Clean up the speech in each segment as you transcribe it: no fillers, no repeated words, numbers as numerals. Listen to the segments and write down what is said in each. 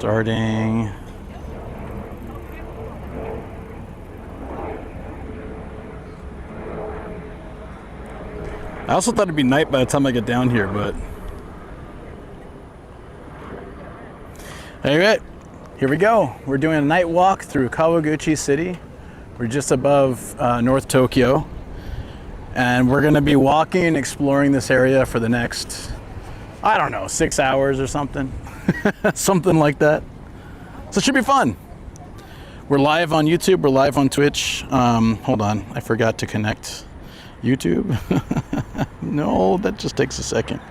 Starting. I also thought it'd be night by the time I get down here, but... Alright, here we go. We're doing a night walk through Kawaguchi City. We're just above North Tokyo. And we're gonna be walking and exploring this area for the next, I don't know, 6 hours or something. Something like that. So it should be fun. We're live on YouTube, we're live on Twitch. Hold on, I forgot to connect YouTube. No, that just takes a second.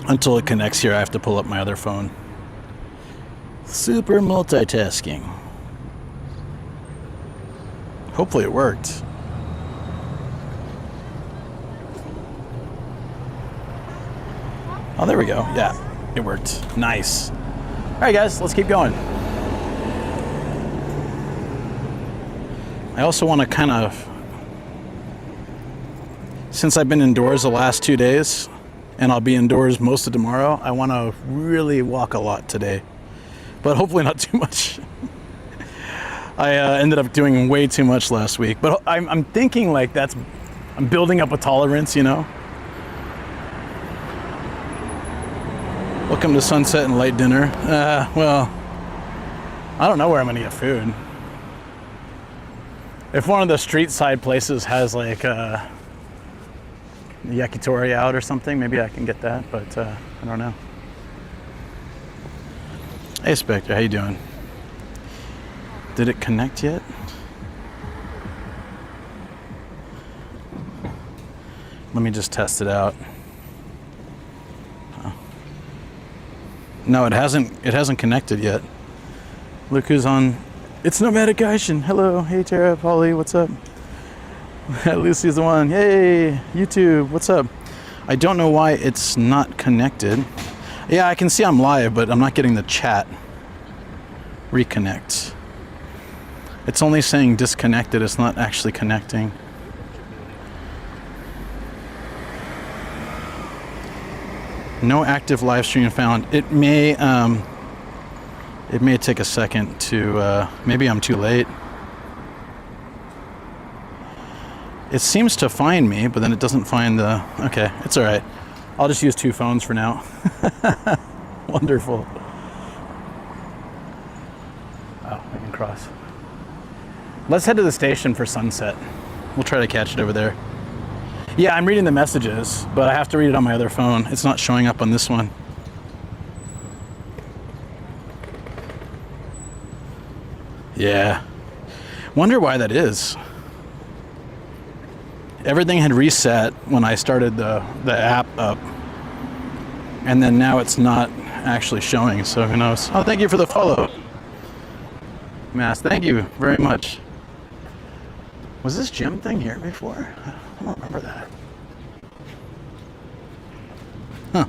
Until it connects here, I have to pull up my other phone. Super multitasking. Hopefully it worked. Oh, there we go. Yeah, it worked. Nice. All right, guys, let's keep going. I also want to kind of, since I've been indoors the last 2 days, and I'll be indoors most of tomorrow, I want to really walk a lot today, but hopefully not too much. I ended up doing way too much last week, but I'm thinking like I'm building up a tolerance, you know? Welcome to Sunset and Light Dinner. Well, I don't know where I'm gonna get food. If one of the street side places has like Yakitori out or something, maybe I can get that, but I don't know. Hey Spectre, how you doing? Did it connect yet? Let me just test it out. Oh. No, it hasn't connected yet. Look who's on. It's Nomadic Gaijin. Hello, hey Tara, Polly, what's up? Lucy's the one. Hey, YouTube, what's up? I don't know why it's not connected. Yeah, I can see I'm live, but I'm not getting the chat. Reconnect. It's only saying disconnected. It's not actually connecting. No active live stream found. It may take a second to, maybe I'm too late. It seems to find me, but then it doesn't find the... Okay, it's all right. I'll just use 2 phones for now. Wonderful. Oh, I can cross. Let's head to the station for sunset. We'll try to catch it over there. Yeah, I'm reading the messages, but I have to read it on my other phone. It's not showing up on this one. Yeah. Wonder why that is. Everything had reset when I started the app up, and then now it's not actually showing, so who knows. Oh, thank you for the follow. Mass, thank you very much. Was this gym thing here before? I don't remember that. Huh.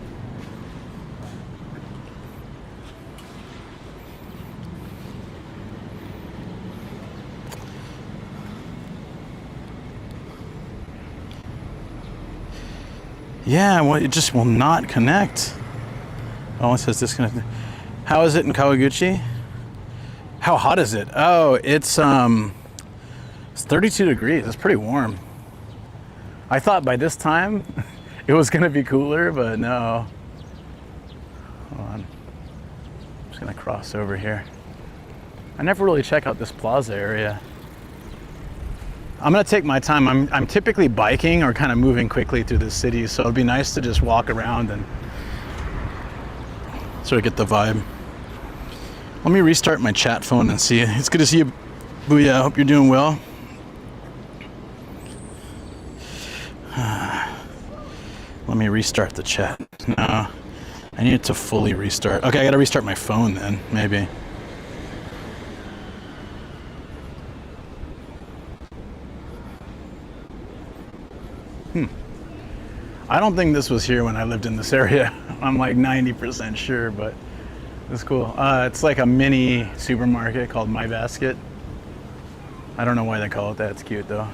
Yeah, well, it just will not connect. Oh, it says disconnected. How is it in Kawaguchi? How hot is it? Oh, it's 32 degrees. It's pretty warm. I thought by this time it was gonna be cooler, but no. Hold on. I'm just gonna cross over here. I never really check out this plaza area. I'm gonna take my time. I'm typically biking or kind of moving quickly through the city, so it'd be nice to just walk around and sort of get the vibe. Let me restart my chat phone and see. It's good to see you, Booyah. I hope you're doing well. Let me restart the chat. No, I need it to fully restart. Okay, I gotta restart my phone then, maybe. I don't think this was here when I lived in this area. I'm like 90% sure, but it's cool. It's like a mini supermarket called My Basket. I don't know why they call it that. It's cute though.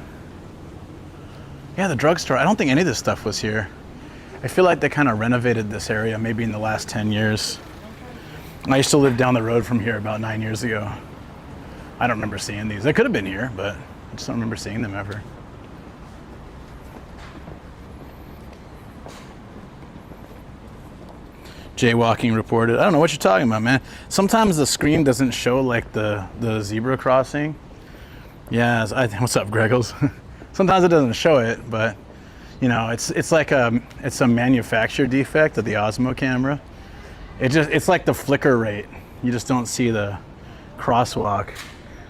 Yeah, the drugstore. I don't think any of this stuff was here. I feel like they kind of renovated this area maybe in the last 10 years. I used to live down the road from here about 9 years ago. I don't remember seeing these. They could have been here, but I just don't remember seeing them ever. Jaywalking reported. I don't know what you're talking about, man. Sometimes the screen doesn't show like the zebra crossing. Yeah, what's up, Greggles? Sometimes it doesn't show it, but you know, it's like it's a manufacturer defect of the Osmo camera. It's like the flicker rate. You just don't see the crosswalk.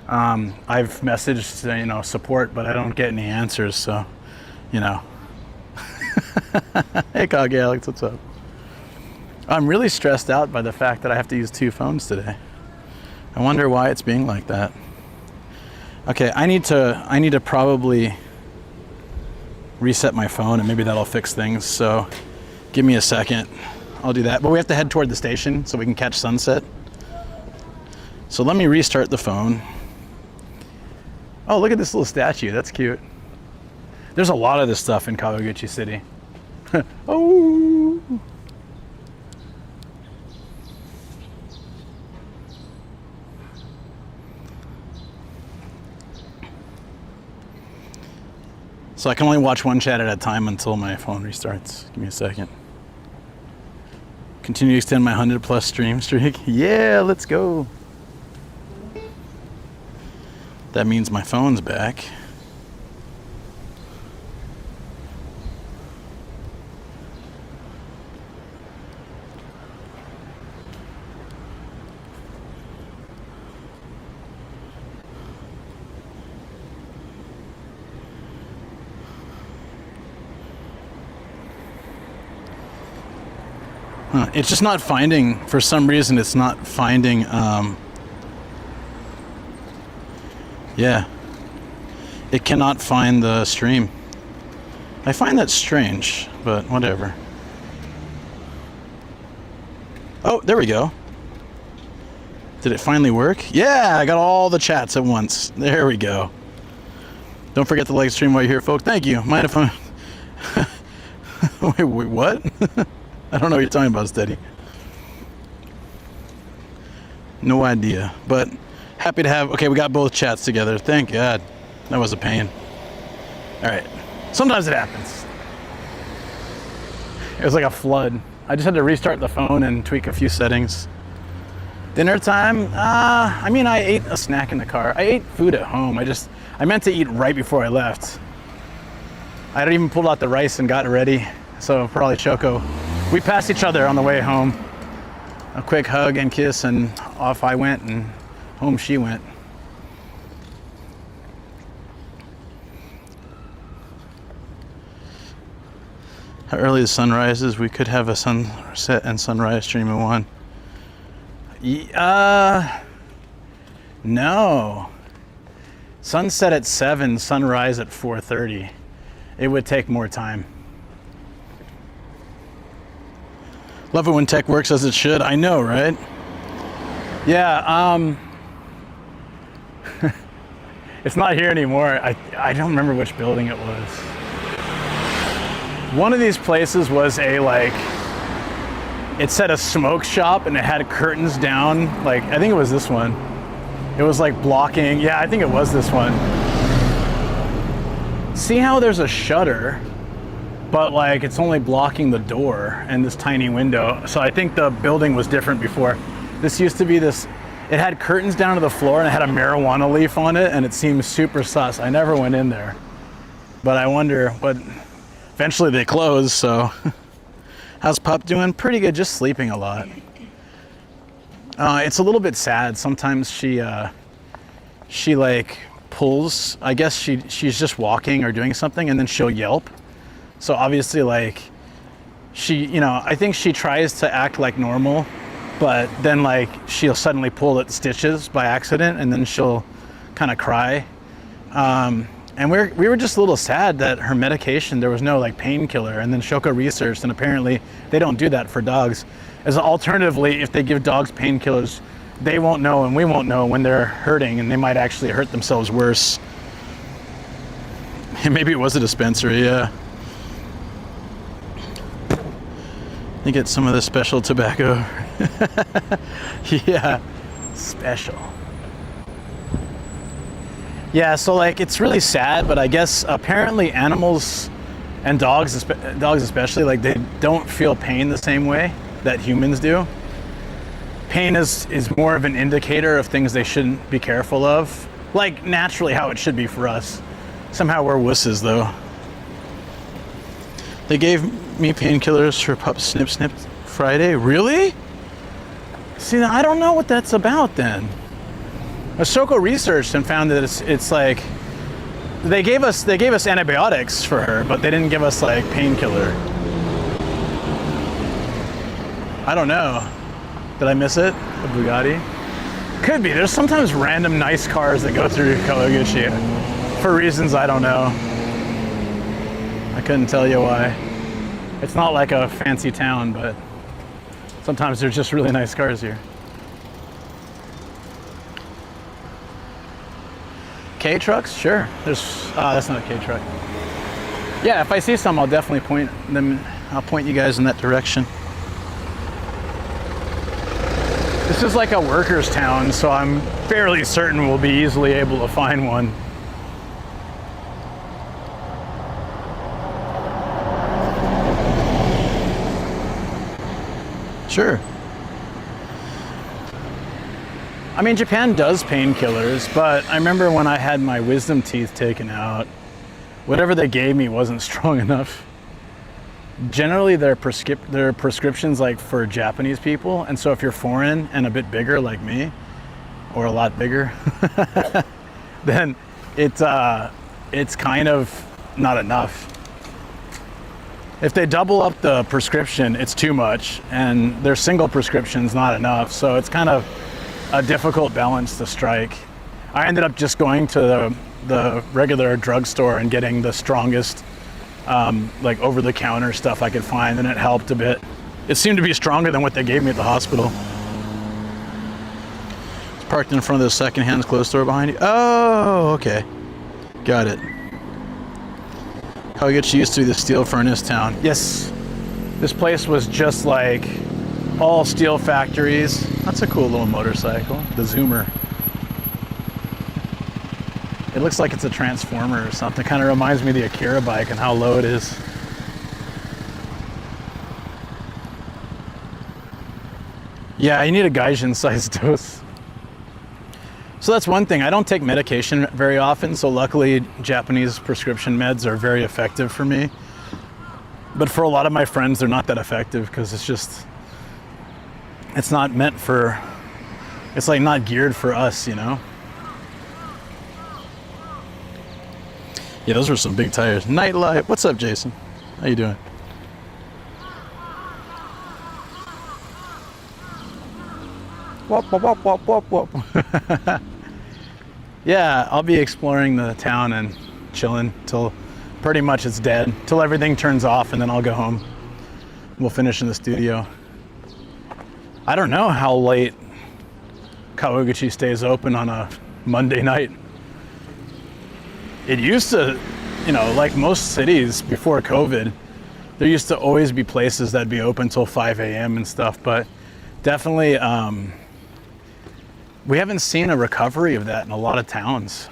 I've messaged, you know, support, but I don't get any answers, so, you know. Hey, Cog Alex, what's up? I'm really stressed out by the fact that I have to use 2 phones today. I wonder why it's being like that. Okay, I need to probably reset my phone, and maybe that'll fix things, so give me a second. I'll do that, but we have to head toward the station so we can catch sunset. So let me restart the phone. Oh, look at this little statue. That's cute. There's a lot of this stuff in Kawaguchi City. Oh. So I can only watch one chat at a time until my phone restarts. Give me a second. Continue to extend my 100+ stream streak. Yeah, let's go. That means my phone's back. It's just not finding, for some reason, it's not finding, yeah. It cannot find the stream. I find that strange, but whatever. Oh, there we go. Did it finally work? Yeah, I got all the chats at once. There we go. Don't forget to like stream while you're here, folks. Thank you. Mind if I... wait, what? I don't know what you're talking about, Steady. No idea, but happy to have... Okay, we got both chats together. Thank God. That was a pain. All right. Sometimes it happens. It was like a flood. I just had to restart the phone and tweak a few settings. Dinner time? I mean, I ate a snack in the car. I ate food at home. I meant to eat right before I left. I had even pulled out the rice and got it ready. So probably Choco. We passed each other on the way home. A quick hug and kiss, and off I went, and home she went. How early the sun rises? We could have a sunset and sunrise stream in one. No. Sunset at 7, sunrise at 4:30. It would take more time. Love it when tech works as it should. I know, right? Yeah, it's not here anymore. I don't remember which building it was. One of these places was it said a smoke shop and it had curtains down. I think it was this one. It was blocking. Yeah, I think it was this one. See how there's a shutter, but it's only blocking the door and this tiny window. So I think the building was different before. This used to be this, it had curtains down to the floor and it had a marijuana leaf on it, and it seemed super sus. I never went in there, but I wonder, but eventually they closed, so. How's Pup doing? Pretty good, just sleeping a lot. It's a little bit sad. Sometimes she pulls, I guess she's just walking or doing something, and then she'll yelp. So obviously I think she tries to act like normal, but then she'll suddenly pull at stitches by accident, and then she'll kind of cry. And we were just a little sad that her medication, there was no painkiller, and then Shoko researched, and apparently they don't do that for dogs. As alternatively, if they give dogs painkillers, they won't know and we won't know when they're hurting, and they might actually hurt themselves worse. Maybe it was a dispensary, yeah. You get some of the special tobacco. Yeah, special. Yeah, so like it's really sad, but I guess apparently animals and dogs especially, like they don't feel pain the same way that humans do. Pain is more of an indicator of things they shouldn't be careful of. Like naturally how it should be for us. Somehow we're wusses though. They gave me painkillers for pup snip snip Friday. Really? See, I don't know what that's about then. Asoko researched and found that it's like they gave us antibiotics for her, but they didn't give us like painkiller. I don't know. Did I miss it? A Bugatti? Could be. There's sometimes random nice cars that go through Kawaguchi for reasons I don't know. I couldn't tell you why. It's not like a fancy town, but sometimes there's just really nice cars here. K trucks? Sure. That's not a K truck. Yeah, if I see some, I'll definitely point you guys in that direction. This is like a workers' town, so I'm fairly certain we'll be easily able to find one. Sure. I mean, Japan does painkillers, but I remember when I had my wisdom teeth taken out, whatever they gave me wasn't strong enough. Generally, they're prescriptions like for Japanese people, and so if you're foreign and a bit bigger like me, or a lot bigger, then it's kind of not enough. If they double up the prescription, it's too much, and their single prescription's not enough, so it's kind of a difficult balance to strike. I ended up just going to the regular drugstore and getting the strongest like over-the-counter stuff I could find, and it helped a bit. It seemed to be stronger than what they gave me at the hospital. It's parked in front of the second-hand clothes store behind you. Oh, okay. Got it. Kawaguchi used to be the steel furnace town. Yes. This place was just like all steel factories. That's a cool little motorcycle. The Zoomer. It looks like it's a transformer or something. Kind of reminds me of the Akira bike and how low it is. Yeah, you need a Gaijin sized dose. So that's one thing. I don't take medication very often, so luckily Japanese prescription meds are very effective for me. But for a lot of my friends, they're not that effective because it's not meant for, it's like not geared for us, you know? Yeah, those were some big tires. Nightlight. What's up, Jason? How you doing? Whoop, whoop, whoop, whoop, whoop, whoop. Yeah, I'll be exploring the town and chilling till pretty much it's dead, till everything turns off, and then I'll go home. We'll finish in the studio. I don't know how late Kawaguchi stays open on a Monday night. It used to, you know, like most cities before COVID, there used to always be places that'd be open till 5 a.m. and stuff, but definitely we haven't seen a recovery of that in a lot of towns.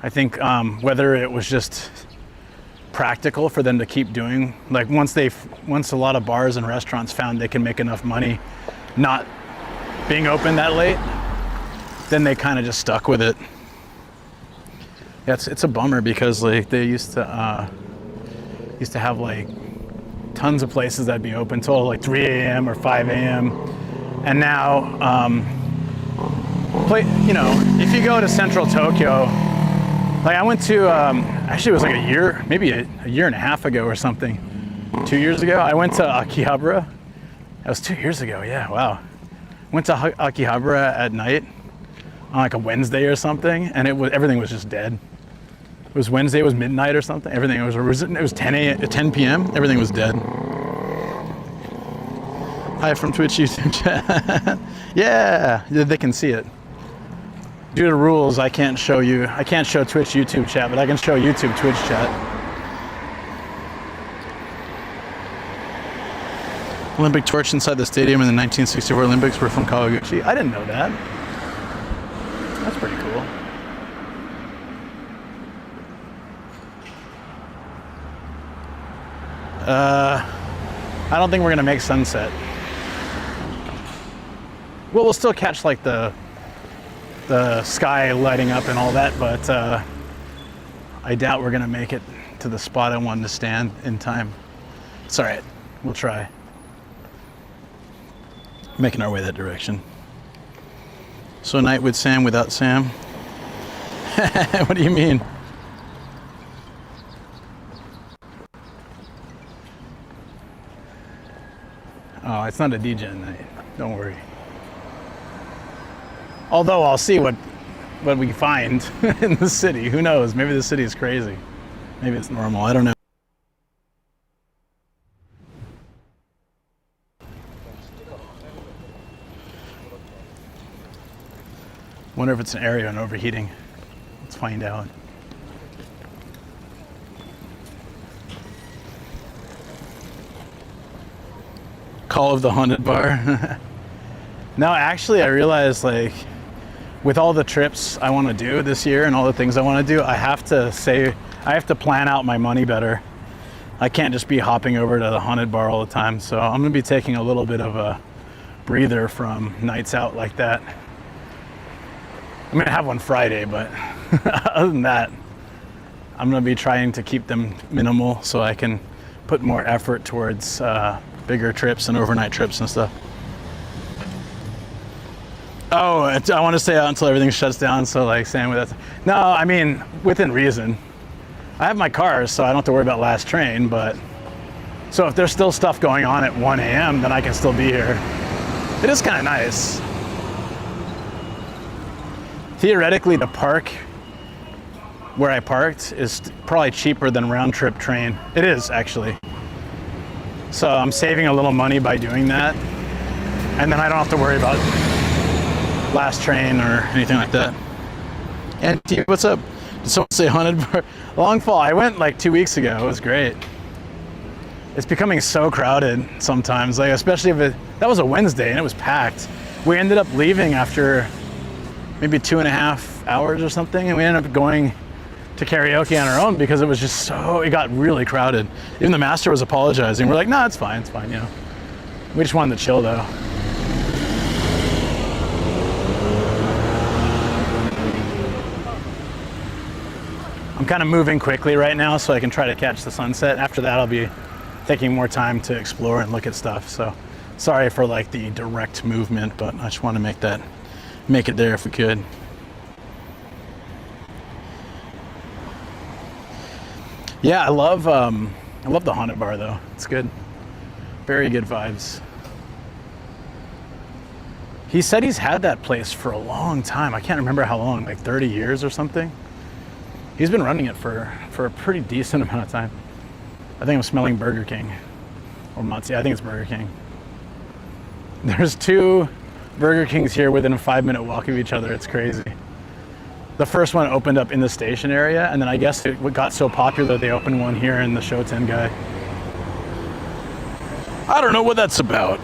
I think whether it was just practical for them to keep doing, like once a lot of bars and restaurants found they can make enough money not being open that late, then they kind of just stuck with it. Yeah, it's a bummer because like they used to have like tons of places that'd be open till like 3 a.m. or 5 a.m. and now you know, if you go to central Tokyo, like I went to actually it was like a year, maybe a year and a half ago or something, 2 years ago, I went to Akihabara. That was 2 years ago. Yeah, wow. Went to Akihabara at night on like a Wednesday or something, and everything was just dead. It was Wednesday, it was midnight or something. It was 10 p.m. Everything was dead. Hi from Twitch YouTube chat. Yeah, they can see it. Due to rules, I can't show Twitch YouTube chat, but I can show YouTube Twitch chat. Olympic torch inside the stadium in the 1964 Olympics were from Kawaguchi. I didn't know that. That's pretty cool. I don't think we're gonna make sunset. Well, we'll still catch like the sky lighting up and all that, but I doubt we're gonna make it to the spot I wanted to stand in time. It's all right, we'll try. Making our way that direction. So night with Sam without Sam? What do you mean? Oh, it's not a DJ night, don't worry. Although I'll see what we find in the city. Who knows? Maybe the city is crazy. Maybe it's normal. I don't know. Wonder if it's an area and overheating. Let's find out. Call of the Haunted Bar. No, actually, I realized like with all the trips I want to do this year and all the things I want to do, I have to plan out my money better. I can't just be hopping over to the Haunted Bar all the time. So I'm gonna be taking a little bit of a breather from nights out like that. I'm gonna have one Friday, but other than that, I'm gonna be trying to keep them minimal so I can put more effort towards bigger trips and overnight trips and stuff. Oh, I want to stay out until everything shuts down, so like saying with that. No, I mean, within reason. I have my car, so I don't have to worry about last train, but so if there's still stuff going on at 1 a.m., then I can still be here. It is kind of nice. Theoretically, the park where I parked is probably cheaper than round trip train. It is, actually. So I'm saving a little money by doing that. And then I don't have to worry about last train or anything like that. And what's up? Did someone say Haunted Bar? Long Fall, I went like 2 weeks ago. It was great. It's becoming so crowded sometimes, like especially if that was a Wednesday and it was packed. We ended up leaving after maybe 2.5 hours or something, and we ended up going to karaoke on our own because it got really crowded. Even the master was apologizing. We're like, no, it's fine, you know. We just wanted to chill though. I'm kind of moving quickly right now so I can try to catch the sunset. After that, I'll be taking more time to explore and look at stuff. So sorry for like the direct movement, but I just want to make it there if we could. Yeah, I love the Haunted Bar though. It's good. Very good vibes. He said he's had that place for a long time. I can't remember how long, like 30 years or something. He's been running it for a pretty decent amount of time. I think I'm smelling Burger King or Matsu. I think it's Burger King. There's 2 Burger Kings here within a 5-minute walk of each other. It's crazy. The first one opened up in the station area, and then I guess it got so popular they opened one here in the Shoten guy. I don't know what that's about,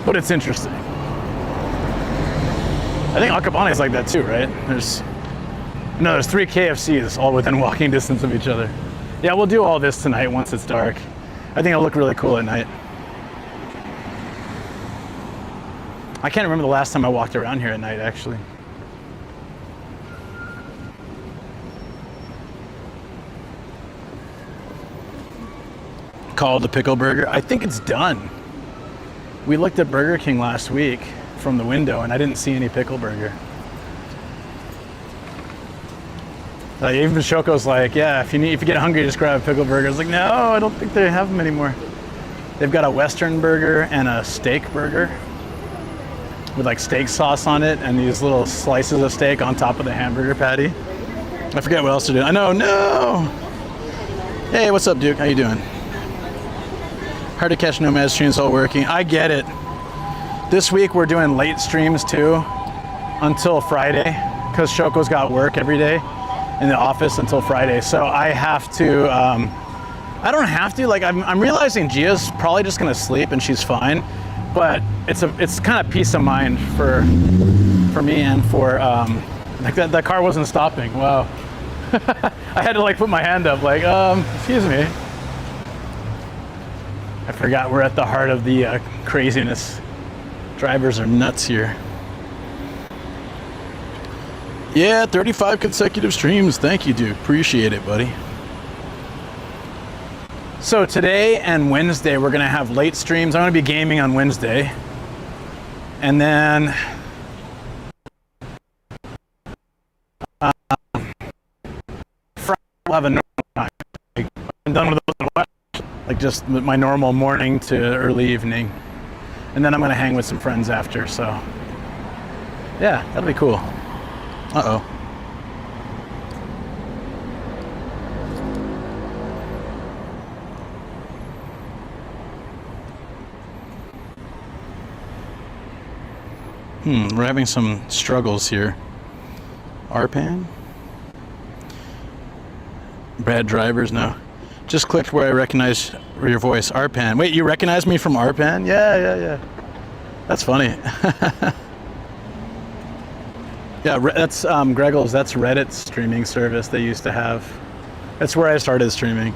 but it's interesting. I think Akabane is like that too, right? There's 3 KFCs all within walking distance of each other. Yeah, we'll do all this tonight once it's dark. I think it'll look really cool at night. I can't remember the last time I walked around here at night, actually. Called the Pickle Burger. I think it's done. We looked at Burger King last week from the window and I didn't see any Pickle Burger. Even Shoko's like, yeah, if you get hungry, just grab a Pickle Burger. I was like, no, I don't think they have them anymore. They've got a Western burger and a steak burger with like steak sauce on it and these little slices of steak on top of the hamburger patty. I forget what else to do. I know, no. Hey, what's up, Duke? How you doing? Hard to catch Nomad streams all working. I get it. This week we're doing late streams too until Friday because Shoko's got work every day in the office until Friday. So I have to, I don't have to, like I'm realizing Gia's probably just gonna sleep and she's fine, but it's kind of peace of mind for me and for, like that car wasn't stopping, wow. I had to like put my hand up like, excuse me. I forgot we're at the heart of the craziness. Drivers are nuts here. Yeah, 35 consecutive streams. Thank you, dude. Appreciate it, buddy. So today and Wednesday, we're gonna have late streams. I'm gonna be gaming on Wednesday. And then Friday we'll have a normal time. I'm done with those, like just my normal morning to early evening. And then I'm gonna hang with some friends after, so yeah, that'll be cool. Uh-oh. We're having some struggles here. RPAN? Bad drivers, no. Just clicked where I recognize your voice. RPAN. Wait, you recognize me from RPAN? Yeah. That's funny. Yeah, that's Greggles. That's Reddit's streaming service they used to have. That's where I started streaming.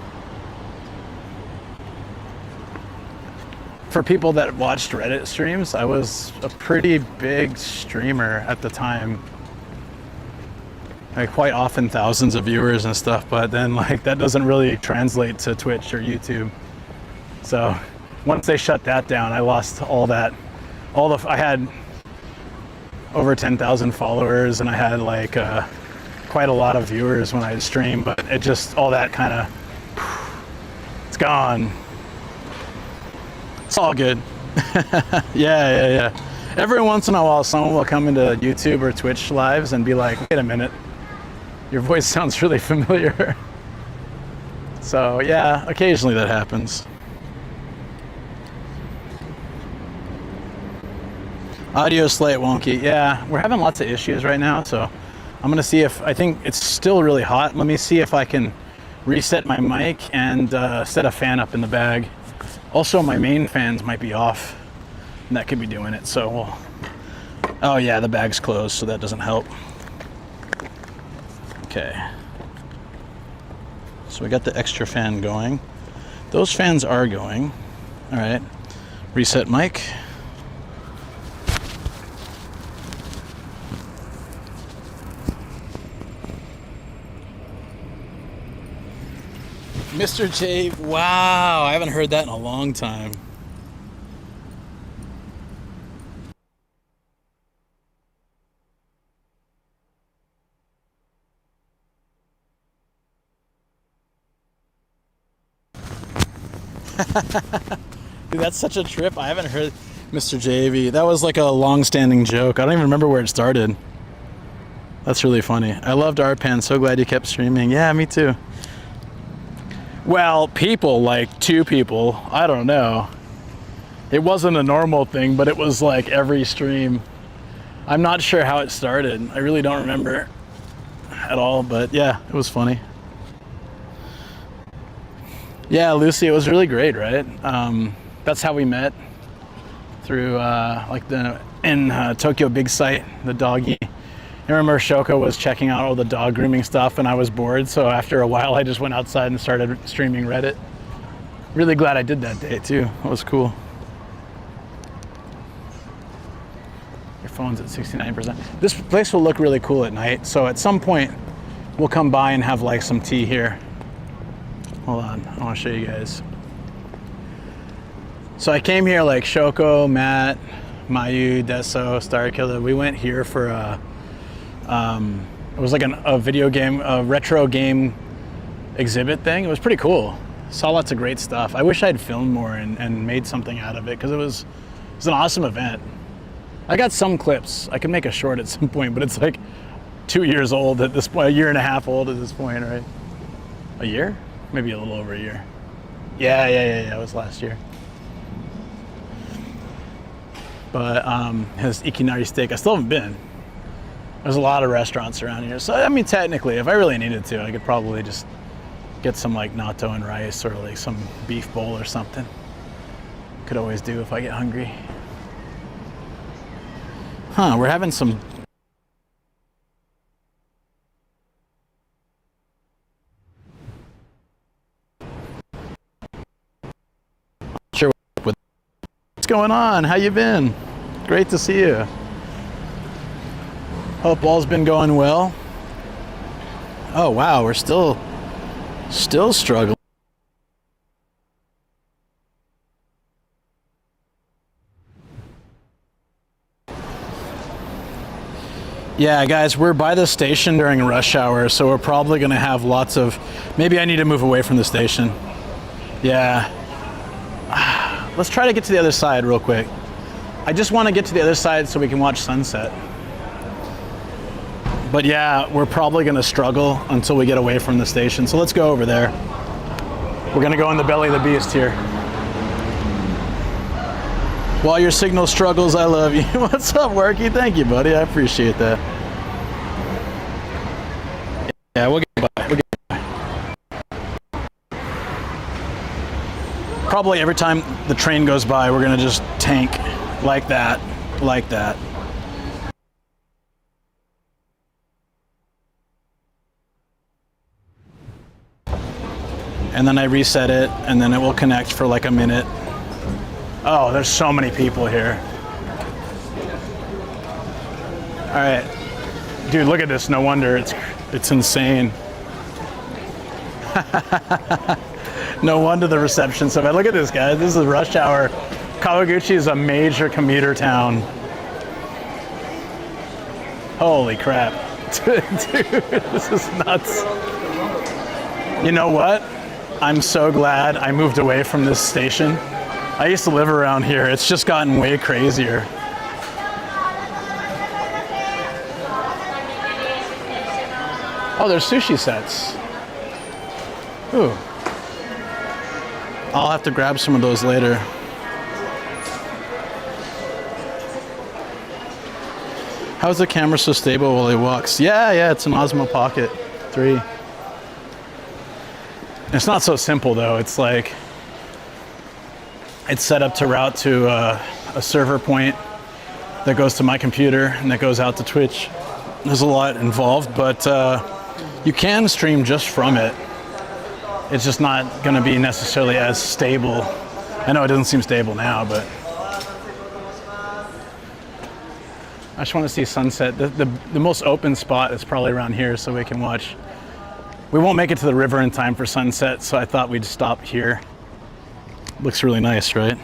For people that watched Reddit streams, I was a pretty big streamer at the time. Like quite often thousands of viewers and stuff, but then like that doesn't really translate to Twitch or YouTube. So once they shut that down, I lost all that. I had over 10,000 followers and I had like quite a lot of viewers when I streamed, but it just, all that kind of, it's gone. It's all good. Yeah. Every once in a while, someone will come into YouTube or Twitch lives and be like, wait a minute, your voice sounds really familiar. So yeah, occasionally that happens. Audio slight wonky. Yeah, we're having lots of issues right now, so I'm gonna see if, I think it's still really hot. Let me see if I can reset my mic and set a fan up in the bag. Also, my main fans might be off, and that could be doing it, so we'll... Oh yeah, the bag's closed, so that doesn't help. Okay. So we got the extra fan going. Those fans are going. All right. Reset mic. Mr. J, wow, I haven't heard that in a long time. Dude, that's such a trip. I haven't heard Mr. JV. That was like a long-standing joke. I don't even remember where it started. That's really funny. I loved RPAN. So glad you kept streaming. Yeah, me too. Well, people, like 2 people, I don't know. It wasn't a normal thing, but it was like every stream. I'm not sure how it started. I really don't remember at all, but yeah, it was funny. Yeah, Lucy, it was really great, right? That's how we met, through like in Tokyo Big Sight, the doggy. I remember Shoko was checking out all the dog grooming stuff and I was bored, so after a while I just went outside and started streaming Reddit. Really glad I did that day too. That was cool. Your phone's at 69%. This place will look really cool at night, so at some point we'll come by and have like some tea here. Hold on, I want to show you guys. So I came here like Shoko, Matt, Mayu, Deso, Starkiller. We went here for a it was like a video game, a retro game exhibit thing. It was pretty cool. Saw lots of great stuff. I wish I'd filmed more and made something out of it, because it was an awesome event. I got some clips. I can make a short at some point, but it's like 2 years old at this point, a year and a half old at this point, right? A year? Maybe a little over a year. Yeah, it was last year. But his Ikinari steak, I still haven't been. There's a lot of restaurants around here. So, I mean, technically, if I really needed to, I could probably just get some like natto and rice or like some beef bowl or something. Could always do if I get hungry. Huh, we're having some... Sure what's going on? How you been? Great to see you. Hope all's been going well. Oh wow, we're still struggling. Yeah, guys, we're by the station during rush hour, so we're probably gonna have lots of... Maybe I need to move away from the station. Yeah. Let's try to get to the other side real quick. I just want to get to the other side so we can watch sunset. But yeah, we're probably gonna struggle until we get away from the station. So let's go over there. We're gonna go in the belly of the beast here. While your signal struggles, I love you. What's up, Worky? Thank you, buddy. I appreciate that. Yeah, we'll get by. We'll get by. Probably every time the train goes by, we're gonna just tank like that, like that. And then I reset it, and then it will connect for like a minute. Oh, there's so many people here. All right, dude, look at this. No wonder it's insane. No wonder the reception's so bad. Look at this, guys. This is rush hour. Kawaguchi is a major commuter town. Holy crap. Dude, this is nuts. You know what? I'm so glad I moved away from this station. I used to live around here. It's just gotten way crazier. Oh, there's sushi sets. Ooh. I'll have to grab some of those later. How's the camera so stable while he walks? Yeah, it's an Osmo Pocket 3. It's not so simple though. It's like, it's set up to route to a server point that goes to my computer and that goes out to Twitch. There's a lot involved, but you can stream just from it. It's just not going to be necessarily as stable. I know it doesn't seem stable now, but I just want to see sunset. The most open spot is probably around here, so we can watch. We won't make it to the river in time for sunset, so I thought we'd stop here. Looks really nice, right?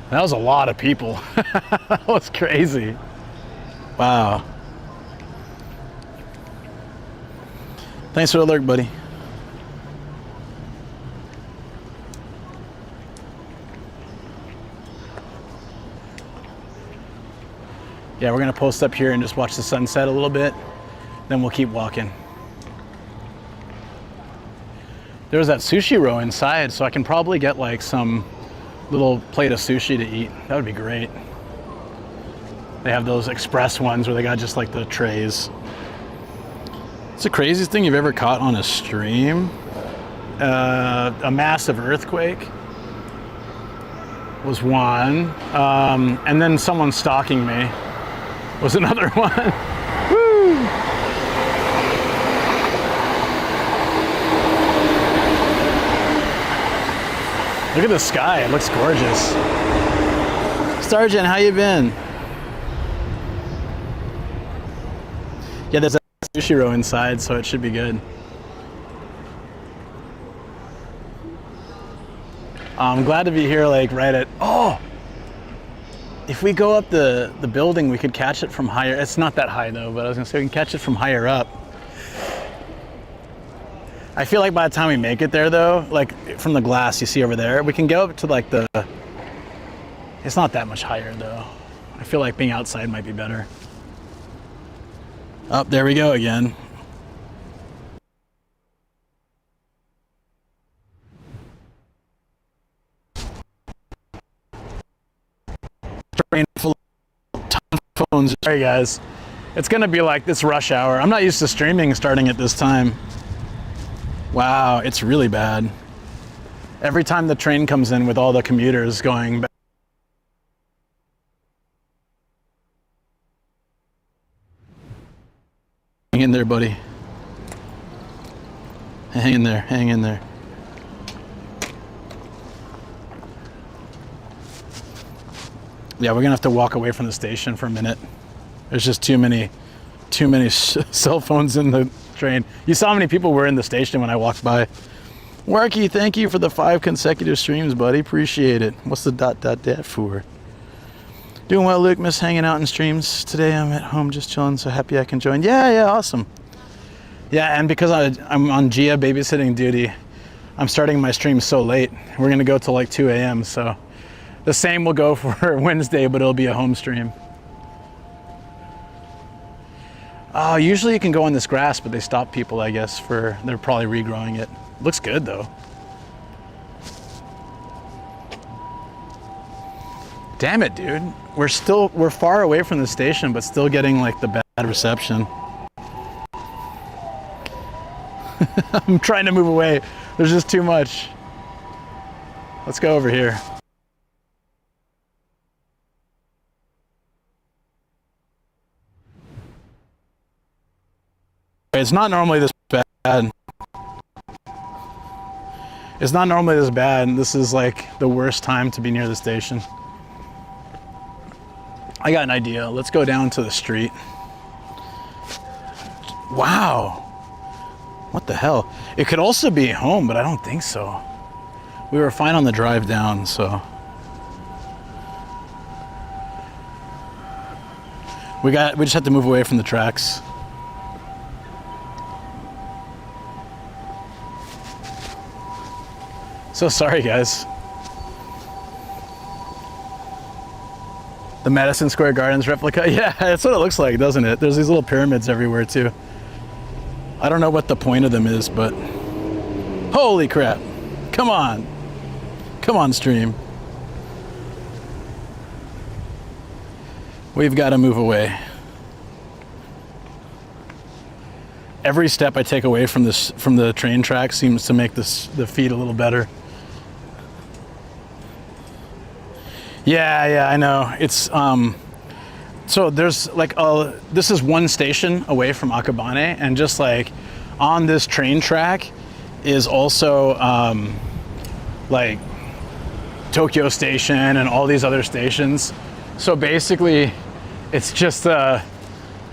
That was a lot of people. That was crazy. Wow. Thanks for the alert, buddy. Yeah, we're gonna post up here and just watch the sunset a little bit, then we'll keep walking. There's that sushi row inside, so I can probably get like some little plate of sushi to eat. That would be great. They have those express ones where they got just like the trays. It's the craziest thing you've ever caught on a stream. A massive earthquake was one, and then someone stalking me was another one. Woo! Look at the sky, it looks gorgeous. Sergeant, how you been? Yeah, there's a sushi row inside, so it should be good. I'm glad to be here, like right at, oh! If we go up the building, we could catch it from higher. It's not that high though, but I was gonna say we can catch it from higher up. I feel like by the time we make it there though, like from the glass you see over there, we can go up to like it's not that much higher though. I feel like being outside might be better. Oh, there we go again. phones. Sorry guys, it's gonna be like this rush hour. I'm not used to streaming starting at this time. Wow, it's really bad. Every time the train comes in with all the commuters going back. Hang in there, buddy. Hang in there, hang in there. Yeah, we're gonna have to walk away from the station for a minute. There's just too many cell phones in the train. You saw how many people were in the station when I walked by. Warky, thank you for the 5 consecutive streams, buddy. Appreciate it. What's the ... for? Doing well, Luke. Miss hanging out in streams. Today I'm at home just chilling, so happy I can join. Yeah, awesome. Yeah, and because I'm on Gia babysitting duty, I'm starting my stream so late. We're gonna go till like 2 a.m. So the same will go for Wednesday, but it'll be a home stream. Usually you can go on this grass, but they stop people, I guess, they're probably regrowing it. Looks good though. Damn it, dude. We're far away from the station, but still getting like the bad reception. I'm trying to move away. There's just too much. Let's go over here. It's not normally this bad. It's not normally this bad, and this is like the worst time to be near the station. I got an idea. Let's go down to the street. Wow. What the hell? It could also be home, but I don't think so. We were fine on the drive down, so. We just had to move away from the tracks. So sorry, guys. The Madison Square Gardens replica? Yeah, that's what it looks like, doesn't it? There's these little pyramids everywhere, too. I don't know what the point of them is, but... Holy crap. Come on. Come on, stream. We've got to move away. Every step I take away from the train track seems to make the feed a little better. Yeah, I know. It's so there's like this is one station away from Akabane, and just like on this train track is also like Tokyo Station and all these other stations. So basically, it's just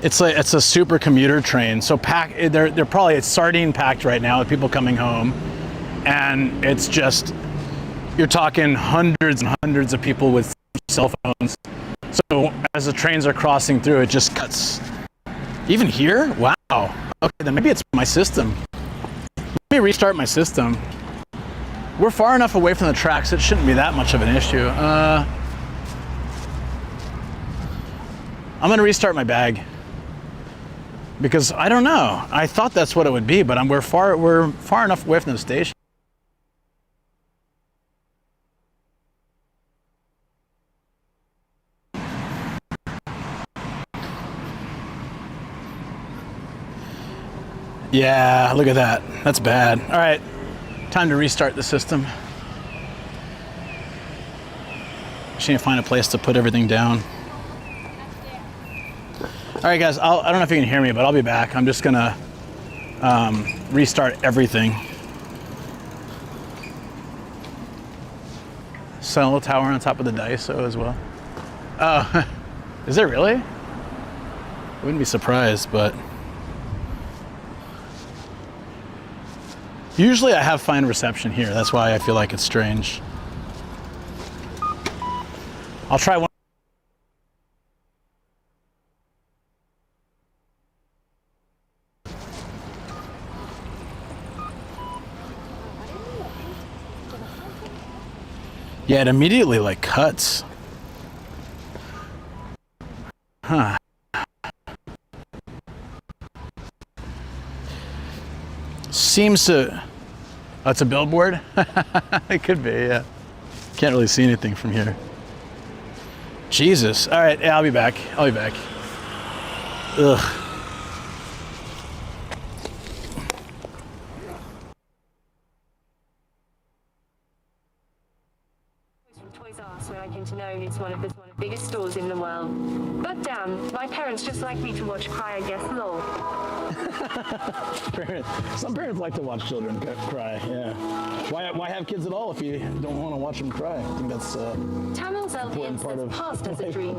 it's a super commuter train. So they're probably it's sardine packed right now with people coming home, and it's just. You're talking hundreds and hundreds of people with cell phones. So as the trains are crossing through, it just cuts. Even here? Wow. Okay, then maybe it's my system. Let me restart my system. We're far enough away from the tracks, it shouldn't be that much of an issue. I'm gonna restart my bag. Because I don't know. I thought that's what it would be, but we're far enough away from the station. Yeah, look at that. That's bad. All right, time to restart the system. Just need to find a place to put everything down. All right, guys, I don't know if you can hear me, but I'll be back. I'm just gonna restart everything. Cell tower on top of the Daiso as well. Oh, is there really? Wouldn't be surprised, but. Usually I have fine reception here. That's why I feel like it's strange. I'll try one. Yeah, it immediately like cuts. Huh. Seems to, oh, it's a billboard? It could be, yeah. Can't really see anything from here. Jesus. All right, yeah, I'll be back. I'll be back. Ugh. When I came to know it's one of the biggest stores in the world. But damn, my parents just like me to watch cry, I guess, lol. Some parents like to watch children cry, yeah. Why have kids at all if you don't want to watch them cry? I think that's Tamil's LPN says past as a dream.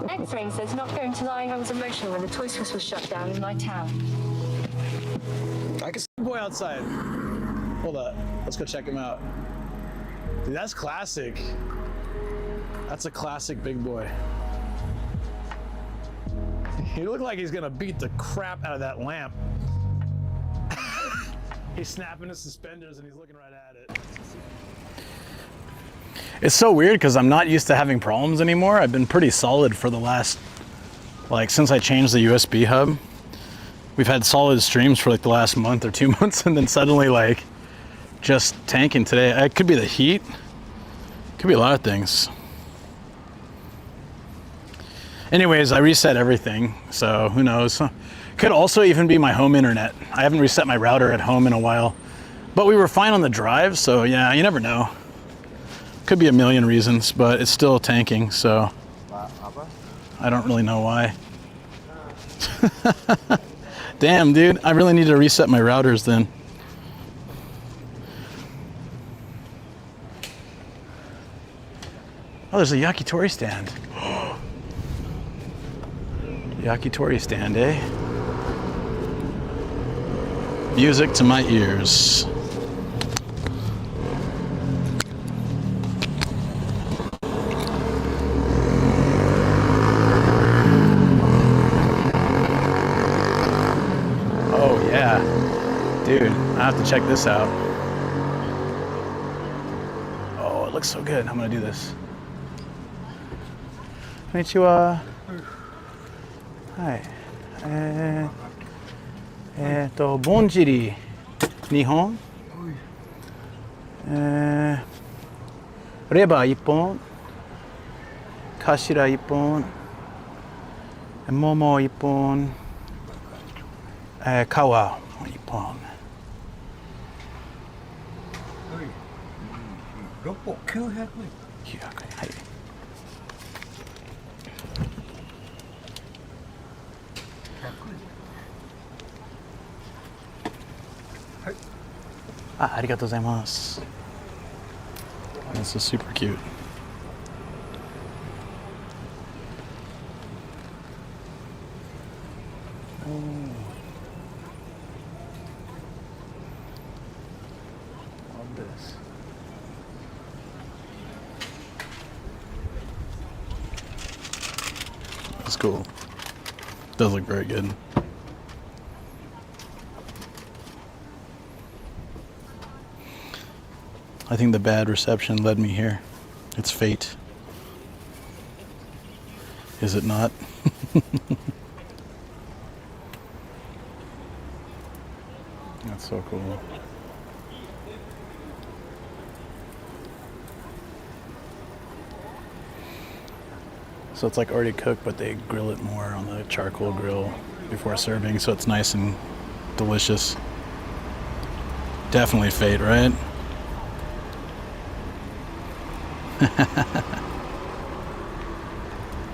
X-Rain says not going to lie, I was emotional when the Toy Swiss was shut down in my town. I can see the boy outside. Hold up, let's go check him out. Dude, that's classic. That's a classic big boy. He looked like he's gonna beat the crap out of that lamp. He's snapping his suspenders and he's looking right at it. It's so weird because I'm not used to having problems anymore. I've been pretty solid for the last, like, since I changed the USB hub. We've had solid streams for like the last month or 2 months, and then suddenly, like, just tanking today. It could be the heat. Could be a lot of things. Anyways, I reset everything, so who knows. Could also even be my home internet. I haven't reset my router at home in a while, but we were fine on the drive, so yeah, you never know. Could be a million reasons, but it's still tanking, so I don't really know why. Damn, dude, I really need to reset my routers then. Oh, there's a Yakitori stand. Yakitori stand, eh? Music to my ears. Oh yeah, dude, I have to check this out. Oh, it looks so good. I'm gonna do this. Konnichiwa. Hi. ぼんじり2本、レバー1本、頭1本、もも1本、皮1本。6本900円。900円、はい。ありがとうございます。This is super cute. Love this. That's cool. Does look very good. I think the bad reception led me here. It's fate. Is it not? That's so cool. So it's like already cooked, but they grill it more on the charcoal grill before serving, so it's nice and delicious. Definitely fate, right?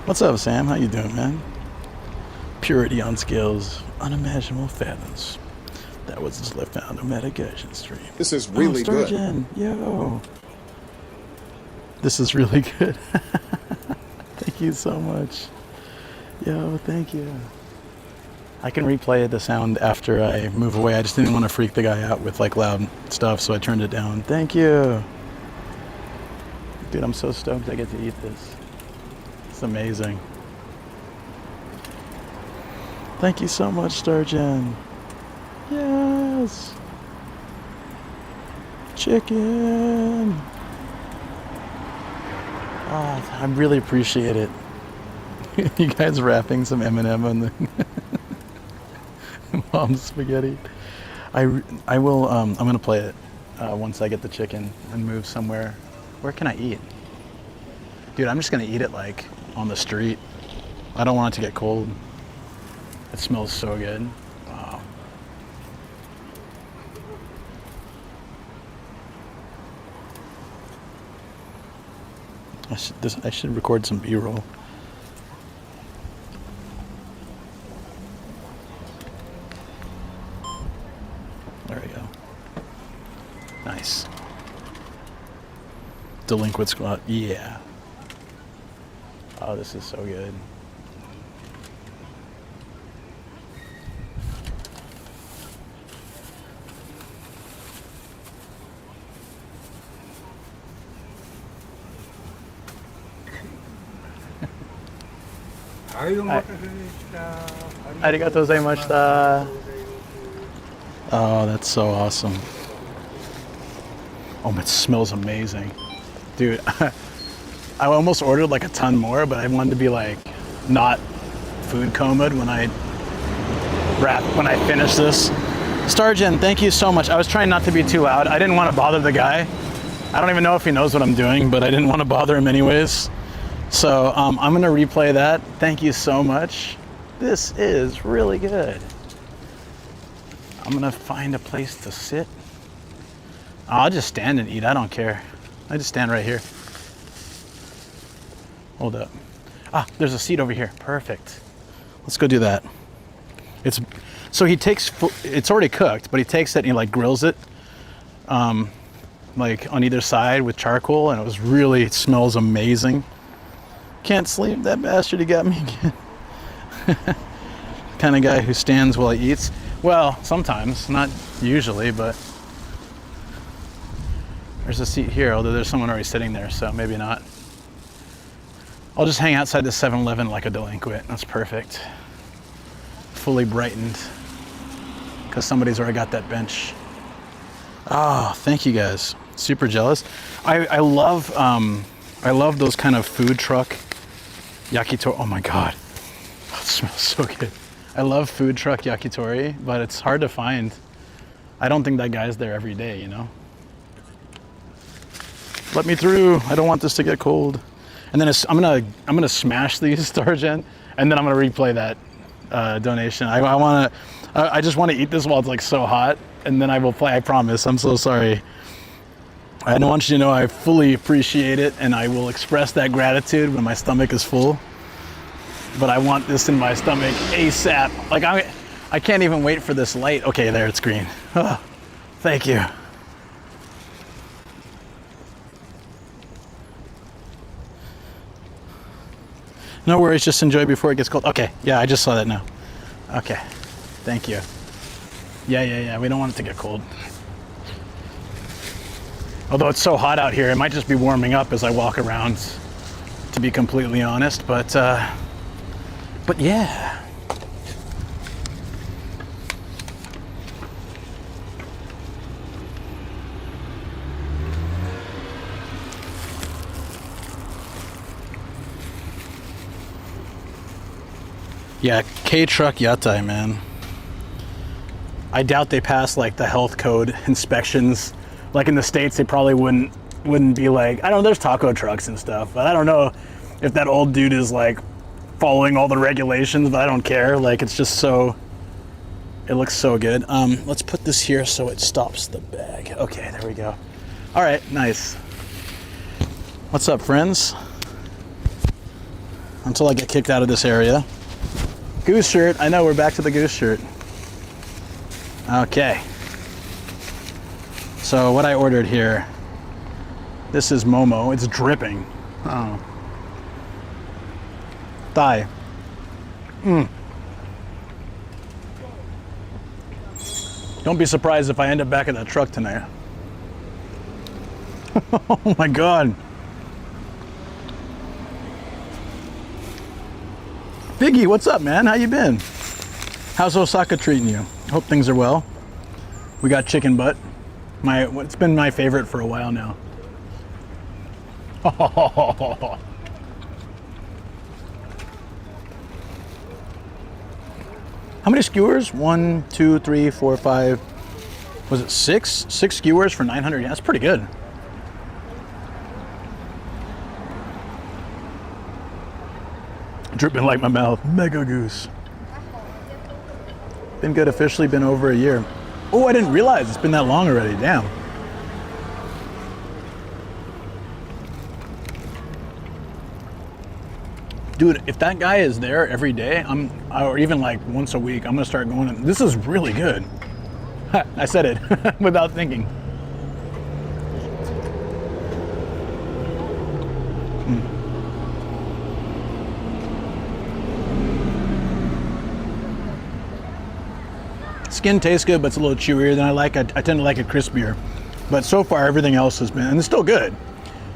What's up, Sam? How you doing, man? Purity on scales, unimaginable fathoms. That was just left found on Gaijin stream. This is really good. Yo, this is really good. Thank you so much. Yo, thank you. I can replay the sound after I move away. I just didn't want to freak the guy out with like loud stuff, so I turned it down. Thank you. Dude, I'm so stoked I get to eat this. It's amazing. Thank you so much, Sturgeon. Yes. Chicken. Oh, I really appreciate it. You guys wrapping some M&M on the mom's spaghetti. I will, I'm gonna play it once I get the chicken and move somewhere. Where can I eat? Dude, I'm just gonna eat it like on the street. I don't want it to get cold. It smells so good. Wow. I should record some B-roll. There we go. Nice. Delinquent squat. Yeah. Oh, this is so good. Arigatou gozaimashita. Oh, that's so awesome. Oh, it smells amazing. Dude, I almost ordered like a ton more, but I wanted to be like not food comaed when I finish this. Stargen, thank you so much. I was trying not to be too loud. I didn't want to bother the guy. I don't even know if he knows what I'm doing, but I didn't want to bother him anyways. So I'm gonna replay that. Thank you so much. This is really good. I'm gonna find a place to sit. I'll just stand and eat, I don't care. I just stand right here. Hold up. Ah, there's a seat over here, perfect. Let's go do that. So he takes, it's already cooked, but he takes it and he like grills it, like on either side with charcoal, and it smells amazing. Can't sleep, that bastard, he got me again. Kind of guy who stands while he eats. Well, sometimes, not usually, but there's a seat here, although there's someone already sitting there, so maybe not. I'll just hang outside the 7-Eleven like a delinquent. That's perfect. Fully brightened, because somebody's already got that bench. Oh, thank you guys. Super jealous. I love those kind of food truck yakitori. Oh my god, oh, it smells so good. I love food truck yakitori, but it's hard to find. I don't think that guy's there every day, you know. Let me through. I don't want this to get cold. And then I'm gonna smash these, Stargen, and then I'm gonna replay that donation. I just want to eat this while it's like so hot, and then I will play. I promise. I'm so sorry. I want you to know I fully appreciate it, and I will express that gratitude when my stomach is full. But I want this in my stomach ASAP. Like I can't even wait for this light. Okay, there, it's green. Oh, thank you. No worries, just enjoy before it gets cold. Okay, yeah, I just saw that now. Okay, thank you. Yeah, we don't want it to get cold. Although it's so hot out here, it might just be warming up as I walk around, to be completely honest, but yeah. Yeah, K-Truck Yatai, man. I doubt they pass like the health code inspections. Like in the States, they probably wouldn't be like, I don't know, there's taco trucks and stuff, but I don't know if that old dude is like following all the regulations, but I don't care. Like, it's just so, it looks so good. Let's put this here so it stops the bag. Okay, there we go. All right, nice. What's up, friends? Until I get kicked out of this area. Goose shirt, I know, we're back to the goose shirt. Okay. So what I ordered here, this is Momo, it's dripping. Oh. Thigh. Don't be surprised if I end up back at that truck tonight. Oh my God. Biggie, what's up, man? How you been? How's Osaka treating you? Hope things are well. We got chicken butt. It's been my favorite for a while now. How many skewers? 1, 2, 3, 4, 5. Was it 6? 6 skewers for 900 yen. That's pretty good. Dripping like my mouth. Mega goose. Been good officially, been over a year. Oh, I didn't realize it's been that long already. Damn. Dude, if that guy is there every day, or even like once a week, I'm gonna start going. This is really good. I said it without thinking. Skin tastes good, but it's a little chewier than I like. I tend to like it crispier. But so far, everything else has been, and it's still good.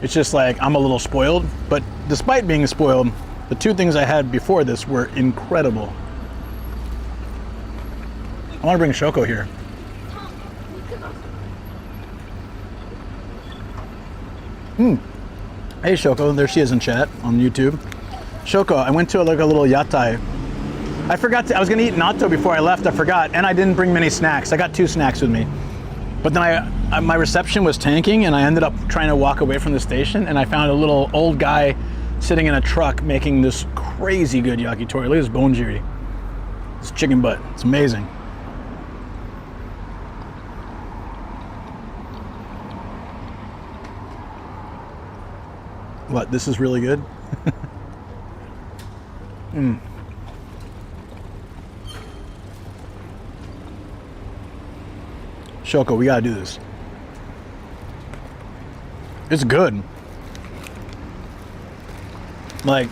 It's just like, I'm a little spoiled. But despite being spoiled, the two things I had before this were incredible. I want to bring Shoko here. Hey Shoko, there she is in chat on YouTube. Shoko, I went to like a little yatai. I was gonna eat natto before I left, I forgot, and I didn't bring many snacks. I got 2 snacks with me. But then my reception was tanking and I ended up trying to walk away from the station and I found a little old guy sitting in a truck making this crazy good yakitori. Look at this bonjiri. It's chicken butt, it's amazing. What, this is really good? Shoko, we gotta do this. It's good. Like,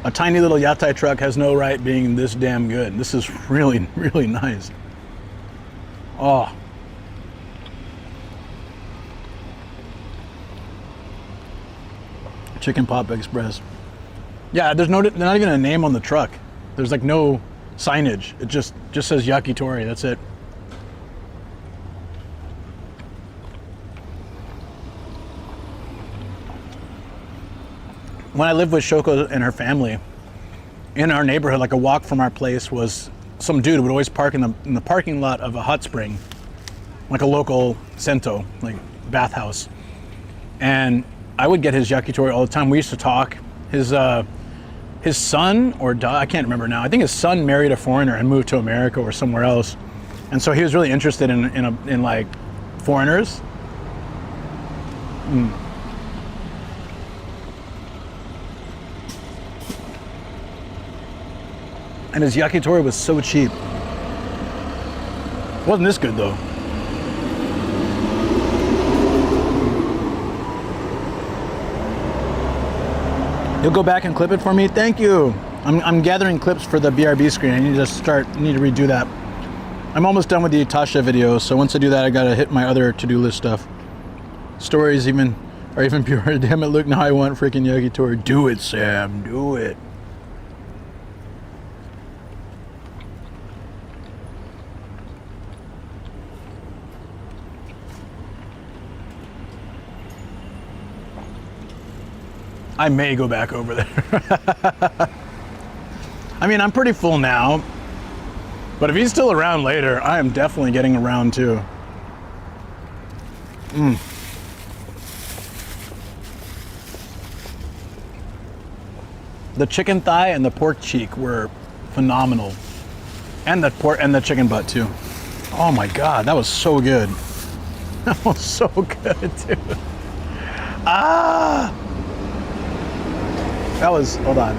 a tiny little yatai truck has no right being this damn good. This is really, really nice. Oh. Chicken Pop Express. Yeah, there's not even a name on the truck. There's like no signage. It just says Yakitori, that's it. When I lived with Shoko and her family, in our neighborhood, like a walk from our place, was some dude would always park in the parking lot of a hot spring, like a local sento, like bathhouse. And I would get his yakitori all the time. We used to talk. His son or I can't remember now. I think his son married a foreigner and moved to America or somewhere else, and so he was really interested in like foreigners. And his yakitori was so cheap. Wasn't this good though? You'll go back and clip it for me? Thank you. I'm gathering clips for the BRB screen. I need to redo that. I'm almost done with the Tasha video, so once I do that, I gotta hit my other to-do list stuff. Stories are even pure. Damn it, look, now I want freaking yakitori. Do it, Sam, do it. I may go back over there. I mean, I'm pretty full now, but if he's still around later, I am definitely getting around too. The chicken thigh and the pork cheek were phenomenal, and the chicken butt too. Oh my God, that was so good. That was so good, dude. Ah. Hold on.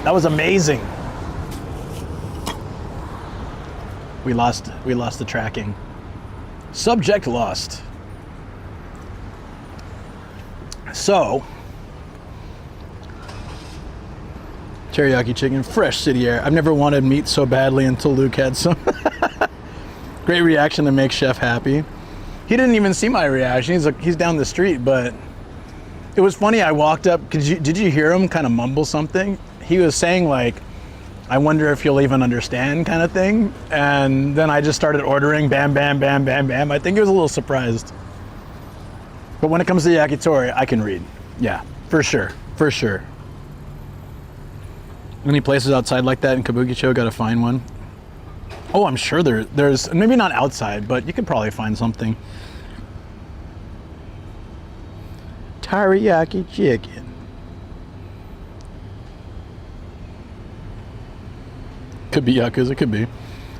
That was amazing. We lost the tracking. Subject lost. So, teriyaki chicken, fresh city air. I've never wanted meat so badly until Luke had some. Great reaction to make chef happy. He didn't even see my reaction. He's down the street, but it was funny. I walked up. Did you hear him kind of mumble something? He was saying like, I wonder if you'll even understand, kind of thing. And then I just started ordering, bam, bam, bam, bam, bam. I think he was a little surprised. But when it comes to yakitori, I can read. Yeah, for sure, for sure. Any places outside like that in Kabukicho? Gotta find one. Oh, I'm sure there's, maybe not outside, but you could probably find something. Teriyaki chicken. Could be Yakuza, it could be.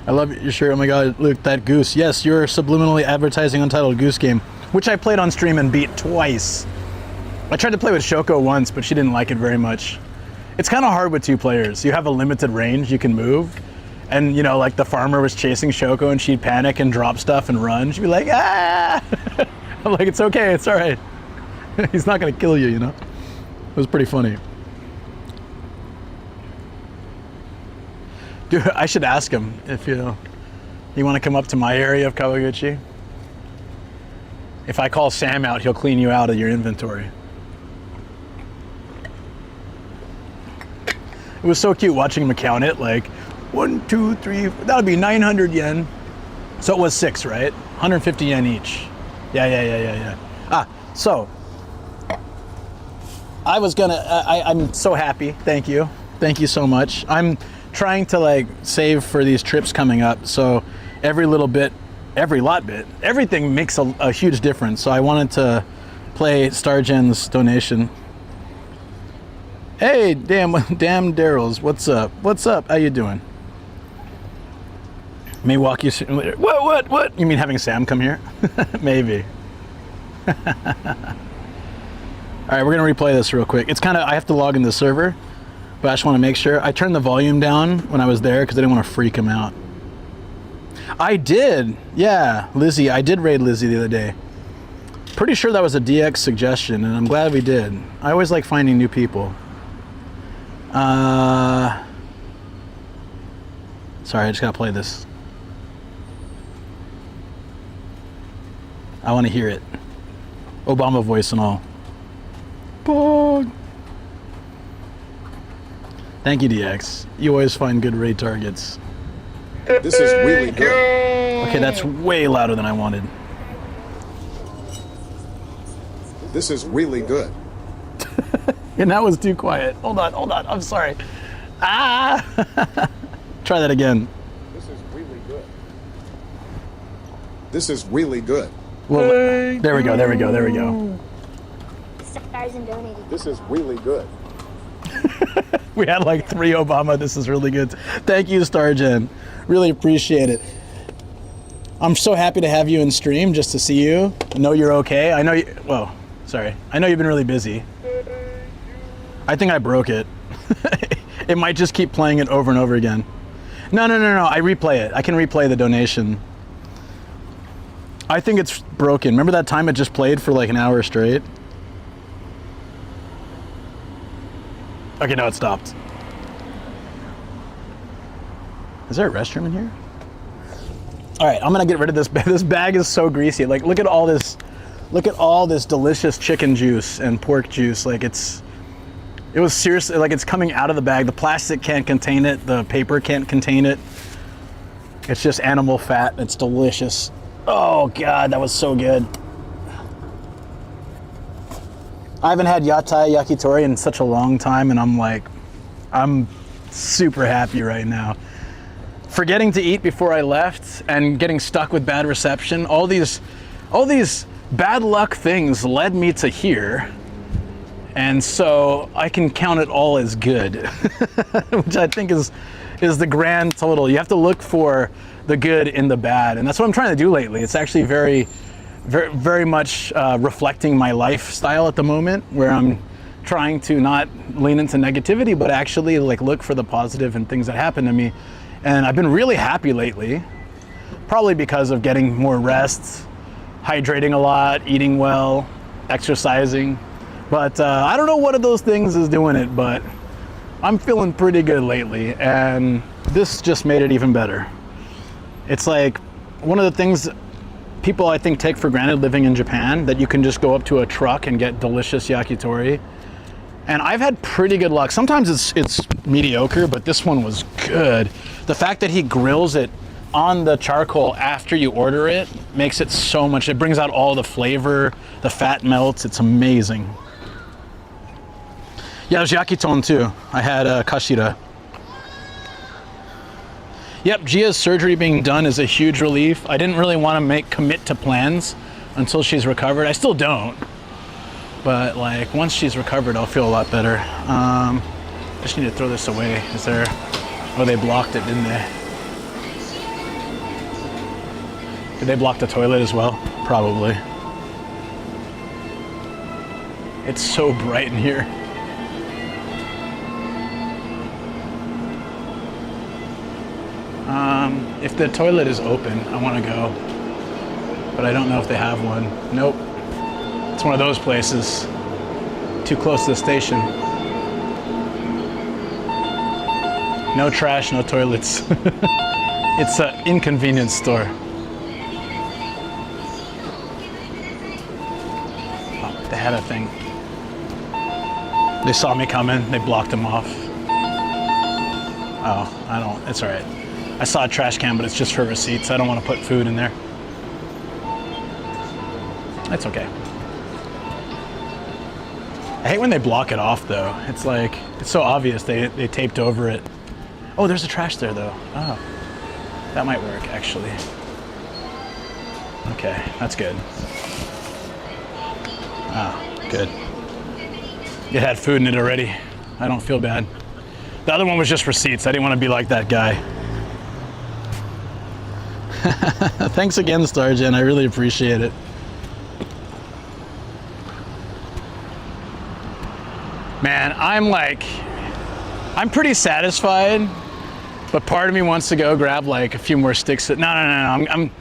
I love your shirt. Oh my god, look, that goose. Yes, you're subliminally advertising Untitled Goose Game, which I played on stream and beat twice. I tried to play with Shoko once, but she didn't like it very much. It's kind of hard with 2 players. You have a limited range you can move. And, you know, like the farmer was chasing Shoko and she'd panic and drop stuff and run. She'd be like, ah! I'm like, it's okay, it's all right. He's not gonna kill you, you know? It was pretty funny. Dude, I should ask him if you want to come up to my area of Kawaguchi. If I call Sam out, he'll clean you out of your inventory. It was so cute watching him count it, like 1, 2, 3, that would be 900 yen. So it was 6, right? 150 yen each. Yeah. So I was gonna, I'm so happy, thank you so much. I'm trying to like save for these trips coming up, so every little bit, everything makes a huge difference. So I wanted to play Stargen's donation. Hey, damn Daryl's, what's up? How you doing? May walk you soon later. What? You mean having Sam come here? Maybe. All right, we're gonna replay this real quick. It's kind of, I have to log in the server, but I just want to make sure. I turned the volume down when I was there because I didn't want to freak him out. I did, yeah, Lizzie. I did raid Lizzie the other day. Pretty sure that was a DX suggestion, and I'm glad we did. I always like finding new people. Sorry, I just gotta play this. I want to hear it. Obama voice and all. Bog. Thank you, DX. You always find good raid targets. This is really good. Okay, that's way louder than I wanted. This is really good. And that was too quiet. Hold on. I'm sorry. Ah! Try that again. This is really good. This is really good. Well, there we go. Stars and donated. This is really good. We had like 3 Obama. This is really good. Thank you, Stargen. Really appreciate it. I'm so happy to have you in stream just to see you. I know you're okay. I know you, well, sorry. I know you've been really busy. I think I broke it. It might just keep playing it over and over again. No. I replay it. I can replay the donation. I think it's broken. Remember that time it just played for like an hour straight? Okay, no, it stopped. Is there a restroom in here? All right, I'm gonna get rid of this bag. This bag is so greasy. Like, look at all this delicious chicken juice and pork juice. Like, it was seriously, like, it's coming out of the bag. The plastic can't contain it. The paper can't contain it. It's just animal fat. It's delicious. Oh God, that was so good. I haven't had yakitori in such a long time, and I'm super happy right now. Forgetting to eat before I left and getting stuck with bad reception, all these bad luck things led me to here. And so I can count it all as good, which I think is the grand total. You have to look for the good in the bad, and that's what I'm trying to do lately. It's actually very much reflecting my lifestyle at the moment, where I'm trying to not lean into negativity, but actually like look for the positive and things that happen to me. And I've been really happy lately, probably because of getting more rest, hydrating a lot, eating well, exercising. But I don't know what of those things is doing it, but I'm feeling pretty good lately, and this just made it even better. It's like one of the things people I think take for granted living in Japan, that you can just go up to a truck and get delicious yakitori. And I've had pretty good luck. Sometimes it's mediocre, but this one was good. The fact that he grills it on the charcoal after you order it makes it so much, it brings out all the flavor, the fat melts, it's amazing. Yeah, there's yakiton too. I had kashira. Yep, Gia's surgery being done is a huge relief. I didn't really want to commit to plans until she's recovered. I still don't. But like once she's recovered, I'll feel a lot better. Just need to throw this away. Is there? Oh, they blocked it, didn't they? Did they block the toilet as well? Probably. It's so bright in here. If the toilet is open, I want to go. But I don't know if they have one. Nope. It's one of those places. Too close to the station. No trash, no toilets. It's an inconvenience store. Oh, they had a thing. They saw me coming, they blocked them off. Oh, it's all right. I saw a trash can, but it's just for receipts. I don't want to put food in there. It's okay. I hate when they block it off though. It's like, it's so obvious they taped over it. Oh, there's a trash there though. Oh, that might work actually. Okay, that's good. Ah, good. It had food in it already. I don't feel bad. The other one was just receipts. I didn't want to be like that guy. Thanks again, Stargen. I really appreciate it. Man, I'm pretty satisfied, but part of me wants to go grab like a few more sticks. No. I'm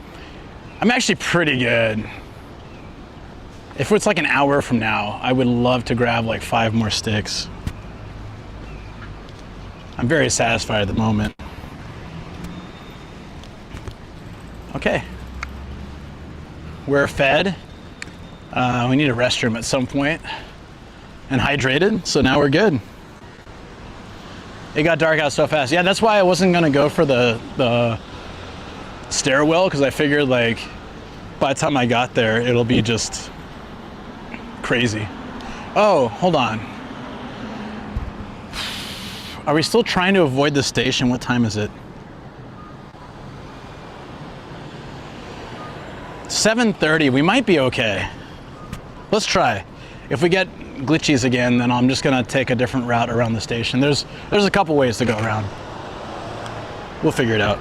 actually pretty good. If it's like an hour from now, I would love to grab like 5 more sticks. I'm very satisfied at the moment. Okay. We're fed. We need a restroom at some point. And hydrated, so now we're good. It got dark out so fast. Yeah, that's why I wasn't gonna go for the stairwell, because I figured like by the time I got there, it'll be just crazy. Oh, hold on. Are we still trying to avoid the station? What time is it? 7:30, we might be okay. Let's try. If we get glitchies again, then I'm just gonna take a different route around the station. There's a couple ways to go around. We'll figure it out.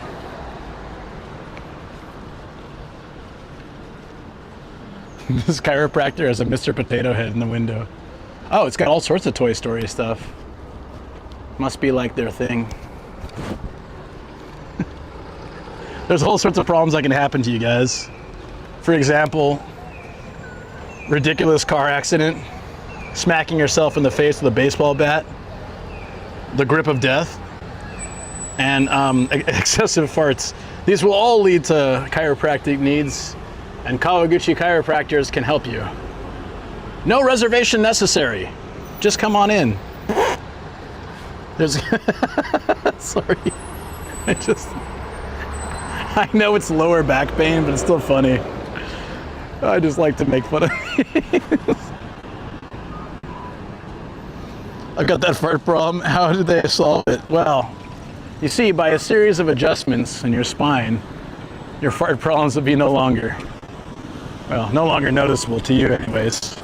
This chiropractor has a Mr. Potato Head in the window. Oh, it's got all sorts of Toy Story stuff. Must be like their thing. There's all sorts of problems that can happen to you guys. For example, ridiculous car accident, smacking yourself in the face with a baseball bat, the grip of death, and excessive farts. These will all lead to chiropractic needs, and Kawaguchi chiropractors can help you. No reservation necessary. Just come on in. There's sorry. I know it's lower back pain, but it's still funny. I just like to make fun of these. I've got that fart problem. How did they solve it? Well, you see, by a series of adjustments in your spine, your fart problems will be no longer noticeable to you anyways.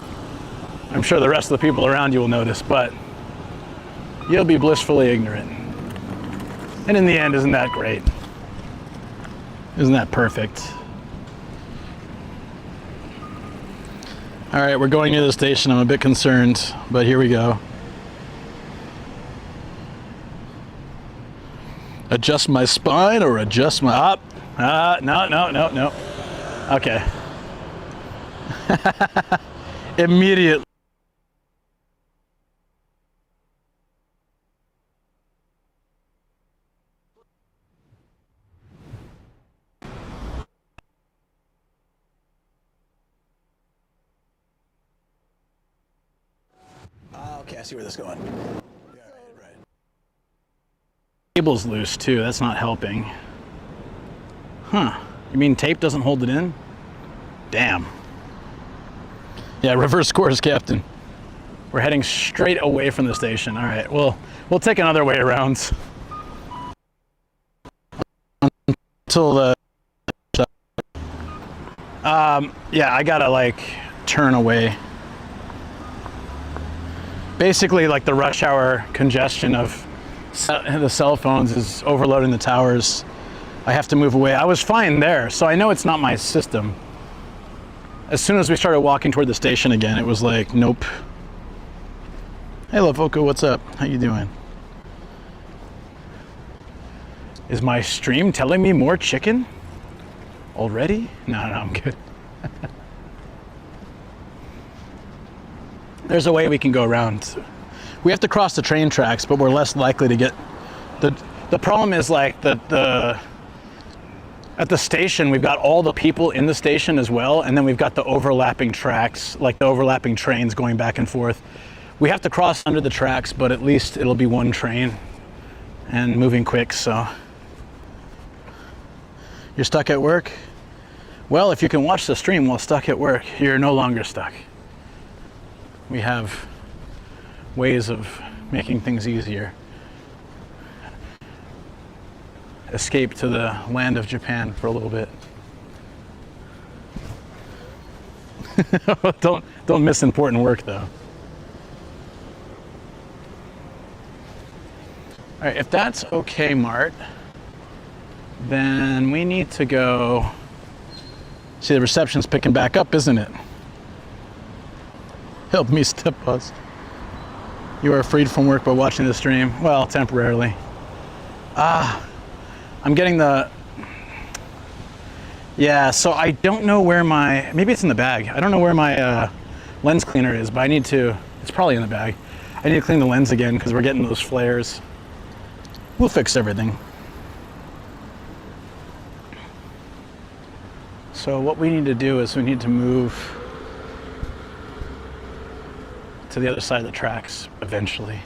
I'm sure the rest of the people around you will notice, but you'll be blissfully ignorant. And in the end, isn't that great? Isn't that perfect? All right, we're going near the station. I'm a bit concerned, but here we go. Adjust my spine or adjust my no. Okay. Immediately. Okay, I see where this is going. Yeah, right. Cable's loose too, that's not helping. Huh, you mean tape doesn't hold it in? Damn. Yeah, reverse course, Captain. We're heading straight away from the station. All right, we'll take another way around. Until the... yeah, I gotta like turn away. Basically like the rush hour congestion of the cell phones is overloading the towers. I have to move away. I was fine there, so I know it's not my system. As soon as we started walking toward the station again, it was like, nope. Hey, Lavoko, what's up? How you doing? Is my stream telling me more chicken already? No, I'm good. There's a way we can go around. We have to cross the train tracks, but we're less likely to get the problem is like at the station, we've got all the people in the station as well, and then we've got the overlapping tracks, like the overlapping trains going back and forth. We have to cross under the tracks, but at least it'll be one train and moving quick, so. You're stuck at work? Well, if you can watch the stream while stuck at work, you're no longer stuck. We have ways of making things easier. Escape to the land of Japan for a little bit. Don't miss important work though. All right, if that's okay, Mart, then we need to go. See, the reception's picking back up, isn't it? Help me, step bus. You are freed from work by watching the stream. Well, temporarily. I'm getting the, yeah, so I don't know where maybe it's in the bag. I don't know where my lens cleaner is, but it's probably in the bag. I need to clean the lens again because we're getting those flares. We'll fix everything. So what we need to do is we need to move to the other side of the tracks eventually.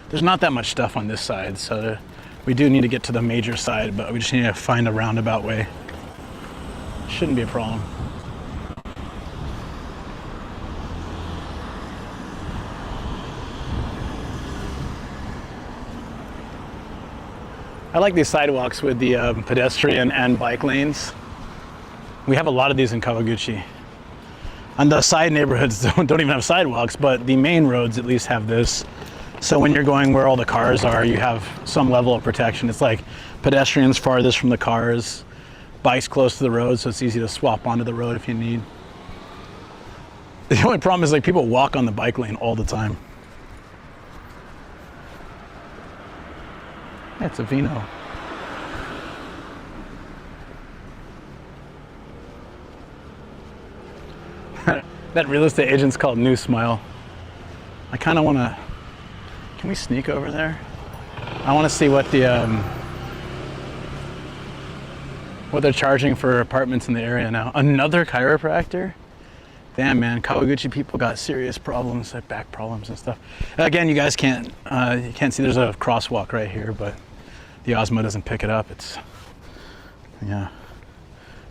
There's not that much stuff on this side, so we do need to get to the major side, but we just need to find a roundabout way. Shouldn't be a problem. I like these sidewalks with the pedestrian and bike lanes. We have a lot of these in Kawaguchi. And the side neighborhoods don't even have sidewalks, but the main roads at least have this. So when you're going where all the cars are, you have some level of protection. It's like pedestrians farthest from the cars, bikes close to the road, so it's easy to swap onto the road if you need. The only problem is like people walk on the bike lane all the time. It's a Vino. That real estate agent's called New Smile. I kind of want to. Can we sneak over there? I want to see what what they're charging for apartments in the area now. Another chiropractor? Damn, man, Kawaguchi people got serious problems, like back problems and stuff. Again, you guys can't you can't see. There's a crosswalk right here, but the Osmo doesn't pick it up. It's, yeah,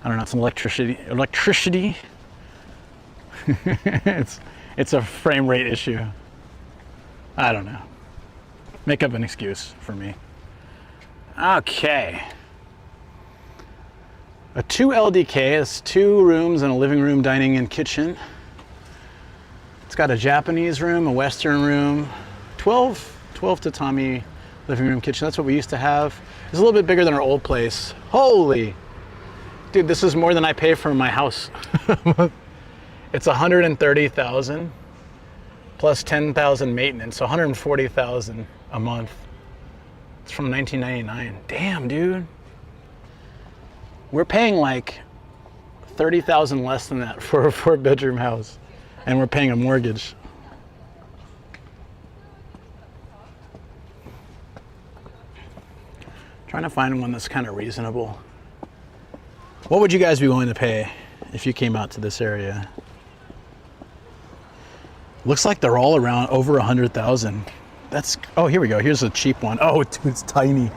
I don't know. It's an electricity. it's a frame rate issue. I don't know. Make up an excuse for me. Okay. A 2 LDK. It's 2 rooms and a living room, dining, and kitchen. It's got a Japanese room, a Western room, 12 tatami living room, kitchen. That's what we used to have. It's a little bit bigger than our old place. Holy, dude, this is more than I pay for my house. It's 130,000 plus 10,000 maintenance, so 140,000 a month. It's from 1999. Damn, dude. We're paying like 30,000 less than that for a 4-bedroom house, and we're paying a mortgage. Trying to find one that's kind of reasonable. What would you guys be willing to pay if you came out to this area? Looks like they're all around over 100,000. That's, oh, here we go. Here's a cheap one. Oh, dude, it's tiny.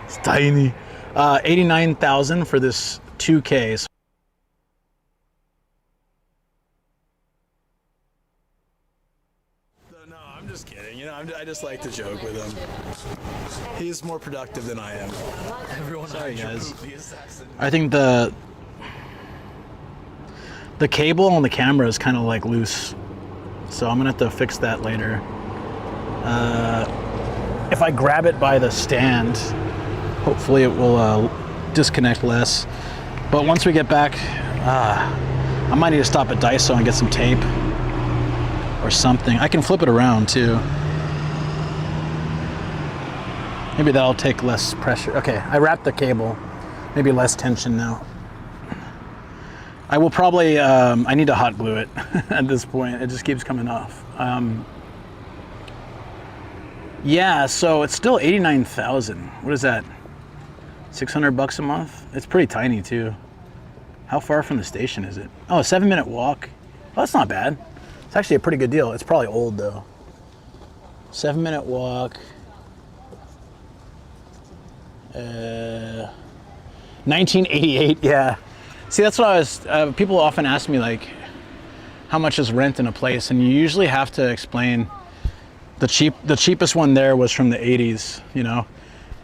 It's tiny. 89,000 for this 2K. No, I'm just kidding. You know, I just like to joke with him. He's more productive than I am. Everyone, sorry guys. I think the cable on the camera is kind of like loose, so I'm gonna have to fix that later. if I grab it by the stand, hopefully it will disconnect less. But once we get back, I might need to stop at Daiso and get some tape or something. I can flip it around too. Maybe that'll take less pressure. Okay, I wrapped the cable. Maybe less tension now. I will probably, I need to hot glue it at this point. It just keeps coming off. Yeah, so it's still 89,000. What is that? 600 bucks a month? It's pretty tiny too. How far from the station is it? Oh, a 7-minute walk. Well, that's not bad. It's actually a pretty good deal. It's probably old though. 7-minute walk. 1988, yeah. See, that's what I was, people often ask me like, how much is rent in a place? And you usually have to explain the cheapest one there was from the 80s, you know?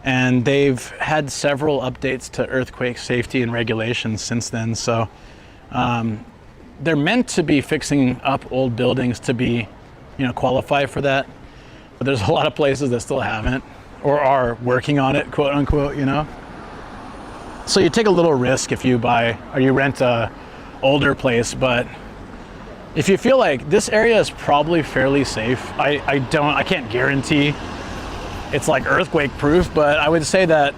And they've had several updates to earthquake safety and regulations since then. So they're meant to be fixing up old buildings to be, you know, qualify for that. But there's a lot of places that still haven't or are working on it, quote unquote, you know? So you take a little risk if you buy or you rent a older place, but if you feel like this area is probably fairly safe, I can't guarantee it's like earthquake proof, but I would say that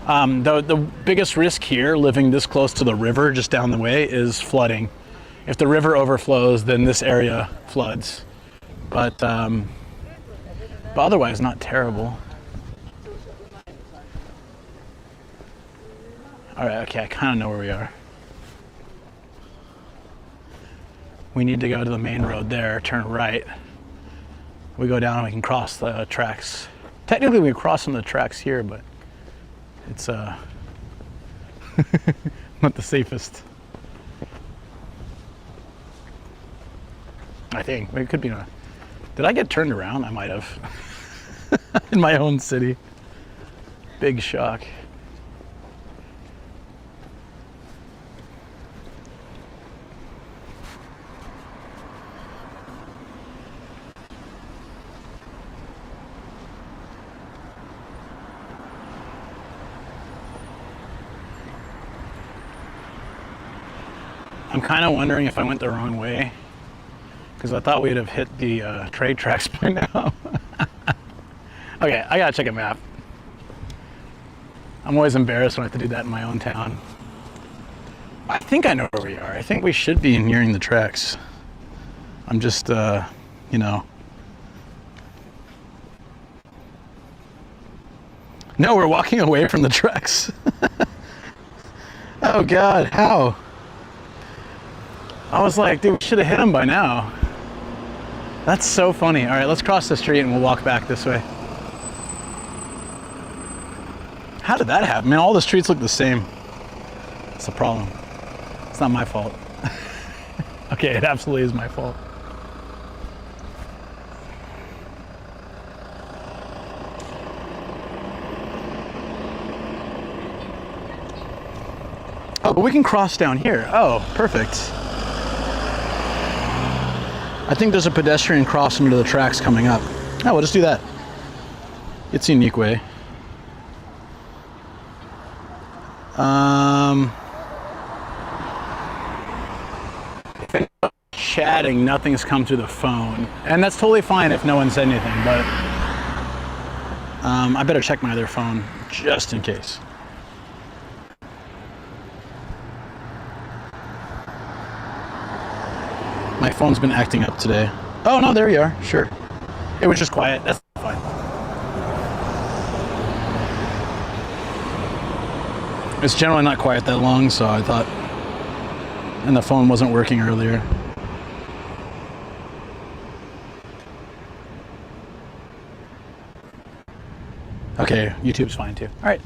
the biggest risk here, living this close to the river just down the way, is flooding. If the river overflows, then this area floods. But otherwise not terrible. All right, okay, I kind of know where we are. We need to go to the main road there, turn right. We go down and we can cross the tracks. Technically we cross some of the tracks here, but it's not the safest. I think. It could be a... Did I get turned around? I might have. In my own city. Big shock. I'm kind of wondering if I went the wrong way, because I thought we'd have hit the trade tracks by now. Okay, I gotta check a map. I'm always embarrassed when I have to do that in my own town. I think I know where we are. I think we should be nearing the tracks. I'm just, you know. No, we're walking away from the tracks. Oh God, how? I was like, dude, we should have hit him by now. That's so funny. All right, let's cross the street and we'll walk back this way. How did that happen? Man, all the streets look the same. That's the problem. It's not my fault. Okay, it absolutely is my fault. Oh, but we can cross down here. Oh, perfect. I think there's a pedestrian crossing into the tracks coming up. Oh, we'll just do that. It's a unique way. Chatting, nothing's come through the phone. And that's totally fine if no one said anything, but I better check my other phone just in case. My phone's been acting up today. Oh no, there you are, sure. It was just quiet, that's fine. It's generally not quiet that long, so I thought, and the phone wasn't working earlier. Okay, YouTube's fine too. All right,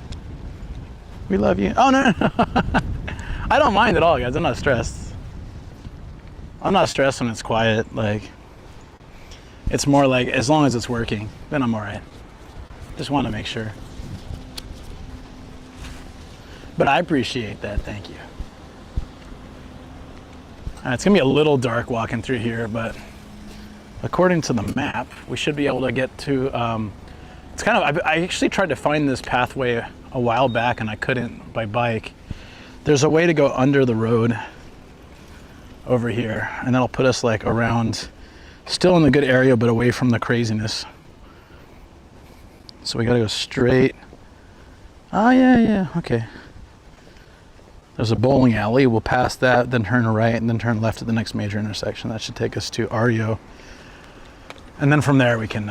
we love you. Oh no, no. I don't mind at all, guys, I'm not stressed. I'm not stressed when it's quiet, like, it's more like, as long as it's working, then I'm all right. Just want to make sure. But I appreciate that, thank you. It's gonna be a little dark walking through here, but according to the map, we should be able to get to It's kind of, I actually tried to find this pathway a while back and I couldn't by bike. There's a way to go under the road over here, and that'll put us like around, still in the good area, but away from the craziness. So we gotta go straight. Oh yeah, okay. There's a bowling alley. We'll pass that, then turn right, and then turn left at the next major intersection. That should take us to Ario. And then from there we can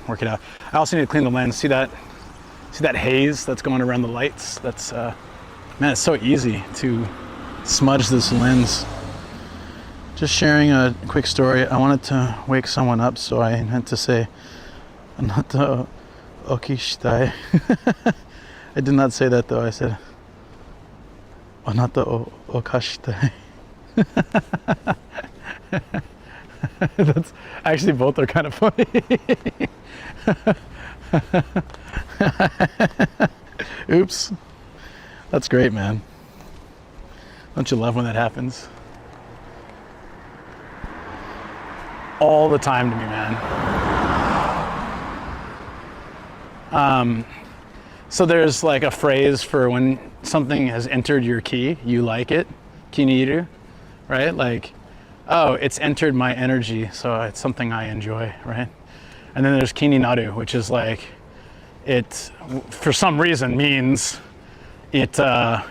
work it out. I also need to clean the lens. See that haze that's going around the lights? That's, man, it's so easy to smudge this lens. Just sharing a quick story. I wanted to wake someone up, so I meant to say, "Anata okishitai." I did not say that though. I said, "Anata okashitai." That's actually, both are kind of funny. Oops. That's great, man. Don't you love when that happens? All the time to me, man. So there's like a phrase for when something has entered your ki, you like it, kiniru, right? Like, oh, it's entered my energy, so it's something I enjoy, right? And then there's kininaru, which is like, it, for some reason, means it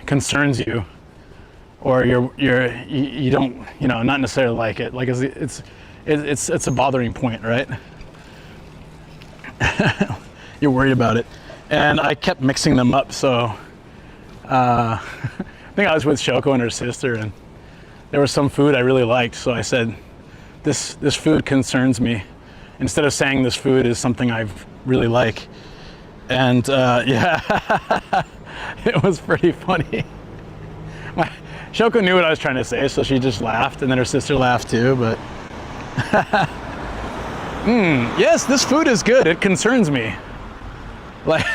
concerns you, or you don't, not necessarily like it. Like it's a bothering point, right? You're worried about it. And I kept mixing them up, so I think I was with Shoko and her sister, and there was some food I really liked, so I said, this food concerns me, instead of saying this food is something I really like. And yeah, it was pretty funny. Shoko knew what I was trying to say, so she just laughed, and then her sister laughed too, but yes, this food is good, it concerns me. Like,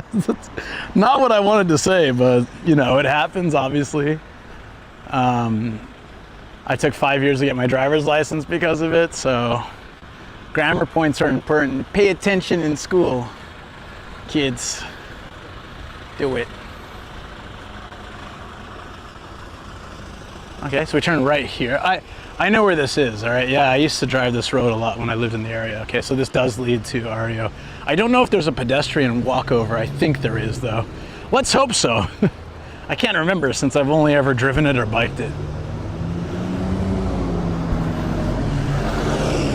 that's not what I wanted to say, but it happens, obviously. I took 5 years to get my driver's license because of it, so grammar points are important. Pay attention in school, kids. Do it. Okay, so we turn right here. I know where this is, all right? Yeah, I used to drive this road a lot when I lived in the area. Okay, so this does lead to Ario. I don't know if there's a pedestrian walkover. I think there is, though. Let's hope so. I can't remember since I've only ever driven it or biked it.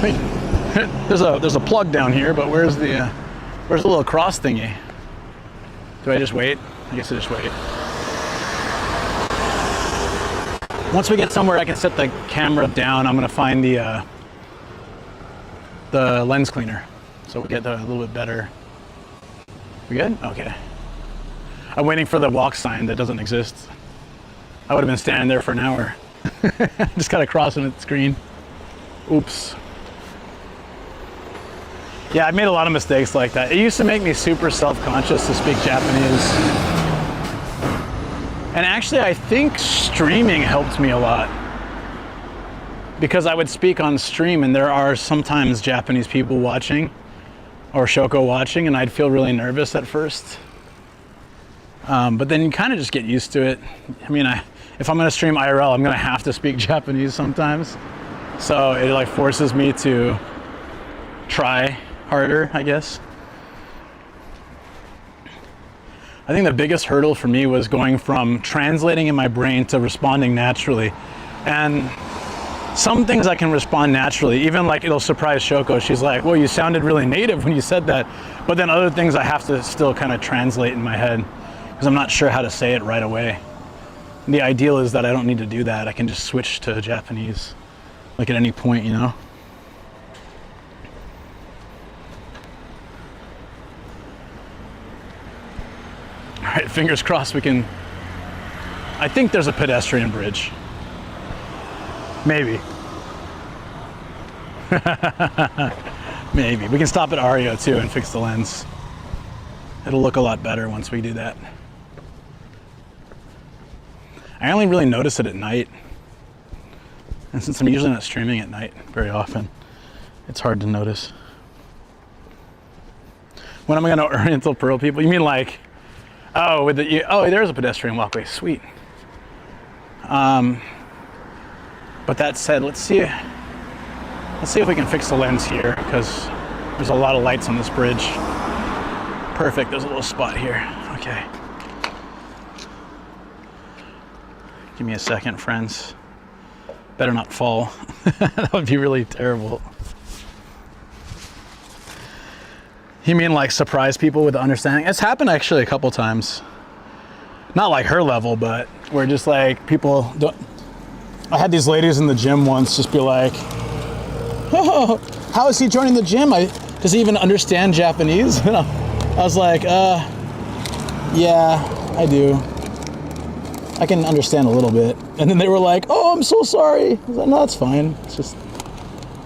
Wait, there's a plug down here, but where's the little cross thingy? Do I just wait? I guess I just wait. Once we get somewhere I can set the camera down, I'm gonna find the lens cleaner, so we get a little bit better. We good? Okay. I'm waiting for the walk sign that doesn't exist. I would have been standing there for an hour. Just got to cross on the screen. Oops. Yeah, I made a lot of mistakes like that. It used to make me super self-conscious to speak Japanese. And actually, I think streaming helped me a lot. Because I would speak on stream and there are sometimes Japanese people watching, or Shoko watching, and I'd feel really nervous at first. But then you kind of just get used to it. I mean, if I'm gonna stream IRL, I'm gonna have to speak Japanese sometimes. So it like forces me to try harder, I guess. I think the biggest hurdle for me was going from translating in my brain to responding naturally. And some things I can respond naturally, even like it'll surprise Shoko. She's like, well, you sounded really native when you said that. But then other things I have to still kind of translate in my head because I'm not sure how to say it right away. And the ideal is that I don't need to do that. I can just switch to Japanese, like at any point, you know? All right, fingers crossed we can, I think there's a pedestrian bridge. Maybe. Maybe. We can stop at Ario too and fix the lens. It'll look a lot better once we do that. I only really notice it at night. And since I'm usually not streaming at night very often, it's hard to notice. When am I going to Oriental Pearl people? You mean like, oh, with the, oh, there's a pedestrian walkway. Sweet. But that said, let's see if we can fix the lens here, because there's a lot of lights on this bridge. Perfect. There's a little spot here. Okay. Give me a second, friends. Better not fall. That would be really terrible. You mean like surprise people with the understanding? It's happened actually a couple times. Not like her level, but where just like people don't. I had these ladies in the gym once just be like, oh, how is he joining the gym? Does he even understand Japanese? I was like, yeah, I do. I can understand a little bit. And then they were like, oh, I'm so sorry. I was like, no, it's fine. It's just,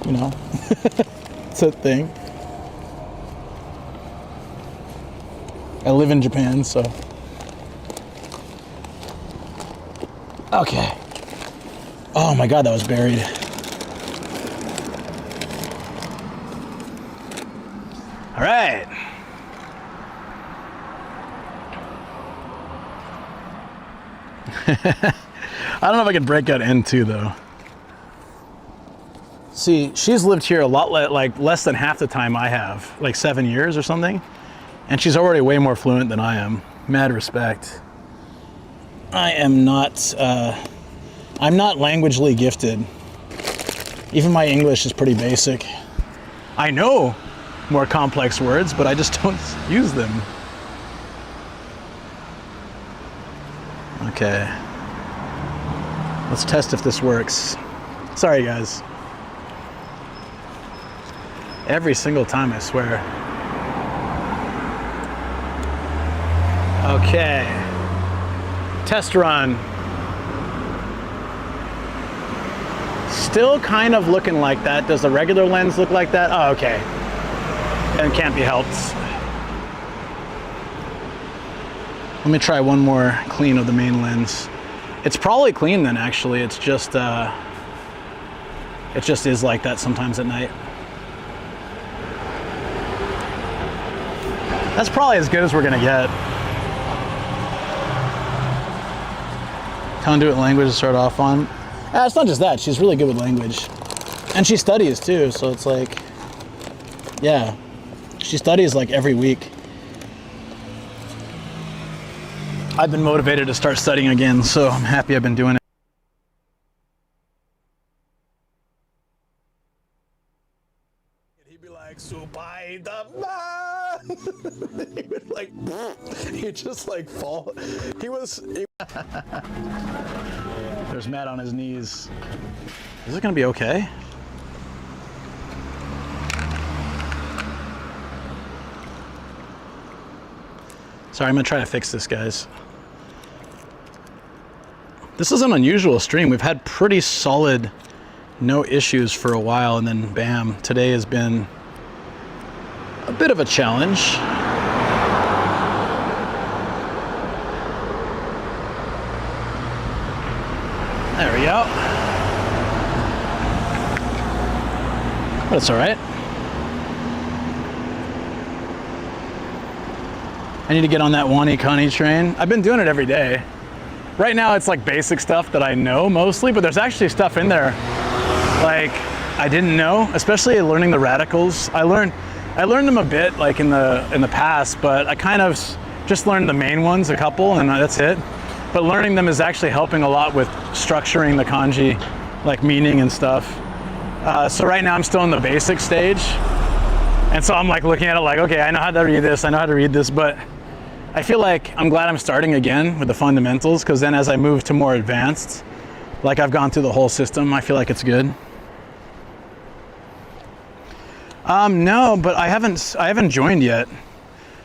you know, it's a thing. I live in Japan, so. Okay. Oh my God, that was buried. All right. I don't know if I can break out N2 though. See, she's lived here a lot, like less than half the time I have, like 7 years or something. And she's already way more fluent than I am. Mad respect. I am not, I'm not languagely gifted. Even my English is pretty basic. I know more complex words, but I just don't use them. Okay. Let's test if this works. Sorry, guys. Every single time, I swear. Okay. Test run. Still kind of looking like that. Does the regular lens look like that? Oh, okay. And can't be helped. Let me try one more clean of the main lens. It's probably clean then, actually. It just is like that sometimes at night. That's probably as good as we're gonna get. Conduit language to start off on. It's not just that, she's really good with language. And she studies too, so it's like, yeah. She studies like every week. I've been motivated to start studying again, so I'm happy I've been doing it. He'd be like, Saitama! He would like, he'd just like fall. There's Matt on his knees. Is it gonna be okay? Sorry, I'm gonna try to fix this, guys. This is an unusual stream. We've had pretty solid, no issues for a while, and then bam, today has been a bit of a challenge. There we go. But it's all right. I need to get on that Wani-Kani train. I've been doing it every day. Right now it's like basic stuff that I know mostly, but there's actually stuff in there like I didn't know, especially learning the radicals. I learned them a bit like in the past, but I kind of just learned the main ones, a couple, and that's it. But learning them is actually helping a lot with structuring the kanji, like meaning and stuff. So right now I'm still in the basic stage. And so I'm like looking at it like, okay, I know how to read this, I know how to read this, but I feel like I'm glad I'm starting again with the fundamentals, because then as I move to more advanced, like I've gone through the whole system, I feel like it's good. No, but I haven't joined yet.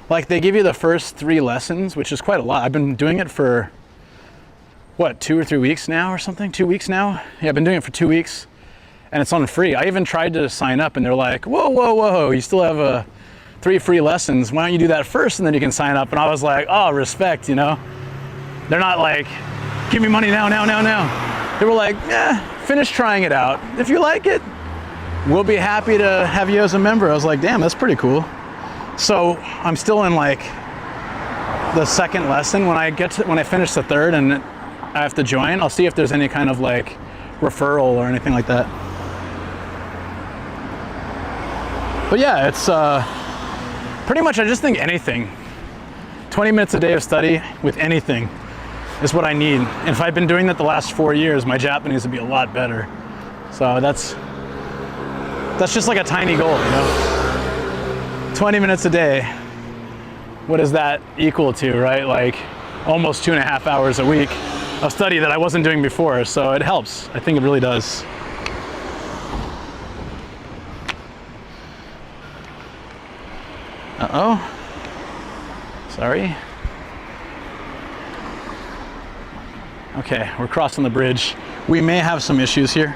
Like they give you the first 3 lessons, which is quite a lot. I've been doing it for, what, 2 or 3 weeks now or something? 2 weeks now? Yeah, I've been doing it for 2 weeks. And it's on free. I even tried to sign up and they're like, whoa, whoa, whoa, you still have 3 free lessons. Why don't you do that first and then you can sign up? And I was like, oh, respect, you know? They're not like, give me money now, now, now, now. They were like, finish trying it out. If you like it, we'll be happy to have you as a member. I was like, damn, that's pretty cool. So I'm still in like the second lesson. When I finish the third and I have to join, I'll see if there's any kind of like referral or anything like that. But yeah, it's pretty much, I just think anything. 20 minutes a day of study with anything is what I need. And if I'd been doing that the last 4 years, my Japanese would be a lot better. So that's just like a tiny goal, you know? 20 minutes a day. What does that equal to, right? Like almost 2.5 hours a week of study that I wasn't doing before. So it helps. I think it really does. Uh-oh. Sorry. Okay, we're crossing the bridge. We may have some issues here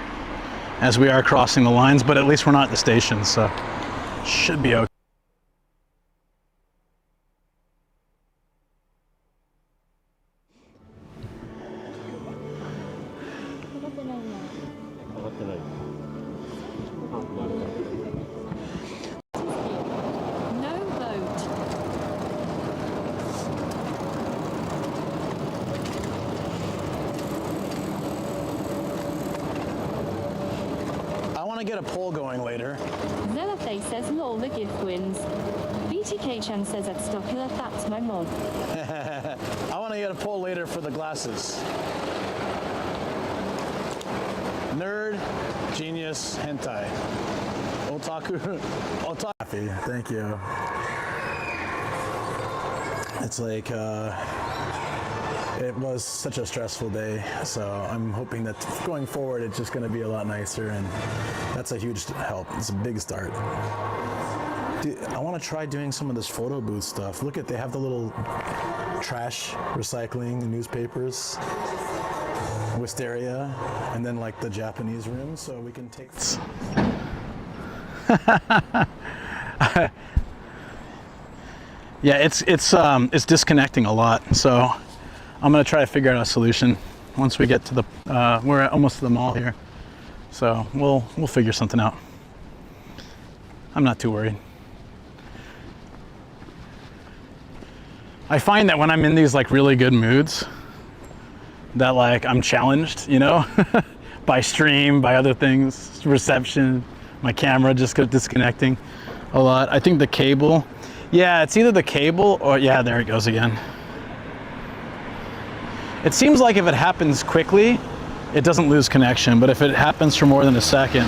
as we are crossing the lines, but at least we're not at the station, so should be okay. Get a poll going later. Zelafe says lol, the gift wins. BTK-chan says at Stockula, that's my mod. I want to get a poll later for the glasses. Nerd, genius, hentai. Otaku, otaku. Thank you. It's like, it was such a stressful day, so I'm hoping that going forward it's just going to be a lot nicer, and that's a huge help. It's a big start. Dude, I want to try doing some of this photo booth stuff. Look at, they have the little trash recycling newspapers, wisteria, and then like the Japanese room, so we can take. Yeah, it's disconnecting a lot, so I'm gonna try to figure out a solution once we get to the, we're almost to the mall here. So we'll figure something out. I'm not too worried. I find that when I'm in these like really good moods, that like I'm challenged, you know, by stream, by other things, reception, my camera just disconnecting a lot. I think the cable, yeah, it's either the cable or, yeah, there it goes again. It seems like if it happens quickly, it doesn't lose connection, but if it happens for more than a second,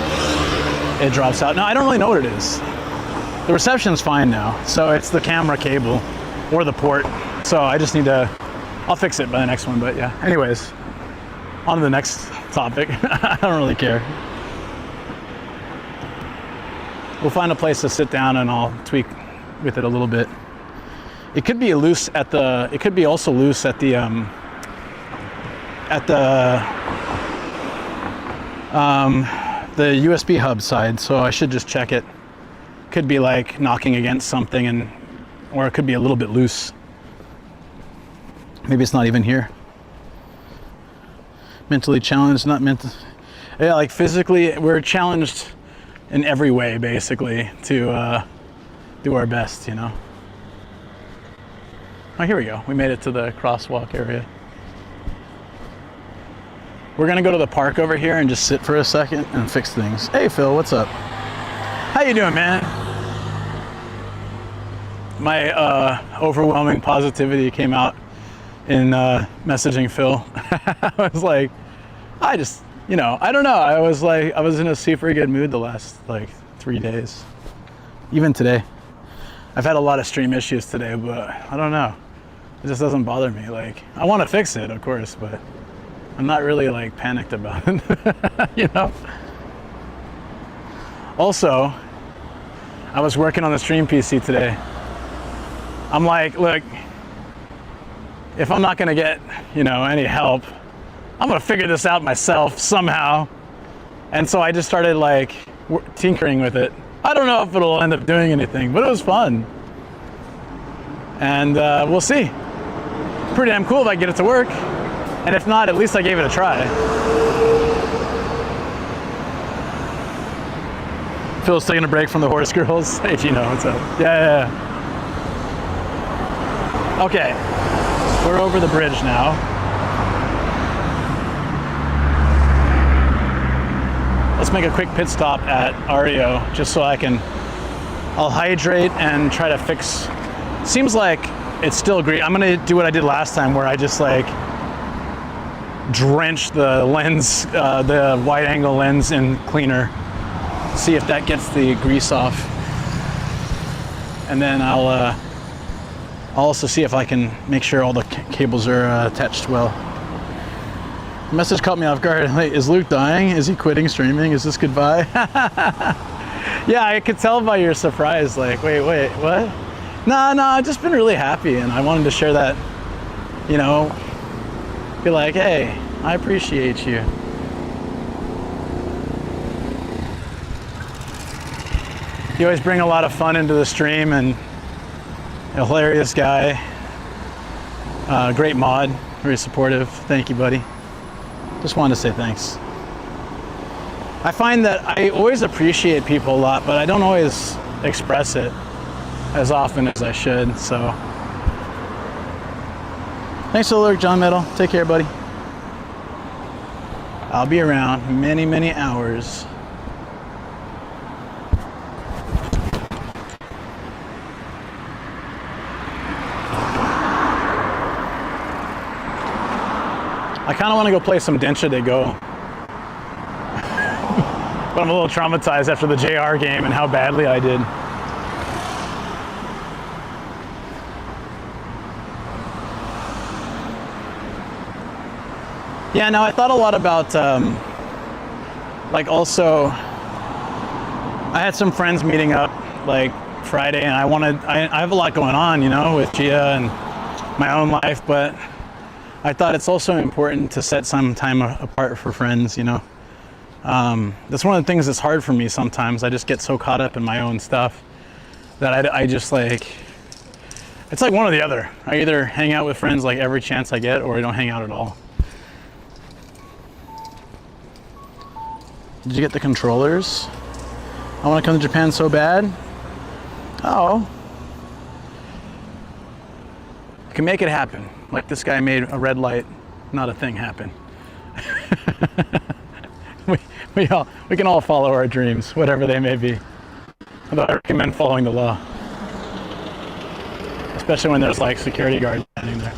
it drops out. No, I don't really know what it is. The reception's fine now, so it's the camera cable or the port. So I just need to, I'll fix it by the next one, but yeah. Anyways, on to the next topic. I don't really care. We'll find a place to sit down and I'll tweak with it a little bit. It could be loose at the, it could be also loose at the USB hub side, so I should just check it. Could be like knocking against something, and or it could be a little bit loose. Maybe it's not even here. Mentally challenged, not mental. Yeah, like physically, we're challenged in every way, basically, to do our best, you know. Oh, here we go. We made it to the crosswalk area. We're gonna go to the park over here and just sit for a second and fix things. Hey Phil, what's up? How you doing, man? My overwhelming positivity came out in messaging Phil. I was like, I just, you know, I don't know. I was like, I was in a super good mood the last like 3 days. Even today. I've had a lot of stream issues today, but I don't know. It just doesn't bother me. Like, I want to fix it, of course, but I'm not really like panicked about it, you know? Also, I was working on the stream PC today. I'm like, look, if I'm not gonna get, you know, any help, I'm gonna figure this out myself somehow. And so I just started like tinkering with it. I don't know if it'll end up doing anything, but it was fun. And we'll see. Pretty damn cool if I get it to work. And if not, at least I gave it a try. Phil's taking a break from the horse girls. Hey Gino, what's up? Yeah. Okay, we're over the bridge now. Let's make a quick pit stop at Ario just so I'll hydrate and try to fix. Seems like it's still great. I'm gonna do what I did last time where I just like drench the lens, the wide angle lens in cleaner. See if that gets the grease off. And then I'll also see if I can make sure all the cables are attached well. The message caught me off guard. Wait, is Luke dying? Is he quitting streaming? Is this goodbye? Yeah, I could tell by your surprise. Like, wait, what? No, I've just been really happy, and I wanted to share that, you know, be like, hey, I appreciate you. You always bring a lot of fun into the stream, and a hilarious guy, great mod, very supportive. Thank you, buddy. Just wanted to say thanks. I find that I always appreciate people a lot, but I don't always express it as often as I should, so. Thanks for the lurk, John Metal. Take care, buddy. I'll be around many, many hours. I kind of want to go play some Densha de Go. But I'm a little traumatized after the JR game and how badly I did. Yeah, no, I thought a lot about, like also, I had some friends meeting up like Friday, and I have a lot going on, you know, with Gia and my own life, but I thought it's also important to set some time apart for friends, you know. That's one of the things that's hard for me sometimes. I just get so caught up in my own stuff that I just like, it's like one or the other. I either hang out with friends like every chance I get, or I don't hang out at all. Did you get the controllers? I want to come to Japan so bad. Oh. You can make it happen. Like this guy made a red light, not a thing happen. we can all follow our dreams, whatever they may be. Although I recommend following the law. Especially when there's like security guards standing there.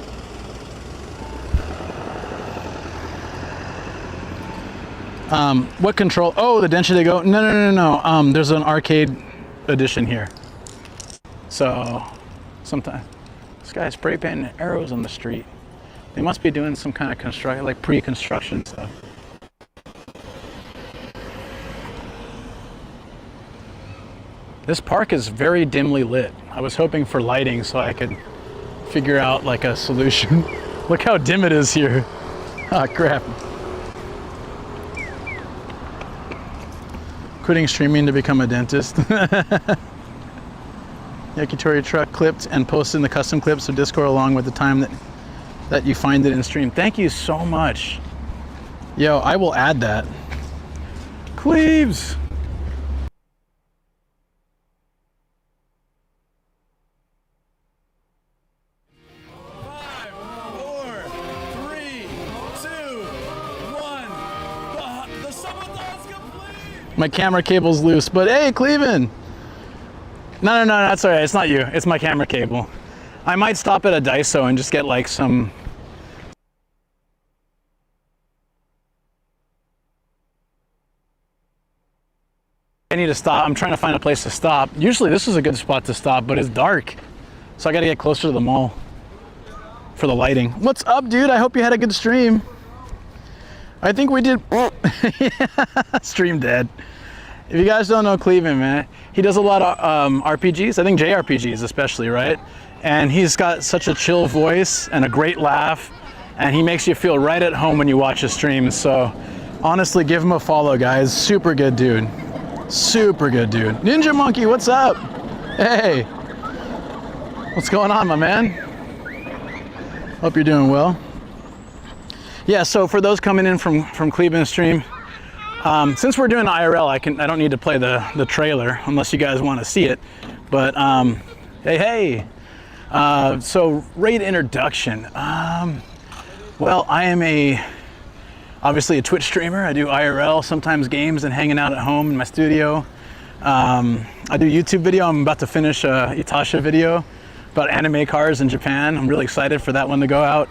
What control? Oh, the Densha de Go. No. There's an arcade edition here. So, sometimes this guy's spray painting arrows on the street. They must be doing some kind of like pre-construction stuff. This park is very dimly lit. I was hoping for lighting so I could figure out like a solution. Look how dim it is here. Ah, crap. Quitting streaming to become a dentist. Yakitori truck clipped and posted in the custom clips of Discord along with the time that you find it in stream. Thank you so much. Yo, I will add that. Cleaves. My camera cable's loose, but hey, Cleveland! No, that's all right. It's not you. It's my camera cable. I might stop at a Daiso and just get like some. I need to stop. I'm trying to find a place to stop. Usually this is a good spot to stop, but it's dark. So I gotta get closer to the mall for the lighting. What's up, dude? I hope you had a good stream. I think we did. Stream dead. If you guys don't know Cleveland, man, he does a lot of RPGs. I think JRPGs especially, right? And he's got such a chill voice and a great laugh, and he makes you feel right at home when you watch his streams. So honestly, give him a follow, guys. Super good dude. Super good dude. Ninja Monkey, what's up? Hey. What's going on, my man? Hope you're doing well. Yeah, so for those coming in from Cleveland stream, since we're doing IRL, I don't need to play the trailer unless you guys want to see it. But hey, So raid introduction. Well, I am obviously a Twitch streamer. I do IRL, sometimes games and hanging out at home in my studio. I do YouTube video. I'm about to finish a Itasha video about anime cars in Japan. I'm really excited for that one to go out.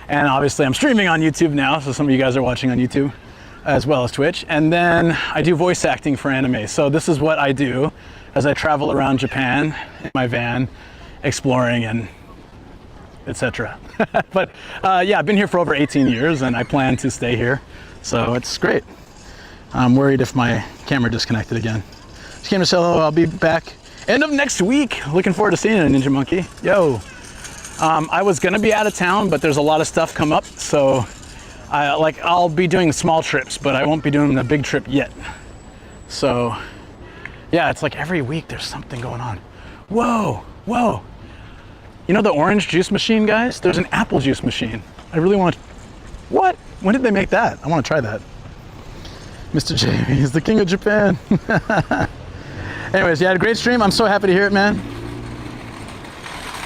And obviously I'm streaming on YouTube now, so some of you guys are watching on YouTube as well as Twitch. And then I do voice acting for anime. So this is what I do as I travel around Japan in my van, exploring and etc. But yeah, I've been here for over 18 years and I plan to stay here. So it's great. I'm worried if my camera disconnected again. Just came to say hello. I'll be back end of next week. Looking forward to seeing you, Ninja Monkey. Yo. I was gonna be out of town, but there's a lot of stuff come up. So I'll be doing small trips, but I won't be doing a big trip yet. So yeah, it's like every week there's something going on. Whoa, whoa. You know the orange juice machine, guys? There's an apple juice machine. I really want to, what? When did they make that? I want to try that. Mr. Jamie is the king of Japan. Anyways, you had a great stream. I'm so happy to hear it, man.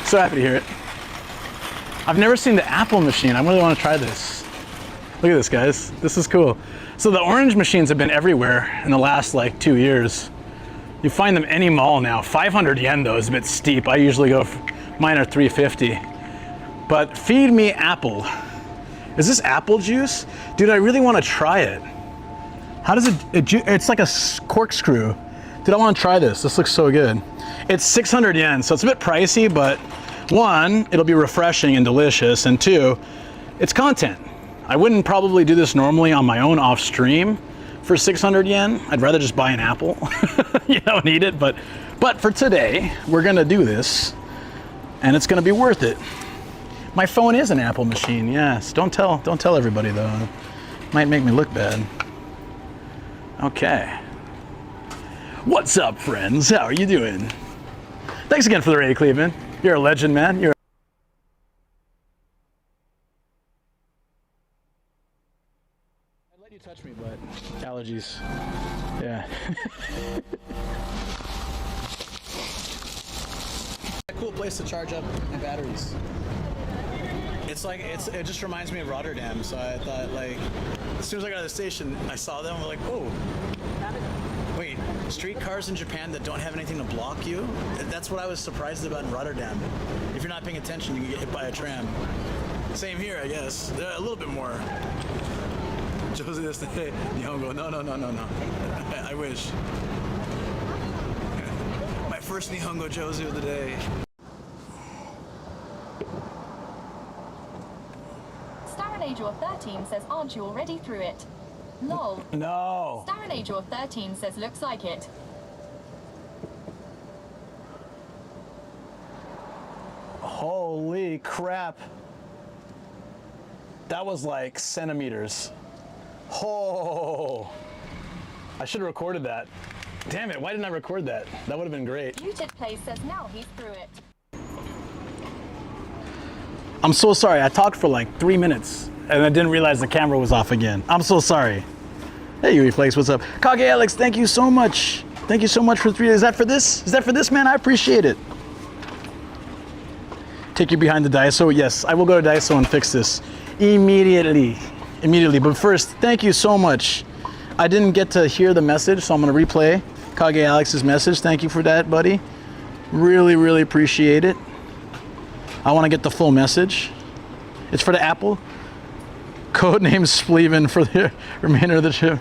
So happy to hear it. I've never seen the apple machine. I really want to try this. Look at this, guys. This is cool. So the orange machines have been everywhere in the last like 2 years. You find them any mall now. 500 yen though is a bit steep. I usually go, mine are 350. But feed me apple. Is this apple juice? Dude, I really want to try it. How does it's like a corkscrew. Dude, I want to try this. This looks so good. It's 600 yen, so it's a bit pricey, but one, it'll be refreshing and delicious, and two, it's content. I wouldn't probably do this normally on my own off stream for 600 yen. I'd rather just buy an apple, you know, and eat it, but for today, we're gonna do this, and it's gonna be worth it. My phone is an apple machine, yes. Don't tell everybody though. Might make me look bad. Okay. What's up, friends? How are you doing? Thanks again for the raid, Cleveland. You're a legend, man. I'd let you touch me, but allergies. Yeah. A cool place to charge up my batteries. It's like, it just reminds me of Rotterdam, so I thought, like, as soon as I got to the station, I saw them, I'm like, oh. Wait, streetcars in Japan that don't have anything to block you? That's what I was surprised about in Rotterdam. If you're not paying attention, you can get hit by a tram. Same here, I guess. A little bit more. Josie this day, Nihongo, no. I wish. My first Nihongo Josie of the day. Staranager 13 says, aren't you already through it? Lol. No. Staranager 13 says, looks like it. Holy crap. That was like centimeters. Oh. I should have recorded that. Damn it, why didn't I record that? That would have been great. Muted Place says, now he's through it. I'm so sorry, I talked for like 3 minutes and I didn't realize the camera was off again. I'm so sorry. Hey, Yui Flakes, what's up? Kage Alex, thank you so much. Thank you so much for 3 days. Is that for this? Is that for this, man? I appreciate it. Take you behind the Daiso? Yes, I will go to Daiso and fix this immediately. But first, thank you so much. I didn't get to hear the message, so I'm gonna replay Kage Alex's message. Thank you for that, buddy. Really, really appreciate it. I wanna get the full message. It's for the Apple. Codename Spleven for the remainder of the trip.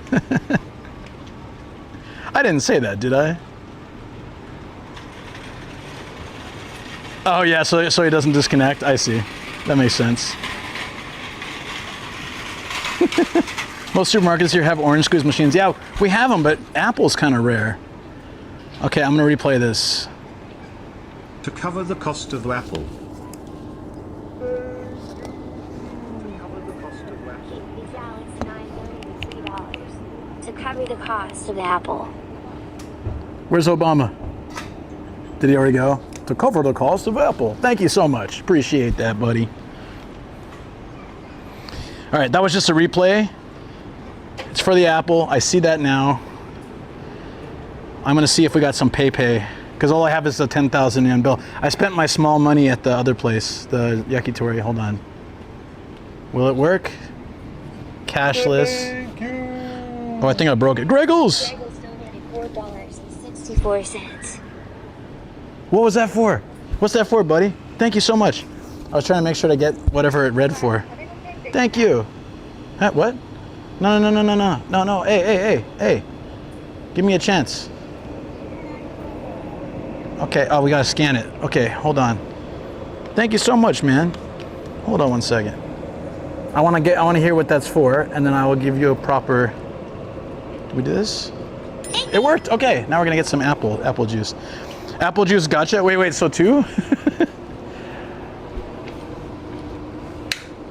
I didn't say that, did I? Oh yeah, so he doesn't disconnect. I see. That makes sense. Most supermarkets here have orange squeeze machines. Yeah, we have them, but Apple's kind of rare. Okay, I'm gonna replay this. To cover the cost of Apple. To cover the cost of Apple. Where's Obama? Did he already go? To cover the cost of Apple. Thank you so much. Appreciate that, buddy. All right, that was just a replay. It's for the Apple. I see that now. I'm gonna see if we got some PayPay Because all I have is a 10,000 yen bill. I spent my small money at the other place, the Yakitori. Hold on. Will it work? Cashless. Oh, I think I broke it. Greggles! Greggles donated $4.64. What was that for? What's that for, buddy? Thank you so much. I was trying to make sure to get whatever it read for. Thank you. Huh, what? No. Hey. Give me a chance. Okay, oh, we gotta scan it. Okay, hold on. Thank you so much, man. Hold on one second. I wanna hear what that's for, and then I will give you a proper. Do we do this? It worked. Okay, now we're gonna get some apple juice. Apple juice, gotcha. Wait, so 2?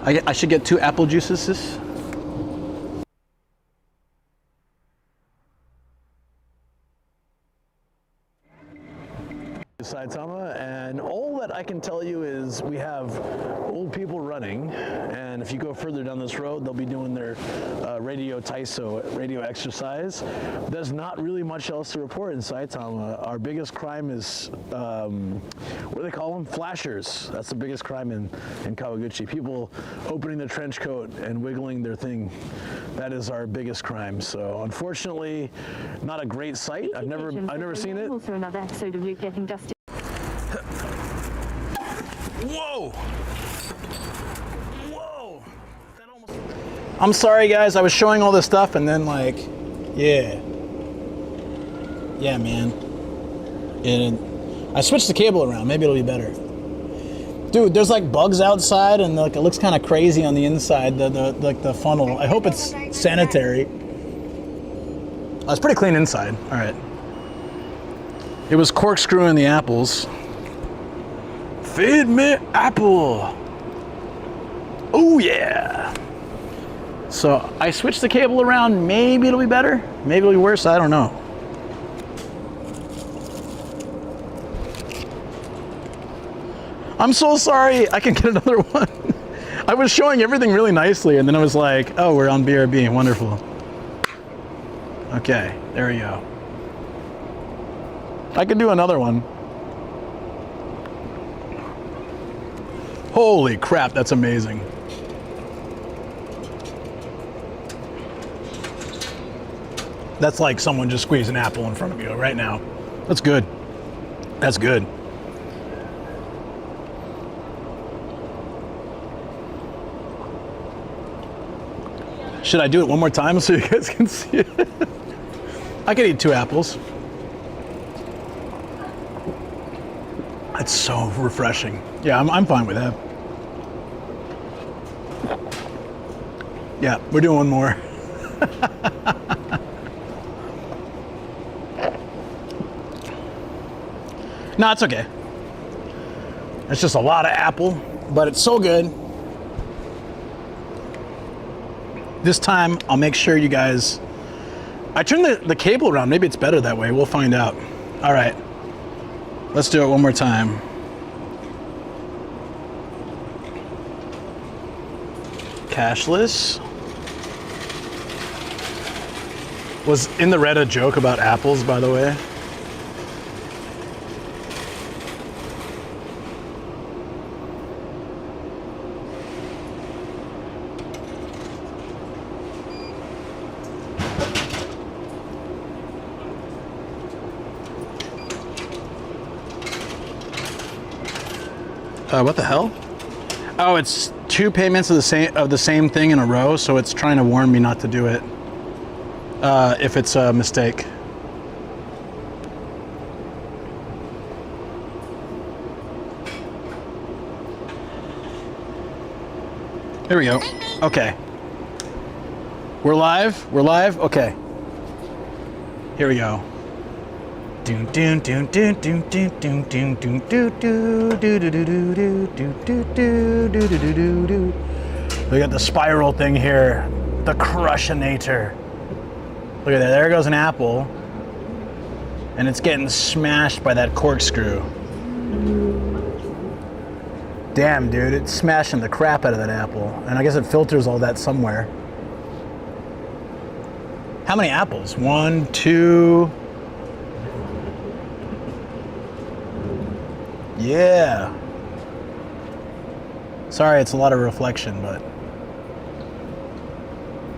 I should get 2 apple juices. Saitama, and all that I can tell you is we have old people running, and if you go further down this road, they'll be doing their radio exercise. There's not really much else to report in Saitama. Our biggest crime is, what do they call them? Flashers. That's the biggest crime in Kawaguchi. People opening their trench coat and wiggling their thing. That is our biggest crime. So unfortunately, not a great sight. I've never seen it. Also another episode of Luke getting dusted. Whoa! I'm sorry, guys. I was showing all this stuff, and then yeah, man. And I switched the cable around. Maybe it'll be better. Dude, there's bugs outside, and it looks kind of crazy on the inside. The funnel. I hope it's sanitary. Oh, it's pretty clean inside. All right. It was corkscrewing the apples. Feed me apple. Oh yeah. So I switched the cable around. Maybe it'll be better. Maybe it'll be worse. I don't know. I'm so sorry. I can get another one. I was showing everything really nicely, and then I was like, oh, we're on BRB. Wonderful. Okay, there we go. I could do another one. Holy crap, that's amazing. That's like someone just squeezed an apple in front of you right now. That's good. That's good. Should I do it one more time so you guys can see it? I could eat 2 apples. It's so refreshing. Yeah, I'm fine with that. Yeah, we're doing one more. No, it's okay. It's just a lot of apple, but it's so good. This time, I'll make sure you guys... I turned the cable around. Maybe it's better that way. We'll find out. All right. Let's do it one more time. Cashless. Was in the red a joke about apples, by the way? What the hell? Oh, it's 2 payments of the same thing in a row, so it's trying to warn me not to do it if it's a mistake. There we go. Okay. We're live? We're live? Okay. Here we go. We got the spiral thing here, the crushinator. Look at that, there goes an apple, and it's getting smashed by that corkscrew. Damn, dude, it's smashing the crap out of that apple, and I guess it filters all that somewhere. How many apples? 1, 2... Yeah. Sorry, it's a lot of reflection, but.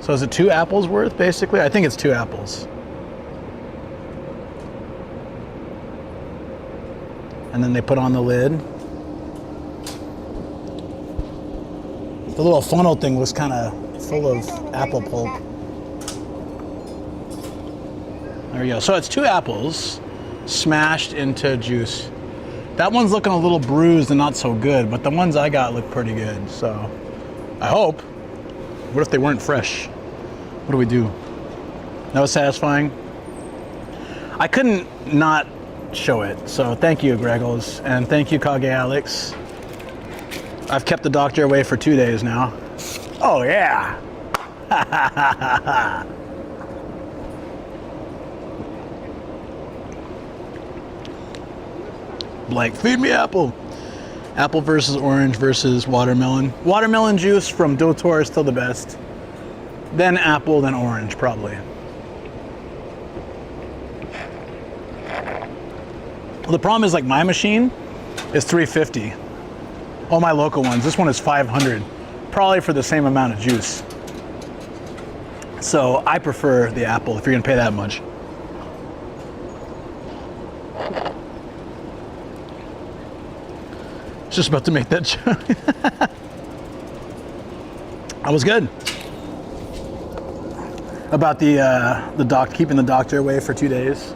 So is it 2 apples worth, basically? I think it's 2 apples. And then they put on the lid. The little funnel thing was kind of full of apple pulp. There we go. So it's 2 apples smashed into juice. That one's looking a little bruised and not so good, but the ones I got look pretty good. So I hope. What if they weren't fresh? What do we do? That was satisfying. I couldn't not show it. So thank you, Greggles, and thank you, Kage Alex. I've kept the doctor away for 2 days now. Oh yeah. Blake, feed me apple. Apple versus orange versus watermelon. Watermelon juice from Detour is still the best. Then apple, then orange, probably. Well, the problem is, like, my machine is $350. All my local ones. This one is $500, probably for the same amount of juice. So I prefer the apple if you're gonna pay that much. Just about to make that joke. I was good about the keeping the doctor away for 2 days.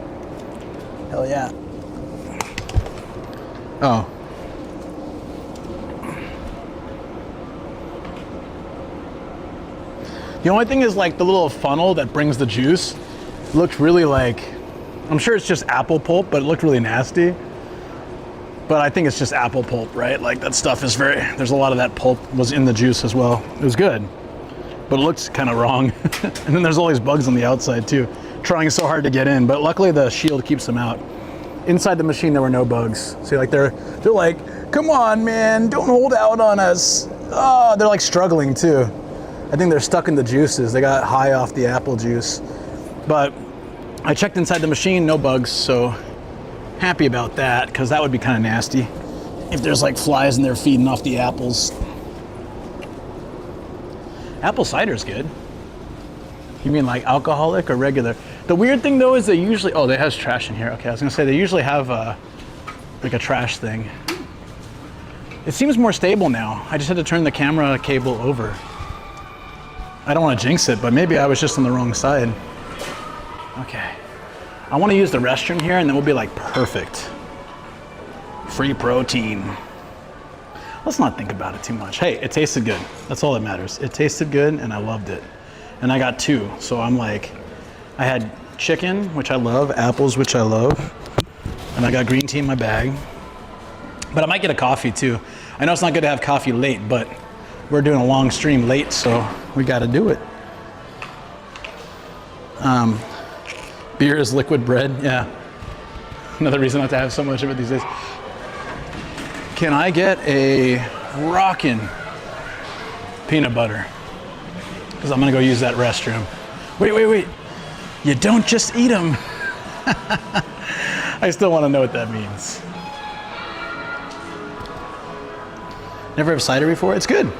Hell yeah. Oh. The only thing is, like, the little funnel that brings the juice looked really like, I'm sure it's just apple pulp, but it looked really nasty. But I think it's just apple pulp, right? Like, that stuff is there's a lot of that pulp was in the juice as well. It was good, but it looks kind of wrong. And then there's all these bugs on the outside too, trying so hard to get in, but luckily the shield keeps them out. Inside the machine, there were no bugs. See, like, they're like, come on, man, don't hold out on us. Oh, they're like struggling too. I think they're stuck in the juices. They got high off the apple juice. But I checked inside the machine, no bugs, so happy about that, because that would be kind of nasty if there's like flies in there feeding off the apples. Apple cider's good. You mean like alcoholic or regular? The weird thing though is they usually, oh, they has trash in here. Okay, I was gonna say they usually have like a trash thing. It seems more stable now. I just had to turn the camera cable over. I don't want to jinx it, but maybe I was just on the wrong side. Okay. I want to use the restroom here and then we'll be like perfect. Free protein. Let's not think about it too much. Hey, it tasted good. That's all that matters. It tasted good and I loved it. And I got 2, so I'm like, I had chicken, which I love, apples, which I love, and I got green tea in my bag. But I might get a coffee too. I know it's not good to have coffee late, but we're doing a long stream late, so we got to do it. Beer is liquid bread, yeah. Another reason not to have so much of it these days. Can I get a rockin' peanut butter? Because I'm gonna go use that restroom. Wait. You don't just eat them. I still want to know what that means. Never have cider before? It's good.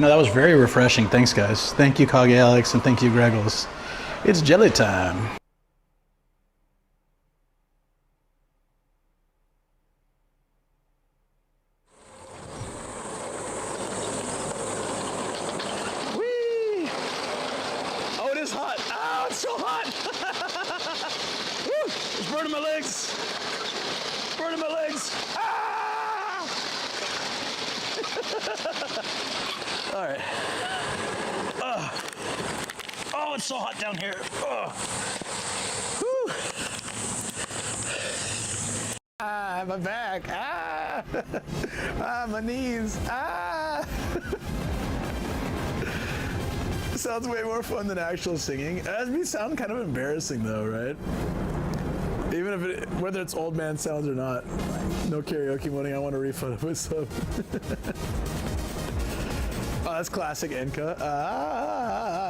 No, that was very refreshing. Thanks, guys. Thank you, Kage Alex, and thank you, Greggles. It's jelly time. Whee! Oh, it is hot. Oh, it's so hot. Woo! It's burning my legs. Burning my legs. Ah! All right. Oh, it's so hot down here. Ah, my back. Ah, my knees. Ah. Sounds way more fun than actual singing. It has me sound kind of embarrassing though, right? Even if whether it's old man sounds or not. No karaoke money. I want a refund of my sub. Oh, that's classic Enka. Ah,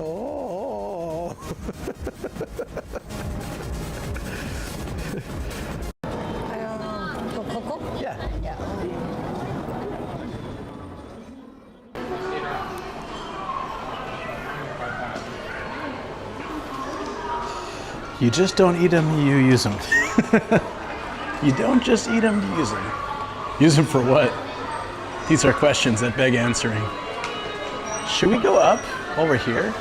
oh. You just don't eat them, you use them. You don't just eat them, you use them. Use them for what? These are questions that beg answering. Should we go up while we're here?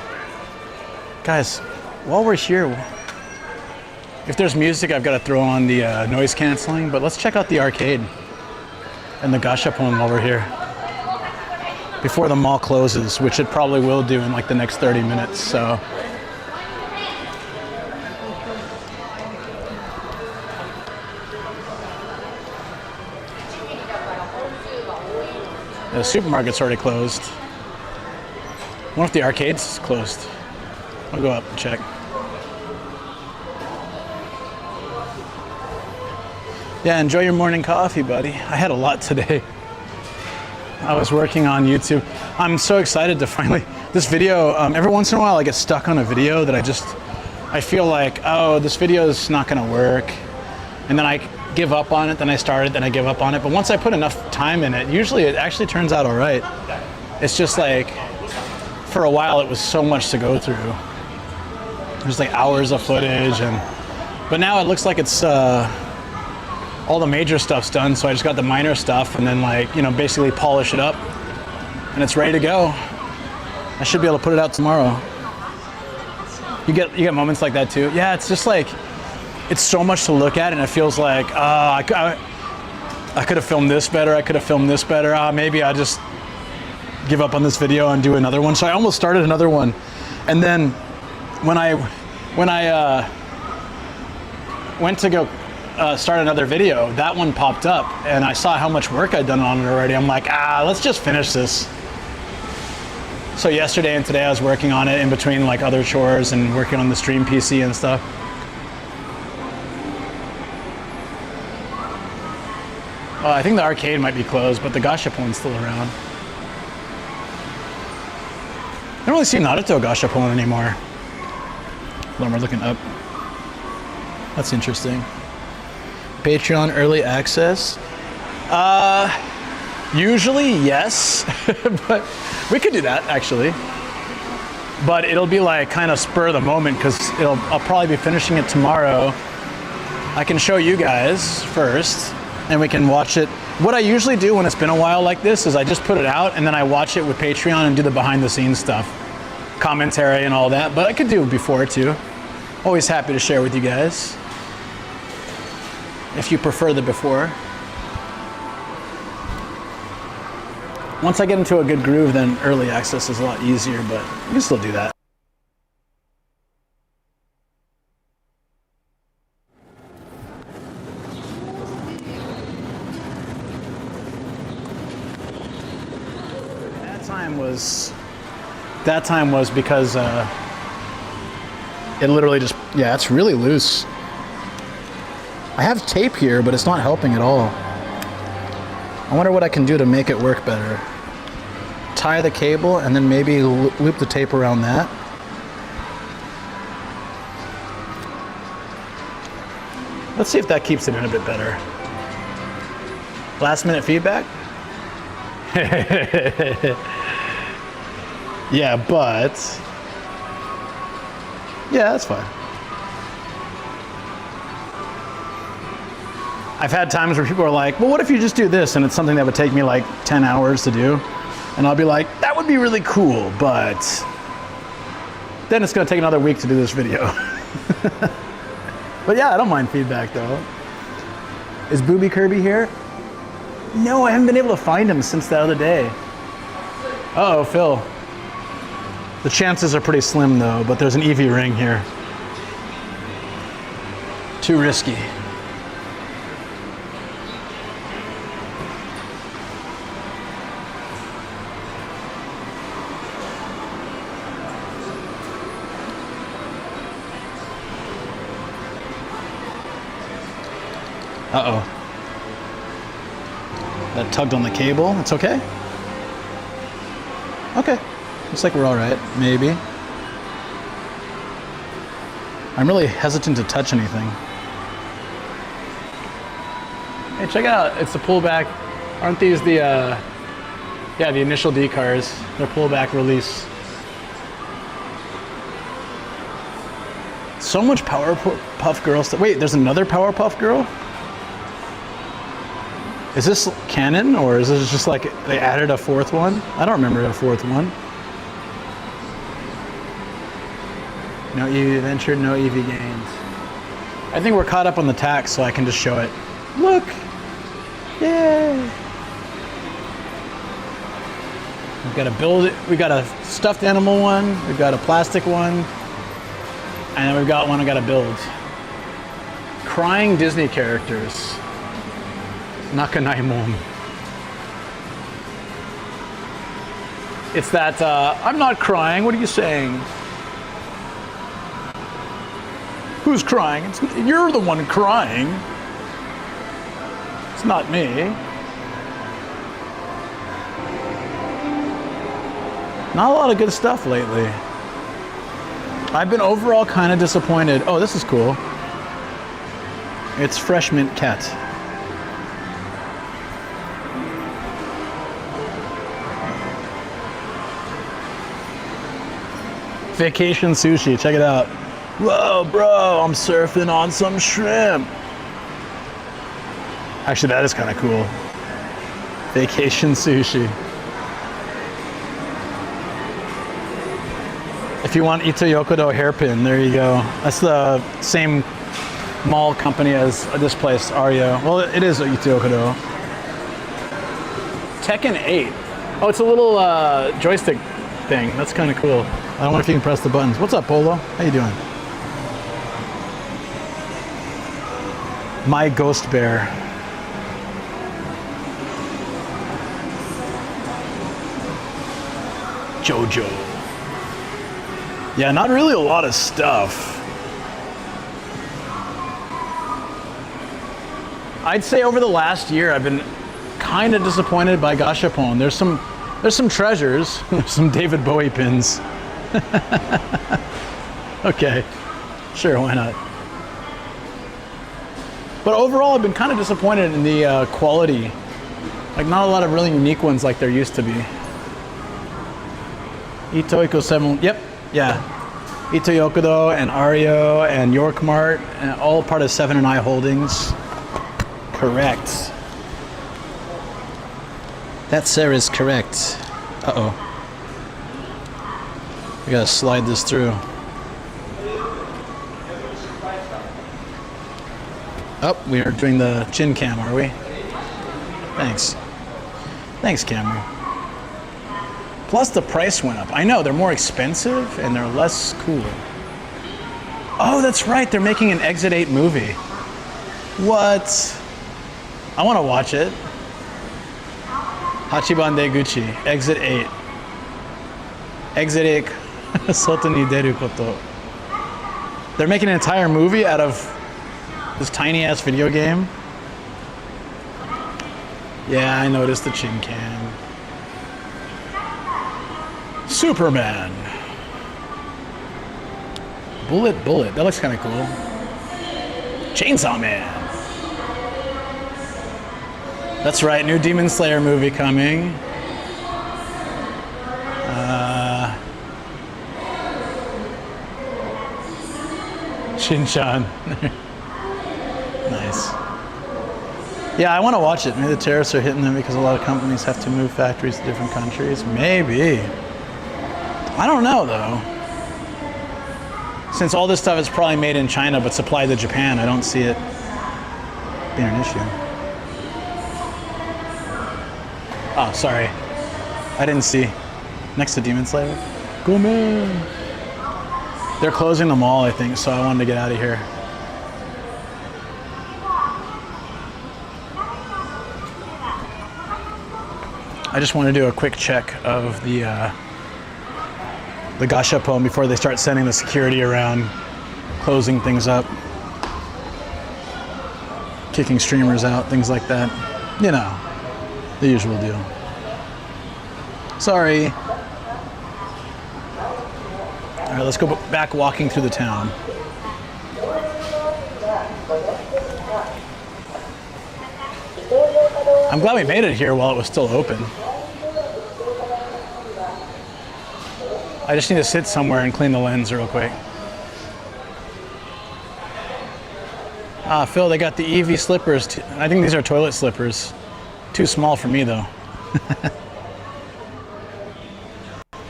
Guys, while we're here, if there's music, I've got to throw on the noise canceling, but let's check out the arcade and the gashapon while we're here. Before the mall closes, which it probably will do in like the next 30 minutes, so. The supermarket's already closed. I wonder if the arcade's closed. I'll go up and check. Yeah, enjoy your morning coffee, buddy. I had a lot today. I was working on YouTube. I'm so excited to finally, this video, every once in a while I get stuck on a video that I feel like, oh, this video is not gonna work. And then I give up on it, then I start it, then I give up on it. But once I put enough time in it, usually it actually turns out all right. It's just like, for a while it was so much to go through. There's like hours of footage, but now it looks like it's, all the major stuff's done, so I just got the minor stuff and then like, you know, basically polish it up and it's ready to go. I should be able to put it out tomorrow. You get moments like that too? Yeah, it's just like, it's so much to look at and it feels like, I could have filmed this better, I could have filmed this better, maybe I'll just give up on this video and do another one. So I almost started another one. And then when I went to go start another video, that one popped up and I saw how much work I'd done on it already. I'm like, let's just finish this. So yesterday and today I was working on it in between like other chores and working on the stream PC and stuff. I think the arcade might be closed, but the gashapon's still around. I don't really see Naruto gashapon anymore. Hold on, we're looking up. That's interesting. Patreon early access? Usually yes, but we could do that actually. But it'll be like kind of spur of the moment because I'll probably be finishing it tomorrow. I can show you guys first and we can watch it. What I usually do when it's been a while like this is I just put it out and then I watch it with Patreon and do the behind the scenes stuff. Commentary and all that, but I could do it before too. Always happy to share with you guys. If you prefer the before. Once I get into a good groove, then early access is a lot easier, but you can still do that. That time was because it literally just, yeah, it's really loose. I have tape here, but it's not helping at all. I wonder what I can do to make it work better. Tie the cable and then maybe loop the tape around that. Let's see if that keeps it in a bit better. Last minute feedback? Yeah, but yeah, that's fine. I've had times where people are like, well, what if you just do this? And it's something that would take me like 10 hours to do. And I'll be like, that would be really cool, but then it's gonna take another week to do this video. But yeah, I don't mind feedback though. Is Booby Kirby here? No, I haven't been able to find him since the other day. Uh-oh, Phil. The chances are pretty slim though, but there's an Eevee ring here. Too risky. Uh-oh. That tugged on the cable. It's okay? Okay. Looks like we're all right, maybe. I'm really hesitant to touch anything. Hey, check it out. It's the pullback. Aren't these the, yeah, the initial D cars. They're pullback release. So much Powerpuff Girl stuff. Wait, there's another Powerpuff Girl? Is this canon, or is this just like they added a fourth one? I don't remember a fourth one. No EV venture, no EV gains. I think we're caught up on the tax, so I can just show it. Look! Yay! We've got we got a stuffed animal one, we've got a plastic one, and then we've got one I gotta build. Crying Disney characters. Nakanaimon. It's that, I'm not crying, what are you saying? Who's crying? You're the one crying. It's not me. Not a lot of good stuff lately. I've been overall kind of disappointed. Oh, this is cool. It's Fresh Mint Cat. Vacation sushi, check it out. Whoa, bro, I'm surfing on some shrimp. Actually, that is kind of cool. Vacation sushi. If you want Ito Yokodo hairpin, there you go. That's the same mall company as this place, Ario. Well, it is Ito Yokodo. Tekken 8. Oh, it's a little joystick thing. That's kind of cool. I don't know if you can press the buttons. What's up, Polo? How you doing? My Ghost Bear. Jojo. Yeah, not really a lot of stuff. I'd say over the last year, I've been kind of disappointed by Gashapon. There's some treasures. There's some David Bowie pins. Okay, sure, why not? But overall, I've been kind of disappointed in the quality. Like, not a lot of really unique ones like there used to be. Ito Iko 7, yep, yeah. Ito Yokodo and Ario and York Mart, and all part of 7 & I Holdings. Correct. That, sir, is correct. Uh-oh. We gotta slide this through. Oh, we are doing the chin cam, are we? Thanks. Thanks, camera. Plus the price went up. I know, they're more expensive and they're less cool. Oh, that's right, they're making an Exit 8 movie. What? I want to watch it. Hachiban de Gucci, Exit 8. Exit 8, Soto ni deru koto. They're making an entire movie out of this tiny ass video game. Yeah, I noticed the chin cam. Superman. Bullet. That looks kind of cool. Chainsaw Man. That's right, new Demon Slayer movie coming. Shin-chan. Nice. Yeah, I want to watch it. Maybe the tariffs are hitting them because a lot of companies have to move factories to different countries. Maybe. I don't know, though. Since all this stuff is probably made in China but supplied to Japan, I don't see it being an issue. Oh, sorry. I didn't see. Next to Demon Slayer. Go man! They're closing the mall, I think, so I wanted to get out of here. I just want to do a quick check of the gashapon before they start sending the security around, closing things up, kicking streamers out, things like that. You know, the usual deal. Sorry. All right, let's go back walking through the town. I'm glad we made it here while it was still open. I just need to sit somewhere and clean the lens real quick. Phil, they got the Eevee slippers. I think these are toilet slippers. Too small for me though.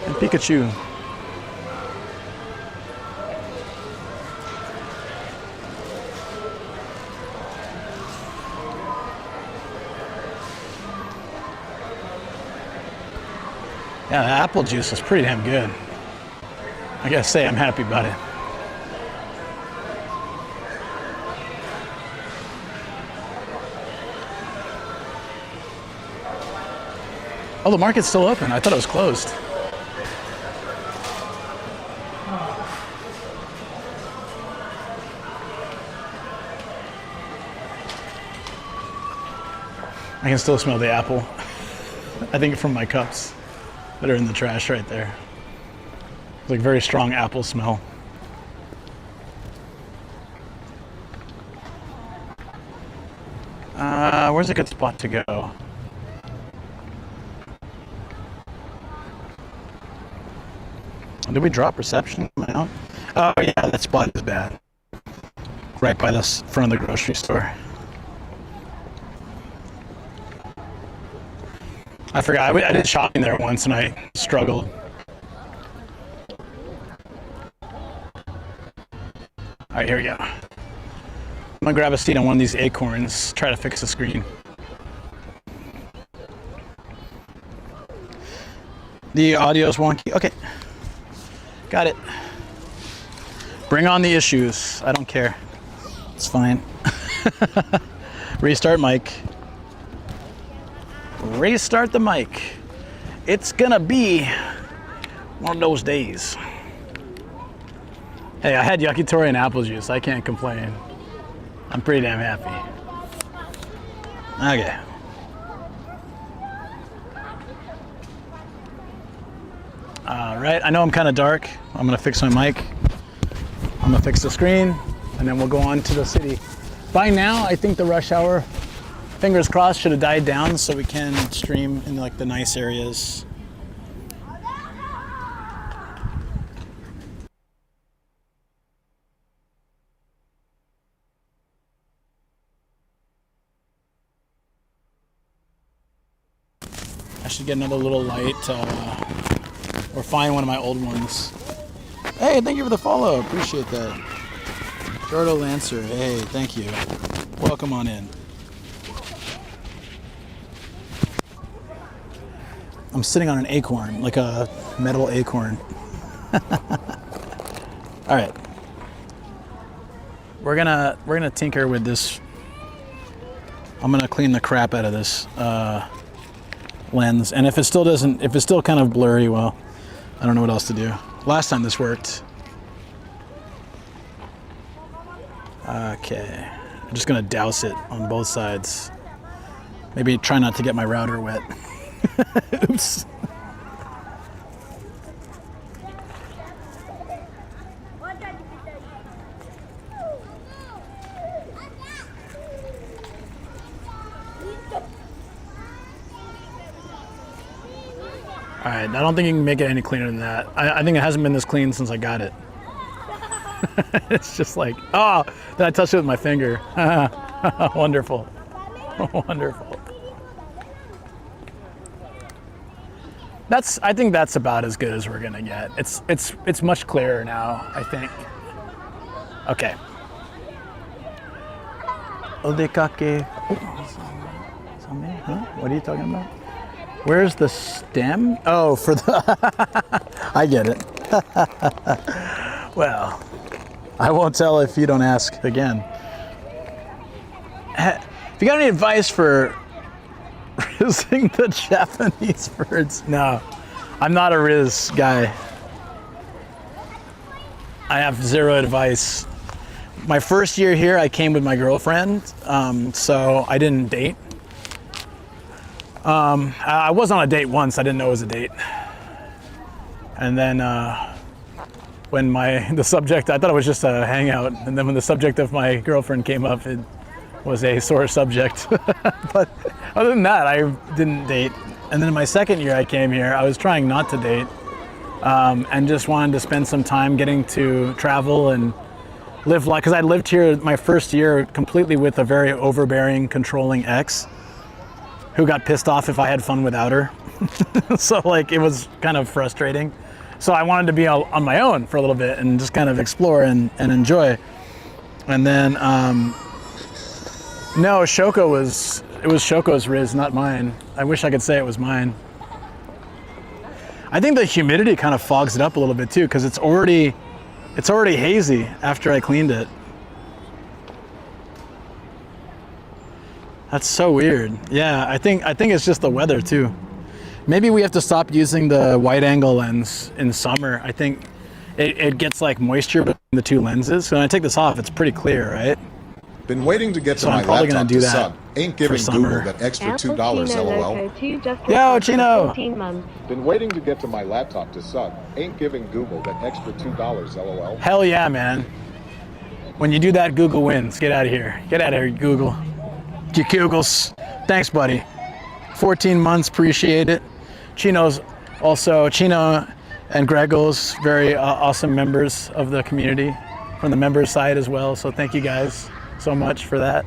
And Pikachu. Yeah, the apple juice is pretty damn good. I gotta say, I'm happy about it. Oh, the market's still open. I thought it was closed. I can still smell the apple. I think from my cups that are in the trash right there. It's like very strong apple smell. Where's a good spot to go? Did we drop reception out? Oh yeah, that spot is bad. Right by the front of the grocery store. I forgot, I did shopping there once and I struggled. All right, here we go. I'm gonna grab a seat on one of these acorns, try to fix the screen. The audio's wonky, okay. Got it. Bring on the issues, I don't care. It's fine. Restart mic. Restart the mic. It's gonna be one of those days. Hey, I had Yakitori and apple juice. I can't complain. I'm pretty damn happy. Okay. All right, I know I'm kind of dark. I'm gonna fix my mic. I'm gonna fix the screen, and then we'll go on to the city. By now, I think the rush hour, fingers crossed, should have died down so we can stream in like the nice areas. I should get another little light or find one of my old ones. Hey, thank you for the follow. Appreciate that. Jordo Lancer, hey, thank you. Welcome on in. I'm sitting on an acorn, like a metal acorn. All right. We're gonna tinker with this. I'm gonna clean the crap out of this lens, and if it's still kind of blurry, well, I don't know what else to do. Last time this worked. Okay, I'm just gonna douse it on both sides. Maybe try not to get my router wet. Oops. All right, I don't think you can make it any cleaner than that. I think it hasn't been this clean since I got it. It's just like, oh, then I touched it with my finger. Wonderful, wonderful. I think that's about as good as we're gonna get. It's much clearer now, I think. Okay. Odekake. Huh? What are you talking about? Where's the stem? Oh, for the... I get it. Well, I won't tell if you don't ask again. If you got any advice for rizzing the Japanese birds? No, I'm not a Riz guy. I have zero advice. My first year here, I came with my girlfriend, so I didn't date. I was on a date once, I didn't know it was a date. And then when the subject, I thought it was just a hangout, and then when the subject of my girlfriend came up, it was a sore subject. But other than that, I didn't date. And then my second year I came here, I was trying not to date, and just wanted to spend some time getting to travel and live life, because I lived here my first year completely with a very overbearing, controlling ex who got pissed off if I had fun without her. So like it was kind of frustrating. So I wanted to be on my own for a little bit and just kind of explore and enjoy. And then, no, it was Shoko's Riz, not mine. I wish I could say it was mine. I think the humidity kind of fogs it up a little bit too, because it's already hazy after I cleaned it. That's so weird. Yeah, I think it's just the weather too. Maybe we have to stop using the wide angle lens in summer. I think it gets like moisture between the two lenses. So when I take this off, it's pretty clear, right? Been waiting to get to So I'm my probably gonna laptop do to that sub. Ain't giving for summer. Google that extra $2 LOL. Yo, Chino! 14 months. Been waiting to get to my laptop to sub. Ain't giving Google that extra $2 LOL. Hell yeah, man. When you do that, Google wins. Get out of here. Get out of here, Google. You Googles. Thanks, buddy. 14 months, appreciate it. Chino and Greggles, very awesome members of the community from the members side as well. So thank you guys so much for that.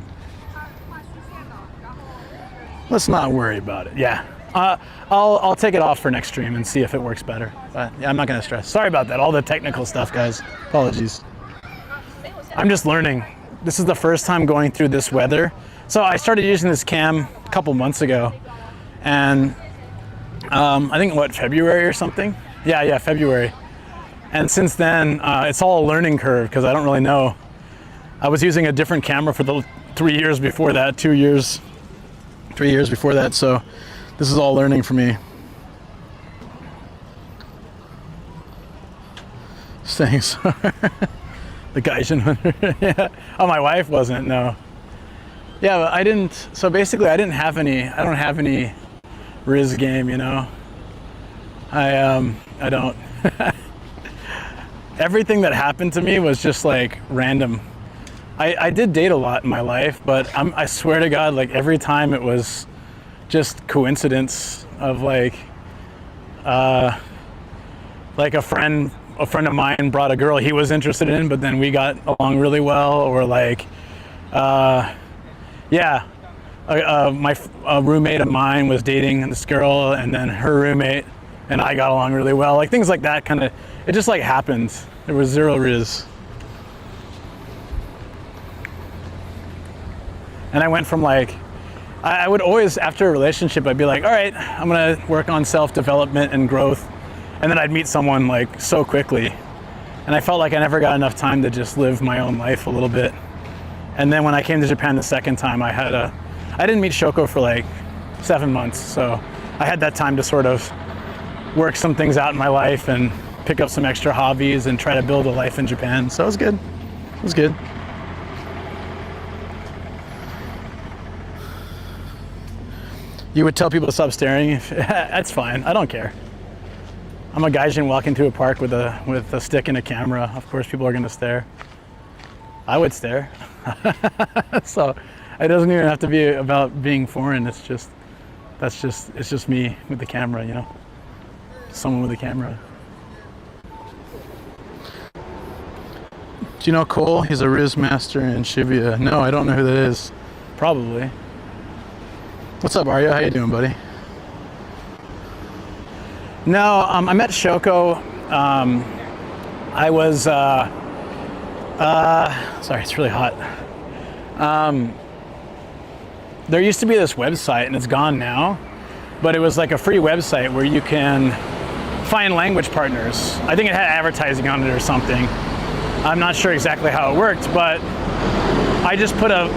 Let's not worry about it. Yeah, I'll take it off for next stream and see if it works better. But yeah, I'm not gonna stress. Sorry about that. All the technical stuff, guys. Apologies. I'm just learning. This is the first time going through this weather. So I started using this cam a couple months ago, and I think February or something. Yeah, February. And since then, it's all a learning curve because I don't really know. I was using a different camera for the 3 years before that, 3 years before that. So this is all learning for me. Thanks. The Gaijin hunter. Yeah. Oh, my wife wasn't, no. Yeah, but I didn't, so basically I don't have any Riz game, you know. I don't. Everything that happened to me was just like random. I did date a lot in my life, but I swear to God, like every time it was just coincidence of like a friend of mine brought a girl he was interested in, but then we got along really well, or like, a roommate of mine was dating this girl, and then her roommate and I got along really well. Like things like that kind of, it just like happened. There was zero Riz. And I went from like, I would always, after a relationship, I'd be like, all right, I'm gonna work on self-development and growth. And then I'd meet someone like so quickly. And I felt like I never got enough time to just live my own life a little bit. And then when I came to Japan the second time, I didn't meet Shoko for like 7 months. So I had that time to sort of work some things out in my life and pick up some extra hobbies and try to build a life in Japan. So it was good. It was good. You would tell people to stop staring? That's fine. I don't care. I'm a Gaijin walking through a park with a stick and a camera. Of course, people are going to stare. I would stare. So it doesn't even have to be about being foreign. It's just me with the camera, you know. Someone with a camera. Do you know Cole? He's a Riz master in Shibuya. No, I don't know who that is. Probably. What's up, Arya? How you doing, buddy? No, I met Shoko. I was, sorry, it's really hot. There used to be this website, and it's gone now, but it was like a free website where you can find language partners. I think it had advertising on it or something. I'm not sure exactly how it worked, but I just put a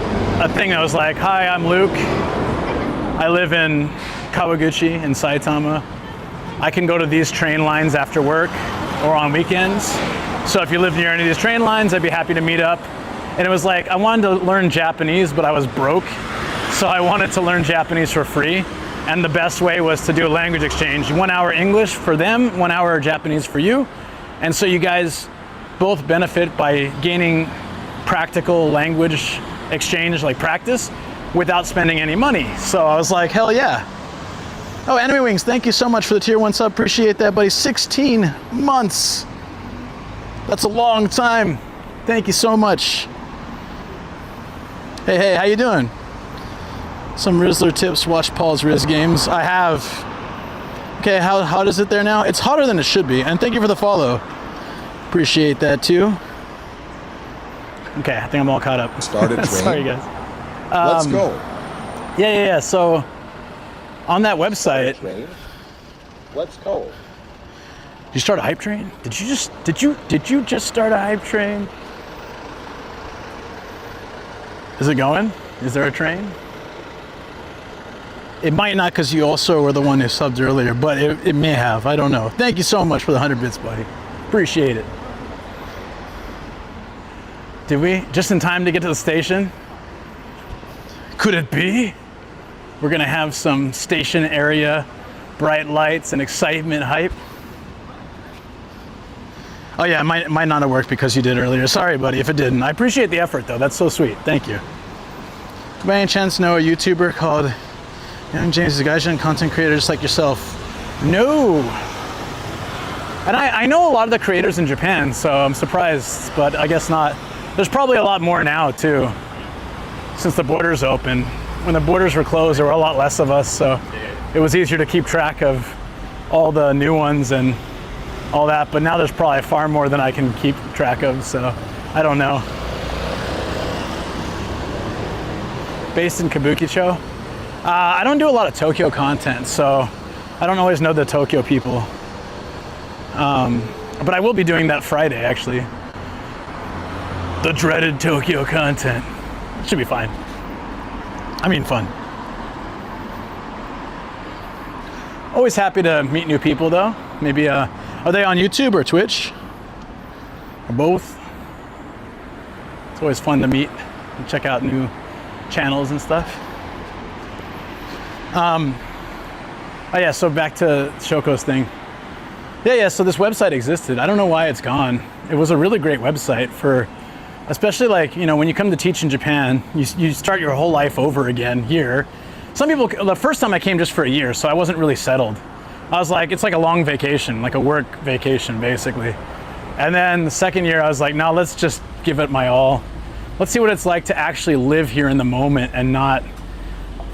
thing that was like, hi, I'm Luke. I live in Kawaguchi in Saitama. I can go to these train lines after work or on weekends. So if you live near any of these train lines, I'd be happy to meet up. And it was like, I wanted to learn Japanese, but I was broke. So I wanted to learn Japanese for free. And the best way was to do a language exchange. 1 hour English for them, 1 hour Japanese for you. And so you guys both benefit by gaining practical language exchange, like practice, without spending any money. So I was like, hell yeah. Oh, Anime Wings, thank you so much for the tier 1 sub. Appreciate that, buddy. 16 months. That's a long time. Thank you so much. Hey, how you doing? Some Rizzler tips, watch Paul's Riz games. I have. Okay, how hot is it there now? It's hotter than it should be. And thank you for the follow. Appreciate that too. Okay, I think I'm all caught up. Started train. Sorry, guys. Let's go. Yeah. So on that website, Train. Let's go. did you start a hype train? Did you just start a hype train? Is it going? Is there a train? It might not, because you also were the one who subbed earlier, but it may have. I don't know. Thank you so much for the 100 bits, buddy. Appreciate it. Did we? Just in time to get to the station? Could it be? We're gonna have some station area, bright lights and excitement hype. Oh yeah, it might not have worked because you did earlier. Sorry, buddy, if it didn't. I appreciate the effort though. That's so sweet. Thank you. Do by any chance know a YouTuber called Young James, is a Gaijin content creator just like yourself? No. And I know a lot of the creators in Japan, so I'm surprised, but I guess not. There's probably a lot more now too, since the borders open. When the borders were closed, there were a lot less of us, so it was easier to keep track of all the new ones and all that, but now there's probably far more than I can keep track of, so I don't know. Based in Kabukicho? I don't do a lot of Tokyo content, so I don't always know the Tokyo people. But I will be doing that Friday, actually. The dreaded Tokyo content. Should be fine. I mean, fun. Always happy to meet new people, though. Maybe, are they on YouTube or Twitch? Or both? It's always fun to meet and check out new channels and stuff. Oh yeah, so back to Shoko's thing. Yeah, so this website existed. I don't know why it's gone. It was a really great website for, especially like, you know, when you come to teach in Japan, you start your whole life over again here. Some people, the first time I came just for a year, so I wasn't really settled. I was like, it's like a long vacation, like a work vacation, basically. And then the second year, I was like, no, let's just give it my all. Let's see what it's like to actually live here in the moment and not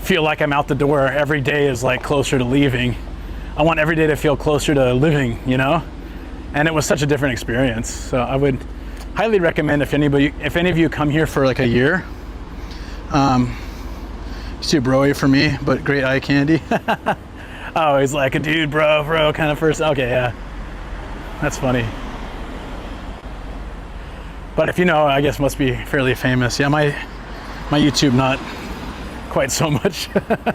feel like I'm out the door. Every day is like closer to leaving. I want every day to feel closer to living, you know? And it was such a different experience. So I would highly recommend if any of you come here for like a year. He's too broy for me, but great eye candy. Oh, he's like a dude, bro, kind of first. Okay, yeah, that's funny. But if you know, I guess must be fairly famous. Yeah, my YouTube not quite so much.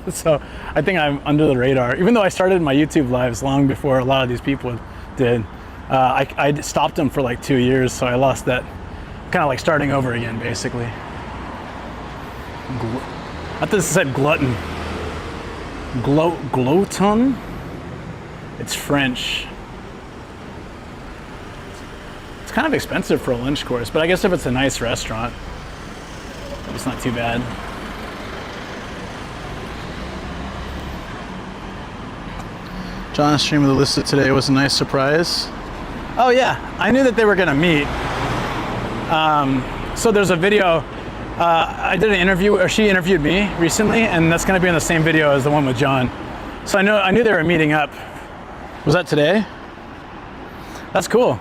So I think I'm under the radar. Even though I started my YouTube lives long before a lot of these people did. I stopped them for like 2 years, so I lost that. Kind of like starting over again, basically. I thought this said glutton. Gloton? It's French. It's kind of expensive for a lunch course, but I guess if it's a nice restaurant, it's not too bad. John's stream of the list today was a nice surprise. Oh yeah, I knew that they were gonna meet. So there's a video, I did an interview, or she interviewed me recently, and that's gonna be in the same video as the one with John. So I knew they were meeting up. Was that today? That's cool.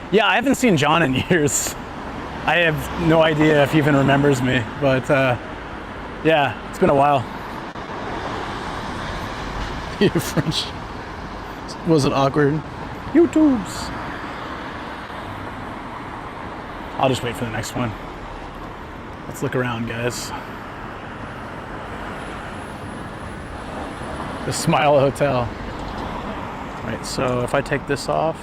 Yeah, I haven't seen John in years. I have no idea if he even remembers me, but yeah, it's been a while. You French. Was it awkward? YouTubes. I'll just wait for the next one. Let's look around, guys. The Smile Hotel. Right, so if I take this off,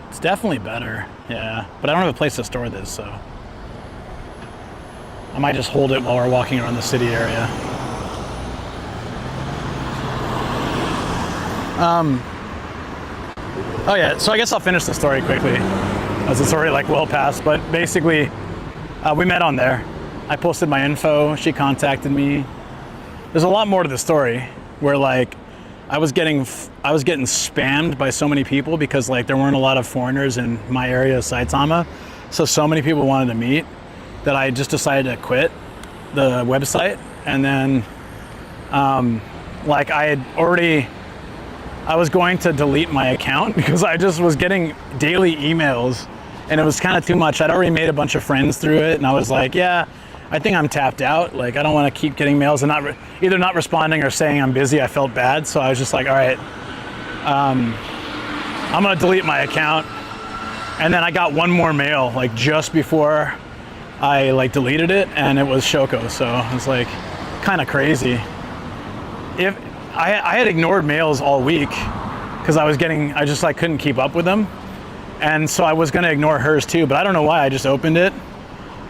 it's definitely better, yeah. But I don't have a place to store this, so I might just hold it while we're walking around the city area. Oh yeah, so I guess I'll finish the story quickly, as it's already like well past, but basically we met on there. I posted my info, she contacted me. There's a lot more to the story, where like I was getting spammed by so many people because like there weren't a lot of foreigners in my area of Saitama. So many people wanted to meet that I just decided to quit the website. And then like I was going to delete my account because I just was getting daily emails and it was kind of too much. I'd already made a bunch of friends through it and I was like, yeah, I think I'm tapped out. Like I don't want to keep getting mails and either not responding or saying I'm busy. I felt bad. So I was just like, all right, I'm going to delete my account. And then I got one more mail like just before I like deleted it and it was Shoko. So it was like kind of crazy. If I had ignored mails all week because I just like couldn't keep up with them. And so I was going to ignore hers too, but I don't know why. I just opened it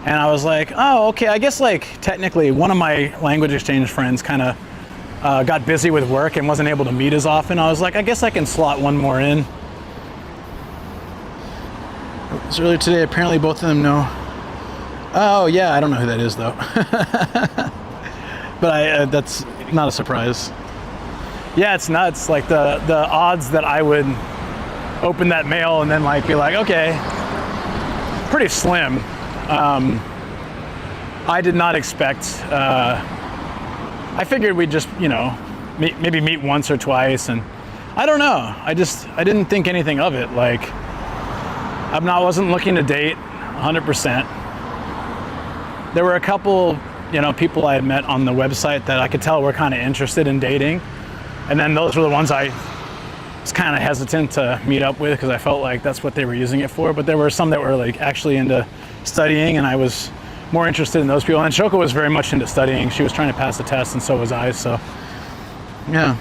and I was like, oh, okay. I guess like technically one of my language exchange friends kind of got busy with work and wasn't able to meet as often. I was like, I guess I can slot one more in. It was earlier today. Apparently both of them know. Oh yeah, I don't know who that is though. But that's not a surprise. Yeah, it's nuts. Like the odds that I would open that mail and then like be like, okay, pretty slim. I did not expect. I figured we'd just, you know, maybe meet once or twice, and I don't know. I didn't think anything of it. Like I wasn't looking to date 100%. There were a couple, you know, people I had met on the website that I could tell were kind of interested in dating. And then those were the ones I was kind of hesitant to meet up with because I felt like that's what they were using it for. But there were some that were like actually into studying and I was more interested in those people. And Shoko was very much into studying. She was trying to pass the test and so was I. So, yeah.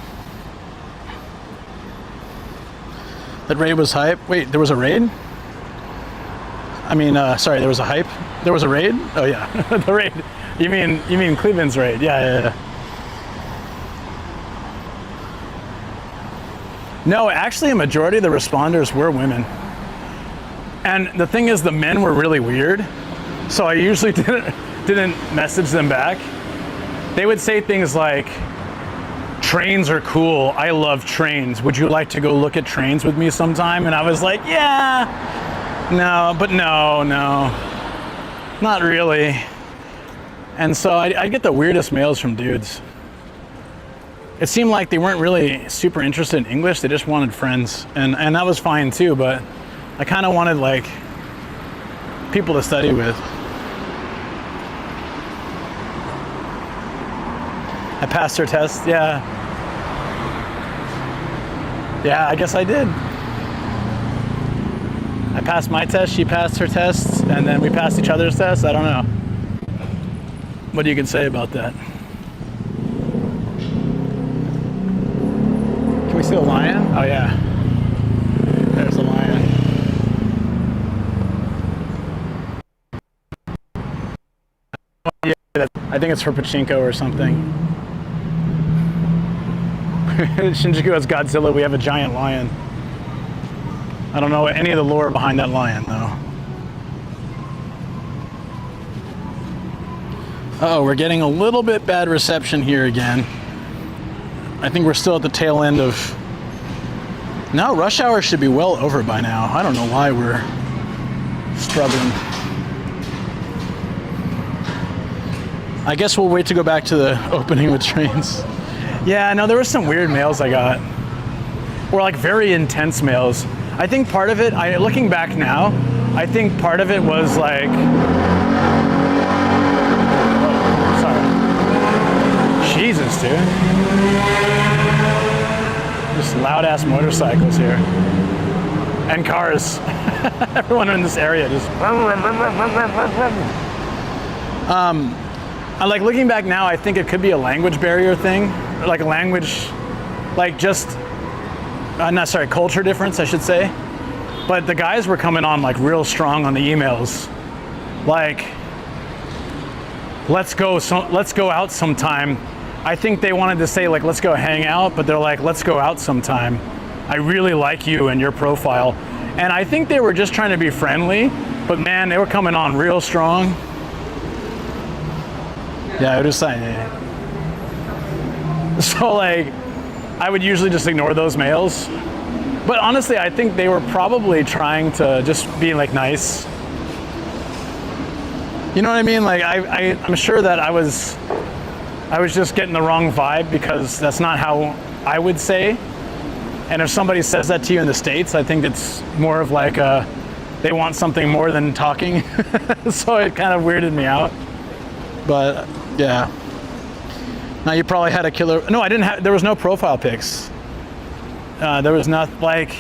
That raid was hype. Wait, there was a raid? I mean, sorry, there was a hype. There was a raid? Oh yeah, the raid. You mean Cleveland's raid? Yeah. No, actually a majority of the responders were women. And the thing is the men were really weird. So I usually didn't message them back. They would say things like, trains are cool. I love trains. Would you like to go look at trains with me sometime? And I was like, yeah, no, not really. And so I get the weirdest mails from dudes. It seemed like they weren't really super interested in English. They just wanted friends. And that was fine too, but I kind of wanted like people to study with. I passed her test, yeah. Yeah, I guess I did. I passed my test, she passed her tests, and then we passed each other's tests. I don't know. What do you can say about that? Can we see a lion? Oh yeah. There's a lion. Yeah, I think it's for pachinko or something. Shinjuku has Godzilla, we have a giant lion. I don't know any of the lore behind that lion though. Oh, we're getting a little bit bad reception here again. I think we're still at the tail end of... No, rush hour should be well over by now. I don't know why we're struggling. I guess we'll wait to go back to the opening with trains. Yeah, no, there were some weird mails I got. Or like very intense mails. I think part of it, looking back now, I think part of it was like... Oh, sorry. Jesus, dude. Just loud ass motorcycles here. And cars. Everyone in this area just... I like looking back now, I think it could be a language barrier thing. Like a language, like just, culture difference, I should say. But the guys were coming on like real strong on the emails. Like, let's go out sometime. I think they wanted to say like, let's go hang out, but they're like, let's go out sometime. I really like you and your profile. And I think they were just trying to be friendly, but man, they were coming on real strong. Yeah, it was saying. So like, I would usually just ignore those males. But honestly, I think they were probably trying to just be like nice. You know what I mean? Like I'm sure that I was just getting the wrong vibe, because that's not how I would say. And if somebody says that to you in the States, I think it's more of like they want something more than talking. So it kind of weirded me out. But yeah. Now you probably had a killer. No, I didn't have. There was no profile pics. There was not like.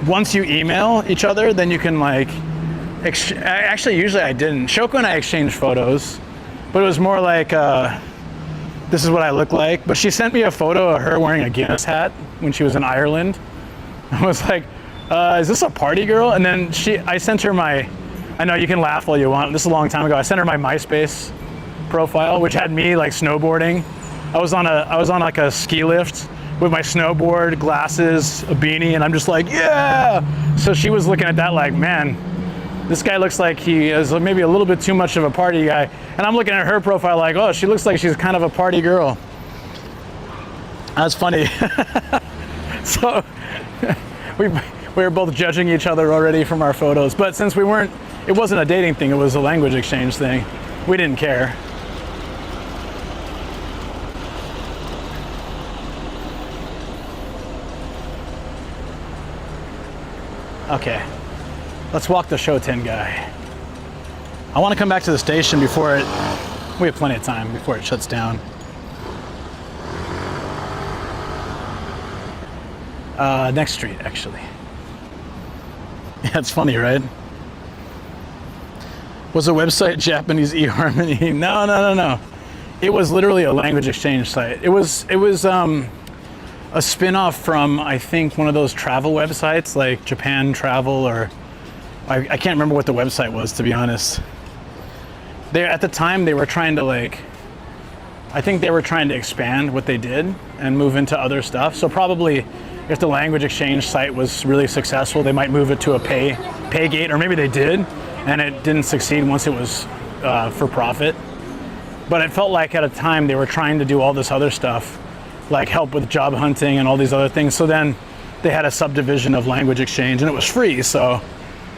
Once you email each other, then you can like. Actually, usually I didn't. Shoko and I exchanged photos, but it was more like. This is what I look like. But she sent me a photo of her wearing a Guinness hat when she was in Ireland. I was like, is this a party girl? And then I sent her I know you can laugh all you want. This is a long time ago. I sent her my MySpace profile, which had me like snowboarding. I was on like a ski lift with my snowboard, glasses, a beanie, and I'm just like, yeah. So she was looking at that like, man, this guy looks like he is maybe a little bit too much of a party guy. And I'm looking at her profile like, oh, she looks like she's kind of a party girl. That's funny. So we were both judging each other already from our photos. But since it wasn't a dating thing, it was a language exchange thing, we didn't care. Okay. Let's walk the Shoten guy. I want to come back to the station before we have plenty of time before it shuts down. Next street, actually. Yeah, it's funny, right? Was the website Japanese eHarmony? No. It was literally a language exchange site. It was a spin-off from, I think, one of those travel websites like Japan Travel, or I can't remember what the website was, to be honest. At the time, they were trying to I think they were trying to expand what they did and move into other stuff. So probably if the language exchange site was really successful, they might move it to a pay gate, or maybe they did, and it didn't succeed once it was for profit. But it felt like at a time they were trying to do all this other stuff, like help with job hunting and all these other things. So then they had a subdivision of language exchange, and it was free. So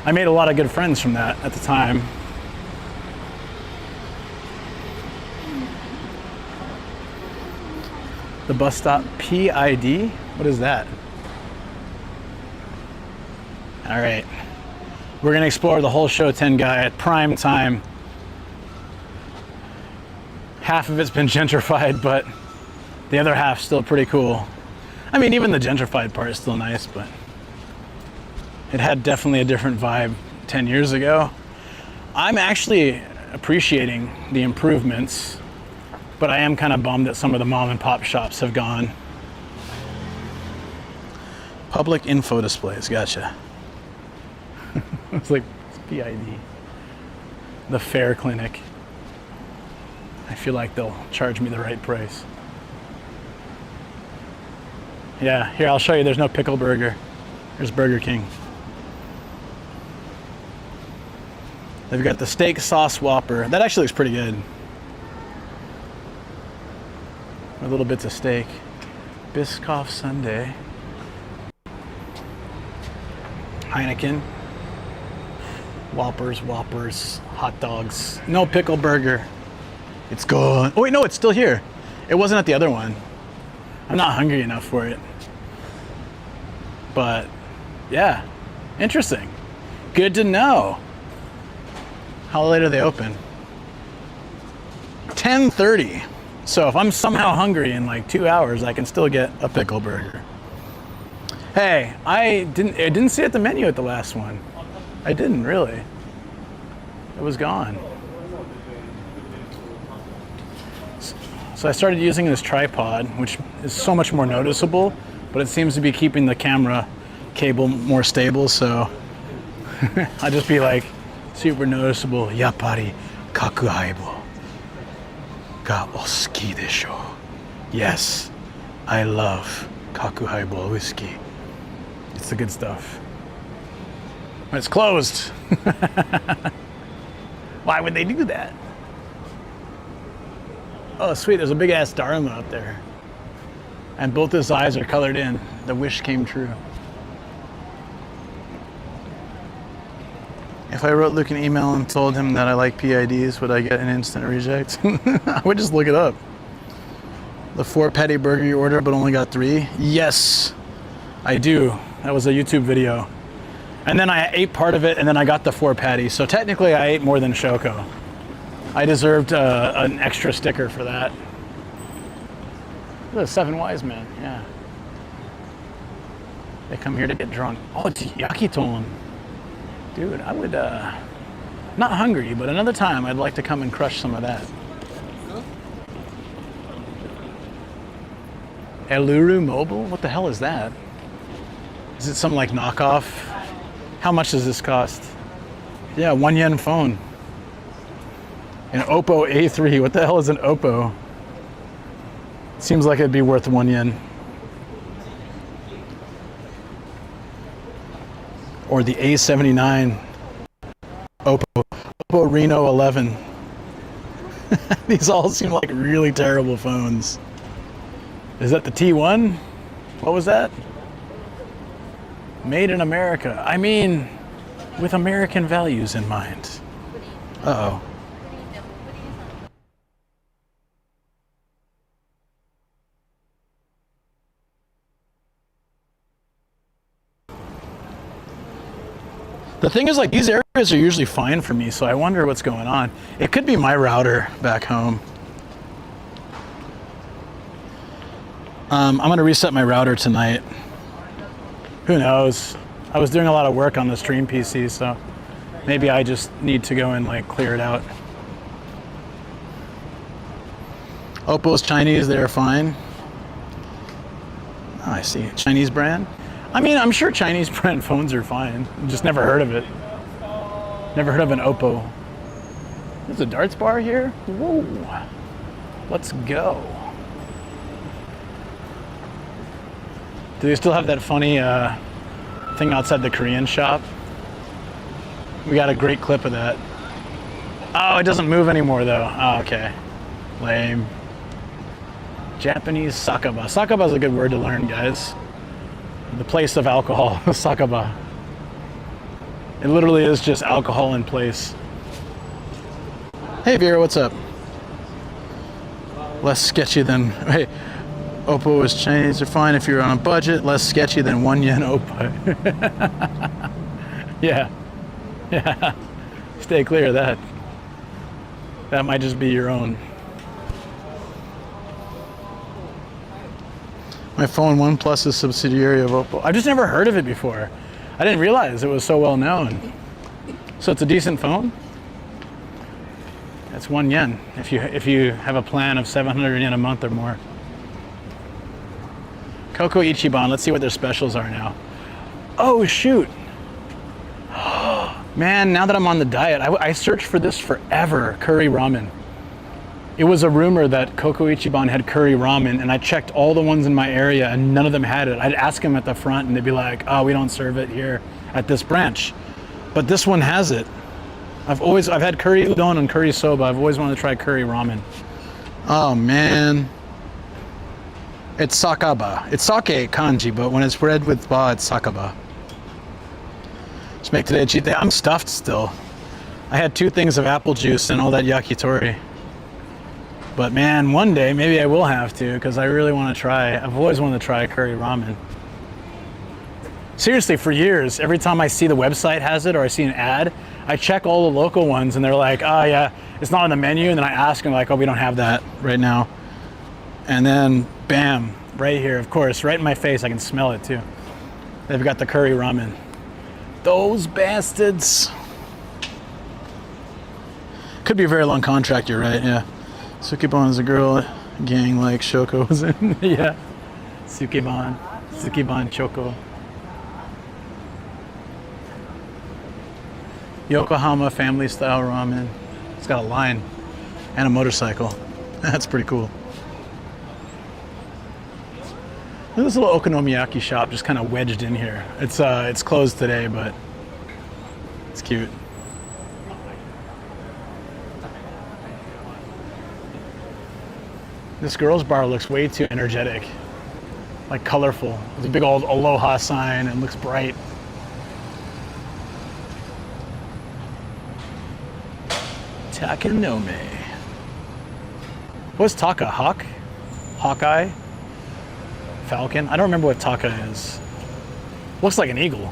I made a lot of good friends from that at the time. The bus stop PID? What is that? All right. We're gonna explore the whole Shoten guy at prime time. Half of it's been gentrified, but the other half's still pretty cool. I mean, even the gentrified part is still nice, but it had definitely a different vibe 10 years ago. I'm actually appreciating the improvements, but I am kind of bummed that some of the mom and pop shops have gone. Public info displays, gotcha. It's like it's PID. The Fair Clinic. I feel like they'll charge me the right price. Yeah, here, I'll show you. There's no pickle burger. There's Burger King. They've got the steak sauce Whopper. That actually looks pretty good. With little bits of steak. Biscoff Sundae. Heineken. Whoppers, hot dogs. No pickle burger. It's gone. Oh wait, no, it's still here. It wasn't at the other one. I'm not hungry enough for it. But yeah, interesting. Good to know. How late are they open? 10:30. So if I'm somehow hungry in like 2 hours, I can still get a pickle burger. Hey, I didn't see it at the menu at the last one. I didn't really. It was gone. So I started using this tripod, which is so much more noticeable, but it seems to be keeping the camera cable more stable, so I'll just be like, super noticeable. Yappari kakuhaibo ga osuki desho. Yes, I love kakuhaibo whiskey. It's the good stuff. But it's closed. Why would they do that? Oh, sweet, there's a big ass Dharma up there. And both his eyes are colored in. The wish came true. If I wrote Luke an email and told him that I like PIDs, would I get an instant reject? I would just look it up. The 4 patty burger you ordered but only got 3? Yes, I do. That was a YouTube video. And then I ate part of it and then I got the 4 patties. So technically I ate more than Shoko. I deserved an extra sticker for that. The 7 wise men, yeah. They come here to get drunk. Oh, it's Yakitori. Dude, I would, not hungry, but another time I'd like to come and crush some of that. Eluru Mobile? What the hell is that? Is it some like knockoff? How much does this cost? Yeah, 1 yen phone. An Oppo A3. What the hell is an Oppo? Seems like it'd be worth 1 yen. Or the A79 Oppo Reno 11. These all seem like really terrible phones. Is that the T1? What was that? Made in America. I mean, with American values in mind. Uh-oh. The thing is, like, these areas are usually fine for me, so I wonder what's going on. It could be my router back home. I'm gonna reset my router tonight. Who knows? I was doing a lot of work on the stream PC, so maybe I just need to go and like clear it out. Oppo's Chinese, they're fine. Oh, I see, Chinese brand. I mean, I'm sure Chinese brand phones are fine. Just never heard of it. Never heard of an Oppo. There's a darts bar here? Whoa. Let's go. Do they still have that funny thing outside the Korean shop? We got a great clip of that. Oh, it doesn't move anymore though. Oh, okay. Lame. Japanese sakaba. Sakaba is a good word to learn, guys. The place of alcohol, sakaba. It literally is just alcohol in place. Hey Vera, what's up? Less sketchy than, hey, Oppo is Chinese, they're fine if you're on a budget. Less sketchy than 1 yen Oppo. Yeah, yeah, stay clear of that. That might just be your own. My phone, OnePlus, is subsidiary of Oppo. I've just never heard of it before. I didn't realize it was so well known. So it's a decent phone? That's 1 yen if you have a plan of 700 yen a month or more. Coco Ichiban, let's see what their specials are now. Oh shoot. Man, now that I'm on the diet, I searched for this forever, curry ramen. It was a rumor that Coco Ichiban had curry ramen, and I checked all the ones in my area and none of them had it. I'd ask them at the front and they'd be like, oh, we don't serve it here at this branch. But this one has it. I've had curry udon and curry soba. I've always wanted to try curry ramen. Oh man. It's sakaba. It's sake kanji, but when it's read with ba, it's sakaba. Let's make today a cheat day. I'm stuffed still. I had 2 things of apple juice and all that yakitori. But man, one day maybe I will have to, because I really want to try. I've always wanted to try curry ramen. Seriously, for years, every time I see the website has it or I see an ad, I check all the local ones and they're like, oh yeah, it's not on the menu. And then I ask them like, oh, we don't have that right now. And then bam, right here, of course, right in my face, I can smell it too. They've got the curry ramen. Those bastards. Could be a very long contract, you're right, yeah. Sukiban is a girl gang like Shoko was in. Yeah. Sukiban Choko. Yokohama family style ramen. It's got a line and a motorcycle. That's pretty cool. There's this little okonomiyaki shop just kind of wedged in here. It's closed today, but it's cute. This girls bar looks way too energetic. like colorful. There's a big old Aloha sign and looks bright. Takanome. What's Taka? Hawk? Hawkeye? Falcon? I don't remember what Taka is. Looks like an eagle.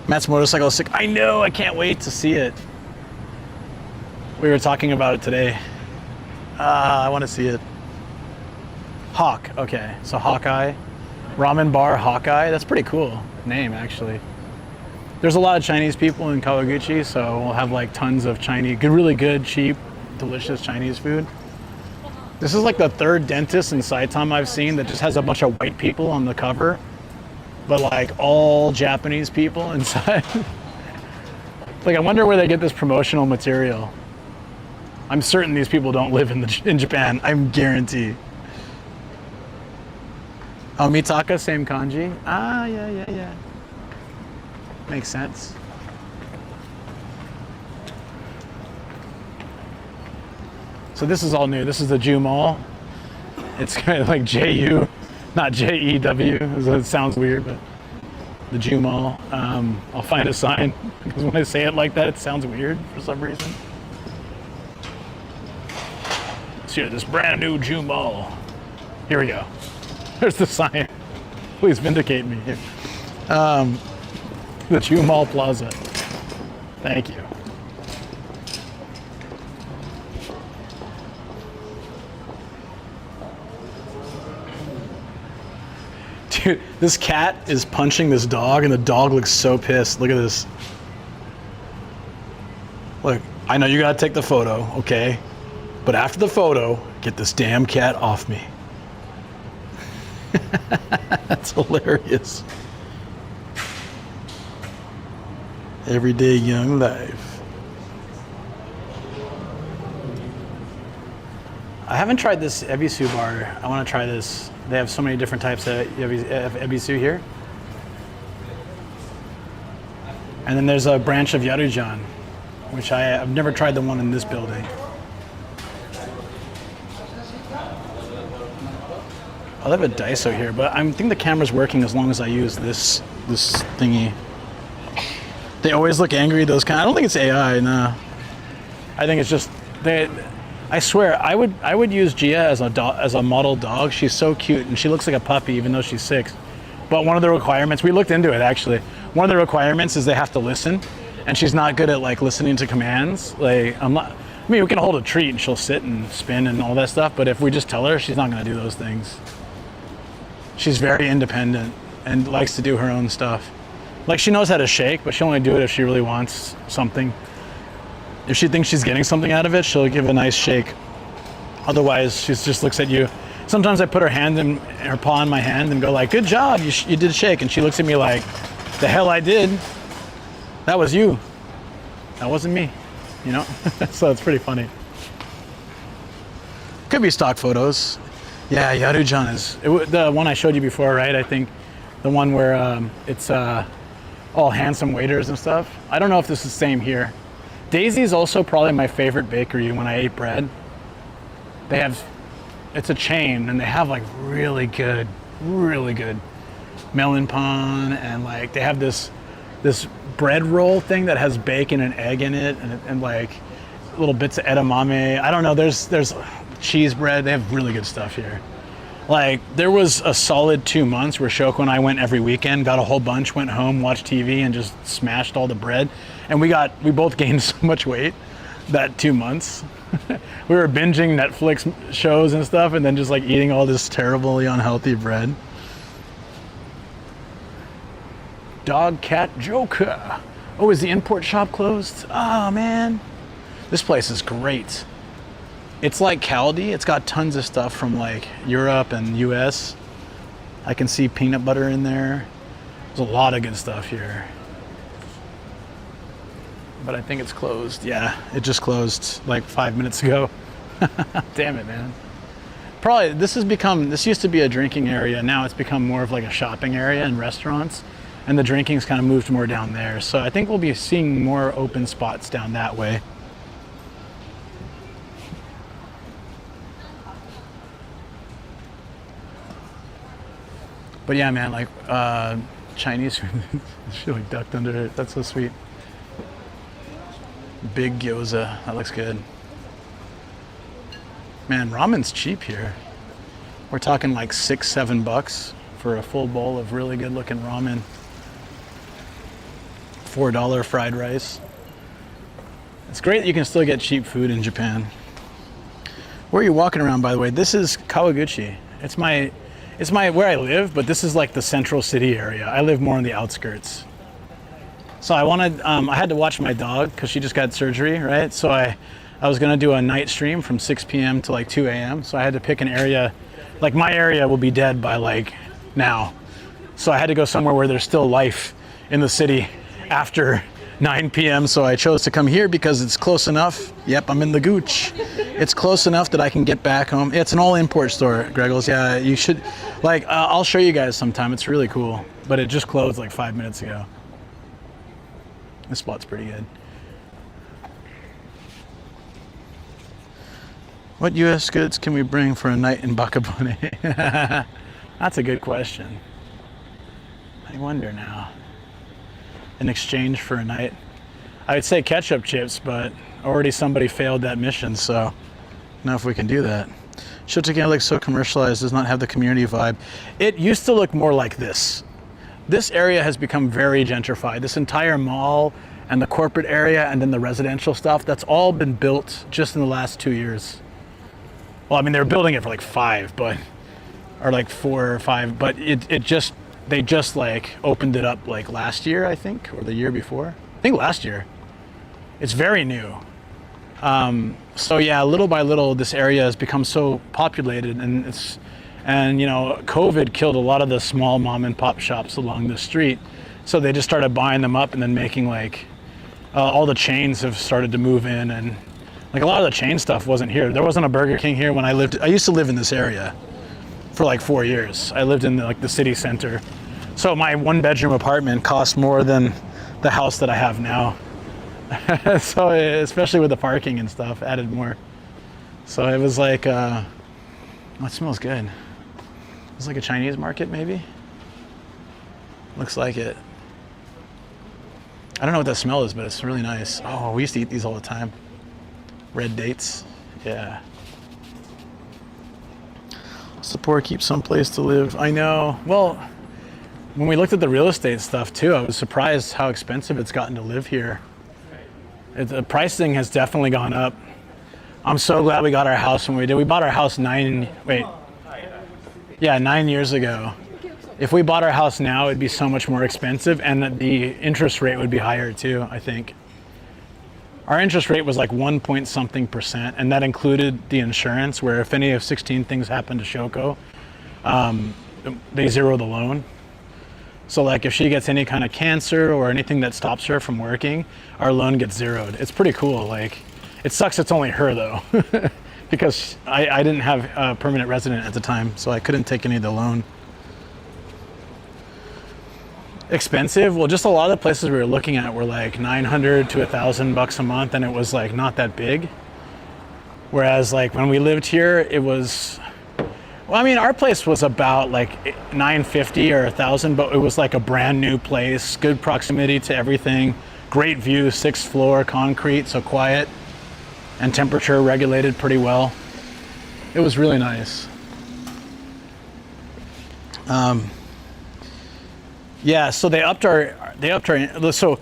Matt's motorcycle is sick. I know, I can't wait to see it. We were talking about it today. I want to see it. Hawk, okay. So Hawkeye. Ramen bar Hawkeye. That's pretty cool name, actually. There's a lot of Chinese people in Kawaguchi, so we'll have like tons of Chinese, really good, cheap, delicious Chinese food. This is like the third dentist in Saitama I've seen that just has a bunch of white people on the cover, but like all Japanese people inside. Like, I wonder where they get this promotional material. I'm certain these people don't live in Japan. I'm guarantee. Oh, Mitaka, same kanji. Ah, yeah. Makes sense. So this is all new. This is the Jew Mall. It's kind of like J-U, not J-E-W. It sounds weird, but the Jew Mall. I'll find a sign because when I say it like that, it sounds weird for some reason. Let's hear this brand new Jew Mall. Here we go. There's the sign. Please vindicate me here. The Jew Mall Plaza. Thank you. Dude, this cat is punching this dog and the dog looks so pissed. Look at this. Look, I know you gotta take the photo, okay? But after the photo, get this damn cat off me. That's hilarious. Everyday young life. I haven't tried this ebisu bar. I want to try this. They have so many different types of ebisu here. And then there's a branch of Yarujan, which I've never tried the one in this building. I have a Daiso here, but I think the camera's working as long as I use this thingy. They always look angry, those kind. I don't think it's AI, no. I think it's just they. I swear, I would use Gia as a model dog. She's so cute, and she looks like a puppy, even though she's 6. But one of the requirements, we looked into it actually. One of the requirements is they have to listen, and she's not good at like listening to commands. Like I mean, we can hold a treat and she'll sit and spin and all that stuff. But if we just tell her, she's not going to do those things. She's very independent and likes to do her own stuff. Like, she knows how to shake, but she'll only do it if she really wants something. If she thinks she's getting something out of it, she'll give a nice shake. Otherwise, she just looks at you. Sometimes I put her paw in my hand and go like, good job, you did shake. And she looks at me like, the hell I did. That was you. That wasn't me, you know? So it's pretty funny. Could be stock photos. Yeah, Yarujan is, the one I showed you before, right? I think the one where it's all handsome waiters and stuff. I don't know if this is the same here. Daisy is also probably my favorite bakery when I ate bread. They have, it's a chain, and they have like really good melon pan, and like they have this bread roll thing that has bacon and egg in it, and like little bits of edamame. I don't know, there's cheese bread. They have really good stuff here. Like, there was a solid 2 months where Shoko and I went every weekend, got a whole bunch, went home, watched TV, and just smashed all the bread. And we both gained so much weight that 2 months. We were binging Netflix shows and stuff, and then just like eating all this terribly unhealthy bread. Dog Cat Joker. Oh, is the import shop closed? Oh man, this place is great. It's like Caldi. It's got tons of stuff from like Europe and US. I can see peanut butter in there. There's a lot of good stuff here. But I think it's closed. Yeah, it just closed like 5 minutes ago. Damn it, man. Probably this used to be a drinking area. Now it's become more of like a shopping area and restaurants. And the drinking's kind of moved more down there. So I think we'll be seeing more open spots down that way. But yeah, man, like Chinese food. She like ducked under it. That's so sweet. Big gyoza. That looks good. Man, ramen's cheap here. We're talking like $6-7 for a full bowl of really good looking ramen. $4 fried rice. It's great that you can still get cheap food in Japan. Where are you walking around, by the way? This is Kawaguchi. It's my where I live, but this is like the central city area. I live more on the outskirts. So I had to watch my dog because she just got surgery, right? So I was gonna do a night stream from 6 p.m. to like 2 a.m. So I had to pick an area, like my area will be dead by like now. So I had to go somewhere where there's still life in the city after 9 p.m. So I chose to come here because it's close enough. Yep, I'm in the gooch. It's close enough that I can get back home. It's an all import store, Greggles. Yeah, you should, like, I'll show you guys sometime. It's really cool, but it just closed like 5 minutes ago. This spot's pretty good. What U.S. goods can we bring for a night in Bakabone? That's a good question. I wonder now. In exchange for a night, I would say ketchup chips, but already somebody failed that mission, so I don't know if we can do that. Shotokan looks so commercialized, does not have the community vibe. It used to look more like this. This area has become very gentrified. This entire mall and the corporate area and then the residential stuff, that's all been built just in the last 2 years. Well, I mean, they were building it for like 5, or like 4 or 5, but they just like opened it up like last year, I think, or the year before. I think last year. It's very new. So yeah, little by little, this area has become so populated, and you know, COVID killed a lot of the small mom and pop shops along the street. So they just started buying them up and then making like, all the chains have started to move in, and like a lot of the chain stuff wasn't here. There wasn't a Burger King here when I used to live in this area for like 4 years. I lived in the city center. So my 1-bedroom apartment cost more than the house that I have now. So especially with the parking and stuff, added more. So it was like, oh, it smells good. It's like a Chinese market maybe? Looks like it. I don't know what that smell is, but it's really nice. Oh, we used to eat these all the time. Red dates, yeah. What's the poor keep some place to live? I know, well, when we looked at the real estate stuff too, I was surprised how expensive it's gotten to live here. The pricing has definitely gone up. I'm so glad we got our house when we did. We bought our house 9 years ago. If we bought our house now, it'd be so much more expensive, and the interest rate would be higher too, I think. Our interest rate was like 1 point something %, and that included the insurance, where if any of 16 things happen to Shoko, they zero the loan. So like if she gets any kind of cancer or anything that stops her from working, our loan gets zeroed. It's pretty cool. Like, it sucks it's only her though, because I didn't have a permanent resident at the time, so I couldn't take any of the loan. Expensive? Well, just a lot of the places we were looking at were like $900 to $1,000 a month, and it was like not that big. Whereas like when we lived here, it was, well, I mean, our place was about like $950 or $1,000, but it was like a brand new place, good proximity to everything, great view, 6th floor, concrete, so quiet, and temperature regulated pretty well. It was really nice. Yeah, so they upped our, so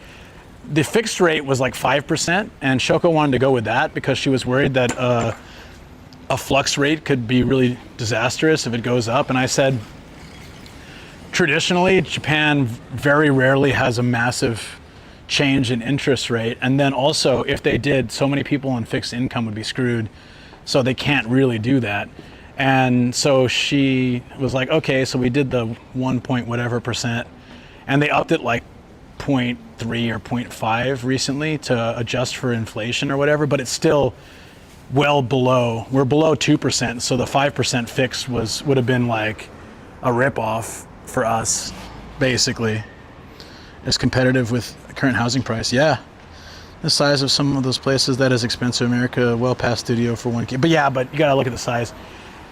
the fixed rate was like 5%, and Shoko wanted to go with that because she was worried that a flux rate could be really disastrous if it goes up. And I said, traditionally, Japan very rarely has a massive change in interest rate. And then also, if they did, so many people on fixed income would be screwed. So they can't really do that. And so she was like, okay, so we did the 1 point whatever %. And they upped it like 0.3 or 0.5 recently to adjust for inflation or whatever, but it's still well below. We're below 2%, so the 5% fix would have been like a ripoff for us, basically. It's competitive with the current housing price. Yeah, the size of some of those places, that is expensive. America, well past studio for 1K. But yeah, but you gotta look at the size.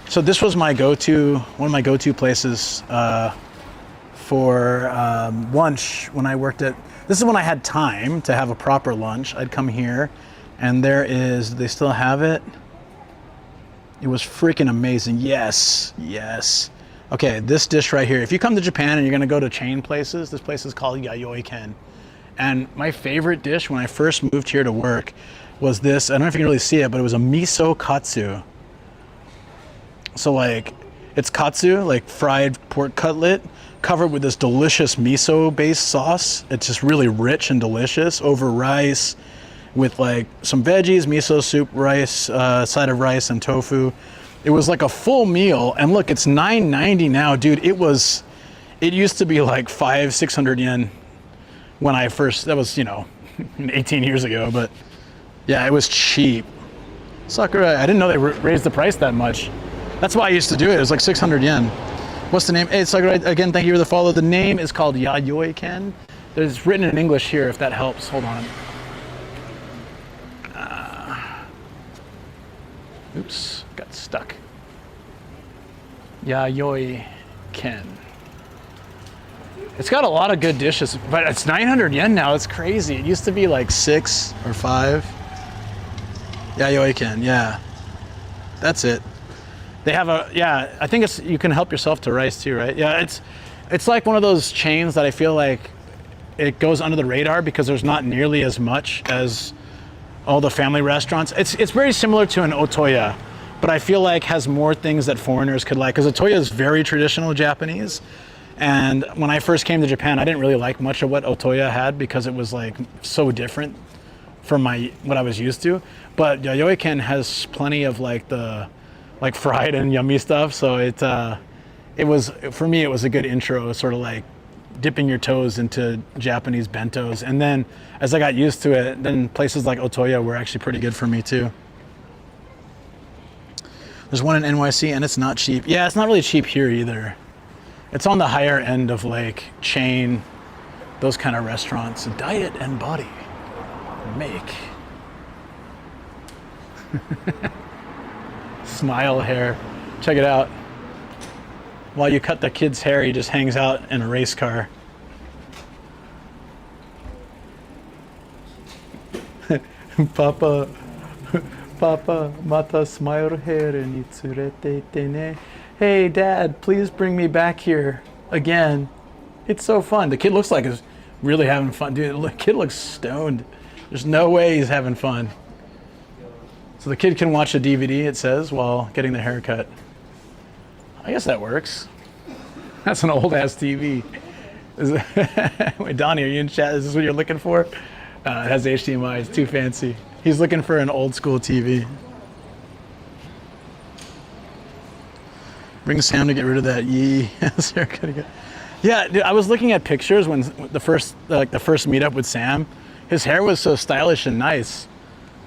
So this was my go-to, one of my go-to places for lunch when I worked at, this is when I had time to have a proper lunch. I'd come here and there is, they still have it. It was freaking amazing. Yes, yes. Okay, this dish right here. If you come to Japan and you're gonna go to chain places, this place is called Yayoi-ken. And my favorite dish when I first moved here to work was this. I don't know if you can really see it, but it was a miso katsu. So like, it's katsu, like fried pork cutlet, covered with this delicious miso-based sauce. It's just really rich and delicious over rice with like some veggies, miso soup, rice, side of rice and tofu. It was like a full meal. And look, it's $9.90 now, dude. It used to be like 500-600 yen when I first, that was, 18 years ago, but yeah, it was cheap. Sakura, I didn't know they raised the price that much. That's why I used to do it. It was like 600 yen. What's the name? Hey, Sakura, again, thank you for the follow. The name is called Yayoi-ken. There's written in English here, if that helps. Hold on. Oops, got stuck. Yayoi-ken. It's got a lot of good dishes, but it's 900 yen now. It's crazy. It used to be like 6 or 5. Yayoi-ken, yeah. That's it. They have I think it's, you can help yourself to rice too, right? Yeah, it's like one of those chains that I feel like it goes under the radar because there's not nearly as much as all the family restaurants. It's very similar to an Otoya, but I feel like has more things that foreigners could like, because Otoya is very traditional Japanese. And when I first came to Japan, I didn't really like much of what Otoya had because it was like so different from what I was used to. But Yayoi-ken has plenty of like the fried and yummy stuff. So it was, for me, it was a good intro, sort of like dipping your toes into Japanese bentos. And then as I got used to it, then places like Otoya were actually pretty good for me too. There's one in NYC and it's not cheap. Yeah, it's not really cheap here either. It's on the higher end of like chain, those kind of restaurants. Diet and body make. Smile hair. Check it out. While you cut the kid's hair, he just hangs out in a race car. Papa, mata smile hair ni tsurete ite ne. Hey, Dad, please bring me back here again. It's so fun. The kid looks like he's really having fun. Dude, the kid looks stoned. There's no way he's having fun. So the kid can watch a DVD, it says, while getting the haircut. I guess that works. That's an old-ass TV. Wait, Donnie, are you in chat? Is this what you're looking for? It has HDMI. It's too fancy. He's looking for an old-school TV. Bring Sam to get rid of that yee. Yeah, dude, I was looking at pictures when the first meetup with Sam. His hair was so stylish and nice,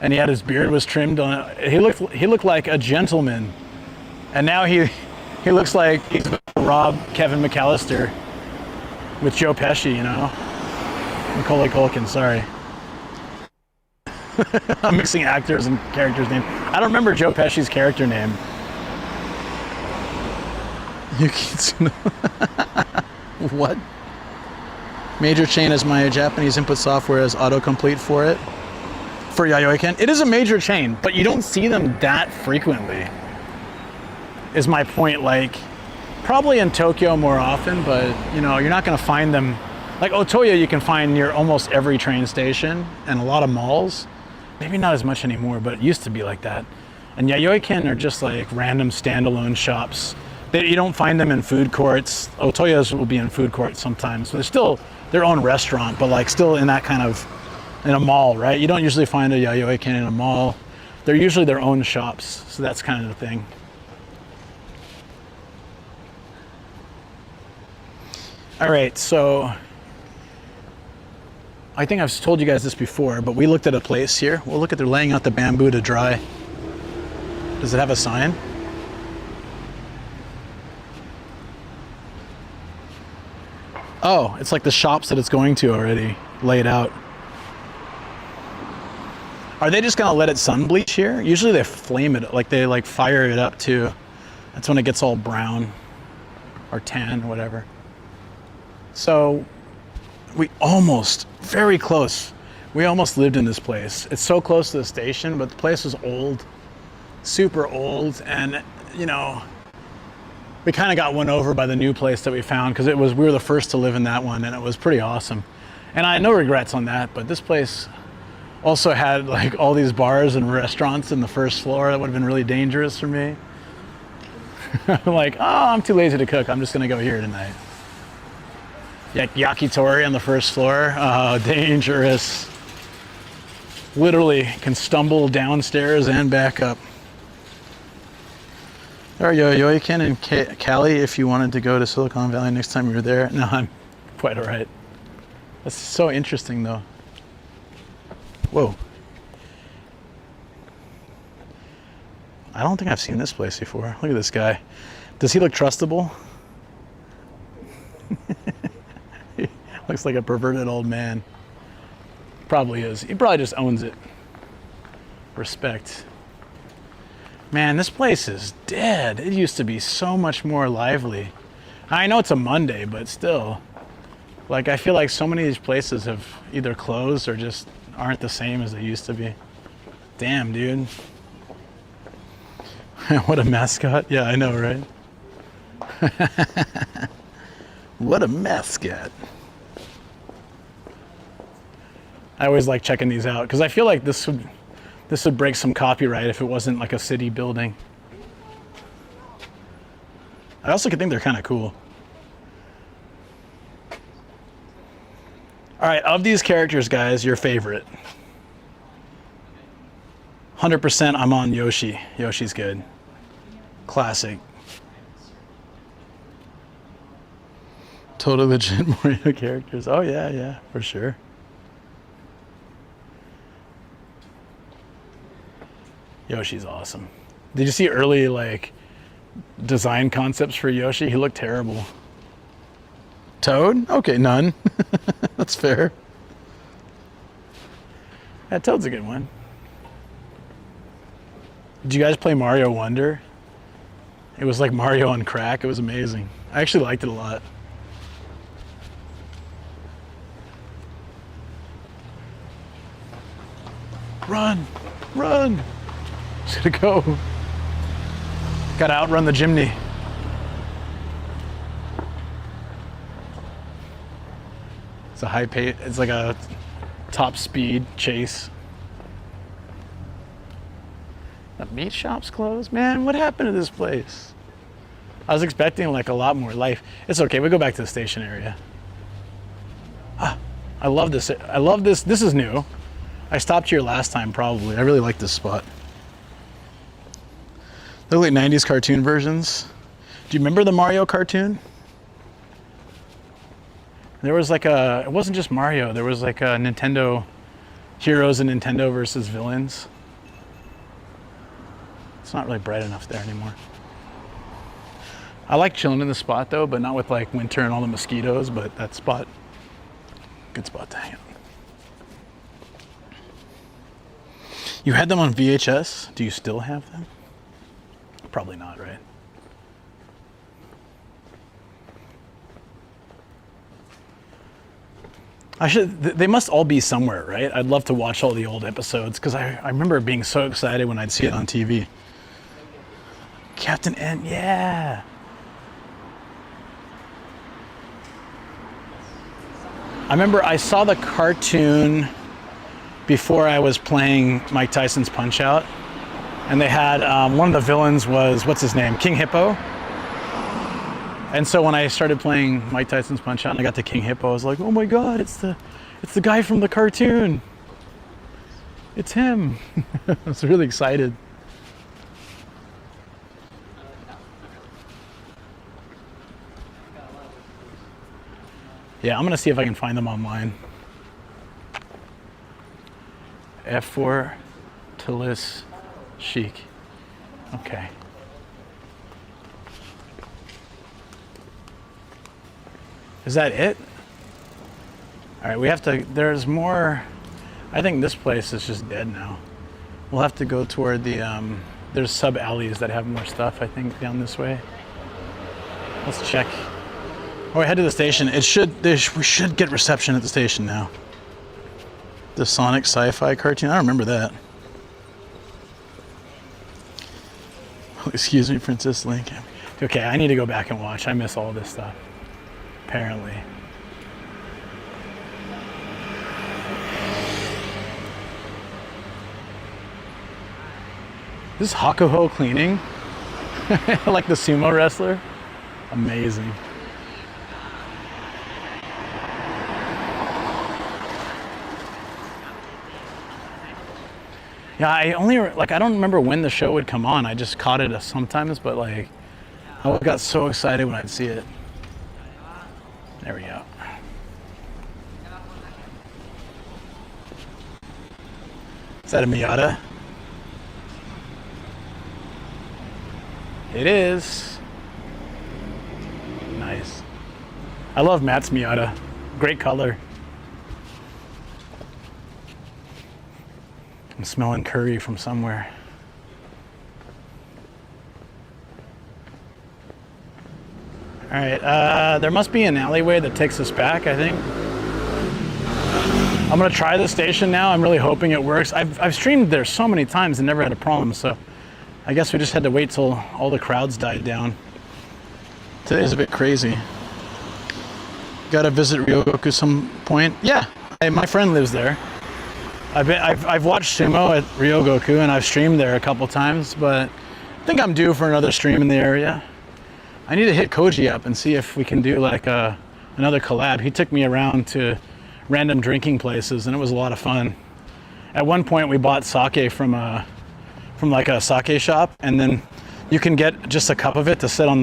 and he had his beard was trimmed on. He looked like a gentleman, and now he looks like he's Rob Kevin McAllister with Joe Pesci, Macaulay Culkin. Sorry, I'm mixing actors and characters' names. I don't remember Joe Pesci's character name. What? Major chain as my Japanese input software has autocomplete for it. For Yayoi-ken. It is a major chain, but you don't see them that frequently. Is my point. Like, probably in Tokyo more often, but you're not gonna find them. Like Otoya you can find near almost every train station and a lot of malls. Maybe not as much anymore, but it used to be like that. And Yayoi-ken are just like random standalone shops. You don't find them in food courts. Otoyas will be in food courts sometimes. So they're still their own restaurant, but like still in that kind of, in a mall, right? You don't usually find a Yayoi-ken in a mall. They're usually their own shops. So that's kind of the thing. All right, so I think I've told you guys this before, but we looked at a place here. We'll look at, they're laying out the bamboo to dry. Does it have a sign? Oh, it's like the shops that it's going to already laid out. Are they just gonna let it sun bleach here? Usually they flame it, like they like fire it up too. That's when it gets all brown or tan or whatever. So we almost, very close. We almost lived in this place. It's so close to the station, but the place was old, super old, and you know, we kind of got won over by the new place that we found because we were the first to live in that one, and it was pretty awesome. And I had no regrets on that, but this place also had like all these bars and restaurants in the first floor that would have been really dangerous for me. Like, oh, I'm too lazy to cook. I'm just gonna go here tonight. Yakitori on the first floor. Oh, dangerous. Literally can stumble downstairs and back up. There you go, you can in Cali if you wanted to go to Silicon Valley next time you were there. No, I'm quite all right. That's so interesting though. Whoa. I don't think I've seen this place before. Look at this guy. Does he look trustable? He looks like a perverted old man. Probably is. He probably just owns it. Respect. Man, this place is dead. It used to be so much more lively. I know it's a Monday, but still. Like, I feel like so many of these places have either closed or just aren't the same as they used to be. Damn, dude. What a mascot. Yeah, I know, right? What a mascot. I always like checking these out because I feel like this would break some copyright if it wasn't like a city building. I also could think they're kind of cool. All right, of these characters, guys, your favorite? 100% I'm on Yoshi. Yoshi's good. Classic. Totally legit Mario characters. Oh yeah, for sure. Yoshi's awesome. Did you see early like design concepts for Yoshi? He looked terrible. Toad? Okay, none. That's fair. Yeah, Toad's a good one. Did you guys play Mario Wonder? It was like Mario on crack. It was amazing. I actually liked it a lot. Run! Run! Just gotta go. Gotta outrun the chimney. It's a high pace, it's like a top speed chase. The meat shop's closed? Man, what happened to this place? I was expecting like a lot more life. It's okay, we go back to the station area. Ah, I love this. I love this. This is new. I stopped here last time probably. I really like this spot. They're like 90s cartoon versions. Do you remember the Mario cartoon? There was like it wasn't just Mario, there was like a Nintendo heroes and Nintendo versus villains. It's not really bright enough there anymore. I like chilling in the spot though, but not with like winter and all the mosquitoes, but that spot, good spot to hang out. You had them on VHS? Do you still have them? Probably not, right? They must all be somewhere, right? I'd love to watch all the old episodes because I remember being so excited when I'd see it on TV. Captain N, yeah. I remember I saw the cartoon before I was playing Mike Tyson's Punch-Out, and they had one of the villains was, what's his name, King Hippo. And so when I started playing Mike Tyson's Punch-Out and I got to King Hippo, I was like, oh my God, it's the guy from the cartoon. It's him. I was really excited. Yeah, I'm gonna see if I can find them online. F4 Tillis Chic. Okay. Is that it? All right, we have to, there's more. I think this place is just dead now. We'll have to go toward the, there's sub alleys that have more stuff, I think, down this way. Let's check Oh, we head to the station. We should get reception at the station now. The Sonic sci-fi cartoon. I don't remember that. Oh, excuse me, Princess Link. Okay, I need to go back and watch. I miss all this stuff. Apparently. This is Hakuho cleaning. Like the sumo wrestler. Amazing. Yeah, I don't remember when the show would come on. I just caught it sometimes, but like, I got so excited when I'd see it. There we go. Is that a Miata? It is. Nice. I love Matt's Miata. Great color. I'm smelling curry from somewhere. All right, there must be an alleyway that takes us back, I think. I'm gonna try the station now. I'm really hoping it works. I've streamed there so many times and never had a problem, so I guess we just had to wait till all the crowds died down. Today's a bit crazy. Gotta visit Ryogoku some point. Yeah, my friend lives there. I've watched sumo at Ryogoku and I've streamed there a couple times, but I think I'm due for another stream in the area. I need to hit Koji up and see if we can do like another collab. He took me around to random drinking places and it was a lot of fun. At one point we bought sake from like a sake shop, and then you can get just a cup of it to sit on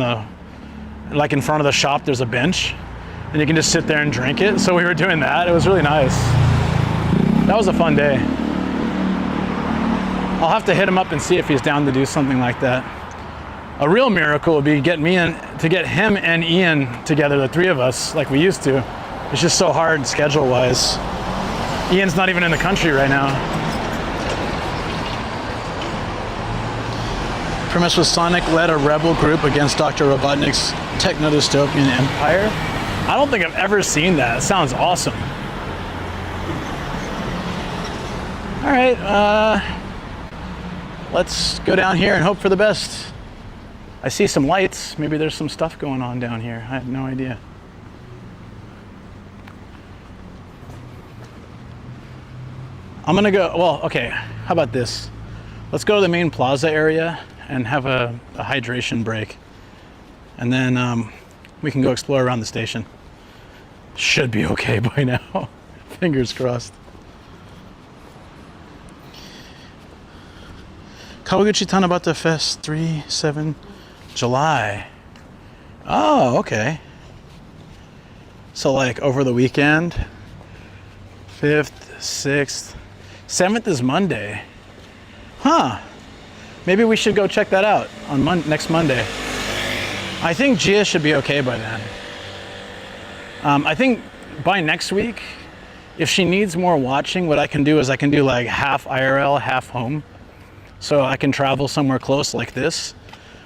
like in front of the shop there's a bench and you can just sit there and drink it. So we were doing that. It was really nice. That was a fun day. I'll have to hit him up and see if he's down to do something like that. A real miracle would be to get him and Ian together, the three of us, like we used to. It's just so hard schedule-wise. Ian's not even in the country right now. Premise was Sonic led a rebel group against Dr. Robotnik's techno-dystopian empire. I don't think I've ever seen that. It sounds awesome. All right, let's go down here and hope for the best. I see some lights. Maybe there's some stuff going on down here. I have no idea. I'm gonna go, well, okay, how about this? Let's go to the main plaza area and have a hydration break. And then we can go explore around the station. Should be okay by now. Fingers crossed. Kawaguchi Tanabata Fest 3-7 July. Oh, okay. So like over the weekend, 5th, 6th, 7th is Monday. Huh. Maybe we should go check that out on next Monday. I think Gia should be okay by then. I think by next week, if she needs more watching, what I can do is I can do like half IRL, half home. So I can travel somewhere close like this.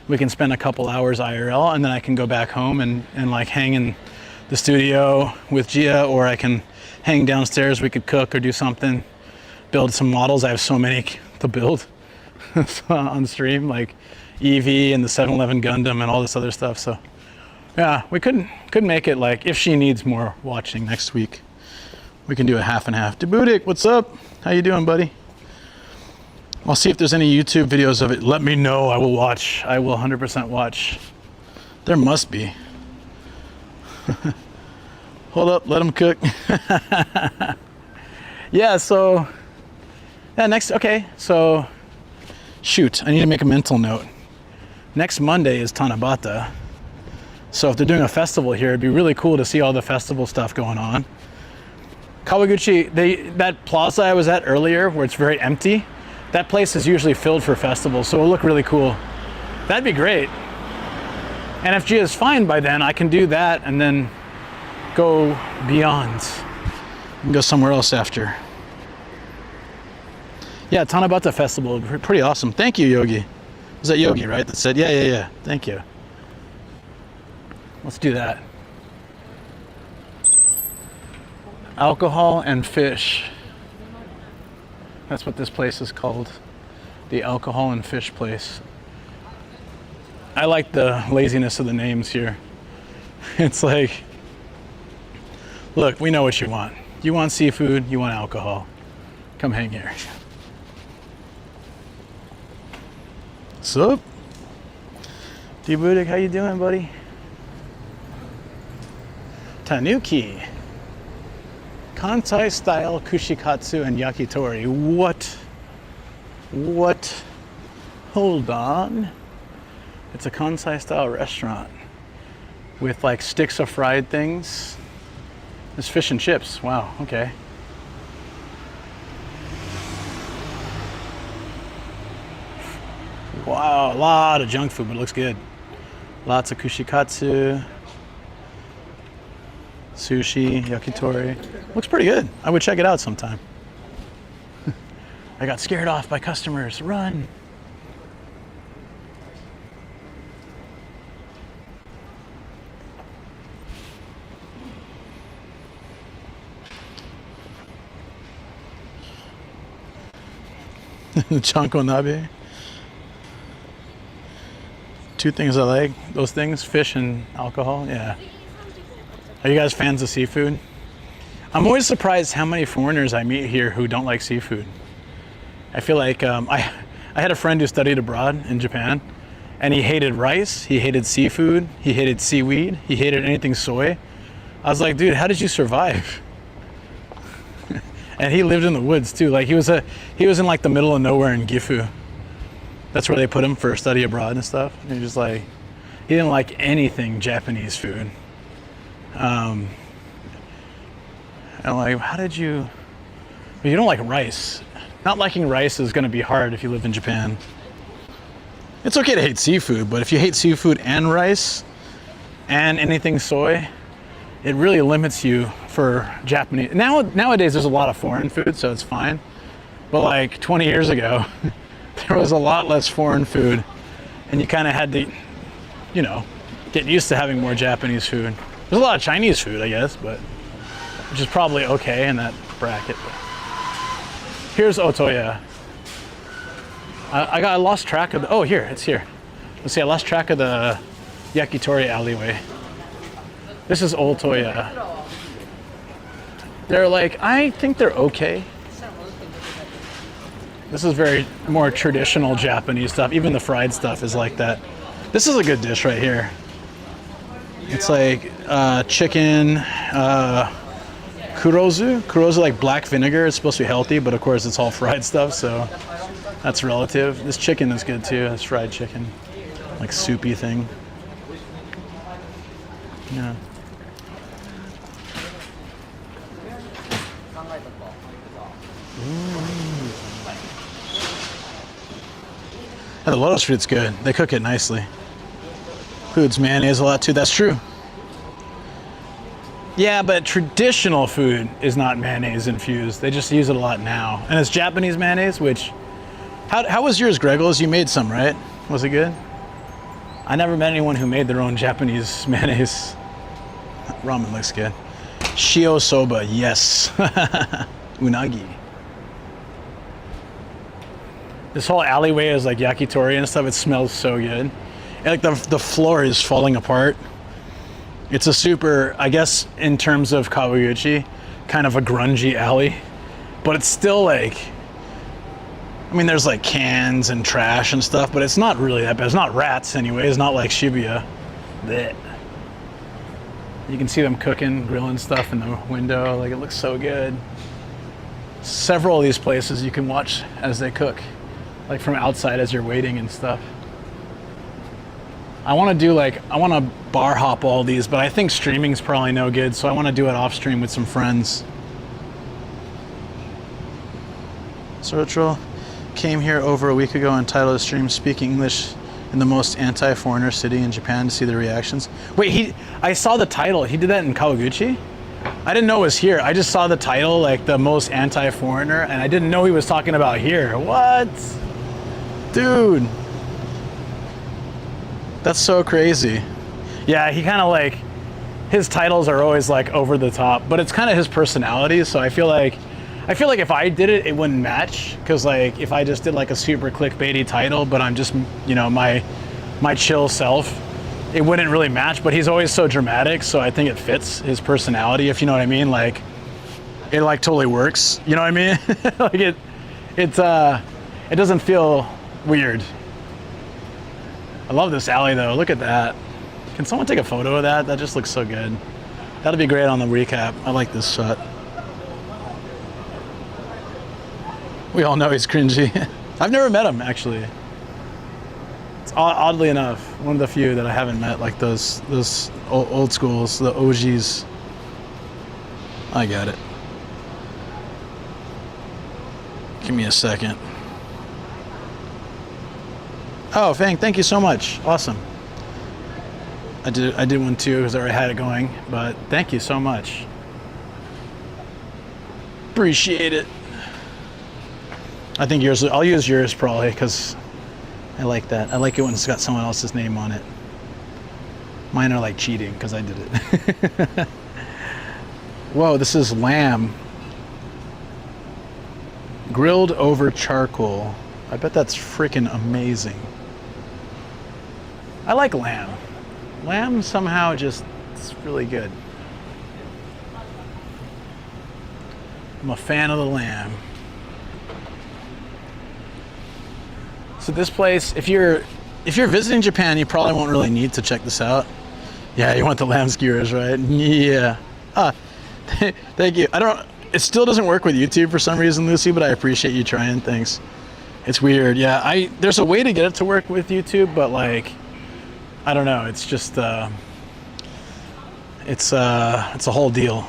We can spend a couple hours IRL and then I can go back home and like hang in the studio with Gia, or I can hang downstairs. We could cook or do something, build some models. I have so many to build on stream, like Eevee and the 7-Eleven Gundam and all this other stuff. So yeah, we could make it like, if she needs more watching next week, we can do a half and half. Debudik, what's up? How you doing, buddy? I'll see if there's any YouTube videos of it. Let me know. I will watch. I will 100% watch. There must be. Hold up. Let them cook. Yeah, so... Yeah, okay. So, shoot. I need to make a mental note. Next Monday is Tanabata. So if they're doing a festival here, it'd be really cool to see all the festival stuff going on. Kawaguchi, that plaza I was at earlier, where it's very empty, that place is usually filled for festivals, so it'll look really cool. That'd be great. And if Gia's fine by then, I can do that and then go beyond and go somewhere else after. Yeah, Tanabata Festival, pretty awesome. Thank you, Yogi. Was that Yogi, right? That said, yeah. Thank you. Let's do that. Alcohol and fish. That's what this place is called. The alcohol and fish place. I like the laziness of the names here. It's like, look, we know what you want. You want seafood, you want alcohol. Come hang here. Sup? D-Budik, how you doing, buddy? Tanuki. Kansai style kushikatsu and yakitori. What? Hold on. It's a Kansai style restaurant with like sticks of fried things. There's fish and chips. Wow, okay. Wow, a lot of junk food, but it looks good. Lots of kushikatsu, sushi, yakitori. Looks pretty good. I would check it out sometime. I got scared off by customers. Run. Chanko nabe. Two things I like. Those things, fish and alcohol. Yeah. Are you guys fans of seafood? I'm always surprised how many foreigners I meet here who don't like seafood. I feel like I had a friend who studied abroad in Japan, and he hated rice, he hated seafood, he hated seaweed, he hated anything soy. I was like, dude, how did you survive? And he lived in the woods too. Like he was in like the middle of nowhere in Gifu. That's where they put him for study abroad and stuff. And he just like, he didn't like anything Japanese food. And I'm like, how did you? But you don't like rice. Not liking rice is going to be hard if you live in Japan. It's okay to hate seafood, but if you hate seafood and rice and anything soy, it really limits you for Japanese. Nowadays, there's a lot of foreign food, so it's fine. But like 20 years ago, there was a lot less foreign food, and you kind of had to, you know, get used to having more Japanese food. There's a lot of Chinese food, I guess, but which is probably okay in that bracket. But here's Otoya. I lost track of the, oh, here, it's here. Let's see, I lost track of the Yakitori alleyway. This is Old Toya. They're like, I think they're okay. This is very more traditional Japanese stuff. Even the fried stuff is like that. This is a good dish right here. It's like chicken, kurozu. Kurozu, like black vinegar. It's supposed to be healthy, but of course it's all fried stuff, so that's relative. This chicken is good too. This fried chicken, like soupy thing. Yeah. Yeah, the lotus fruit's good. They cook it nicely. Includes mayonnaise a lot too. That's true. Yeah, but traditional food is not mayonnaise infused. They just use it a lot now. And it's Japanese mayonnaise, which... How was yours, Gregos? You made some, right? Was it good? I never met anyone who made their own Japanese mayonnaise. Ramen looks good. Shio soba, yes. Unagi. This whole alleyway is like yakitori and stuff. It smells so good. And like the floor is falling apart. It's a super, I guess in terms of Kawaguchi, kind of a grungy alley. But it's still like, I mean, there's like cans and trash and stuff, but it's not really that bad. It's not rats anyway. It's not like Shibuya. Blech. You can see them cooking, grilling stuff in the window. Like, it looks so good. Several of these places you can watch as they cook, like from outside as you're waiting and stuff. I want to bar hop all these, but I think streaming's probably no good, so I want to do it off stream with some friends. Sorotro came here over a week ago and titled his stream "Speaking English in the Most Anti-Foreigner City in Japan" to see the reactions. Wait, I saw the title. He did that in Kawaguchi? I didn't know it was here. I just saw the title, like the most anti-foreigner, and I didn't know he was talking about here. What? Dude. That's so crazy. Yeah, he kind of like, his titles are always like over the top, but it's kind of his personality. So I feel like if I did it, it wouldn't match. Cause like if I just did like a super clickbaity title, but I'm just, you know, my chill self, it wouldn't really match. But he's always so dramatic, so I think it fits his personality, if you know what I mean. Like it like totally works, you know what I mean? Like it doesn't feel weird. I love this alley though, look at that. Can someone take a photo of that? That just looks so good. That'll be great on the recap. I like this shot. We all know he's cringy. I've never met him, actually. It's oddly enough, one of the few that I haven't met, like those old schools, the OGs. I got it. Give me a second. Oh, Fang, thank you so much. Awesome. I did one too because I already had it going, but thank you so much. Appreciate it. I think yours, I'll use yours probably because I like that. I like it when it's got someone else's name on it. Mine are like cheating because I did it. Whoa, this is lamb. Grilled over charcoal. I bet that's freaking amazing. I like lamb. Lamb somehow just, it's really good. I'm a fan of the lamb. So this place, if you're visiting Japan, you probably won't really need to check this out. Yeah, you want the lamb skewers, right? Yeah. Thank you. It still doesn't work with YouTube for some reason, Lucy, but I appreciate you trying things. It's weird. Yeah, there's a way to get it to work with YouTube, but like, I don't know. It's just, it's a whole deal.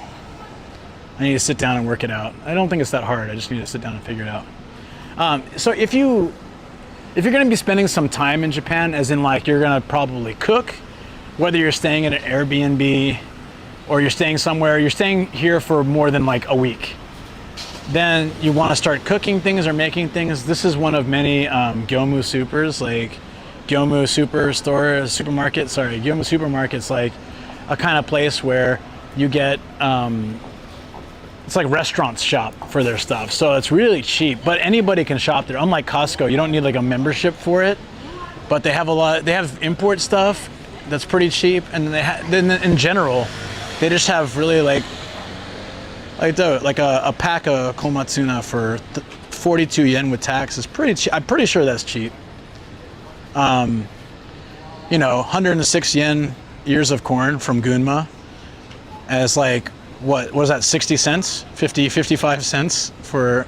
I need to sit down and work it out. I don't think it's that hard. I just need to sit down and figure it out. So if you're going to be spending some time in Japan, as in like you're going to probably cook, whether you're staying at an Airbnb or you're staying here for more than like a week, then you want to start cooking things or making things. This is one of many Gyomu supers, like Gyomu supermarket's like a kind of place where you get, it's like restaurants shop for their stuff. So it's really cheap, but anybody can shop there. Unlike Costco, you don't need like a membership for it, but they have import stuff that's pretty cheap. And then in general, they just have really like a pack of komatsuna for 42 yen with tax is pretty cheap. I'm pretty sure that's cheap. 106 yen ears of corn from Gunma as like, what was that, 60 cents? 55 cents for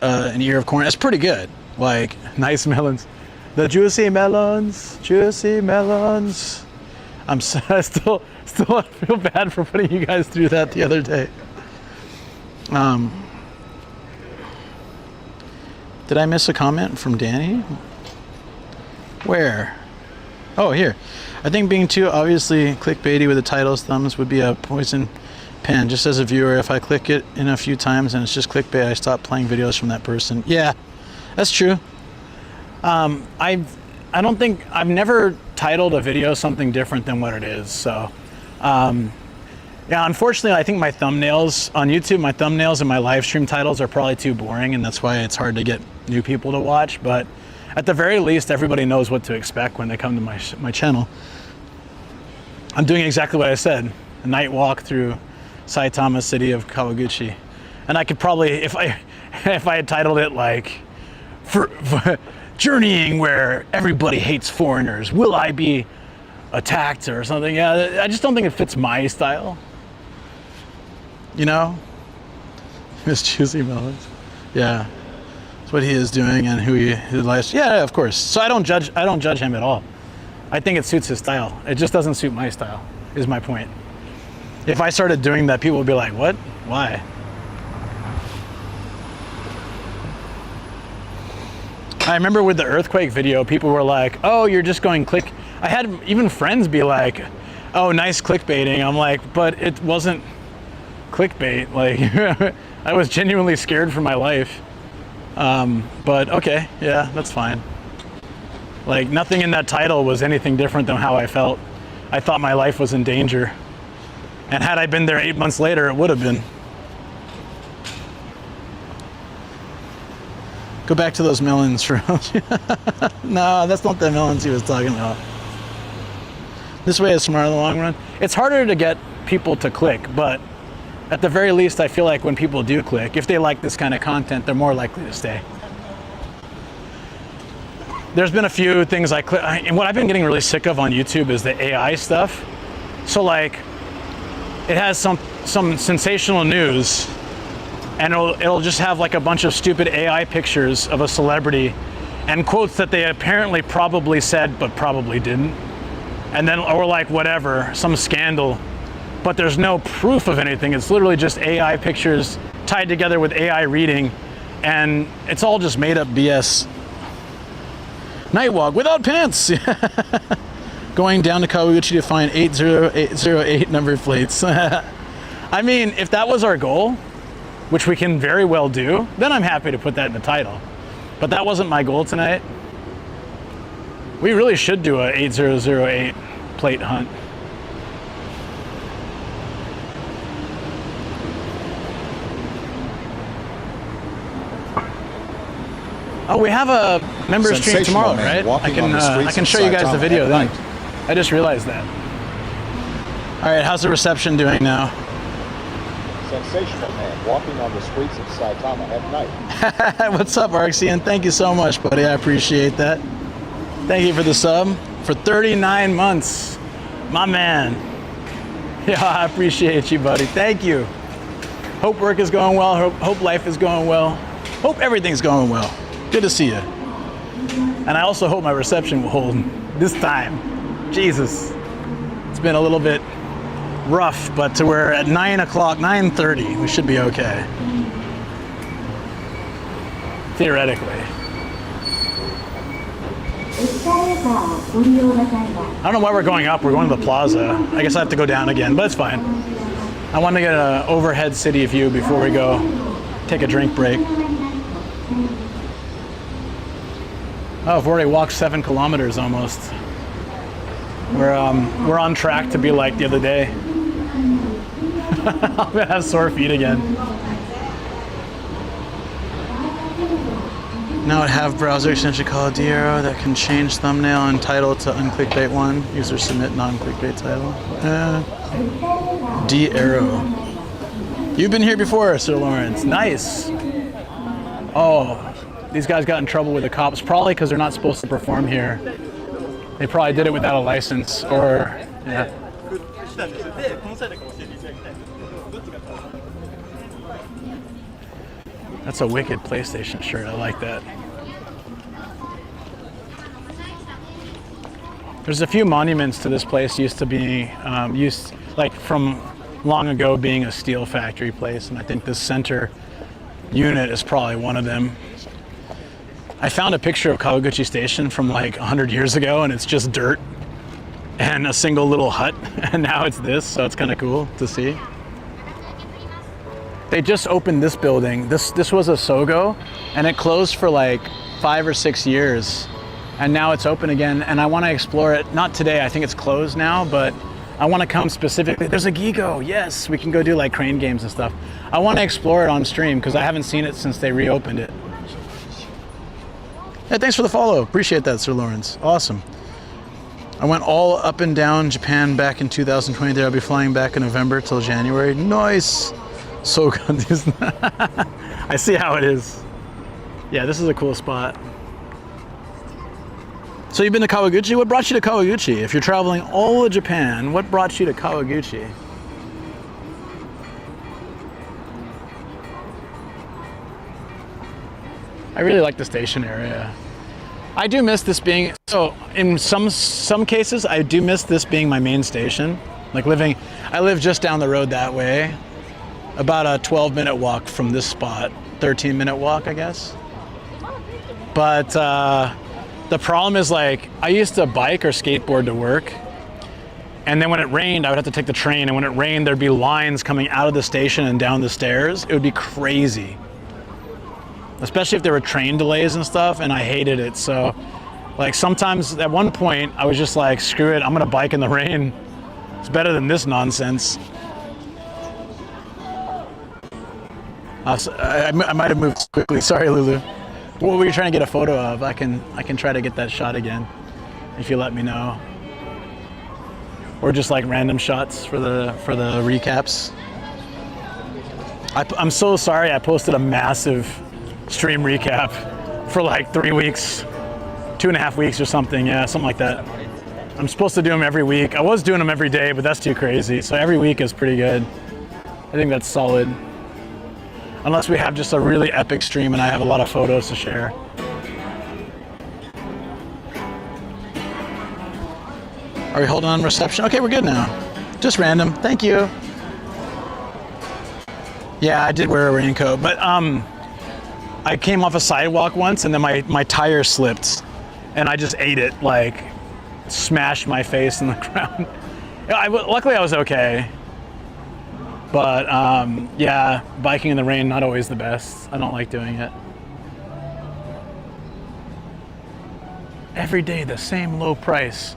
an ear of corn. That's pretty good. Like, nice melons. The juicy melons. I still feel bad for putting you guys through that the other day. Did I miss a comment from Danny? Where? Oh, here. I think being too obviously clickbaity with the titles thumbs would be a poison pen. Just as a viewer, if I click it in a few times and it's just clickbait, I stop playing videos from that person. Yeah, that's true. I've never titled a video something different than what it is. So, yeah, unfortunately, I think my thumbnails on YouTube, my thumbnails and my live stream titles are probably too boring, and that's why it's hard to get new people to watch. But at the very least, everybody knows what to expect when they come to my channel. I'm doing exactly what I said, a night walk through Saitama city of Kawaguchi. And I could probably, if I had titled it like, for journeying where everybody hates foreigners, will I be attacked or something? Yeah, I just don't think it fits my style. You know? Miss Juicy Melons. Yeah. That's what he is doing and who he likes. Yeah, of course. So I don't judge him at all. I think it suits his style. It just doesn't suit my style, is my point. If I started doing that, people would be like, what? Why? I remember with the earthquake video, people were like, oh, you're just going click. I had even friends be like, oh, nice clickbaiting. I'm like, but it wasn't clickbait. Like, I was genuinely scared for my life. But okay, yeah, that's fine. Like, nothing in that title was anything different than how I felt. I thought my life was in danger. And had I been there 8 months later, it would have been. Go back to those melons. No, that's not the melons he was talking about. This way is smarter in the long run. It's harder to get people to click, but at the very least, I feel like when people do click, if they like this kind of content, they're more likely to stay. There's been a few things I click, and what I've been getting really sick of on YouTube is the AI stuff. So like, it has some sensational news, and it'll just have like a bunch of stupid AI pictures of a celebrity and quotes that they apparently probably said but probably didn't. And then, or like whatever, some scandal, but there's no proof of anything. It's literally just AI pictures tied together with AI reading, and it's all just made up BS. Night walk without pants. Going down to Kawaguchi to find 80808 number plates. I mean, if that was our goal, which we can very well do, then I'm happy to put that in the title. But that wasn't my goal tonight. We really should do a 8008 plate hunt. Oh, we have a member stream tomorrow, right? I can show you guys the video then. I just realized that. All right, how's the reception doing now? Sensational man walking on the streets of Saitama at night. What's up, Arxian? Thank you so much, buddy. I appreciate that. Thank you for the sub for 39 months. My man. Yeah, I appreciate you, buddy. Thank you. Hope work is going well. Hope life is going well. Hope everything's going well. Good to see you. And I also hope my reception will hold this time. Jesus. It's been a little bit rough, but we're at 9 o'clock, 9:30. We should be okay. Theoretically. I don't know why we're going up. We're going to the plaza. I guess I have to go down again, but it's fine. I want to get an overhead city view before we go take a drink break. Oh, I've already walked 7 kilometers almost. We're on track to be like the other day. I'm gonna have sore feet again. Now I have browser extension called D-Arrow that can change thumbnail and title to unclickbait one. User submit non-clickbait title. D-Arrow. You've been here before, Sir Lawrence. Nice. Oh, these guys got in trouble with the cops, probably because they're not supposed to perform here. They probably did it without a license, or, yeah. That's a wicked PlayStation shirt, I like that. There's a few monuments to this place used to be, like from long ago being a steel factory place, and I think this center unit is probably one of them. I found a picture of Kawaguchi Station from like 100 years ago, and it's just dirt and a single little hut, and now it's this, so it's kind of cool to see. They just opened this building. This was a Sogo, and it closed for like 5 or 6 years, and now it's open again, and I want to explore it. Not today, I think it's closed now, but I want to come specifically. There's a Gigo, yes, we can go do like crane games and stuff. I want to explore it on stream because I haven't seen it since they reopened it. Hey, thanks for the follow. Appreciate that, Sir Lawrence. Awesome. I went all up and down Japan back in 2023. I'll be flying back in November till January. Nice. So good. I see how it is. Yeah, this is a cool spot. So you've been to Kawaguchi? What brought you to Kawaguchi? If you're traveling all of Japan, what brought you to Kawaguchi? I really like the station area. I do miss this being, so in some cases, I do miss this being my main station. Like I live just down the road that way, about a 12-minute walk from this spot, 13-minute walk, I guess. But the problem is, like, I used to bike or skateboard to work, and then when it rained, I would have to take the train, and when it rained, there'd be lines coming out of the station and down the stairs. It would be crazy. Especially if there were train delays and stuff, and I hated it. So, like, sometimes at one point, I was just like, screw it, I'm gonna bike in the rain. It's better than this nonsense. I might have moved quickly. Sorry, Lulu. What were you trying to get a photo of? I can try to get that shot again, if you let me know. Or just like random shots for the recaps. I'm so sorry. I posted a massive stream recap for like 3 weeks, 2.5 weeks or something. Yeah, something like that. I'm supposed to do them every week. I was doing them every day, but that's too crazy. So every week is pretty good. I think that's solid. Unless we have just a really epic stream and I have a lot of photos to share. Are we holding on reception? Okay, we're good now. Just random. Thank you. Yeah, I did wear a raincoat, but I came off a sidewalk once and then my tire slipped and I just ate it, like smashed my face in the ground. Luckily I was okay. But yeah, biking in the rain, not always the best. I don't like doing it. Every day, the same low price.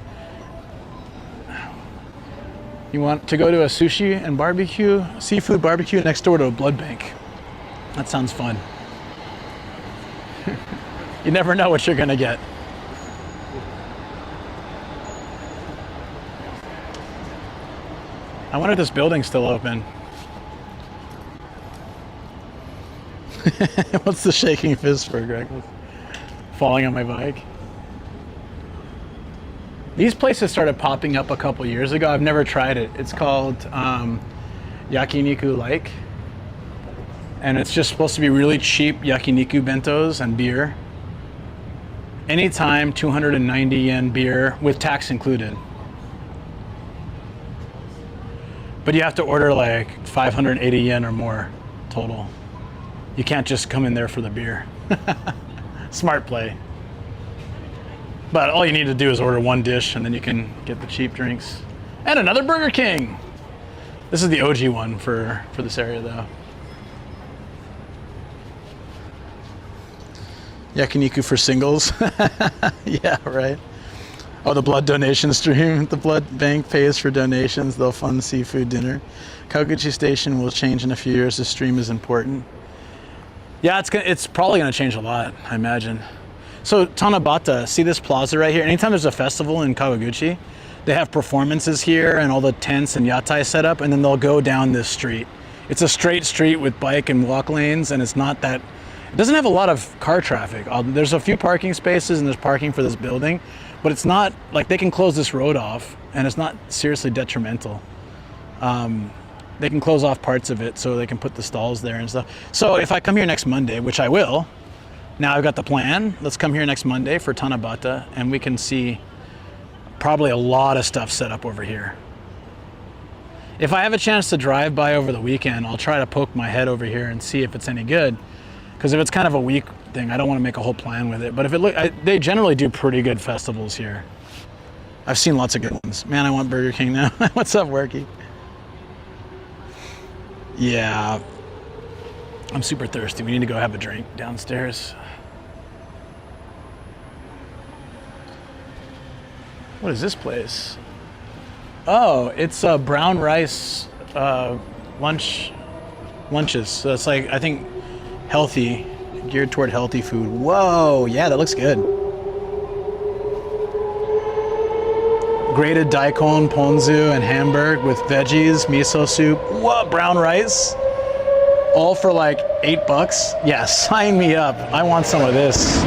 You want to go to a sushi and barbecue, seafood barbecue next door to a blood bank. That sounds fun. You never know what you're gonna get. I wonder if this building's still open. What's the shaking fist for, Greg? Falling on my bike. These places started popping up a couple years ago. I've never tried it. It's called Yakiniku Like. And it's just supposed to be really cheap yakiniku bentos and beer. Anytime 290 yen beer with tax included. But you have to order like 580 yen or more total. You can't just come in there for the beer. Smart play. But all you need to do is order one dish and then you can get the cheap drinks. And another Burger King. This is the OG one for this area though. Yakiniku for singles. Yeah, right. Oh, the blood donation stream. The blood bank pays for donations. They'll fund seafood dinner. Kawaguchi Station will change in a few years. The stream is important. Yeah, it's probably going to change a lot, I imagine. So Tanabata, see this plaza right here? Anytime there's a festival in Kawaguchi, they have performances here and all the tents and yatai set up, and then they'll go down this street. It's a straight street with bike and walk lanes, and it's not that, it doesn't have a lot of car traffic. There's a few parking spaces and there's parking for this building, but it's not, like they can close this road off and it's not seriously detrimental. They can close off parts of it so they can put the stalls there and stuff. So if I come here next Monday, which I will, now I've got the plan, let's come here next Monday for Tanabata and we can see probably a lot of stuff set up over here. If I have a chance to drive by over the weekend, I'll try to poke my head over here and see if it's any good. Because if it's kind of a week thing, I don't want to make a whole plan with it. But if it they generally do pretty good festivals here. I've seen lots of good ones. Man, I want Burger King now. What's up, Worky? Yeah, I'm super thirsty. We need to go have a drink downstairs. What is this place? Oh, it's brown rice lunches. So it's like, I think, healthy, geared toward healthy food. Whoa, yeah, that looks good. Grated daikon, ponzu, and hamburg with veggies, miso soup. What, brown rice? All for like $8? Yeah, sign me up. I want some of this.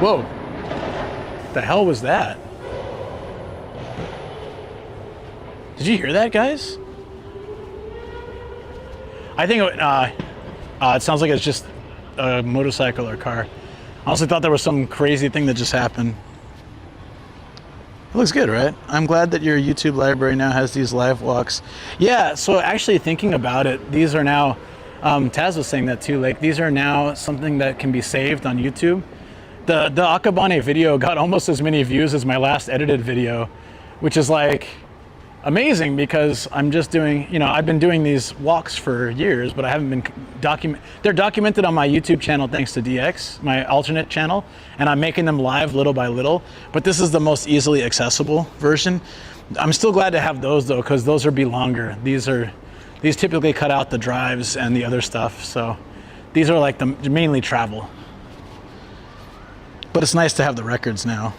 Whoa, the hell was that? Did you hear that, guys? I think it sounds like it's just a motorcycle or car. I honestly thought there was some crazy thing that just happened. It looks good, right? I'm glad that your YouTube library now has these live walks. Yeah, so actually thinking about it, these are now, Taz was saying that too, like these are now something that can be saved on YouTube. The Akabane video got almost as many views as my last edited video, which is like amazing because I'm just doing, you know, I've been doing these walks for years, but I haven't been they're documented on my YouTube channel thanks to DX, my alternate channel, and I'm making them live little by little, but this is the most easily accessible version. I'm still glad to have those though, because those are be longer. These typically cut out the drives and the other stuff, so These are like the mainly travel. But it's nice to have the records now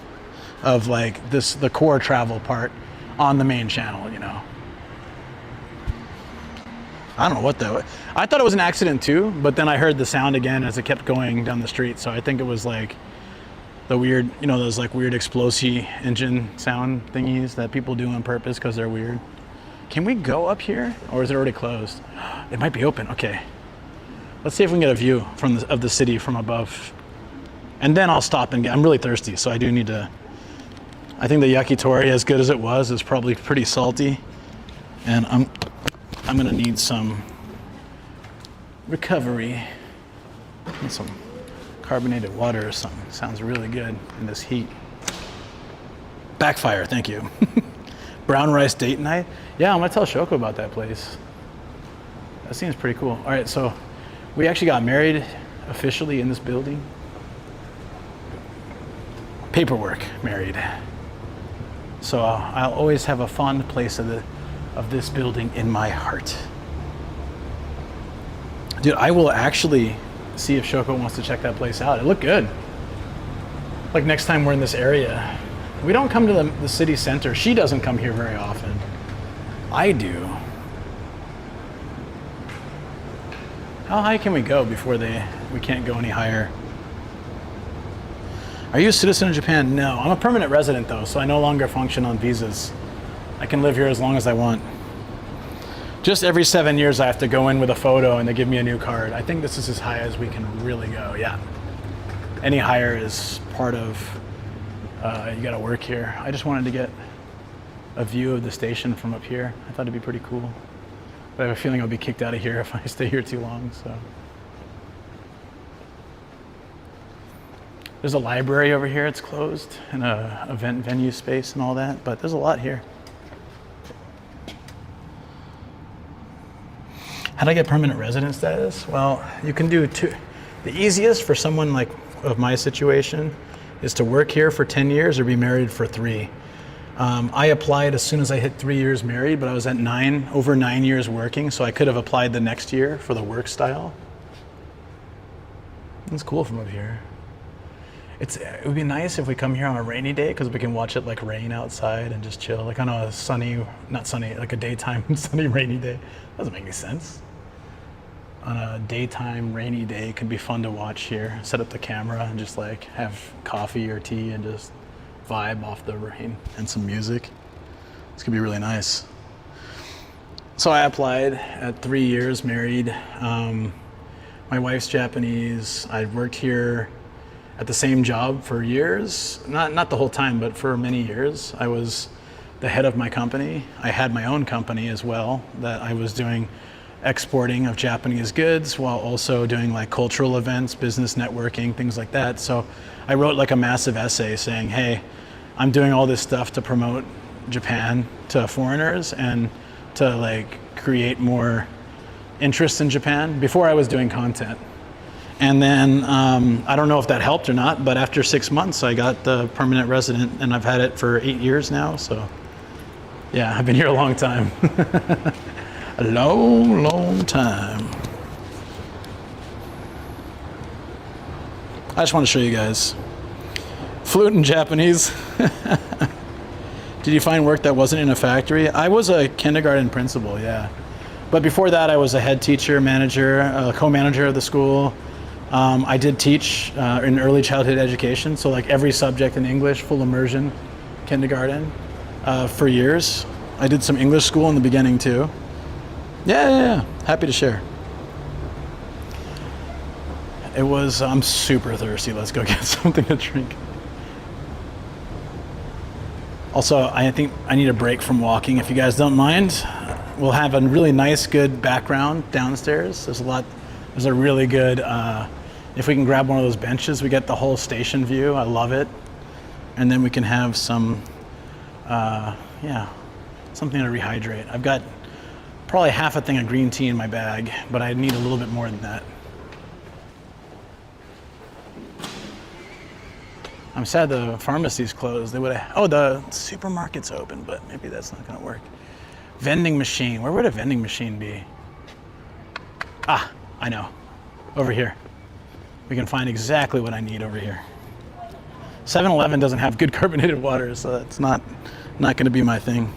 of like the core travel part on the main channel, you know. I don't know what that was. I thought it was an accident too, but then I heard the sound again as it kept going down the street. So I think it was like the weird, you know, those like weird explosive engine sound thingies that people do on purpose because they're weird. Can we go up here or is it already closed? It might be open. Okay. Let's see if we can get a view of the city from above. And then I'll stop and I'm really thirsty, so I do need to. I think the yakitori, as good as it was, is probably pretty salty. And I'm gonna need some recovery. Need some carbonated water or something. Sounds really good in this heat. Backfire, thank you. Brown rice date night. Yeah, I'm gonna tell Shoko about that place. That seems pretty cool. All right, so we actually got married officially in this building. Paperwork married. So I'll always have a fond place of this building in my heart. Dude, I will actually see if Shoko wants to check that place out. It looked good. Like next time we're in this area. We don't come to the city center. She doesn't come here very often. I do. How high can we go before we can't go any higher? Are you a citizen of Japan? No, I'm a permanent resident though, so I no longer function on visas. I can live here as long as I want. Just every 7 years I have to go in with a photo and they give me a new card. I think this is as high as we can really go, yeah. Any higher is part of, you gotta work here. I just wanted to get a view of the station from up here. I thought it'd be pretty cool. But I have a feeling I'll be kicked out of here if I stay here too long, so. There's a library over here, it's closed, and a event venue space and all that, but there's a lot here. How do I get permanent resident status? Well, you can do two. The easiest for someone like of my situation is to work here for 10 years or be married for 3. I applied as soon as I hit 3 years married, but I was at over 9 years working, so I could have applied the next year for the work style. It's cool from up here. It would be nice if we come here on a rainy day because we can watch it like rain outside and just chill. Like on a sunny, not sunny, like a daytime sunny rainy day. Doesn't make any sense. On a daytime rainy day, it could be fun to watch here. Set up the camera and just like have coffee or tea and just vibe off the rain and some music. It's gonna be really nice. So I applied at 3 years married. My wife's Japanese. I worked here at the same job for years, not the whole time, but for many years. I was the head of my company. I had my own company as well that I was doing exporting of Japanese goods while also doing like cultural events, business networking, things like that. So I wrote like a massive essay saying, hey, I'm doing all this stuff to promote Japan to foreigners and to like create more interest in Japan before I was doing content. And then I don't know if that helped or not, but after 6 months, I got the permanent resident and I've had it for 8 years now. So yeah, I've been here a long time. A long, long time. I just want to show you guys. Flute in Japanese. Did you find work that wasn't in a factory? I was a kindergarten principal, yeah. But before that, I was a head teacher, manager, co-manager of the school. I did teach in early childhood education, so like every subject in English, full immersion, kindergarten, for years. I did some English school in the beginning too. Yeah, happy to share. It was, I'm super thirsty, let's go get something to drink. Also, I think I need a break from walking, if you guys don't mind. We'll have a really nice, good background downstairs. There's a really good, if we can grab one of those benches, we get the whole station view. I love it. And then we can have some, something to rehydrate. I've got probably half a thing of green tea in my bag, but I need a little bit more than that. I'm sad the pharmacy's closed. They would have, oh, the supermarket's open, but maybe that's not gonna work. Vending machine, where would a vending machine be? Ah, I know. over here. We can find exactly what I need over here. 7-Eleven doesn't have good carbonated water, so that's not going to be my thing.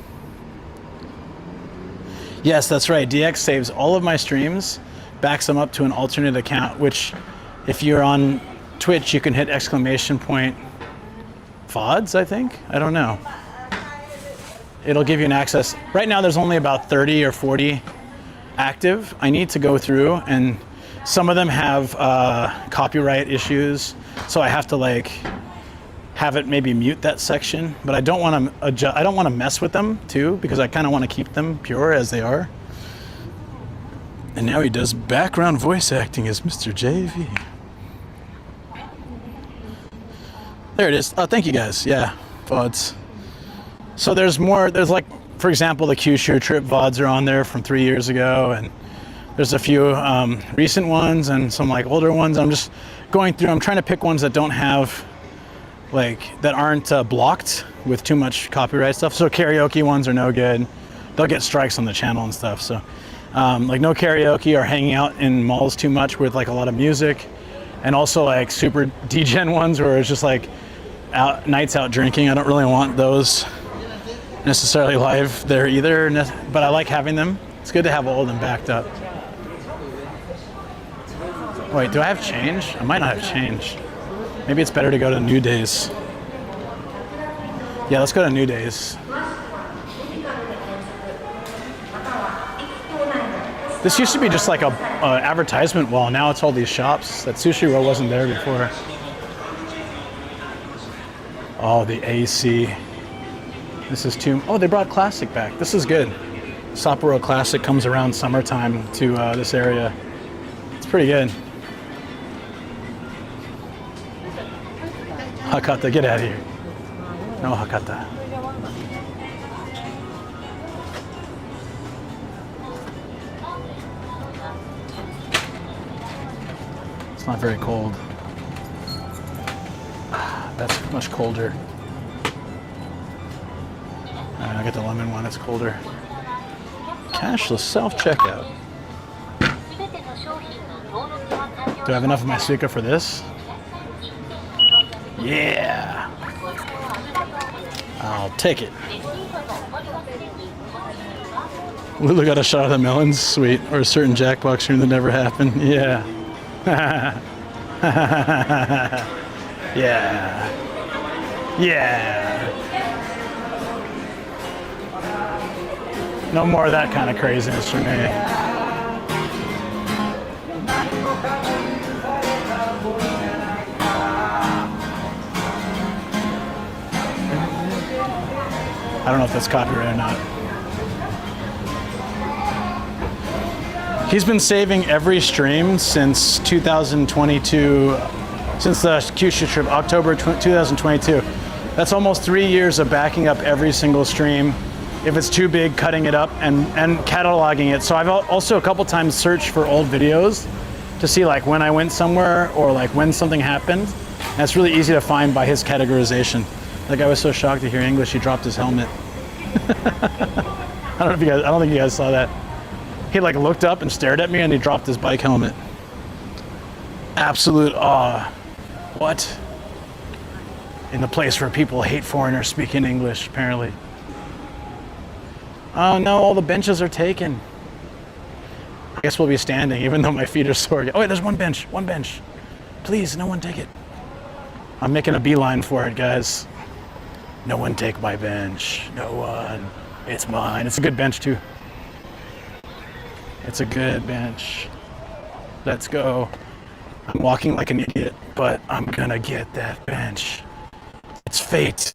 Yes, that's right. DX saves all of my streams, backs them up to an alternate account, which if you're on Twitch, you can hit exclamation point VODs, I think. I don't know. It'll give you an access. Right now there's only about 30 or 40 active. I need to go through, and some of them have copyright issues, so I have to like have it maybe mute that section, but I don't want to adjust. I don't want to mess with them too, because I kind of want to keep them pure as they are. And now he does background voice acting as Mr. JV. There it is. Oh, thank you guys. Yeah, VODs. So there's more. There's like, for example, the Kyushu trip VODs are on there from 3 years ago, and there's a few recent ones and some like older ones. I'm just going through. I'm trying to pick ones that don't have that aren't blocked with too much copyright stuff. So karaoke ones are no good. They'll get strikes on the channel and stuff. So like no karaoke or hanging out in malls too much with like a lot of music, and also like super degen ones where it's just like nights out drinking. I don't really want those necessarily live there either, but I like having them. It's good to have all of them backed up. Wait, do I have change? I might not have change. Maybe it's better to go to New Days. Yeah, let's go to New Days. This used to be just like a advertisement wall. Now it's all these shops. That Sushi Row wasn't there before. Oh, the AC. This is too... Oh, they brought Classic back. This is good. Sapporo Classic comes around summertime to this area. It's pretty good. Hakata, get out of here. No Hakata. It's not very cold. That's much colder. I'll get the lemon one, it's colder. Cashless self-checkout. Do I have enough of my Suica for this? Yeah! I'll take it. Lulu got a shot of the melons, sweet. Or a certain Jackbox stream that never happened. Yeah. Yeah. Yeah. No more of that kind of craziness for me. I don't know if that's copyright or not. He's been saving every stream since 2022, since the Kyushu trip, October 2022. That's almost 3 years of backing up every single stream. If it's too big, cutting it up and cataloging it. So I've also a couple times searched for old videos to see like when I went somewhere or like when something happened. And it's really easy to find by his categorization. Like I was so shocked to hear English, he dropped his helmet. I don't think you guys saw that. He like looked up and stared at me and he dropped his bike helmet. Absolute awe. What? In the place where people hate foreigners speaking English, apparently. Oh no, all the benches are taken. I guess we'll be standing even though my feet are sore. Oh wait, there's one bench. Please, no one take it. I'm making a beeline for it, guys. No one take my bench. No one. It's mine. It's a good bench too. It's a good bench. Let's go. I'm walking like an idiot, but I'm gonna get that bench. It's fate.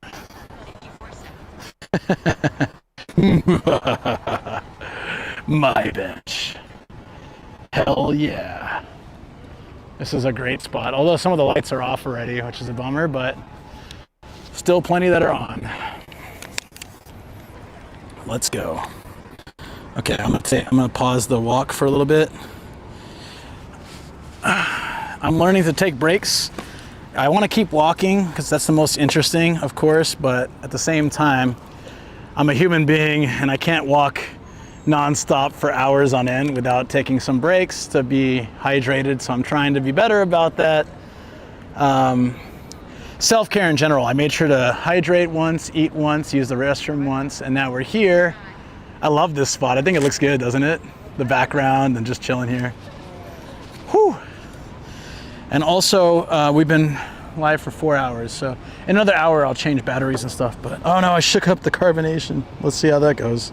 My bench. Hell yeah. This is a great spot. Although some of the lights are off already, which is a bummer, but still plenty that are on. Let's go. Okay, I'm gonna pause the walk for a little bit. I'm learning to take breaks. I want to keep walking because that's the most interesting, of course, but at the same time, I'm a human being and I can't walk nonstop for hours on end without taking some breaks to be hydrated. So I'm trying to be better about that. Self-care in general. I made sure to hydrate once, eat once, use the restroom once, and now we're here. I love this spot. I think it looks good, doesn't it? The background and just chilling here. Whew. And also, we've been live for 4 hours, so in another hour I'll change batteries and stuff, but oh no, I shook up the carbonation. Let's see how that goes.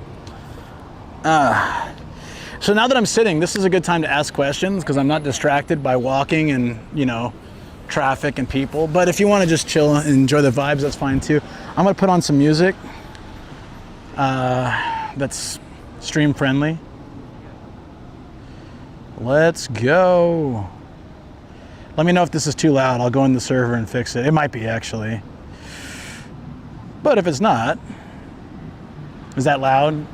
So now that I'm sitting, this is a good time to ask questions because I'm not distracted by walking and, you know, traffic and people. But if you want to just chill and enjoy the vibes, that's fine too. I'm gonna put on some music that's stream friendly. Let's go. Let me know if this is too loud. I'll go in the server and fix it. It might be actually. But if it's not, is that loud?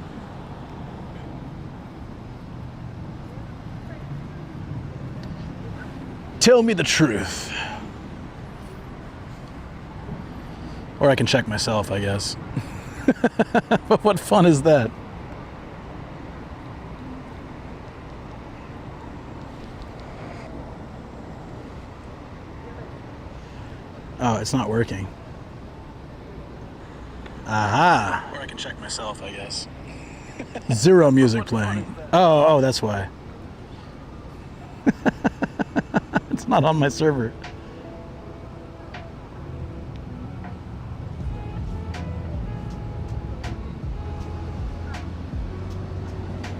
Tell me the truth. Or I can check myself, I guess. But what fun is that? Oh, it's not working. Aha. Or I can check myself, I guess. Zero music playing. Oh, that's why. It's not on my server.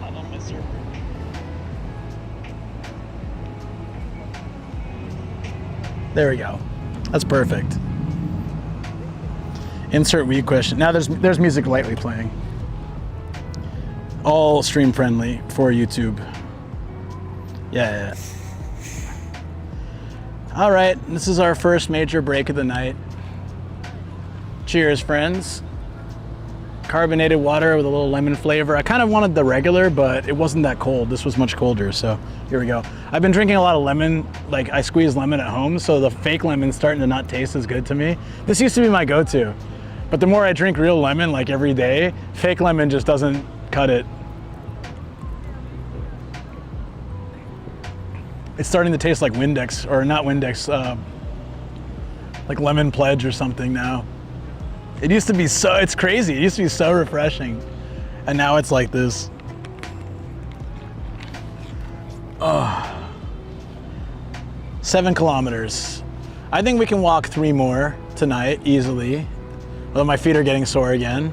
Not on my server. There we go. That's perfect. Insert weed question. Now there's music lightly playing. All stream friendly for YouTube. Yeah. All right, this is our first major break of the night. Cheers, friends. Carbonated water with a little lemon flavor. I kind of wanted the regular, but it wasn't that cold. This was much colder, so here we go. I've been drinking a lot of lemon, like I squeeze lemon at home, so the fake lemon's starting to not taste as good to me. This used to be my go-to, but the more I drink real lemon, like every day, fake lemon just doesn't cut it. It's starting to taste like Windex, or not Windex, like Lemon Pledge or something now. It used to be so, it's crazy. It used to be so refreshing. And now it's like this. Oh. 7 kilometers. I think we can walk 3 more tonight easily. Although my feet are getting sore again.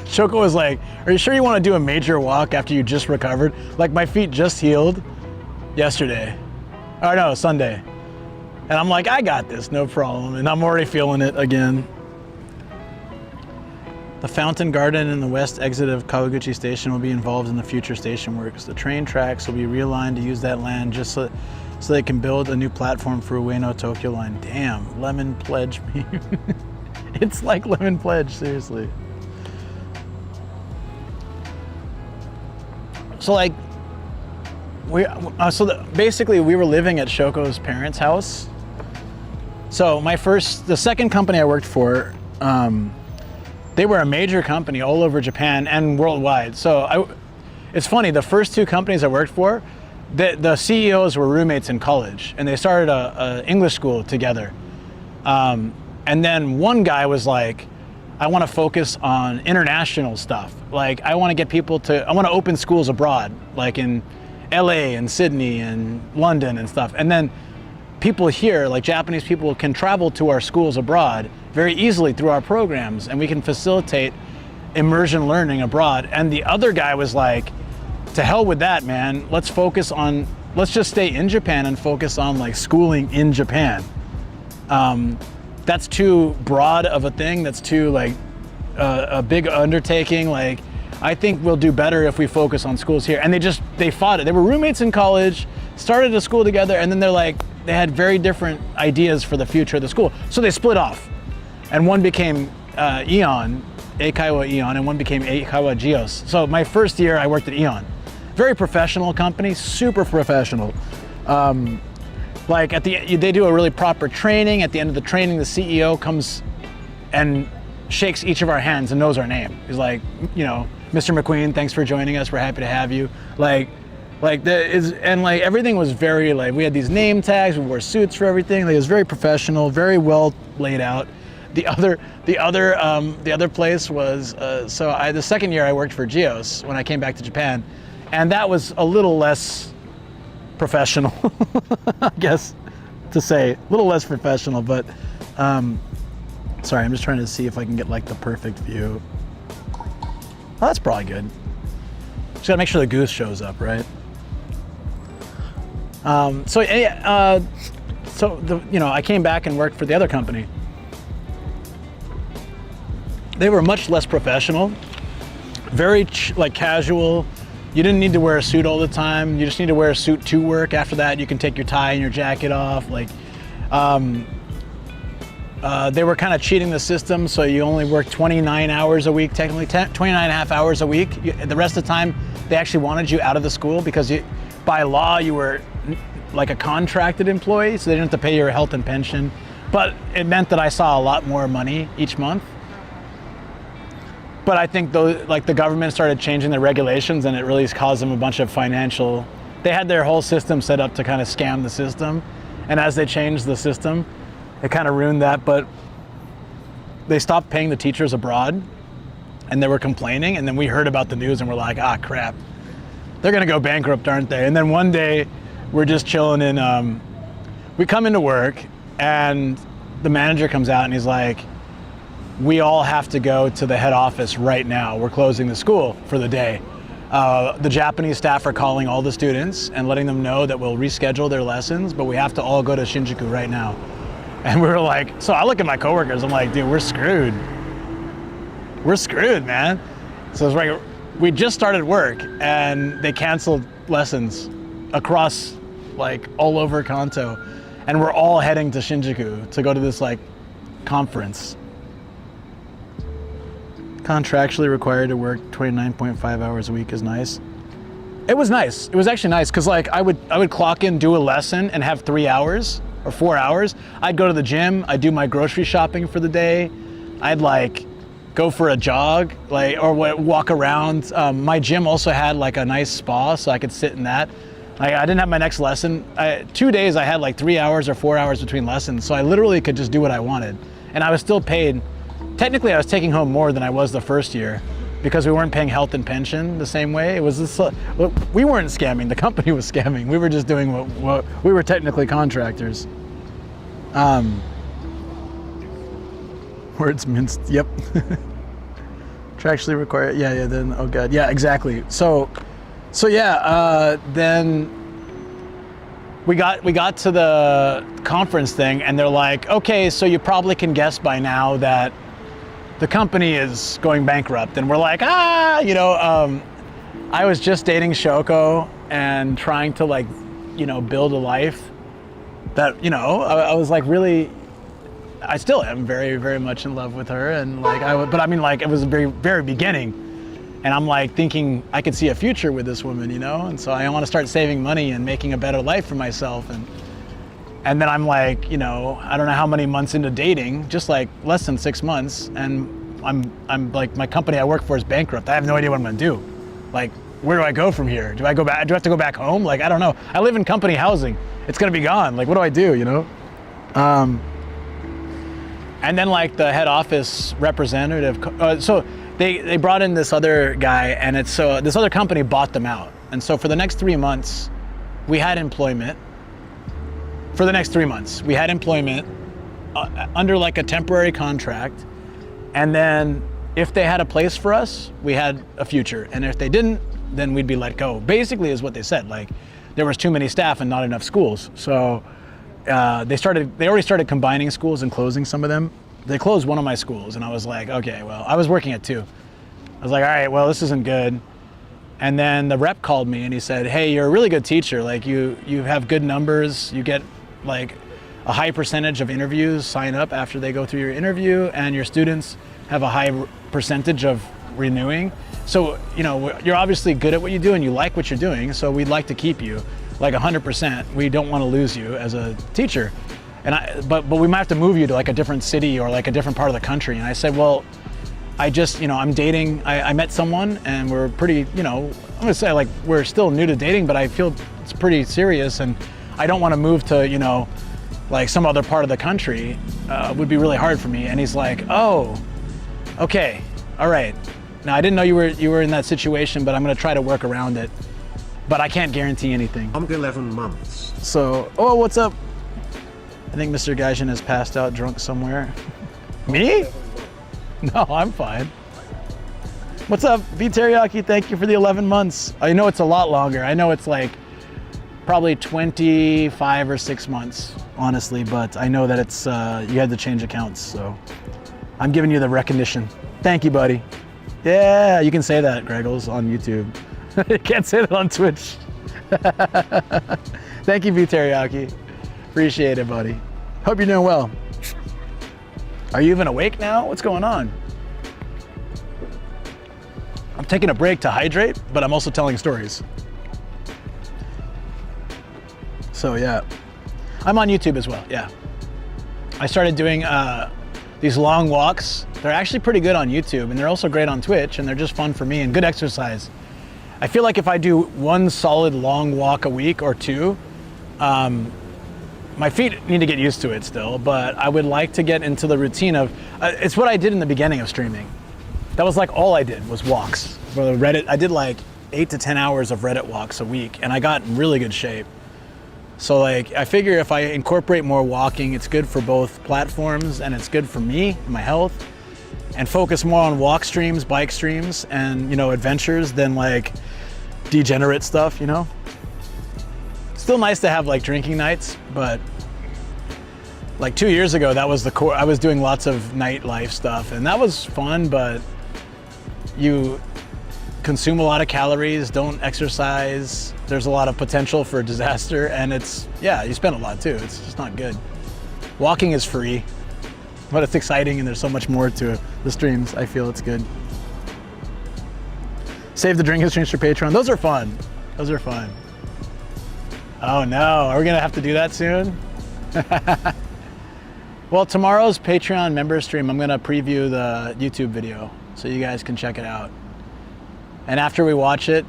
Shoko was like, are you sure you want to do a major walk after you just recovered? Like my feet just healed yesterday. Or no, Sunday. And I'm like, I got this, no problem. And I'm already feeling it again. The fountain garden in the west exit of Kawaguchi Station will be involved in the future station works. The train tracks will be realigned to use that land just so they can build a new platform for Ueno Tokyo Line. Damn, Lemon Pledge meme. It's like Lemon Pledge, seriously. So like, basically we were living at Shoko's parents' house. So the second company I worked for, they were a major company all over Japan and worldwide. So it's funny, the first 2 companies I worked for, the CEOs were roommates in college and they started a English school together. And then one guy was like, I want to focus on international stuff. Like I want to open schools abroad, like in LA and Sydney and London and stuff. And then people here, like Japanese people, can travel to our schools abroad very easily through our programs, and we can facilitate immersion learning abroad. And the other guy was like, to hell with that, man. Let's just stay in Japan and focus on like schooling in Japan. That's too broad of a thing. That's too like a big undertaking. Like, I think we'll do better if we focus on schools here. And they fought it. They were roommates in college, started a school together, and then they had very different ideas for the future of the school. So they split off. And one became Eon, Eikaiwa Eon, and one became Eikaiwa Geos. So my first year I worked at Eon. Very professional company, super professional. Like they do a really proper training. At the end of the training, the CEO comes and shakes each of our hands and knows our name. He's like, Mr. McQueen, thanks for joining us. We're happy to have you. Everything was very like, we had these name tags, we wore suits for everything. Like, it was very professional, very well laid out. The other place was the second year I worked for Geos when I came back to Japan, and that was a little less professional, I guess to say, a little less professional. But sorry, I'm just trying to see if I can get like the perfect view. Oh, that's probably good. Just gotta make sure the goose shows up, right? I came back and worked for the other company. They were much less professional, very casual. You didn't need to wear a suit all the time. You just need to wear a suit to work. After that, you can take your tie and your jacket off. They were kind of cheating the system, so you only work 29 hours a week, technically 29 and a half hours a week. The rest of the time, they actually wanted you out of the school because by law, you were like a contracted employee, so they didn't have to pay your health and pension. But it meant that I saw a lot more money each month. But I think the government started changing their regulations, and it really caused them a bunch of financial. They had their whole system set up to kind of scam the system, and as they changed the system, it kind of ruined that. But they stopped paying the teachers abroad, and they were complaining. And then we heard about the news, and we're like, ah, crap, they're gonna go bankrupt, aren't they? And then one day, we're just chilling, and we come into work, and the manager comes out, and he's like, we all have to go to the head office right now. We're closing the school for the day. The Japanese staff are calling all the students and letting them know that we'll reschedule their lessons, but we have to all go to Shinjuku right now. And we were like, so I look at my coworkers, I'm like, dude, we're screwed. We're screwed, man. So it's like, we just started work and they canceled lessons across all over Kanto. And we're all heading to Shinjuku to go to this conference. Contractually required to work 29.5 hours a week is nice. It was nice. It was actually nice because I would clock in, do a lesson, and have 3 hours or 4 hours. I'd go to the gym. I'd do my grocery shopping for the day. I'd go for a jog, or walk around. My gym also had a nice spa, so I could sit in that. I didn't have my next lesson. 2 days I had 3 hours or 4 hours between lessons, so I literally could just do what I wanted, and I was still paid. Technically, I was taking home more than I was the first year because we weren't paying health and pension the same way. It was this, we weren't scamming, the company was scamming. We were just doing what we were technically contractors. Words minced, yep. Contractually required, yeah, then, oh God, yeah, exactly. So yeah, then we got to the conference thing, and they're like, okay, so you probably can guess by now that the company is going bankrupt. And we're like, I was just dating Shoko and trying to build a life that, I was really, I still am very, very much in love with her. And it was the very, very beginning. And I'm thinking I could see a future with this woman, and so I want to start saving money and making a better life for myself. And then I'm I don't know how many months into dating, just less than 6 months, and I'm my company I work for is bankrupt. I have no idea what I'm gonna do. Where do I go from here? Do I go back? Do I have to go back home? I don't know. I live in company housing. It's gonna be gone. What do I do? And then the head office representative, so they brought in this other guy, and this other company bought them out. And so for the next 3 months, we had employment. For the next 3 months, we had employment under a temporary contract. And then if they had a place for us, we had a future. And if they didn't, then we'd be let go. Basically is what they said. There was too many staff and not enough schools. So they already started combining schools and closing some of them. They closed one of my schools, and I was like, okay, well, I was working at 2. I was like, all right, well, this isn't good. And then the rep called me and he said, hey, you're a really good teacher. You have good numbers. You get a high percentage of interviews sign up after they go through your interview, and your students have a high percentage of renewing. So, you're obviously good at what you do and you like what you're doing. So we'd like to keep you 100%. We don't want to lose you as a teacher. But we might have to move you to a different city or a different part of the country. And I said, well, I just, I'm dating. I met someone and we're pretty, I'm gonna say like we're still new to dating, but I feel it's pretty serious, and I don't want to move to, like some other part of the country. Would be really hard for me. And he's like, oh, okay, all right. Now I didn't know you were in that situation, but I'm gonna try to work around it. But I can't guarantee anything. I'm 11 months. So, oh, what's up? I think Mr. Gaijin has passed out drunk somewhere. Me? No, I'm fine. What's up, V Teriyaki? Thank you for the 11 months. I know it's a lot longer. I know it's like probably 25 or 6 months, honestly, but I know that it's, you had to change accounts, so I'm giving you the recognition. Thank you, buddy. Yeah, you can say that, Greggles, on YouTube. You can't say that on Twitch. Thank you, V Teriyaki. Appreciate it, buddy. Hope you're doing well. Are you even awake now? What's going on? I'm taking a break to hydrate, but I'm also telling stories. So yeah, I'm on YouTube as well, yeah. I started doing these long walks. They're actually pretty good on YouTube, and they're also great on Twitch, and they're just fun for me and good exercise. I feel like if I do one solid long walk a week or two, my feet need to get used to it still, but I would like to get into the routine of, it's what I did in the beginning of streaming. That was like all I did was walks. For the Reddit, I did like 8 to 10 hours of Reddit walks a week, and I got in really good shape. So like, I figure if I incorporate more walking, it's good for both platforms, and it's good for me, my health, and focus more on walk streams, bike streams, and adventures than like degenerate stuff, Still nice to have like drinking nights, but like 2 years ago, that was the core. I was doing lots of nightlife stuff, and that was fun, but you consume a lot of calories, don't exercise. There's a lot of potential for disaster, and you spend a lot too. It's just not good. Walking is free, but it's exciting, and there's so much more to the streams. I feel it's good. Save the drinking streams for Patreon. Those are fun. Those are fun. Oh no, are we gonna have to do that soon? Well, tomorrow's Patreon member stream, I'm gonna preview the YouTube video so you guys can check it out. And after we watch it,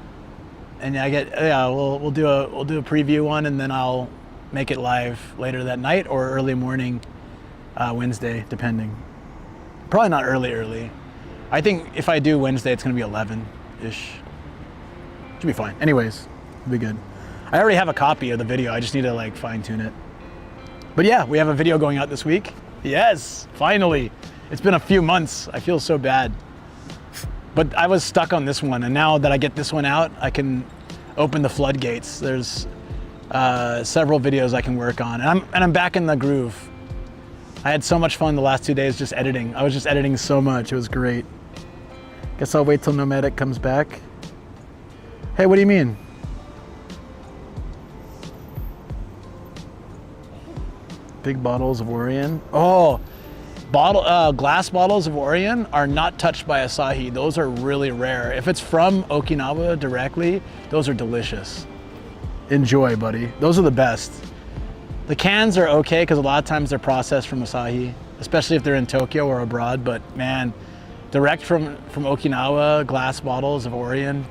and we'll do a preview one, and then I'll make it live later that night or early morning, Wednesday, depending. Probably not early. I think if I do Wednesday, it's gonna be 11-ish. Should be fine. Anyways, it'll be good. I already have a copy of the video. I just need to like fine tune it. But yeah, we have a video going out this week. Yes, finally. It's been a few months. I feel so bad. But I was stuck on this one, and now that I get this one out, I can open the floodgates. There's several videos I can work on, and I'm back in the groove. I had so much fun the last 2 days just editing. I was just editing so much. It was great. Guess I'll wait till Nomadic comes back. Hey, what do you mean? Big bottles of Orion. Oh, glass bottles of Orion are not touched by Asahi. Those are really rare. If it's from Okinawa directly, those are delicious. Enjoy, buddy. Those are the best. The cans are okay because a lot of times they're processed from Asahi, especially if they're in Tokyo or abroad. But man, direct from Okinawa, glass bottles of Orion,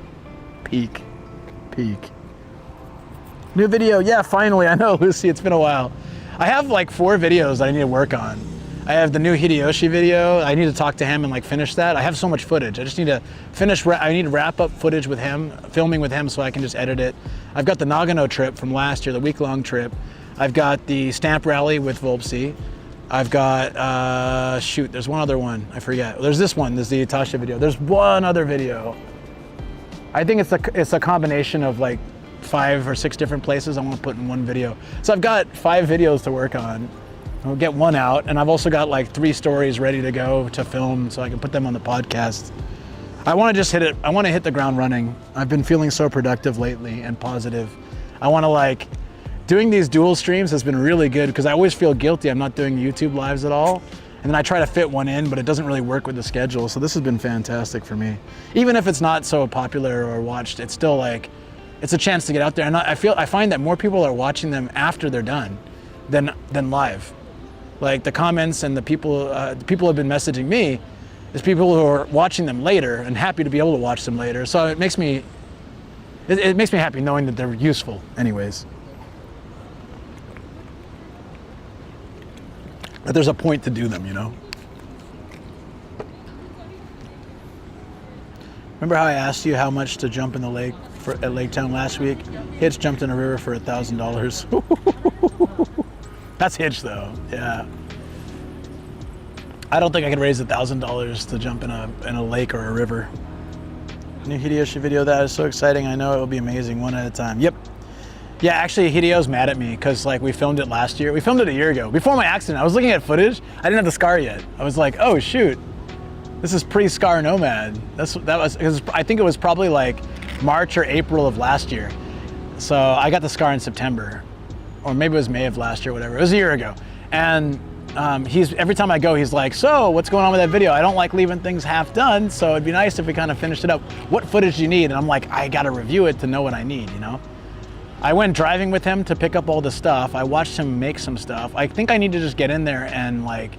peak. New video, yeah, finally. I know, Lucy, it's been a while. I have like 4 videos that I need to work on. I have the new Hideyoshi video. I need to talk to him and like finish that. I have so much footage. I just need to I need to wrap up footage with him, filming with him so I can just edit it. I've got the Nagano trip from last year, the week-long trip. I've got the stamp rally with Volpsy. I've got, there's one other one, I forget. There's this one, there's the Itasha video. There's one other video. I think it's a combination of like 5 or 6 different places I want to put in one video. So I've got 5 videos to work on. I'll get one out, and I've also got like 3 stories ready to go to film so I can put them on the podcast. I want to just hit it. I want to hit the ground running. I've been feeling so productive lately and positive. I want to doing these dual streams has been really good because I always feel guilty I'm not doing YouTube lives at all. And then I try to fit one in, but it doesn't really work with the schedule. So this has been fantastic for me. Even if it's not so popular or watched, it's still it's a chance to get out there. And I find that more people are watching them after they're done than live. Like the comments and the people have been messaging me There's people who are watching them later and happy to be able to watch them later. So it makes me happy knowing that they're useful anyways. That there's a point to do them, you know? Remember how I asked you how much to jump in the lake at Lake Town last week? Hitch jumped in a river for $1,000. That's Hitch though, yeah. I don't think I could raise $1,000 to jump in a lake or a river. New Hideyoshi video, that is so exciting. I know it will be amazing, one at a time. Yep. Yeah, actually Hideo's mad at me because like we filmed it last year. We filmed it a year ago. Before my accident, I was looking at footage. I didn't have the scar yet. I was like, oh shoot, this is pre-scar Nomad. I think it was probably like March or April of last year. So I got the scar in September, or maybe it was May of last year, whatever. It was a year ago. And every time I go, he's like, so what's going on with that video? I don't like leaving things half done, so it'd be nice if we kind of finished it up. What footage do you need? And I'm like, I gotta review it to know what I need, you know? I went driving with him to pick up all the stuff. I watched him make some stuff. I think I need to just get in there and like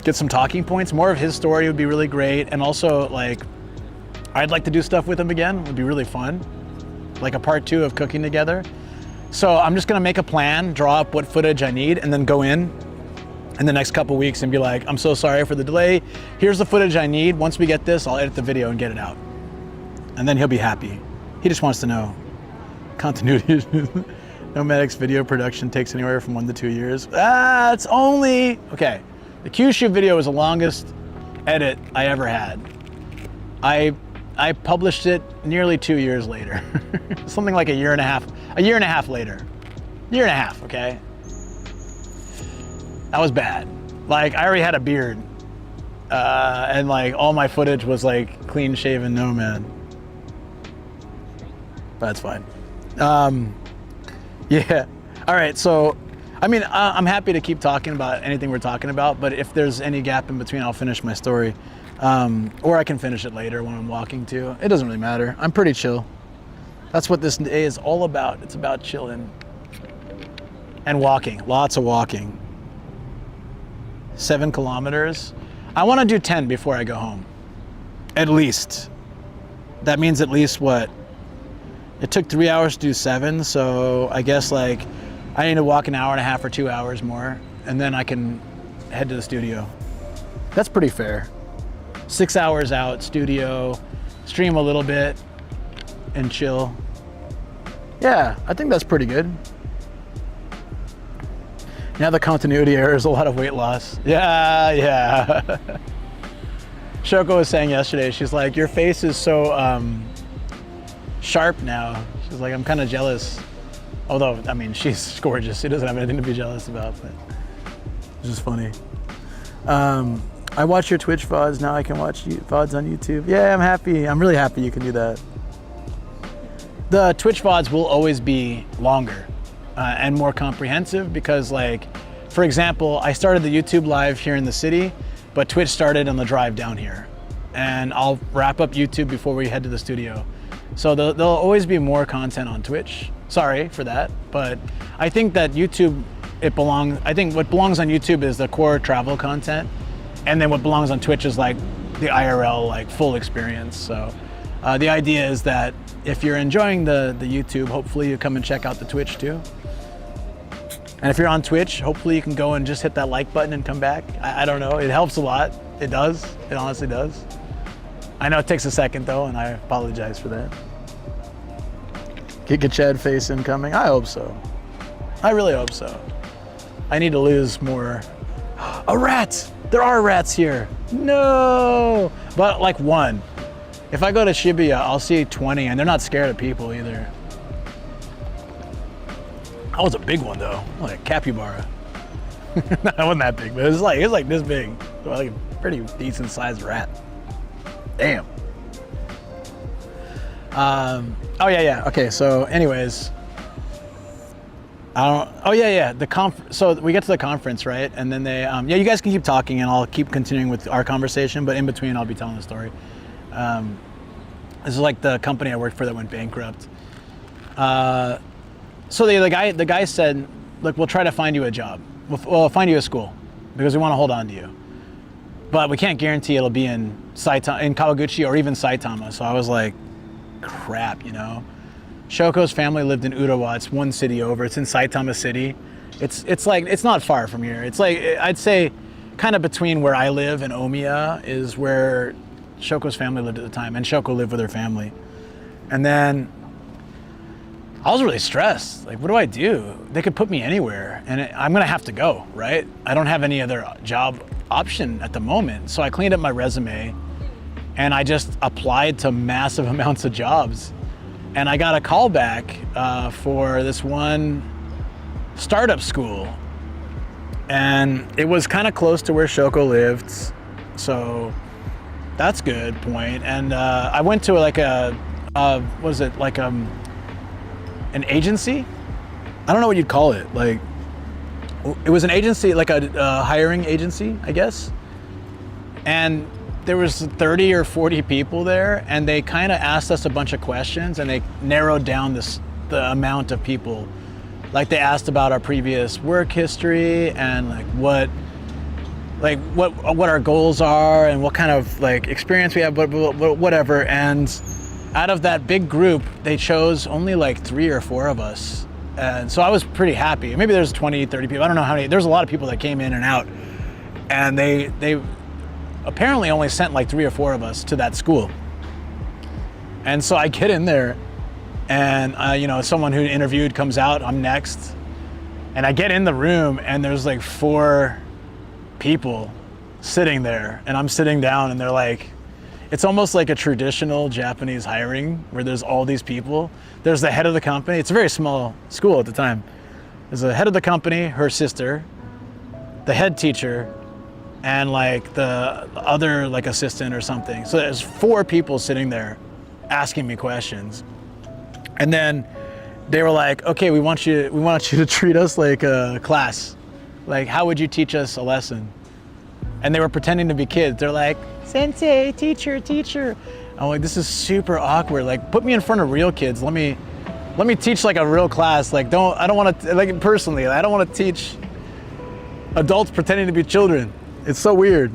get some talking points. More of his story would be really great. And also like, I'd like to do stuff with him again. It would be really fun. Like a part 2 of cooking together. So I'm just gonna make a plan, draw up what footage I need, and then go in the next couple weeks and be like, I'm so sorry for the delay. Here's the footage I need. Once we get this, I'll edit the video and get it out. And then he'll be happy. He just wants to know. Continuity. Nomadic's video production takes anywhere from 1 to 2 years. It's only, okay. The Kyushu video was the longest edit I ever had. I published it nearly 2 years later. Something like a year and a half later. Year and a half, okay? That was bad. Like, I already had a beard. And like, all my footage was like clean shaven Nomad. That's fine. Yeah. All right, so, I mean, I'm happy to keep talking about anything we're talking about, but if there's any gap in between, I'll finish my story. Or I can finish it later when I'm walking too. It doesn't really matter. I'm pretty chill. That's what this day is all about. It's about chilling and walking, lots of walking. 7 kilometers. I want to do 10 before I go home, at least. That means at least what? It took 3 hours to do 7, so I guess like I need to walk an hour and a half or 2 hours more, and then I can head to the studio. That's pretty fair. 6 hours out, studio, stream a little bit, and chill. Yeah, I think that's pretty good. Now the continuity error is a lot of weight loss. Yeah. Shoko was saying yesterday, she's like, your face is so sharp now. She's like, I'm kind of jealous. Although, I mean, she's gorgeous. She doesn't have anything to be jealous about, but it's just funny. I watch your Twitch VODs, now I can watch VODs on YouTube. Yeah, I'm happy. I'm really happy you can do that. The Twitch VODs will always be longer and more comprehensive because, like, for example, I started the YouTube live here in the city, but Twitch started on the drive down here. And I'll wrap up YouTube before we head to the studio. So there'll always be more content on Twitch. Sorry for that, but I think that YouTube, I think what belongs on YouTube is the core travel content, and then what belongs on Twitch is like the IRL, like full experience. So the idea is that if you're enjoying the YouTube, hopefully you come and check out the Twitch too. And if you're on Twitch, hopefully you can go and just hit that like button and come back. I don't know, it helps a lot. It does, it honestly does. I know it takes a second though, and I apologize for that. Kick a Chad face incoming? I hope so. I really hope so. I need to lose more. A rat! There are rats here. No! But like 1. If I go to Shibuya, I'll see 20, and they're not scared of people either. That was a big one though, like a capybara. That wasn't that big, but it was like this big. Like a pretty decent sized rat. Damn. Oh yeah. Okay, so anyways, so we get to the conference, right? And then they, yeah, you guys can keep talking and I'll keep continuing with our conversation, but in between I'll be telling the story. This is like the company I worked for that went bankrupt. So the guy said, look, we'll try to find you a job. We'll find you a school because we want to hold on to you. but we can't guarantee it'll be in Kawaguchi or even Saitama. So I was like, crap, you know. Shoko's family lived in Urawa. It's one city over. It's in Saitama City. It's like, it's not far from here. It's like, I'd say kind of between where I live and Omiya is where Shoko's family lived at the time, and Shoko lived with her family. And then I was really stressed. Like, what do I do? They could put me anywhere, and I'm gonna have to go, right? I don't have any other job option at the moment. So I cleaned up my resume, and I just applied to massive amounts of jobs. And I got a call back for this one startup school. And it was kind of close to where Shoko lived. So that's good point. And I went to like an agency? I don't know what you'd call it. Like, it was an agency, like a hiring agency, I guess. And there was 30 or 40 people there, and they kind of asked us a bunch of questions, and they narrowed down the amount of people. Like, they asked about our previous work history and what our goals are and what kind of like experience we have, whatever. And out of that big group, they chose only like 3 or 4 of us. And so I was pretty happy. Maybe there's 20, 30 people. I don't know how many. There's a lot of people that came in and out. And they apparently only sent like 3 or 4 of us to that school. And so I get in there, and someone who interviewed comes out, I'm next. And I get in the room, and there's like 4 people sitting there, and I'm sitting down, and they're like, it's almost like a traditional Japanese hiring where there's all these people. There's the head of the company. It's a very small school at the time. There's the head of the company, her sister, the head teacher, and like the other like assistant or something. So there's 4 people sitting there asking me questions. And then they were like, okay, we want you to treat us like a class. Like, how would you teach us a lesson? And they were pretending to be kids. They're like, sensei, teacher. I'm like, this is super awkward. Like, put me in front of real kids. Let me teach like a real class. Like, I don't want to, like, personally, I don't want to teach adults pretending to be children. It's so weird,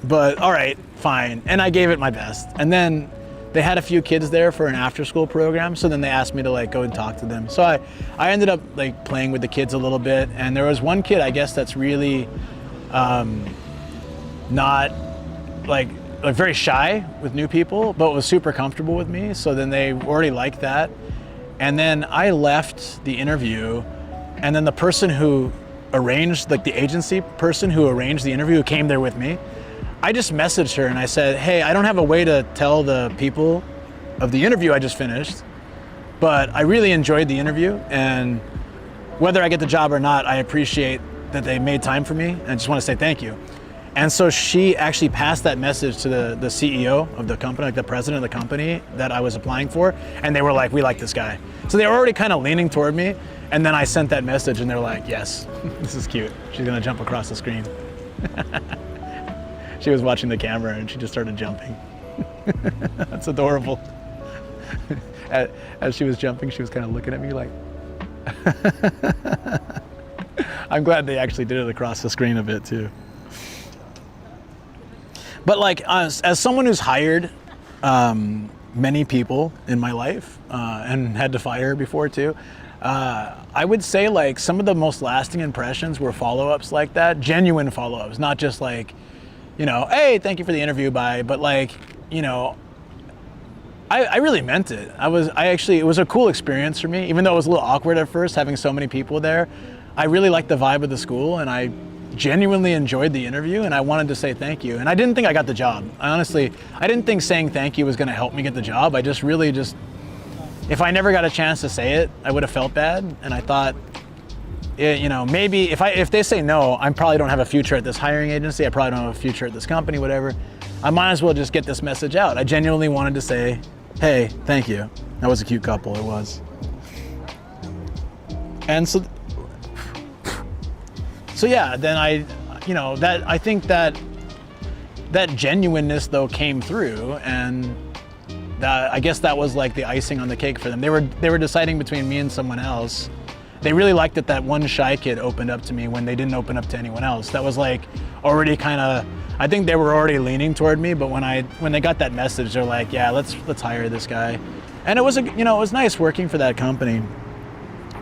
but all right, fine. And I gave it my best. And then they had a few kids there for an after school program. So then they asked me to like go and talk to them. So I ended up like playing with the kids a little bit. And there was one kid, I guess, that's really not like very shy with new people, but was super comfortable with me. So then they already liked that. And then I left the interview, and then the person who arranged, like the agency person who arranged the interview, who came there with me, I just messaged her and I said, hey, I don't have a way to tell the people of the interview I just finished, but I really enjoyed the interview, and whether I get the job or not, I appreciate that they made time for me, and I just want to say thank you. And so she actually passed that message to the CEO of the company, like the president of the company that I was applying for, and they were like, we like this guy. So they were already kind of leaning toward me, and then I sent that message, and they're like, yes, this is cute. She's gonna jump across the screen. She was watching the camera, and she just started jumping. That's adorable. As she was jumping, she was kind of looking at me like, I'm glad they actually did it across the screen a bit too. But like, as someone who's hired many people in my life and had to fire before too, I would say like some of the most lasting impressions were follow-ups like that, genuine follow-ups, not just like, hey, thank you for the interview, bye, but like, I really meant it. It was a cool experience for me, even though it was a little awkward at first having so many people there. I really liked the vibe of the school, and I genuinely enjoyed the interview, and I wanted to say thank you. And I didn't think I got the job. I didn't think saying thank you was gonna help me get the job. I just really if I never got a chance to say it, I would have felt bad. And I thought, maybe if they say no, I probably don't have a future at this hiring agency. I probably don't have a future at this company, whatever. I might as well just get this message out. I genuinely wanted to say, hey, thank you. That was a cute couple, it was. And so yeah, then I think that genuineness though came through, and I guess that was like the icing on the cake for them. They were deciding between me and someone else. They really liked that one shy kid opened up to me when they didn't open up to anyone else. That was like already kind of I think they were already leaning toward me, but when they got that message, they're like, yeah, let's hire this guy. And it was it was nice working for that company.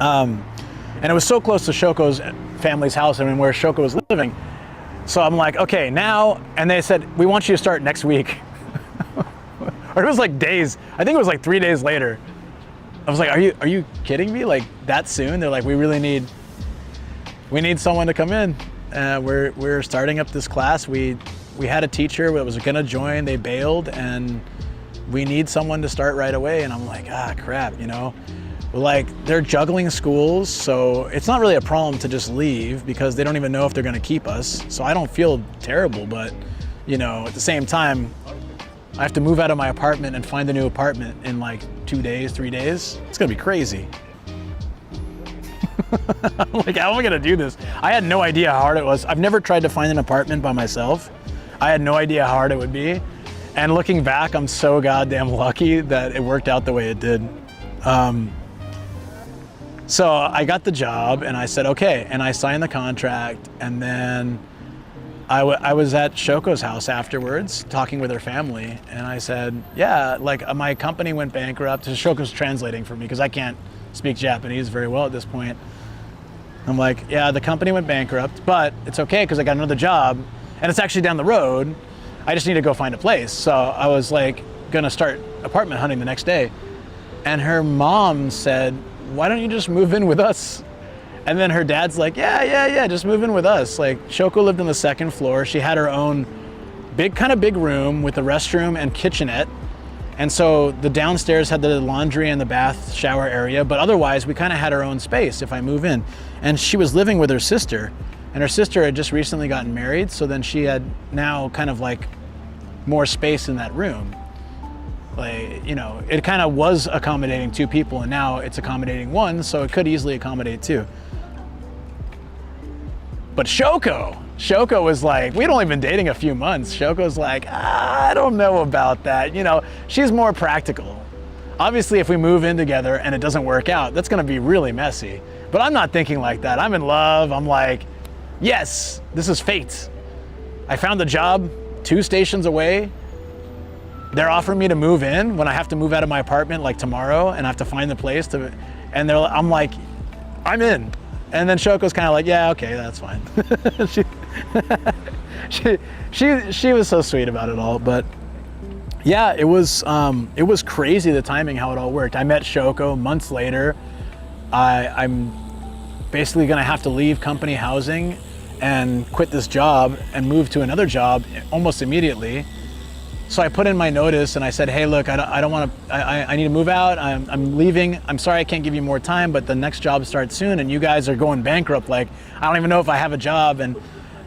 And it was so close to Shoko's family's house, I mean, where Shoko was living. So I'm like, okay, now, and they said, we want you to start next week. Or it was like days. I think it was like 3 days later. I was like, are you kidding me? Like that soon? They're like, we need someone to come in. We're starting up this class. We had a teacher that was gonna join, they bailed, and we need someone to start right away. And I'm like, crap, like they're juggling schools, so it's not really a problem to just leave because they don't even know if they're gonna keep us. So I don't feel terrible, but at the same time, I have to move out of my apartment and find a new apartment in like 2 days, 3 days. It's gonna be crazy. I'm like, how am I gonna do this? I had no idea how hard it was. I've never tried to find an apartment by myself. I had no idea how hard it would be. And looking back, I'm so goddamn lucky that it worked out the way it did. So I got the job and I said, okay, and I signed the contract, and then I was at Shoko's house afterwards talking with her family, and I said, yeah, like my company went bankrupt. So Shoko's translating for me because I can't speak Japanese very well at this point. I'm like, yeah, the company went bankrupt, but it's okay because I got another job and it's actually down the road. I just need to go find a place. So I was like gonna start apartment hunting the next day. And her mom said, why don't you just move in with us? And then her dad's like, yeah, just move in with us. Like Shoko lived on the second floor. She had her own big room with a restroom and kitchenette. And so the downstairs had the laundry and the bath shower area, but otherwise we kind of had our own space if I move in. And she was living with her sister, and her sister had just recently gotten married. So then she had now kind of like more space in that room. Like, it kind of was accommodating 2 people, and now it's accommodating 1, so it could easily accommodate 2. But Shoko was like, we'd only been dating a few months. Shoko's like, I don't know about that. She's more practical. Obviously, if we move in together and it doesn't work out, that's gonna be really messy. But I'm not thinking like that. I'm in love. I'm like, yes, this is fate. I found a job 2 stations away. They're offering me to move in when I have to move out of my apartment like tomorrow, and I have to find the place and I'm like, I'm in. And then Shoko's kind of like, yeah, okay, that's fine. she was so sweet about it all. But yeah, it was crazy, the timing, how it all worked. I met Shoko months later. I'm basically gonna have to leave company housing and quit this job and move to another job almost immediately. So I put in my notice and I said, hey, look, I don't want to, I need to move out. I'm leaving. I'm sorry I can't give you more time, but the next job starts soon and you guys are going bankrupt. Like, I don't even know if I have a job. And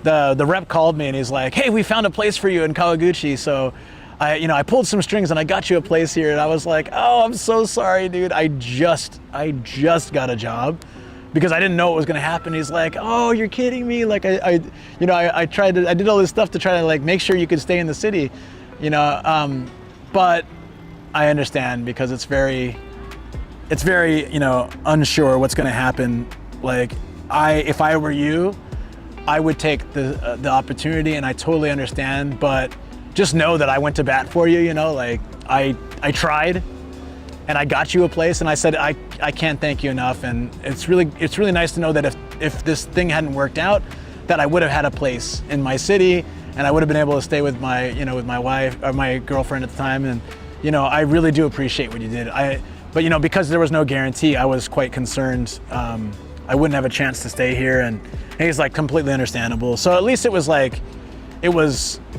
the rep called me and he's like, hey, we found a place for you in Kawaguchi. So I pulled some strings and I got you a place here. And I was like, oh, I'm so sorry, dude. I just got a job because I didn't know what was going to happen. He's like, oh, you're kidding me. Like I did all this stuff to try to like make sure you could stay in the city. But I understand because it's very, unsure what's going to happen. Like if I were you, I would take the opportunity, and I totally understand, but just know that I went to bat for you, like I tried and I got you a place, and I said, I can't thank you enough. And it's really nice to know that if this thing hadn't worked out, that I would have had a place in my city. And I would have been able to stay with my wife or my girlfriend at the time. And, I really do appreciate what you did. But because there was no guarantee, I was quite concerned. I wouldn't have a chance to stay here. And he's like completely understandable. So at least it was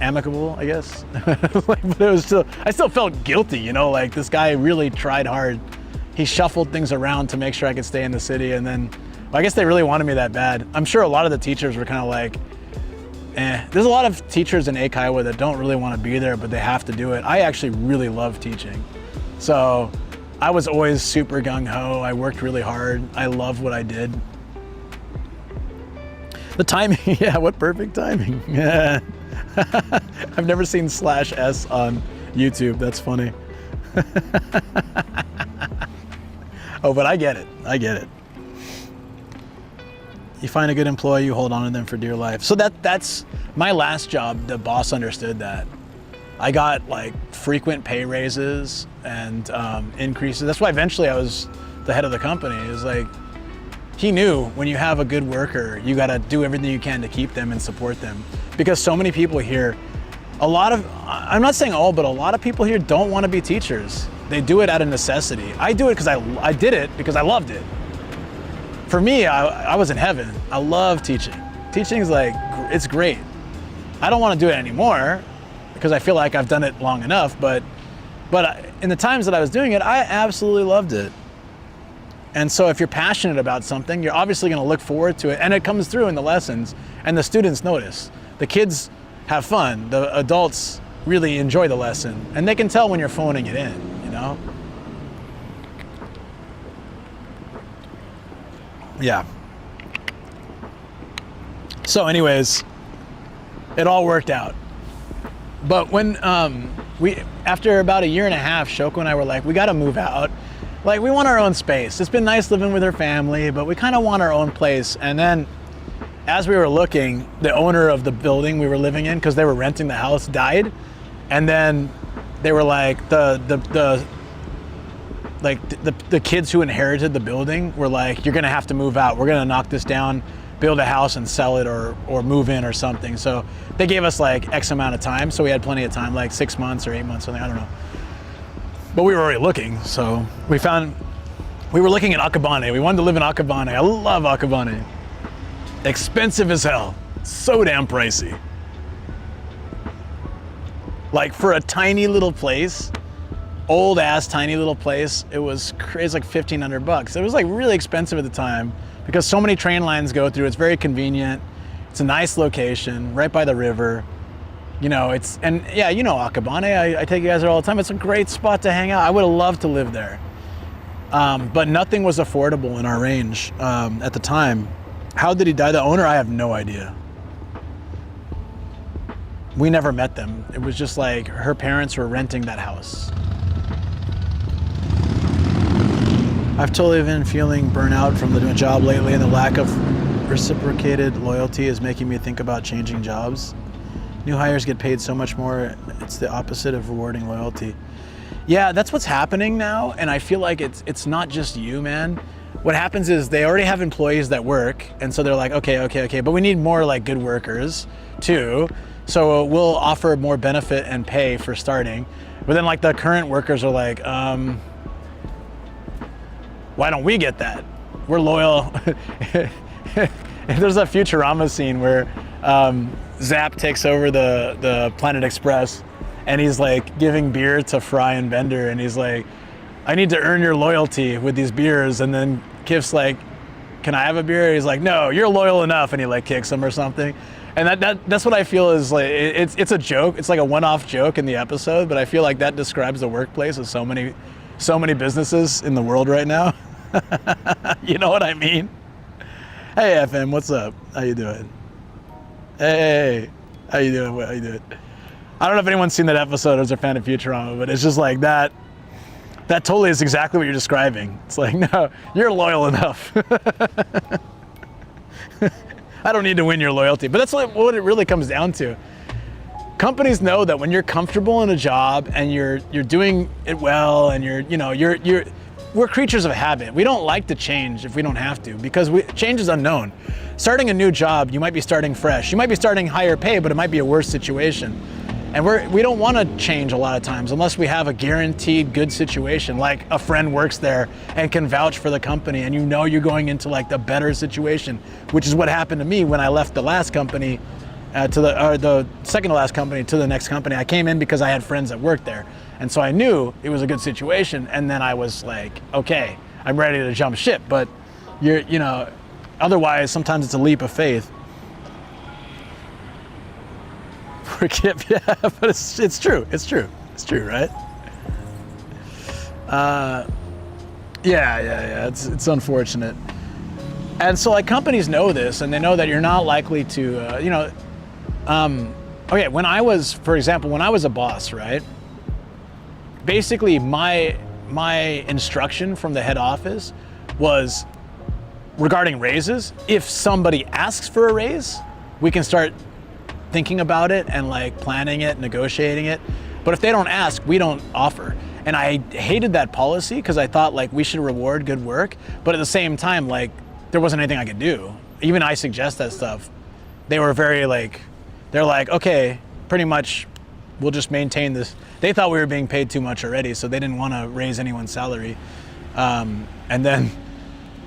amicable, I guess. But I still felt guilty, like this guy really tried hard. He shuffled things around to make sure I could stay in the city. And then, I guess they really wanted me that bad. I'm sure a lot of the teachers were kind of like, there's a lot of teachers in Eikaiwa that don't really want to be there, but they have to do it. I actually really love teaching. So I was always super gung-ho. I worked really hard. I love what I did. The timing, yeah, what perfect timing. Yeah. I've never seen /S on YouTube. That's funny. Oh, but I get it. You find a good employee, you hold on to them for dear life. So that's my last job. The boss understood that. I got like frequent pay raises and increases. That's why eventually I was the head of the company. It was like, he knew when you have a good worker, you got to do everything you can to keep them and support them. Because so many people here, I'm not saying all, but a lot of people here don't want to be teachers. They do it out of necessity. I do it because I did it because I loved it. For me, I was in heaven. I love teaching. Teaching is like, it's great. I don't want to do it anymore because I feel like I've done it long enough, but in the times that I was doing it, I absolutely loved it. And so if you're passionate about something, you're obviously going to look forward to it, and it comes through in the lessons, and the students notice. The kids have fun. The adults really enjoy the lesson, and they can tell when you're phoning it in, you know? Yeah. So anyways, it all worked out. But when after about a year and a half, Shoko and I were like, we got to move out. Like, we want our own space. It's been nice living with her family, but we kind of want our own place. And then as we were looking, the owner of the building we were living in, because they were renting the house, died. And then they were like, the kids who inherited the building were like, you're gonna have to move out. We're gonna knock this down, build a house and sell it or move in or something. So they gave us like X amount of time. So we had plenty of time, like 6 months or 8 months, something, I don't know. But we were already looking. So we were looking at Akabane. We wanted to live in Akabane. I love Akabane. Expensive as hell. So damn pricey. Like, for a tiny little place, old ass tiny little place, it was crazy, like $1,500. It was like really expensive at the time because so many train lines go through. It's very convenient. It's a nice location, right by the river. You know, yeah, you know Akabane. I take you guys there all the time. It's a great spot to hang out. I would have loved to live there. But nothing was affordable in our range at the time. How did he die? The owner, I have no idea. We never met them. It was just like her parents were renting that house. I've totally been feeling burnout from the job lately, and the lack of reciprocated loyalty is making me think about changing jobs. New hires get paid so much more. It's the opposite of rewarding loyalty. Yeah, that's what's happening now, and I feel like it's not just you, man. What happens is they already have employees that work, and so they're like, okay, but we need more like good workers too. So we'll offer more benefit and pay for starting. But then like the current workers are like, why don't we get that? We're loyal. There's a Futurama scene where Zap takes over the Planet Express, and he's like giving beer to Fry and Bender, and he's like, I need to earn your loyalty with these beers. And then Kif's like, can I have a beer? He's like, no, you're loyal enough. And he like kicks him or something. And that's what I feel is like, it's a joke. It's like a one-off joke in the episode, but I feel like that describes the workplace of so many businesses in the world right now. You know what I mean? Hey, FM, what's up? How you doing? Hey, how you doing? How you doing? I don't know if anyone's seen that episode or is a fan of Futurama, but it's just like that. That totally is exactly what you're describing. It's like, no, you're loyal enough. I don't need to win your loyalty, but that's what it really comes down to. Companies know that when you're comfortable in a job and you're doing it well, and we're creatures of habit. We don't like to change if we don't have to, because change is unknown. Starting a new job, you might be starting fresh. You might be starting higher pay, but it might be a worse situation. And we don't want to change a lot of times unless we have a guaranteed good situation, like a friend works there and can vouch for the company, and you know you're going into like the better situation, which is what happened to me when I left the last company the second to last company to the next company. I came in because I had friends that worked there, and so I knew it was a good situation. And then I was like, okay, I'm ready to jump ship. But otherwise, sometimes it's a leap of faith. Forgive, yeah, but it's true. It's true, right? Yeah. It's unfortunate. And so like companies know this, and they know that you're not likely to, okay, when I was a boss, right? Basically my instruction from the head office was regarding raises, if somebody asks for a raise, we can start thinking about it and like planning it, negotiating it. But if they don't ask, we don't offer. And I hated that policy because I thought like we should reward good work. But at the same time, like there wasn't anything I could do. Even I suggest that stuff. They were very like, they're like, okay, pretty much we'll just maintain this. They thought we were being paid too much already, so they didn't want to raise anyone's salary. And then,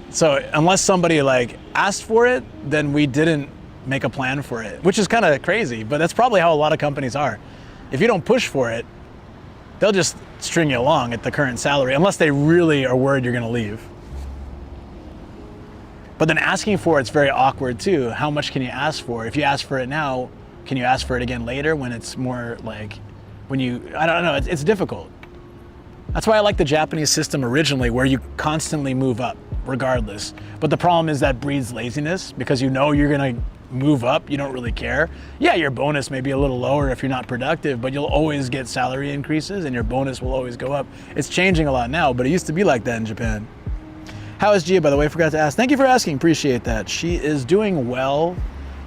so unless somebody like asked for it, then we didn't make a plan for it, which is kind of crazy, but that's probably how a lot of companies are. If you don't push for it, they'll just string you along at the current salary, unless they really are worried you're gonna leave. But then asking for it's very awkward too. How much can you ask for? If you ask for it now, can you ask for it again later when it's more like, when you, I don't know, it's difficult. That's why I like the Japanese system originally, where you constantly move up regardless. But the problem is that breeds laziness, because you know you're gonna move up, you don't really care. Yeah, your bonus may be a little lower if you're not productive, but you'll always get salary increases and your bonus will always go up. It's changing a lot now, but it used to be like that in Japan. How is Gia, by the way? Forgot to ask. Thank you for asking, appreciate that. She is doing well.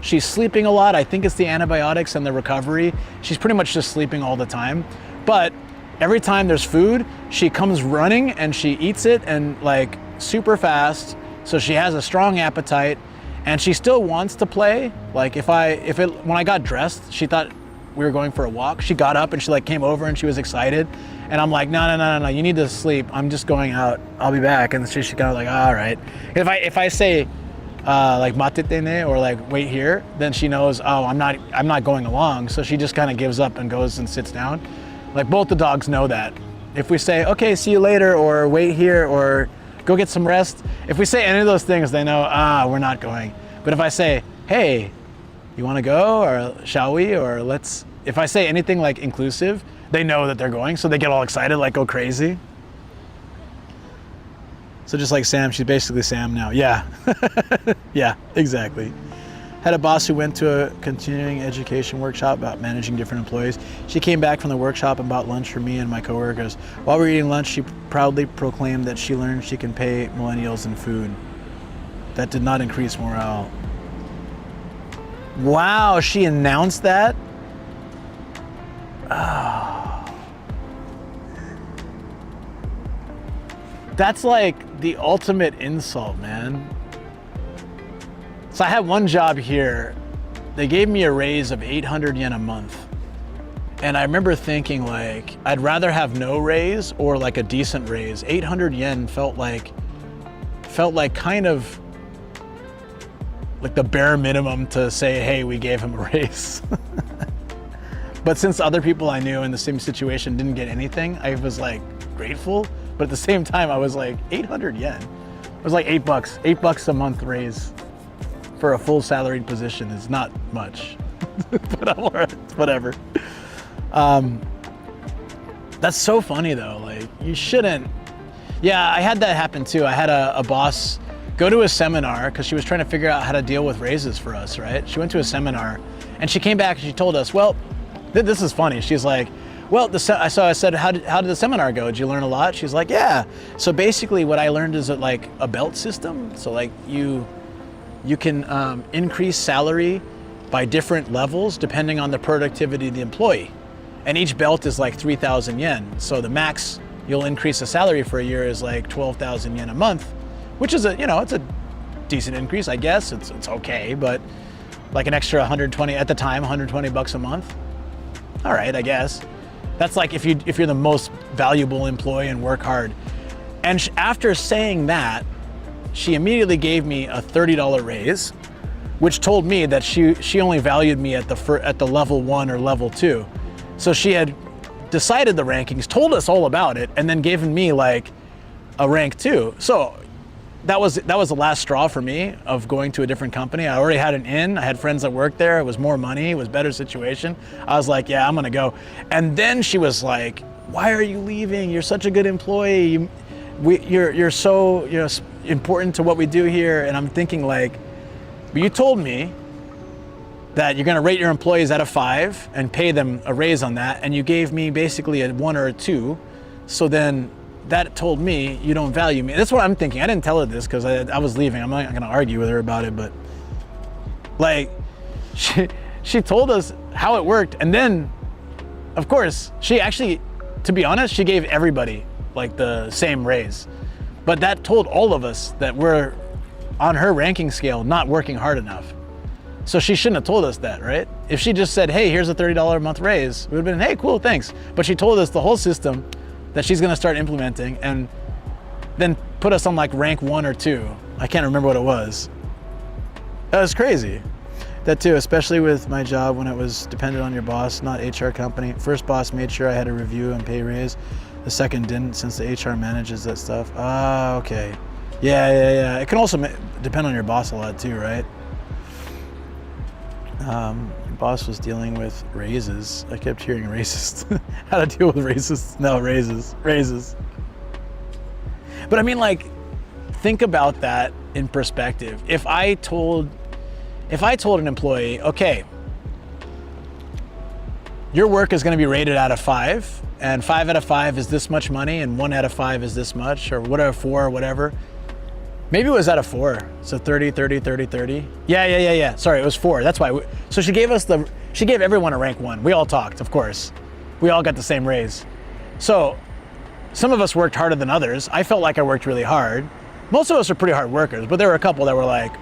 She's sleeping a lot. I think it's the antibiotics and the recovery. She's pretty much just sleeping all the time. But every time there's food, she comes running and she eats it, and like super fast. So she has a strong appetite. And she still wants to play. Like when I got dressed, she thought we were going for a walk. She got up and she like came over and she was excited. And I'm like, no, you need to sleep. I'm just going out. I'll be back. And she's kind of like, all right. If I say like matete ne, or like wait here, then she knows, oh, I'm not going along. So she just kind of gives up and goes and sits down. Like both the dogs know that. If we say, okay, see you later, or wait here, or go get some rest. If we say any of those things, they know, we're not going. But if I say, hey, you want to go, or shall we, or if I say anything like inclusive, they know that they're going, so they get all excited, like go crazy. So just like Sam, she's basically Sam now. Yeah, yeah, exactly. Had a boss who went to a continuing education workshop about managing different employees. She came back from the workshop and bought lunch for me and my coworkers. While we were eating lunch, she proudly proclaimed that she learned she can pay millennials in food. That did not increase morale. Wow, she announced that? Oh. That's like the ultimate insult, man. So I had one job here. They gave me a raise of 800 yen a month. And I remember thinking like, I'd rather have no raise or like a decent raise. 800 yen felt like kind of like the bare minimum to say, hey, we gave him a raise. But since other people I knew in the same situation didn't get anything, I was like grateful. But at the same time, I was like, 800 yen. It was like $8 a month raise for a full salaried position is not much. But I'm all right, whatever. That's so funny though, like you shouldn't. Yeah, I had that happen too. I had a boss go to a seminar because she was trying to figure out how to deal with raises for us, right? She went to a seminar and she came back and she told us, well, this is funny. She's like, well, I said, how did the seminar go? Did you learn a lot? She's like, yeah. So basically what I learned is like a belt system. So like you can increase salary by different levels depending on the productivity of the employee. And each belt is like 3,000 yen. So the max you'll increase the salary for a year is like 12,000 yen a month, which is it's a decent increase, I guess. It's okay, but like an extra 120 at the time, 120 bucks a month. All right, I guess. That's like if you're the most valuable employee and work hard. And after saying that, she immediately gave me a $30 raise, which told me that she only valued me at the level 1 or level 2. So she had decided the rankings, told us all about it, and then given me like a rank 2. So that was the last straw for me of going to a different company. I already had an in. I had friends that worked there. It was more money. It was better situation. I was like, yeah, I'm gonna go. And then she was like, why are you leaving? You're such a good employee. You're so important to what we do here. And I'm thinking like, but you told me that you're gonna rate your employees out of 5 and pay them a raise on that. And you gave me basically a 1 or a 2. So then that told me you don't value me. That's what I'm thinking. I didn't tell her this because I was leaving. I'm not gonna argue with her about it, but like she told us how it worked, and then of course she actually, to be honest, she gave everybody like the same raise. But that told all of us that we're on her ranking scale not working hard enough. So she shouldn't have told us that, right? If she just said, hey, here's a $30 a month raise, we would have been, hey, cool, thanks. But she told us the whole system that she's gonna start implementing and then put us on like rank 1 or 2. I can't remember what it was. That was crazy. That too, especially with my job when it was dependent on your boss, not HR company. First boss made sure I had a review and pay raise. The second didn't, since the HR manages that stuff. Ah, okay. Yeah. It can also depend on your boss a lot too, right? Your boss was dealing with raises. I kept hearing racist. How to deal with racists? No, raises. But I mean, like, think about that in perspective. If I told an employee, okay, your work is going to be rated out of 5, and 5 out of 5 is this much money, and 1 out of 5 is this much, or whatever, 4 or whatever. Maybe it was out of 4, so 30, 30, 30, 30. Yeah. Sorry, it was 4. That's why. So she gave everyone a rank 1. We all talked, of course. We all got the same raise. So some of us worked harder than others. I felt like I worked really hard. Most of us are pretty hard workers, but there were a couple that were like,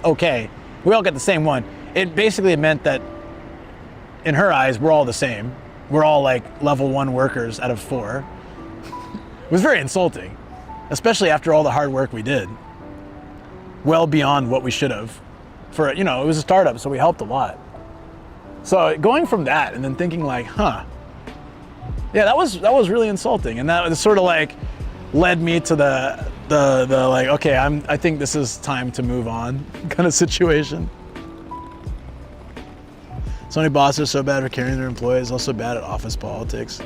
okay, we all got the same one. It basically meant that in her eyes, we're all the same. We're all like level 1 workers out of 4. It was very insulting, especially after all the hard work we did. Well beyond what we should have. For, it was a startup, so we helped a lot. So going from that and then thinking like, yeah, that was really insulting. And that was sort of like led me to the like, okay, I think this is time to move on kind of situation. So many bosses are so bad for carrying their employees, also bad at office politics.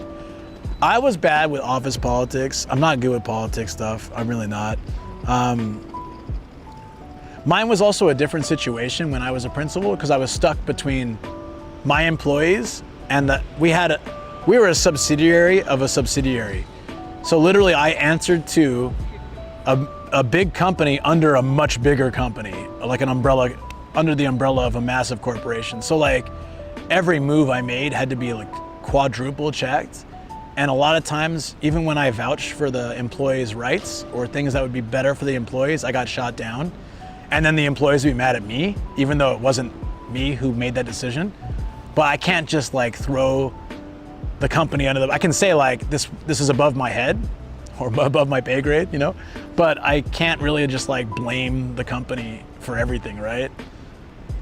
I was bad with office politics. I'm not good with politics stuff. I'm really not. Mine was also a different situation when I was a principal because I was stuck between my employees and we were a subsidiary of a subsidiary. So literally I answered to a big company under a much bigger company, like an umbrella, under the umbrella of a massive corporation. So like every move I made had to be like quadruple checked. And a lot of times, even when I vouched for the employees' rights or things that would be better for the employees, I got shot down. And then the employees would be mad at me, even though it wasn't me who made that decision. But I can't just like throw the company under I can say like, this is above my head or above my pay grade, but I can't really just like blame the company for everything, right?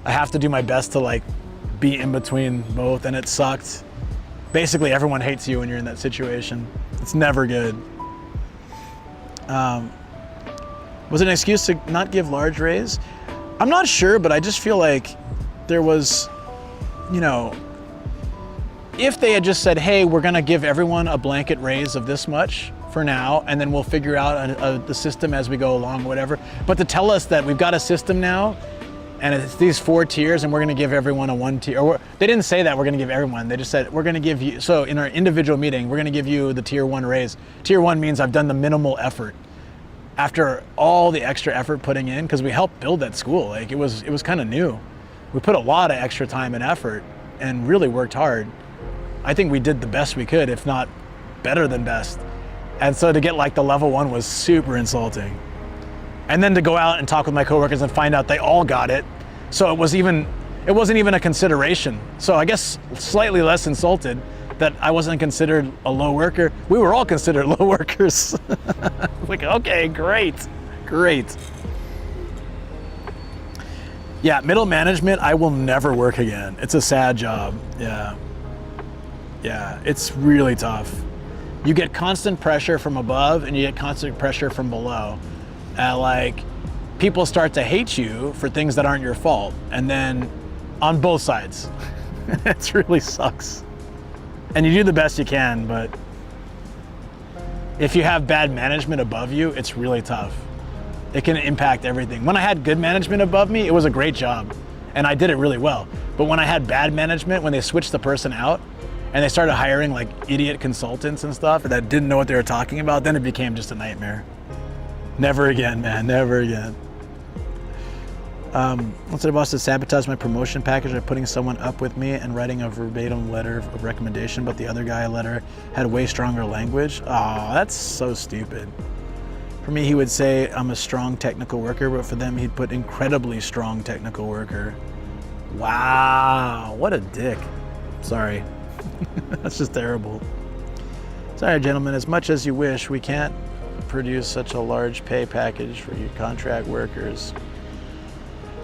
I have to do my best to like be in between both, and it sucked. Basically, everyone hates you when you're in that situation. It's never good. Was it an excuse to not give large raise? I'm not sure, but I just feel like there was, if they had just said, hey, we're gonna give everyone a blanket raise of this much for now, and then we'll figure out the system as we go along, whatever. But to tell us that we've got a system now, and it's these 4 tiers, and we're gonna give everyone a 1 tier, or they didn't say that we're gonna give everyone, they just said, we're gonna give you, so in our individual meeting, we're gonna give you the tier 1 raise. Tier 1 means I've done the minimal effort. After all the extra effort putting in, because we helped build that school, like it was kind of new. We put a lot of extra time and effort and really worked hard. I think we did the best we could, if not better than best. And so to get like the level 1 was super insulting. And then to go out and talk with my coworkers and find out they all got it. So it wasn't even a consideration. So I guess slightly less insulted that I wasn't considered a low worker. We were all considered low workers. Like, okay, great. Yeah, middle management, I will never work again. It's a sad job, yeah. Yeah, it's really tough. You get constant pressure from above and you get constant pressure from below. Like, people start to hate you for things that aren't your fault. And then on both sides. It really sucks. And you do the best you can, but if you have bad management above you, it's really tough. It can impact everything. When I had good management above me, it was a great job, and I did it really well. But when I had bad management, when they switched the person out, and they started hiring like idiot consultants and stuff that didn't know what they were talking about, then it became just a nightmare. Never again, man, never again. Once the boss had sabotaged my promotion package by putting someone up with me and writing a verbatim letter of recommendation, but the other guy letter had way stronger language. Oh, that's so stupid. For me, he would say I'm a strong technical worker, but for them, he'd put incredibly strong technical worker. Wow, what a dick. Sorry. That's just terrible. Sorry, gentlemen, as much as you wish, we can't produce such a large pay package for you contract workers.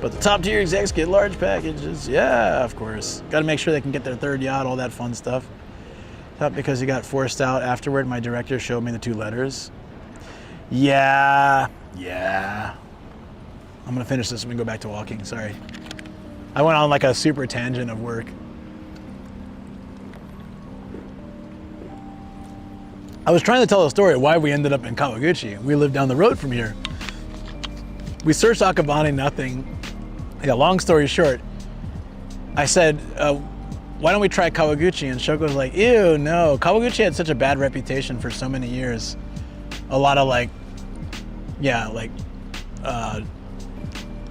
But the top tier execs get large packages. Yeah, of course. Got to make sure they can get their third yacht, all that fun stuff. Not because he got forced out afterward. My director showed me the 2 letters. Yeah. I'm gonna finish this and we go back to walking, sorry. I went on like a super tangent of work. I was trying to tell a story of why we ended up in Kawaguchi. We live down the road from here. We searched Akabane, nothing. Yeah, long story short, I said, why don't we try Kawaguchi? And Shoko's like, ew, no. Kawaguchi had such a bad reputation for so many years. A lot of like, yeah, like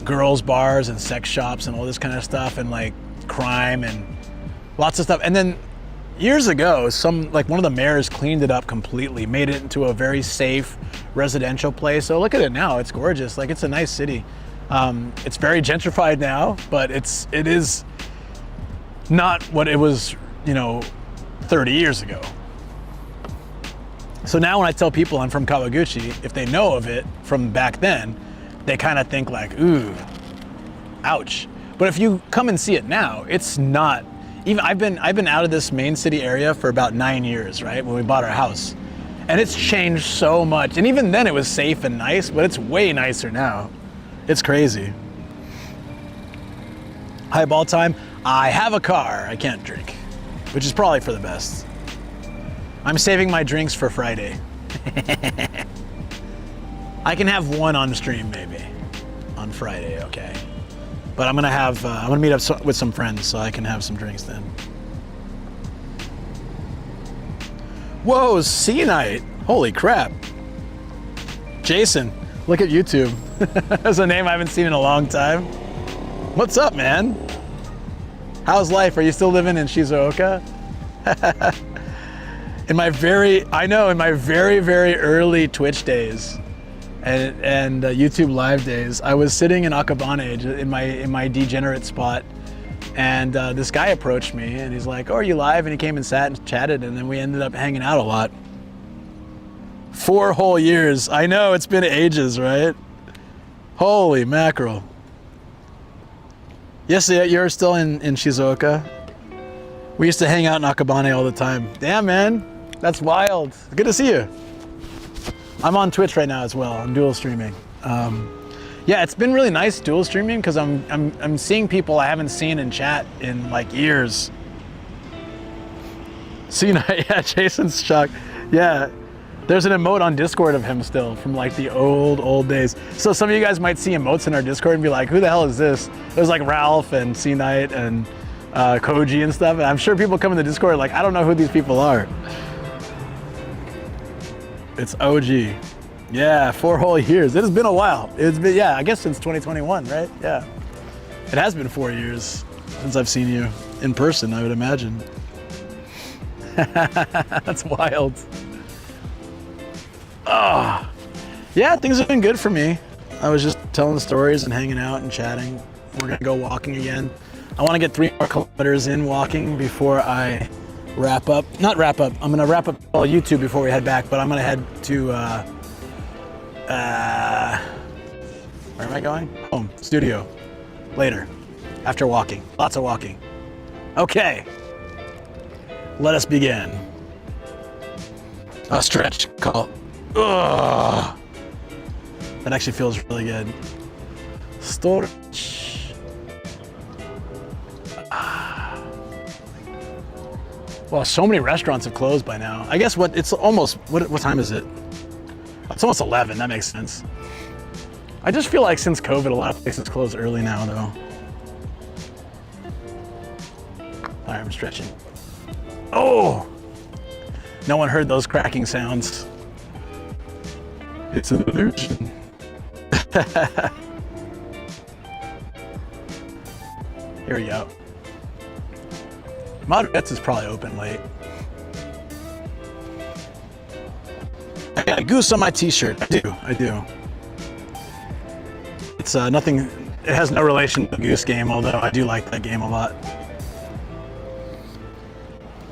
girls bars and sex shops and all this kind of stuff and like crime and lots of stuff. And then years ago, one of the mayors cleaned it up completely, made it into a very safe residential place. So look at it now, it's gorgeous. Like, it's a nice city. It's very gentrified now, but it is not what it was, 30 years ago. So now when I tell people I'm from Kawaguchi, if they know of it from back then, they kind of think like, ooh, ouch. But if you come and see it now, it's not. Even I've been out of this main city area for about 9 years, right? When we bought our house. And it's changed so much. And even then it was safe and nice, but it's way nicer now. It's crazy. Highball time. I have a car, I can't drink, which is probably for the best. I'm saving my drinks for Friday. I can have one on stream maybe on Friday, okay? But I'm gonna meet up with some friends so I can have some drinks then. Whoa, Sea Night, holy crap. Jason, look at YouTube. That's a name I haven't seen in a long time. What's up, man? How's life? Are you still living in Shizuoka? In my very early Twitch days and YouTube live days, I was sitting in Akabane in my degenerate spot, and this guy approached me and he's like, "Oh, are you live?" And he came and sat and chatted, and then we ended up hanging out a lot. 4 whole years. I know, it's been ages, right? Holy mackerel. Yes, you're still in Shizuoka. We used to hang out in Akabane all the time. Damn, man, that's wild. Good to see you. I'm on Twitch right now as well. I'm dual streaming. Yeah, it's been really nice dual streaming because I'm seeing people I haven't seen in chat in like years. See, yeah, Jason's shocked. Yeah, there's an emote on Discord of him still from like the old days. So some of you guys might see emotes in our Discord and be like, who the hell is this? It was like Ralph and C Night and Koji and stuff. And I'm sure people come in the Discord like, I don't know who these people are. It's OG. Yeah, 4 whole years. It has been a while. It's been, yeah, I guess since 2021, right? Yeah. It has been 4 years since I've seen you in person, I would imagine. That's wild. Oh, yeah, things have been good for me. I was just telling stories and hanging out and chatting. We're gonna go walking again. I wanna get 3 more kilometers in walking before I wrap up. Not wrap up, I'm gonna wrap up all YouTube before we head back, but I'm gonna head to, where am I going? Home, studio, later, after walking, lots of walking. Okay, let us begin. A stretch call. Ugh. That actually feels really good. Storage. Well, so many restaurants have closed by now. I guess what time is it? It's almost 11, that makes sense. I just feel like since COVID, a lot of places close early now though. All right, I'm stretching. Oh! No one heard those cracking sounds. It's an illusion. Here we go. Modern Vets is probably open late. I got a goose on my t-shirt. I do. It's nothing, it has no relation to the Goose Game, although I do like that game a lot.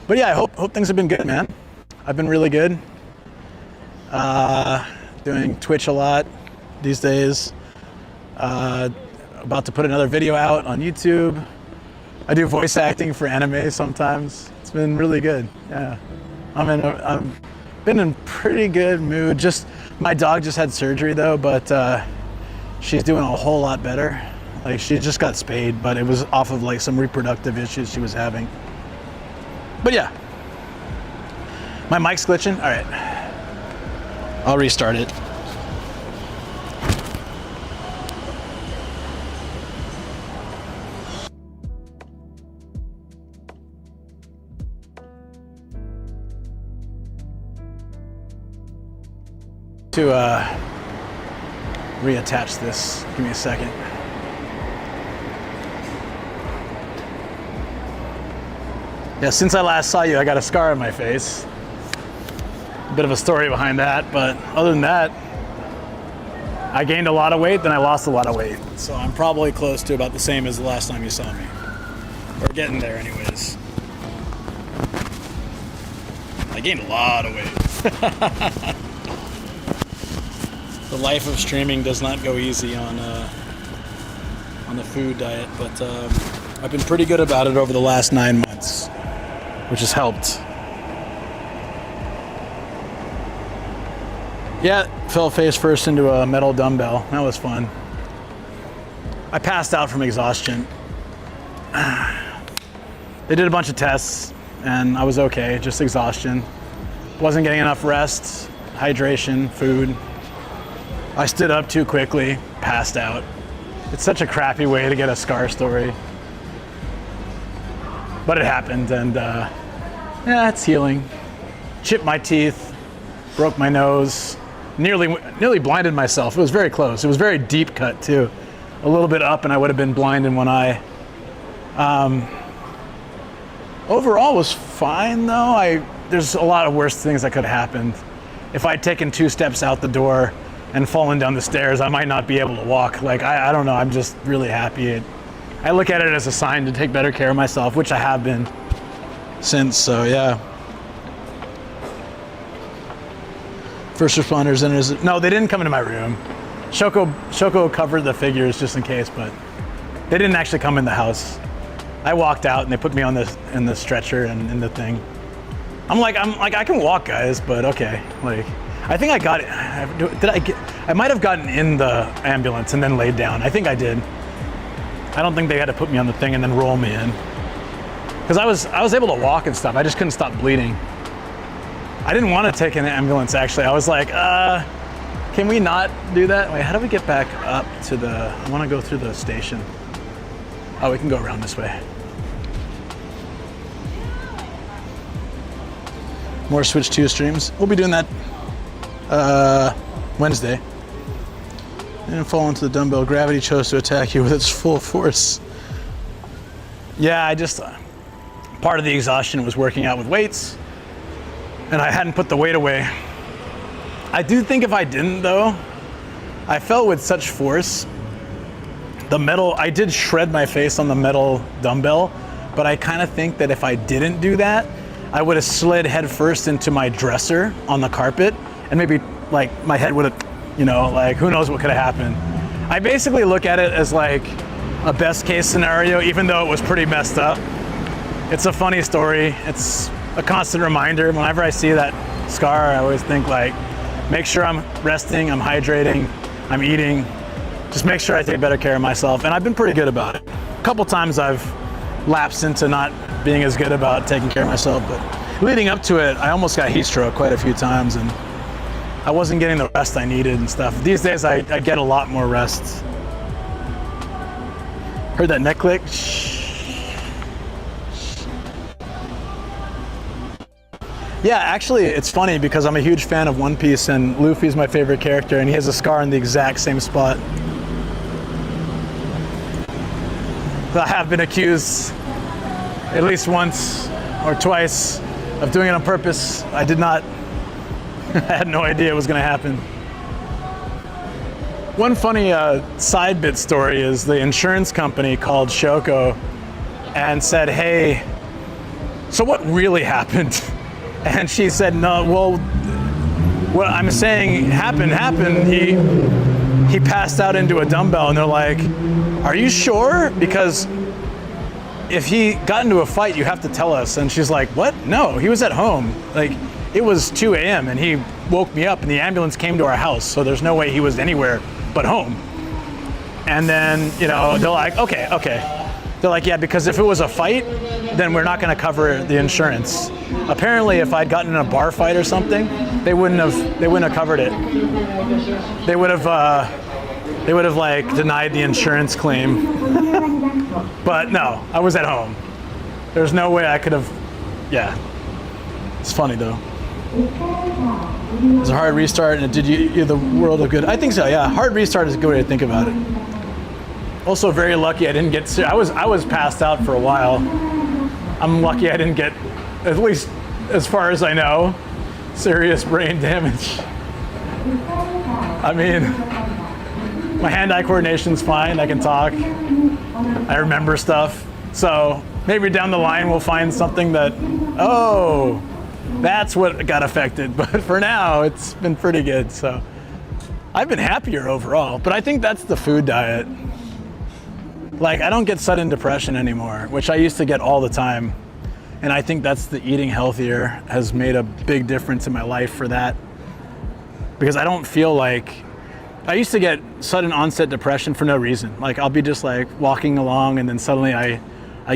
But yeah, I hope things have been good, man. I've been really good. Doing Twitch a lot these days. About to put another video out on YouTube. I do voice acting for anime sometimes. It's been really good, yeah. I've been in pretty good mood. Just, my dog just had surgery though, but she's doing a whole lot better. Like, she just got spayed, but it was off of like some reproductive issues she was having. But yeah. My mic's glitching? All right. I'll restart it. To reattach this, give me a second. Yeah, since I last saw you, I got a scar on my face. A bit of a story behind that, but other than that, I gained a lot of weight, then I lost a lot of weight. So I'm probably close to about the same as the last time you saw me. We're getting there anyways. I gained a lot of weight. The life of streaming does not go easy on the food diet, but I've been pretty good about it over the last 9 months, which has helped. Yeah, fell face first into a metal dumbbell. That was fun. I passed out from exhaustion. They did a bunch of tests, and I was okay, just exhaustion. Wasn't getting enough rest, hydration, food. I stood up too quickly, passed out. It's such a crappy way to get a scar story. But it happened, and yeah, it's healing. Chipped my teeth, broke my nose, nearly blinded myself. It was very close. It was very deep cut too. A little bit up and I would have been blind in one eye. Overall was fine though. There's a lot of worse things that could have happened. If I'd taken 2 steps out the door and fallen down the stairs, I might not be able to walk. Like, I don't know, I'm just really happy. I look at it as a sign to take better care of myself, which I have been since, so yeah. First responders, no, they didn't come into my room. Shoko covered the figures just in case, but they didn't actually come in the house. I walked out and they put me on in the stretcher and in the thing. I'm like, I can walk, guys, but okay. Like, I think I got it. I might have gotten in the ambulance and then laid down. I think I did. I don't think they had to put me on the thing and then roll me in. Because I was able to walk and stuff. I just couldn't stop bleeding. I didn't want to take an ambulance actually. I was like, can we not do that? Wait, how do we get back up to I want to go through the station. Oh, we can go around this way. More Switch 2 streams. We'll be doing that Wednesday. Didn't fall into the dumbbell. Gravity chose to attack you with its full force. Yeah, I just, part of the exhaustion was working out with weights, and I hadn't put the weight away. I do think if I didn't though, I felt with such force. The metal, I did shred my face on the metal dumbbell, but I kind of think that if I didn't do that, I would have slid head first into my dresser on the carpet, and maybe like my head would have, you know, like who knows what could have happened. I basically look at it as like a best case scenario, even though it was pretty messed up. It's a funny story. It's a constant reminder. Whenever I see that scar, I always think like, make sure I'm resting, I'm hydrating, I'm eating. Just make sure I take better care of myself. And I've been pretty good about it. A couple times I've lapsed into not being as good about taking care of myself, but leading up to it, I almost got heat stroke quite a few times, and I wasn't getting the rest I needed and stuff. These days I get a lot more rest. Heard that neck click? Yeah, actually, it's funny because I'm a huge fan of One Piece and Luffy's my favorite character, and he has a scar in the exact same spot. I have been accused at least once or twice of doing it on purpose. I did not. I had no idea it was going to happen. One funny side bit story is the insurance company called Shoko and said, hey, so what really happened? And she said, no, well, what I'm saying happened. He passed out into a dumbbell. And they're like, are you sure? Because if he got into a fight, you have to tell us. And she's like, what? No, he was at home. Like, it was 2 a.m. and he woke me up and the ambulance came to our house. So there's no way he was anywhere but home. And then, you know, they're like, okay. They're like, yeah, because if it was a fight, then we're not going to cover the insurance. Apparently, if I'd gotten in a bar fight or something, they wouldn't have covered it. They would have like denied the insurance claim. But no, I was at home. There's no way I could have. Yeah, it's funny though. It was a hard restart, and it did you the world of good. I think so. Yeah, hard restart is a good way to think about it. Also, very lucky I didn't get. I was passed out for a while. I'm lucky I didn't get, at least as far as I know, serious brain damage. I mean, my hand-eye coordination's fine. I can talk. I remember stuff. So maybe down the line we'll find something that, oh, that's what got affected. But for now, it's been pretty good. So I've been happier overall. But I think that's the food diet. Like, I don't get sudden depression anymore, which I used to get all the time. And I think that's the eating healthier has made a big difference in my life for that. Because I don't feel like, I used to get sudden onset depression for no reason. Like, I'll be just like walking along and then suddenly I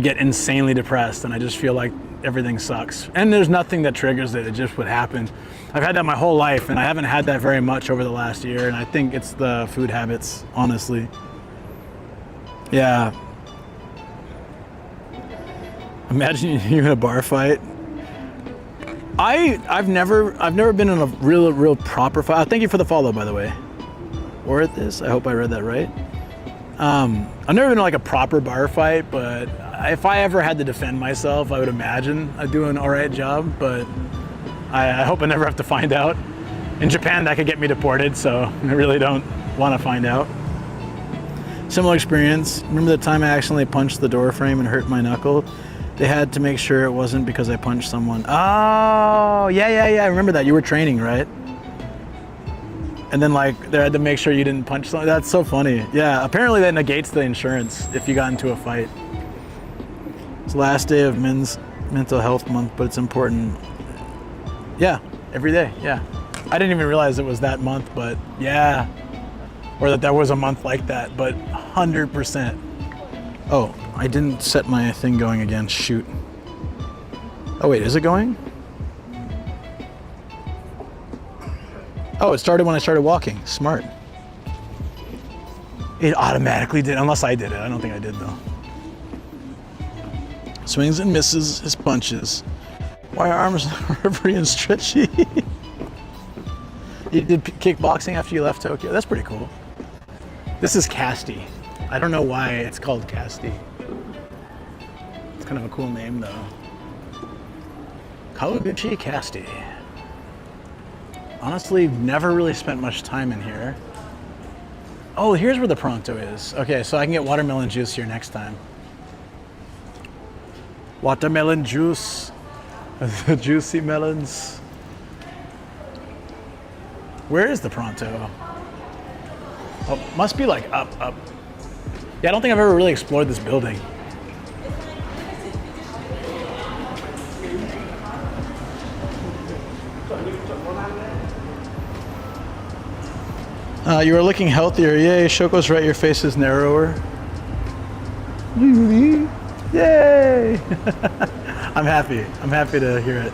get insanely depressed and I just feel like everything sucks. And there's nothing that triggers it, it just would happen. I've had that my whole life and I haven't had that very much over the last year, and I think it's the food habits, honestly. Yeah. Imagine you in a bar fight. I've never been in a real proper fight. Thank you for the follow, by the way. Or this. I hope I read that right. I've never been in like a proper bar fight, but if I ever had to defend myself, I would imagine I'd do an all right job. But I hope I never have to find out. In Japan, that could get me deported, so I really don't want to find out. Similar experience. Remember the time I accidentally punched the door frame and hurt my knuckle? They had to make sure it wasn't because I punched someone. Oh, yeah. I remember that. You were training, right? And then like they had to make sure you didn't punch someone. That's so funny. Yeah, apparently that negates the insurance if you got into a fight. It's the last day of Men's Mental Health Month, but it's important. Yeah, every day, yeah. I didn't even realize it was that month, but yeah. Or that there was a month like that, but 100%. Oh, I didn't set my thing going again, shoot. Oh wait, is it going? Oh, it started when I started walking, smart. It automatically did, unless I did it. I don't think I did though. Swings and misses his punches. Why are arms rubbery and stretchy? You did kickboxing after you left Tokyo? That's pretty cool. This is Casti. I don't know why it's called Casti. It's kind of a cool name though. Kawaguchi Casti. Honestly, never really spent much time in here. Oh, here's where the Pronto is. Okay, so I can get watermelon juice here next time. Watermelon juice. The juicy melons. Where is the Pronto? Oh, must be like up. Yeah, I don't think I've ever really explored this building. You are looking healthier. Yay, Shoko's right, your face is narrower. Yay! I'm happy to hear it.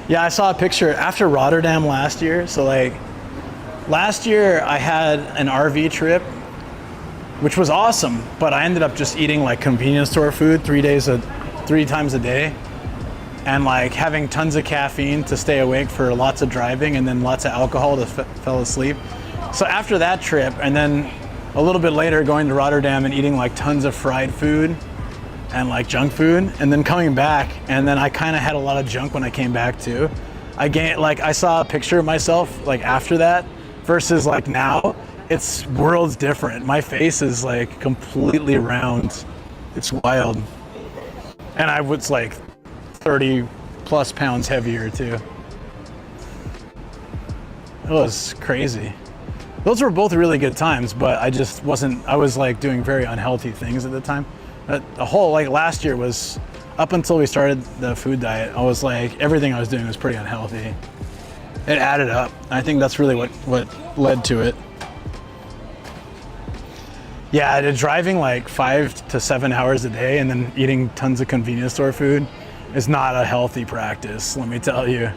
Yeah, I saw a picture after Rotterdam last year. So like, last year I had an RV trip, which was awesome, but I ended up just eating like convenience store food 3 times a day. and like having tons of caffeine to stay awake for lots of driving, and then lots of alcohol to fall asleep. So after that trip, and then a little bit later going to Rotterdam and eating like tons of fried food and like junk food, and then coming back, and then I kind of had a lot of junk when I came back too. I saw a picture of myself like after that versus like now. It's worlds different. My face is like completely round. It's wild. And I was like 30 plus pounds heavier too. It was crazy. Those were both really good times, but I was like doing very unhealthy things at the time. The whole like last year was, up until we started the food diet, I was like, everything I was doing was pretty unhealthy. It added up. I think that's really what led to it. Yeah, driving like 5 to 7 hours a day and then eating tons of convenience store food is not a healthy practice, let me tell you.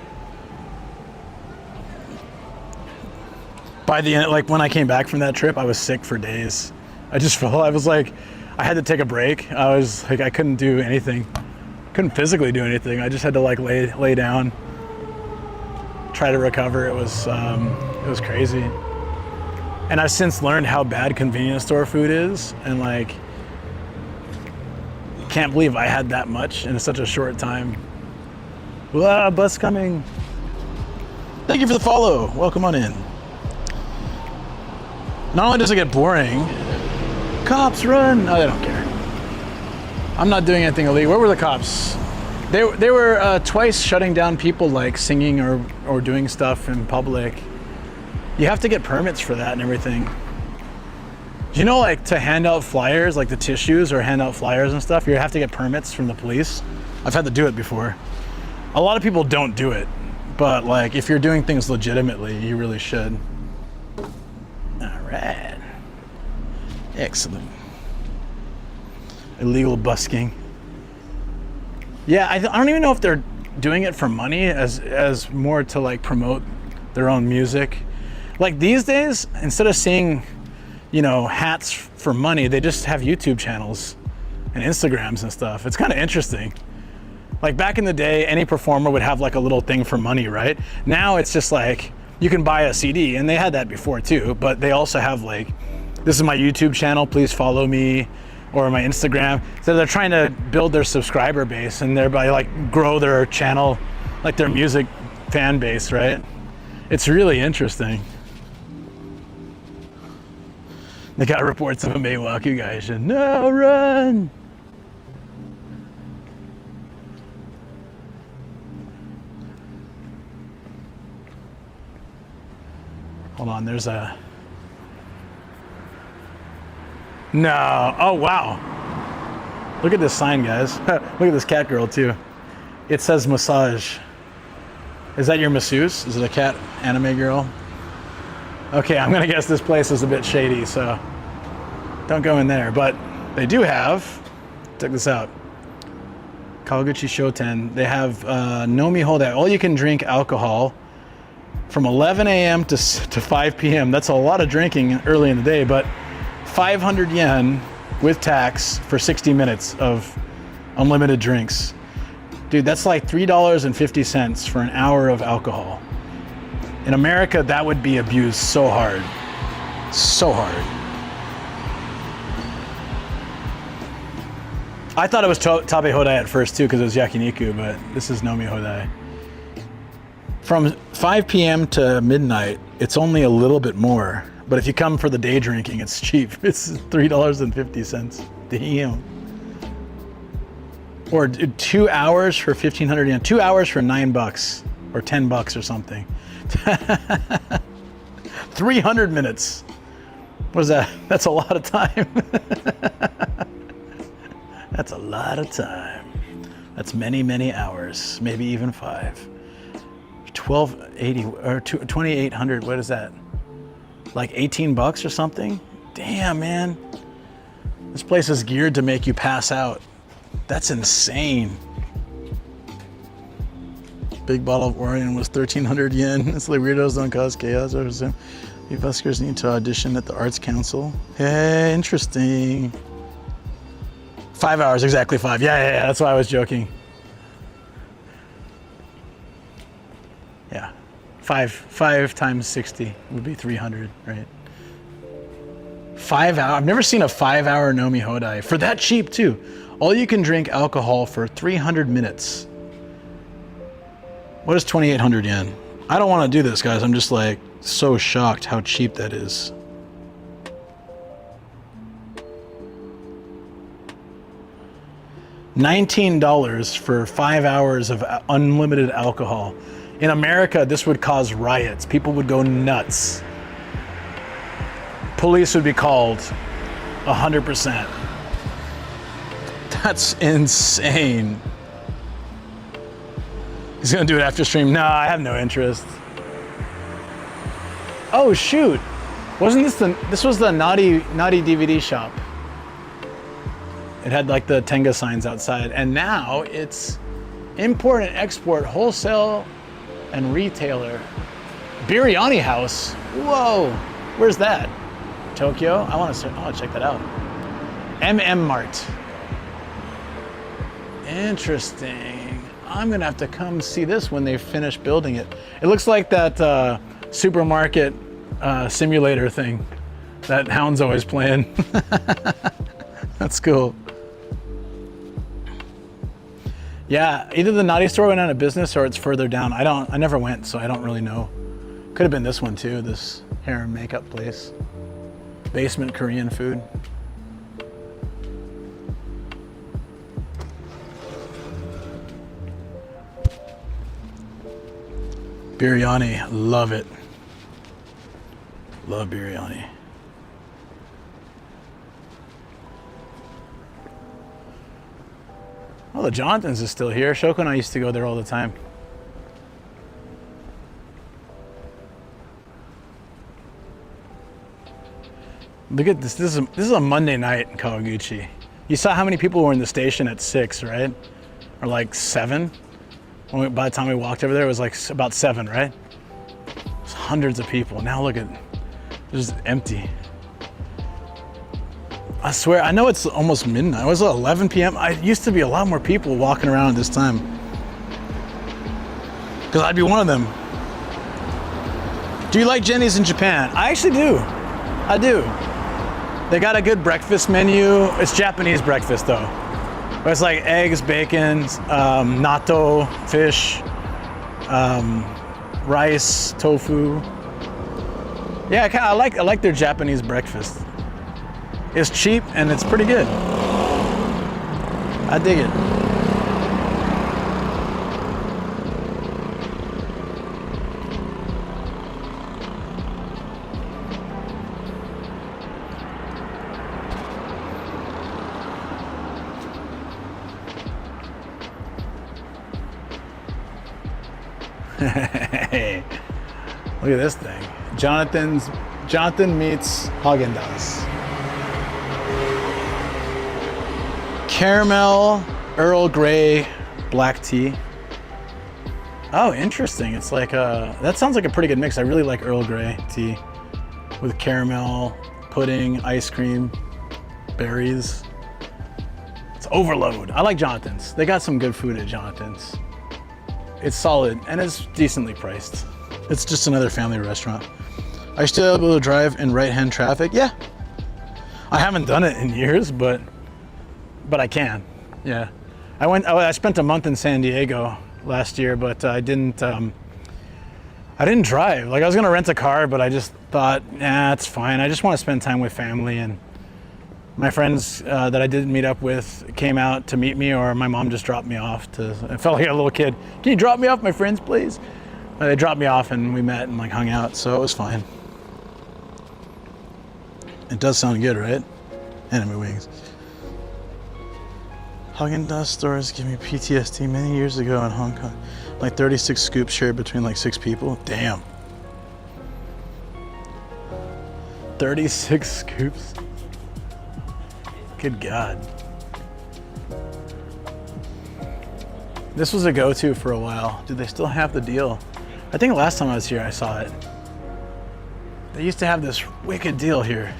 By the end, like when I came back from that trip, I was sick for days. I was like, I had to take a break. I was like, I couldn't do anything. Couldn't physically do anything. I just had to like lay down, try to recover. It was crazy. And I've since learned how bad convenience store food is, and like, can't believe I had that much in such a short time. Ah, bus coming. Thank you for the follow. Welcome on in. Not only does it get boring, cops run. Oh, they don't care. I'm not doing anything illegal. Where were the cops? They were twice shutting down people like singing or doing stuff in public. You have to get permits for that and everything. You know, like to hand out flyers, like the tissues, or hand out flyers and stuff, you have to get permits from the police. I've had to do it before. A lot of people don't do it, but like if you're doing things legitimately, you really should. All right. Excellent. Illegal busking. Yeah, I don't even know if they're doing it for money as more to like promote their own music. Like these days, instead of seeing, hats for money, they just have YouTube channels and Instagrams and stuff. It's kind of interesting. Like back in the day, any performer would have like a little thing for money, right? Now it's just like, you can buy a CD, and they had that before too, but they also have like, this is my YouTube channel, please follow me, or my Instagram. So they're trying to build their subscriber base and thereby like grow their channel, like their music fan base, right? It's really interesting. They got reports of a Meiwaku Gaijin. No, run! Hold on, there's a... No, oh wow. Look at this sign, guys. Look at this cat girl too. It says massage. Is that your masseuse? Is it a cat anime girl? Okay, I'm gonna guess this place is a bit shady, so don't go in there. But they do have, check this out, Kawaguchi Shoten. They have Nomi Hodai, all you can drink alcohol from 11 a.m. to 5 p.m. That's a lot of drinking early in the day, but 500 yen with tax for 60 minutes of unlimited drinks. Dude, that's like $3.50 for an hour of alcohol. In America, that would be abused so hard. So hard. I thought it was Tabe Hodai at first too, because it was yakiniku, but this is Nomi Hodai. From 5 p.m. to midnight, it's only a little bit more. But if you come for the day drinking, it's cheap. It's $3.50. Damn. Or 2 hours for 1,500 yen. 2 hours for $9 or $10 or something. 300 minutes. What is that? That's a lot of time. That's a lot of time. That's many, many hours. Maybe even 5. 1280 or 2,800. What is that? Like $18 or something? Damn, man. This place is geared to make you pass out. That's insane. Big bottle of Orion was 1,300 yen. It's like weirdos don't cause chaos. Or something. You buskers need to audition at the Arts Council. Hey, interesting. 5 hours, exactly 5. Yeah, that's why I was joking. Yeah. 5 times 60 would be 300, right? 5 hours. I've never seen a 5-hour Nomi Hodai for that cheap too. All you can drink alcohol for 300 minutes. What is 2,800 yen? I don't want to do this, guys. I'm just like so shocked how cheap that is. $19 for 5 hours of unlimited alcohol. In America, this would cause riots. People would go nuts. Police would be called 100%. That's insane. He's gonna do it after stream. No, I have no interest. Oh shoot! Wasn't this this was the Naughty DVD shop? It had like the Tenga signs outside, and now it's import and export, wholesale and retailer. Biryani House. Whoa! Where's that? Tokyo? I want to check that out. MM Mart. Interesting. I'm gonna have to come see this when they finish building it. It looks like that supermarket simulator thing that Hound's always playing. That's cool. Yeah, either the Naughty store went out of business or it's further down. I never went, so I don't really know. Could have been this one too, this hair and makeup place. Basement Korean food. Biryani, love it. Love biryani. Oh, the Jonathan's is still here. Shoko and I used to go there all the time. Look at this. This is a Monday night in Kawaguchi. You saw how many people were in the station at 6, right? Or like 7? By the time we walked over there, it was like about 7, right? There's hundreds of people. Now look at, it's just empty. I swear, I know it's almost midnight. It was 11 p.m. I used to be a lot more people walking around at this time. Because I'd be one of them. Do you like Jenny's in Japan? I actually do. I do. They got a good breakfast menu. It's Japanese breakfast though. It's like eggs, bacon, natto, fish, rice, tofu. Yeah, I like their Japanese breakfast. It's cheap and it's pretty good. I dig it. Hey, look at this thing. Jonathan meets Haagen-Dazs. Caramel, Earl Grey, black tea. Oh, interesting. It's like that sounds like a pretty good mix. I really like Earl Grey tea with caramel, pudding, ice cream, berries. It's overload. I like Jonathan's. They got some good food at Jonathan's. It's solid and it's decently priced. It's just another family restaurant. Are you still able to drive in right-hand traffic? Yeah. I haven't done it in years, but I can. Yeah. I spent a month in San Diego last year, but I didn't drive. Like I was gonna rent a car, but I just thought, nah, it's fine. I just want to spend time with family, and my friends that I didn't meet up with came out to meet me, or my mom just dropped me off. I felt like a little kid. Can you drop me off, my friends, please? They dropped me off and we met and like hung out, so it was fine. It does sound good, right? Anime wings. Haagen-Dazs stores give me PTSD many years ago in Hong Kong. Like 36 scoops shared between like 6 people. Damn. 36 scoops? Good God. This was a go-to for a while. Do they still have the deal? I think last time I was here I saw it. They used to have this wicked deal here.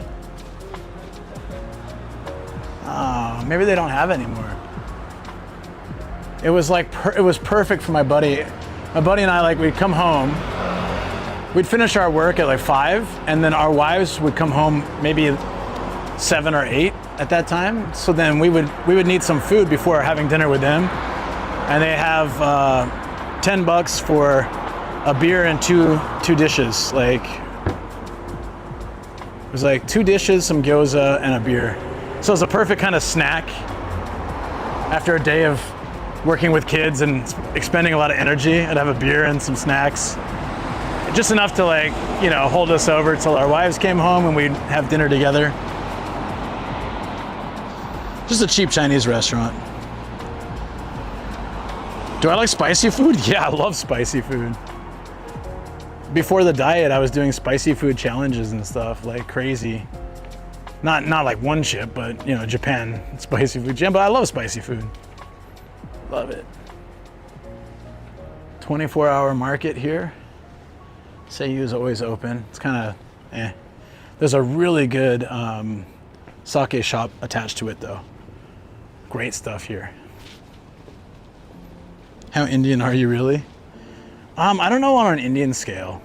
Oh, maybe they don't have it anymore. It was like, it was perfect for my buddy. My buddy and I, like, we'd come home, we'd finish our work at like 5, and then our wives would come home maybe 7 or 8 at that time. So then we would need some food before having dinner with them. And they have $10 for a beer and two dishes. Like, it was like 2 dishes, some gyoza, and a beer. So it's a perfect kind of snack after a day of working with kids and expending a lot of energy. I'd have a beer and some snacks. Just enough to, like, you know, hold us over till our wives came home and we'd have dinner together. Just a cheap Chinese restaurant. Do I like spicy food? Yeah, I love spicy food. Before the diet, I was doing spicy food challenges and stuff like crazy. Not like one chip, but, you know, Japan spicy food jam. But I love spicy food. Love it. 24-hour market here. Seiyu is always open. It's kind of There's a really good sake shop attached to it, though. Great stuff here. How Indian are you really? I don't know on an Indian scale.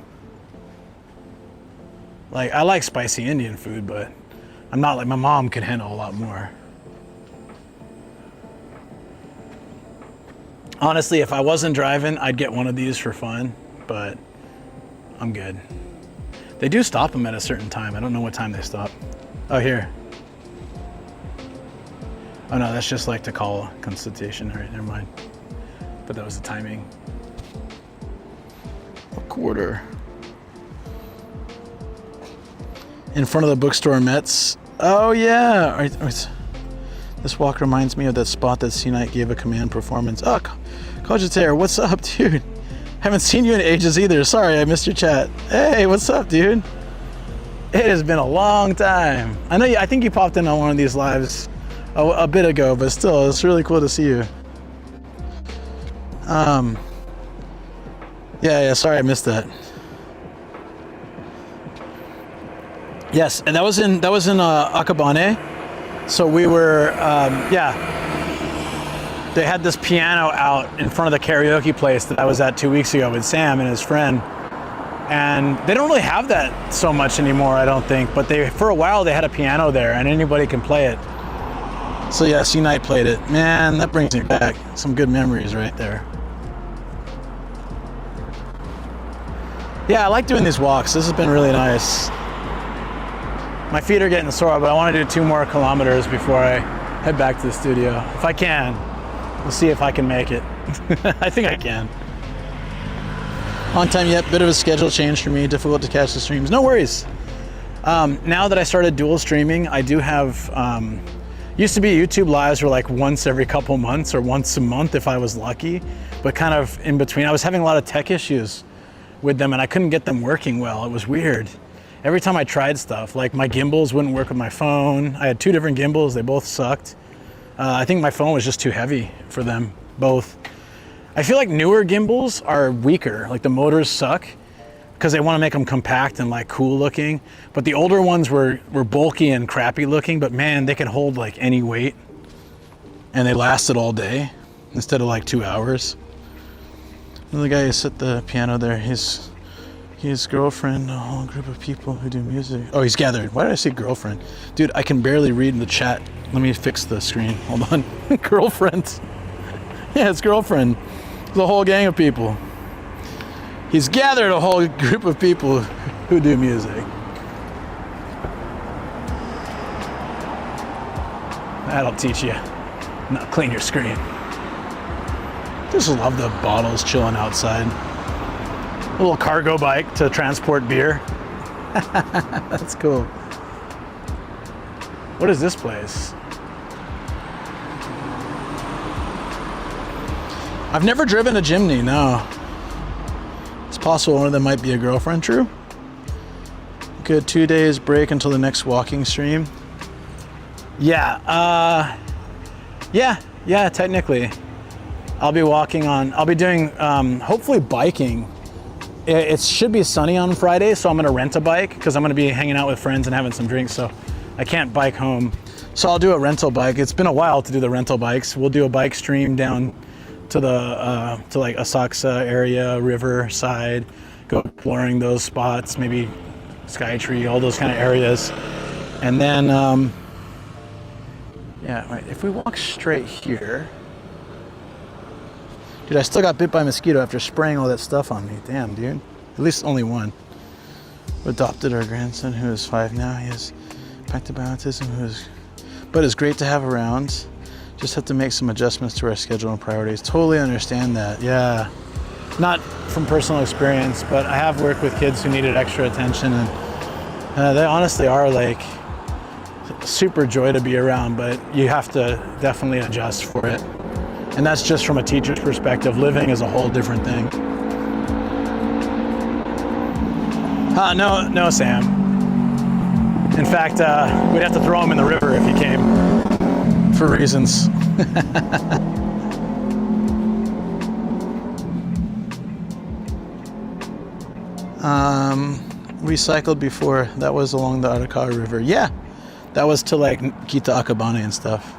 Like, I like spicy Indian food, but I'm not like my mom could handle a lot more. Honestly, if I wasn't driving, I'd get one of these for fun, but I'm good. They do stop them at a certain time. I don't know what time they stop. Oh, here. Oh no, that's just like to call a consultation. All right, never mind. But that was the timing. A quarter. In front of the bookstore Mets. Oh yeah. This walk reminds me of that spot that C-Night gave a command performance. Oh, Cogitator, what's up, dude? Haven't seen you in ages either. Sorry, I missed your chat. Hey, what's up, dude? It has been a long time. I think you popped in on one of these lives a bit ago, but still, it's really cool to see you. Yeah, sorry I missed that. Yes, and that was in Akabane. So we were, they had this piano out in front of the karaoke place that I was at 2 weeks ago with Sam and his friend. And they don't really have that so much anymore, I don't think. But for a while, they had a piano there and anybody can play it. So yeah, C-Night played it. Man, that brings me back. Some good memories right there. Yeah, I like doing these walks. This has been really nice. My feet are getting sore, but I want to do 2 more kilometers before I head back to the studio. If I can. We'll see if I can make it. I think I can. On time yet, bit of a schedule change for me. Difficult to catch the streams. No worries. Now that I started dual streaming, I do have... used to be YouTube lives were like once every couple months or once a month if I was lucky. But kind of in between. I was having a lot of tech issues with them and I couldn't get them working well. It was weird. Every time I tried stuff, like my gimbals wouldn't work with my phone. I had 2 different gimbals, they both sucked. I think my phone was just too heavy for them, both. I feel like newer gimbals are weaker, like the motors suck because they want to make them compact and like cool looking. But the older ones were bulky and crappy looking, but man, they could hold like any weight and they lasted all day instead of like 2 hours. Another guy who's at the piano there, his girlfriend, a whole group of people who do music. Oh, he's gathered. Why did I say girlfriend? Dude, I can barely read in the chat. Let me fix the screen. Hold on. Girlfriend. Yeah, it's girlfriend. It's a whole gang of people. He's gathered a whole group of people who do music. That'll teach you. Not clean your screen. Just love the bottles chilling outside. A little cargo bike to transport beer. That's cool. What is this place? I've never driven a Jimny, no. It's possible one of them might be a girlfriend, true? Good 2 days break until the next walking stream. Yeah, yeah, technically. I'll be doing, hopefully biking. It should be sunny on Friday, so I'm gonna rent a bike because I'm gonna be hanging out with friends and having some drinks, so I can't bike home. So I'll do a rental bike. It's been a while to do the rental bikes. We'll do a bike stream down to the to like Asakusa area, Riverside, go exploring those spots, maybe Skytree, all those kind of areas. And then, yeah, right, if we walk straight here, dude, I still got bit by a mosquito after spraying all that stuff on me. Damn, dude. At least only one. We adopted our grandson, who is 5 now. He has practical autism, but is great to have around. Just have to make some adjustments to our schedule and priorities. Totally understand that, yeah. Not from personal experience, but I have worked with kids who needed extra attention, and they honestly are like super joy to be around, but you have to definitely adjust for it. And that's just from a teacher's perspective. Living is a whole different thing. No, Sam. In fact, we'd have to throw him in the river if he came, for reasons. We cycled before. That was along the Arakawa River. Yeah, that was to like Kita Akabane and stuff.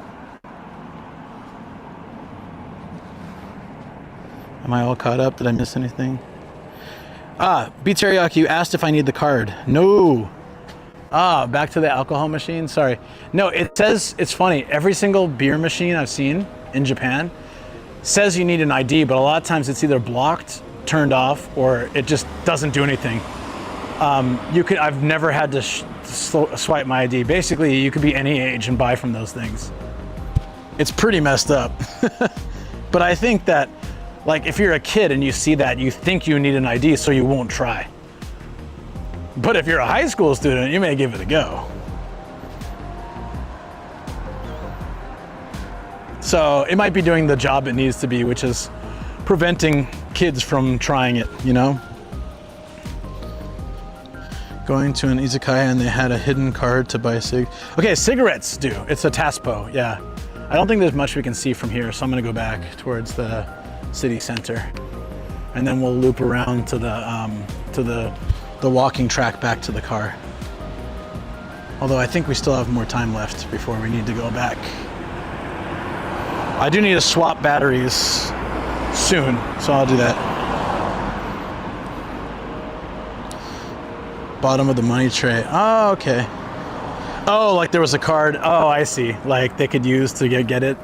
Am I all caught up? Did I miss anything? B Teriyaki, you asked if I need the card. No. Back to the alcohol machine. Sorry. No, it says, it's funny. Every single beer machine I've seen in Japan says you need an ID, but a lot of times it's either blocked, turned off, or it just doesn't do anything. I've never had to swipe my ID. Basically, you could be any age and buy from those things. It's pretty messed up. But I think that, like, if you're a kid and you see that, you think you need an ID, so you won't try. But if you're a high school student, you may give it a go. So it might be doing the job it needs to be, which is preventing kids from trying it, you know? Going to an izakaya and they had a hidden card to buy Okay, cigarettes do. It's a taspo, yeah. I don't think there's much we can see from here, so I'm gonna go back towards the city center. And then we'll loop around to the walking track back to the car. Although I think we still have more time left before we need to go back. I do need to swap batteries soon, so I'll do that. Bottom of the money tray. Oh, okay. Oh, like there was a card. Oh, I see. Like they could use to get it.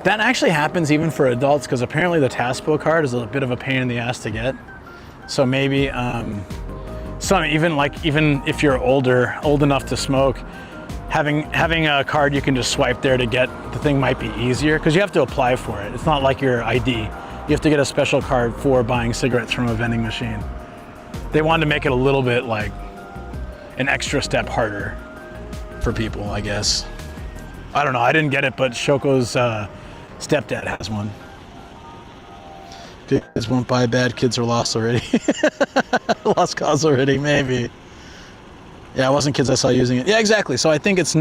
That actually happens even for adults, because apparently the Taspo card is a bit of a pain in the ass to get. So maybe, even if you're old enough to smoke, having a card you can just swipe there to get the thing might be easier, because you have to apply for it. It's not like your ID. You have to get a special card for buying cigarettes from a vending machine. They wanted to make it a little bit like an extra step harder for people, I guess. I don't know, I didn't get it, but Shoko's stepdad has one. Good kids won't buy, bad kids are lost already. Lost cause already, maybe. Yeah, it wasn't kids I saw using it. Yeah, exactly. So I think it's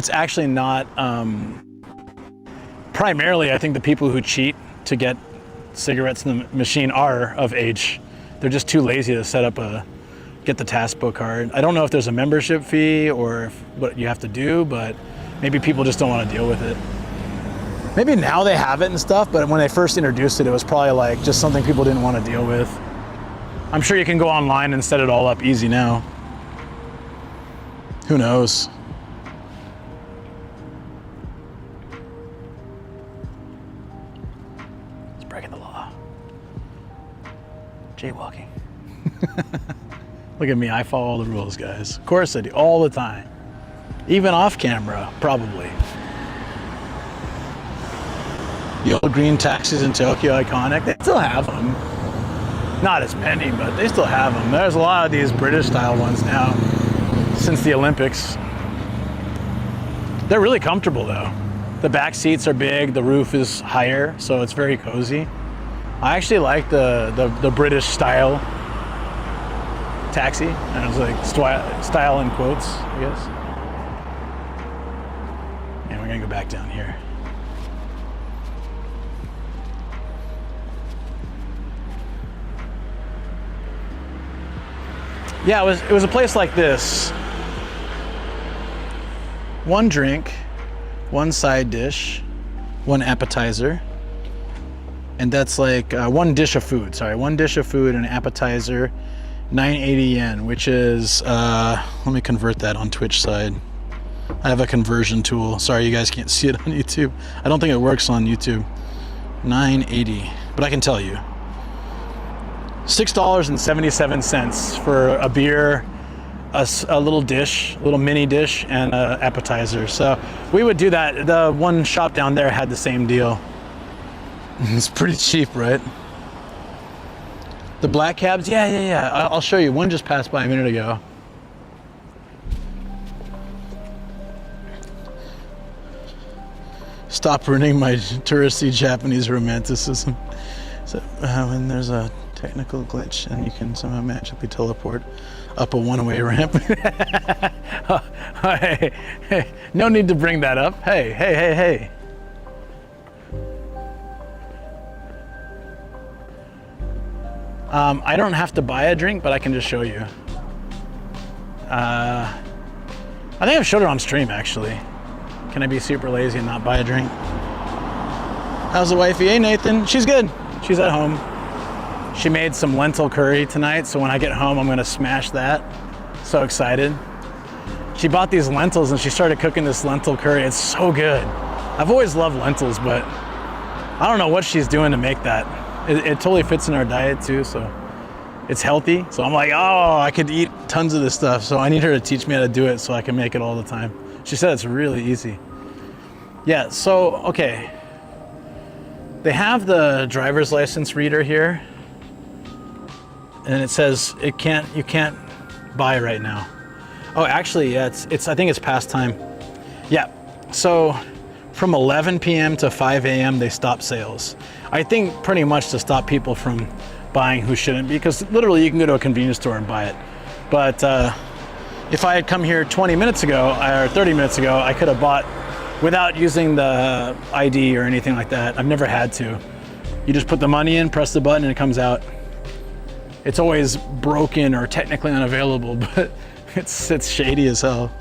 actually not, primarily I think the people who cheat to get cigarettes in the machine are of age. They're just too lazy to get the Taspo card. I don't know if there's a membership fee or what you have to do, but maybe people just don't want to deal with it. Maybe now they have it and stuff, but when they first introduced it, it was probably like just something people didn't want to deal with. I'm sure you can go online and set it all up easy now. Who knows? It's breaking the law. Jaywalking. Look at me, I follow all the rules, guys. Of course I do, all the time. Even off camera, probably. The old green taxis in Tokyo, iconic. They still have them. Not as many, but they still have them. There's a lot of these British style ones now since the Olympics. They're really comfortable though. The back seats are big, the roof is higher, so it's very cozy. I actually like the British style taxi. And it's like style in quotes, I guess. And we're gonna go back down here. Yeah, it was a place like this. One drink, one side dish, one appetizer. And that's like one dish of food, sorry. One dish of food and an appetizer, 980 yen, which is, let me convert that on Twitch side. I have a conversion tool. Sorry, you guys can't see it on YouTube. I don't think it works on YouTube. 980, but I can tell you. $6.77 for a beer, a little dish, a little mini dish, and an appetizer. So we would do that. The one shop down there had the same deal. It's pretty cheap, right? The black cabs, yeah. I'll show you. One just passed by a minute ago. Stop ruining my touristy Japanese romanticism. So when there's a technical glitch and you can somehow magically teleport up a one-way ramp. Hey, no need to bring that up. Hey. I don't have to buy a drink, but I can just show you. I think I've showed it on stream, actually. Can I be super lazy and not buy a drink? How's the wifey? Hey, Nathan. She's good. She's at home. She made some lentil curry tonight, so when I get home, I'm gonna smash that. So excited. She bought these lentils and she started cooking this lentil curry. It's so good. I've always loved lentils, but I don't know what she's doing to make that. It totally fits in our diet too, so it's healthy. So I'm like, oh, I could eat tons of this stuff. So I need her to teach me how to do it so I can make it all the time. She said it's really easy. Yeah, so, okay. They have the driver's license reader here. And it says you can't buy right now. Oh, actually, yeah, I think it's past time. Yeah, so from 11 p.m. to 5 a.m. they stop sales. I think pretty much to stop people from buying who shouldn't be, because literally you can go to a convenience store and buy it. But if I had come here 20 minutes ago or 30 minutes ago, I could have bought without using the ID or anything like that. I've never had to. You just put the money in, press the button, and it comes out. It's always broken or technically unavailable, but it's shady as hell.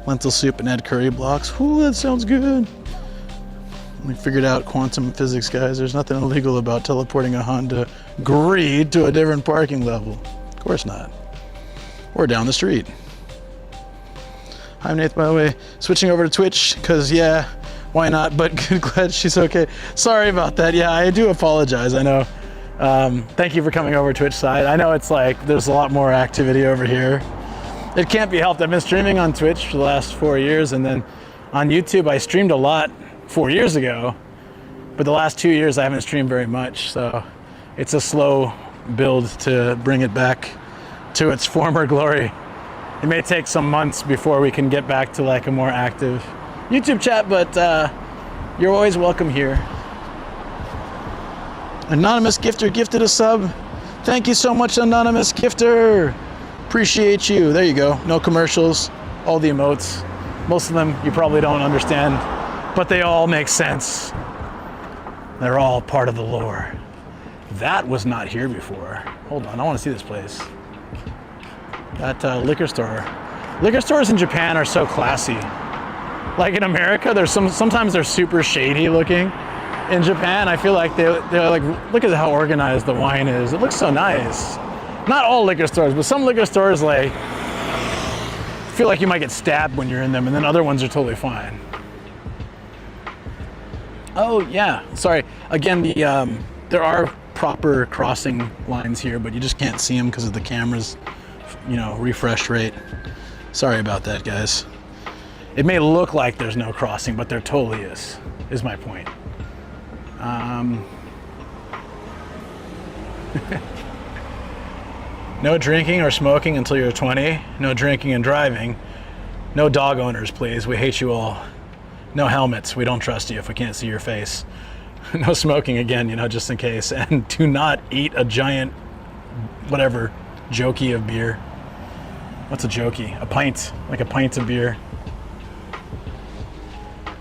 Lentil soup and add curry blocks. Ooh, that sounds good. We figured out quantum physics, guys. There's nothing illegal about teleporting a Honda Greed to a different parking level. Of course not. Or down the street. I'm Nath, by the way. Switching over to Twitch, because yeah, why not? But glad she's okay. Sorry about that. Yeah, I do apologize. I know. Thank you for coming over to Twitch side. I know it's like there's a lot more activity over here. It can't be helped. I've been streaming on Twitch for the last 4 years, and then on YouTube I streamed a lot 4 years ago, but the last 2 years I haven't streamed very much, so it's a slow build to bring it back to its former glory. It may take some months before we can get back to like a more active YouTube chat, but you're always welcome here. Anonymous gifter gifted a sub. Thank you so much, anonymous gifter. Appreciate you. There you go. No commercials, all the emotes. Most of them you probably don't understand, but they all make sense. They're all part of the lore. That was not here before. Hold on, I want to see this place. That liquor store. Liquor stores in Japan are so classy. Like in America, there's sometimes they're super shady looking. In Japan, I feel like they're like, look at how organized the wine is. It looks so nice. Not all liquor stores, but some liquor stores like feel like you might get stabbed when you're in them, and then other ones are totally fine. Oh yeah, sorry. Again, there are proper crossing lines here, but you just can't see them because of the camera's, refresh rate. Sorry about that, guys. It may look like there's no crossing, but there totally is my point. No drinking or smoking until you're 20. No drinking and driving. No dog owners, please. We hate you all. No helmets. We don't trust you if we can't see your face. No smoking again, just in case. And do not eat a giant, whatever, jokey of beer. What's a jokey? A pint. Like a pint of beer.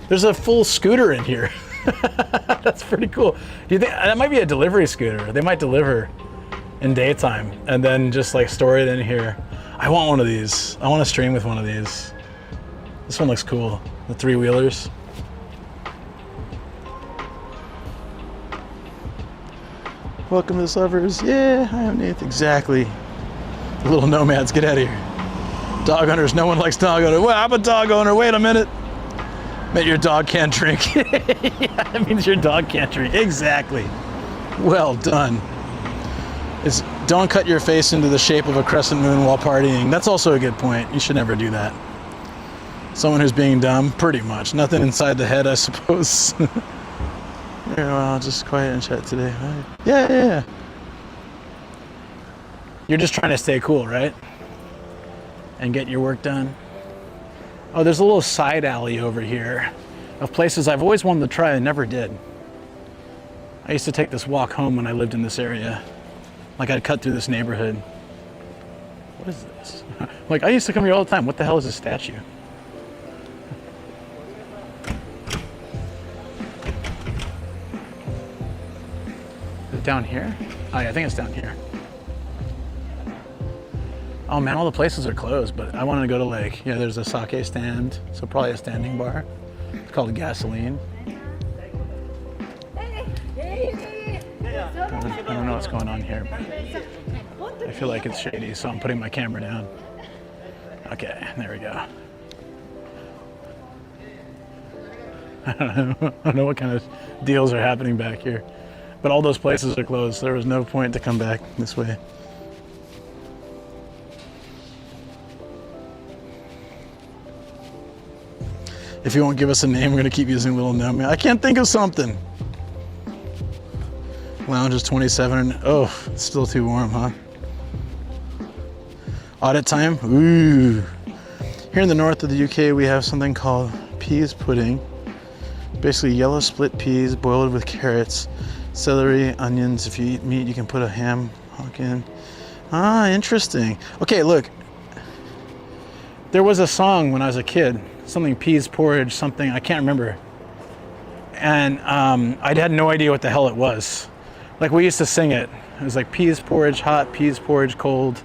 There's a full scooter in here. That's pretty cool. Do you think that might be a delivery scooter? They might deliver in daytime and then just like store it in here. I want one of these. I want to stream with one of these. This one looks cool. The three-wheelers. Welcome to Lovers. Yeah, I am Nate. Exactly. The little nomads, get out of here. Dog owners, no one likes dog owners. Well, I'm a dog owner. Wait a minute. Meant your dog can't drink. Yeah, that means your dog can't drink. Exactly. Well done. It's don't cut your face into the shape of a crescent moon while partying. That's also a good point. You should never do that. Someone who's being dumb, pretty much. Nothing inside the head, I suppose. Yeah, well, just quiet and chat today. Yeah. You're just trying to stay cool, right? And get your work done. Oh, there's a little side alley over here of places I've always wanted to try and never did. I used to take this walk home when I lived in this area. Like I'd cut through this neighborhood. What is this? Like I used to come here all the time. What the hell is this statue? Down here? Oh yeah, I think it's down here. Oh man, all the places are closed, but I wanted to go to like, yeah, there's a sake stand, so probably a standing bar. It's called Gasoline. I don't know what's going on here, but I feel like it's shady, so I'm putting my camera down. Okay, there we go. I don't know what kind of deals are happening back here. But all those places are closed, so there was no point to come back this way. If you won't give us a name, we're gonna keep using Little Nomi. I can't think of something. Lounge is 27. Oh, it's still too warm, huh? Audit time? Ooh. Here in the north of the UK, we have something called peas pudding. Basically yellow split peas boiled with carrots, celery, onions. If you eat meat, you can put a ham hock in. Ah, interesting. Okay, look. There was a song when I was a kid, something peas porridge, something, I can't remember. And I had no idea what the hell it was. Like we used to sing it. It was like peas porridge hot, peas porridge cold.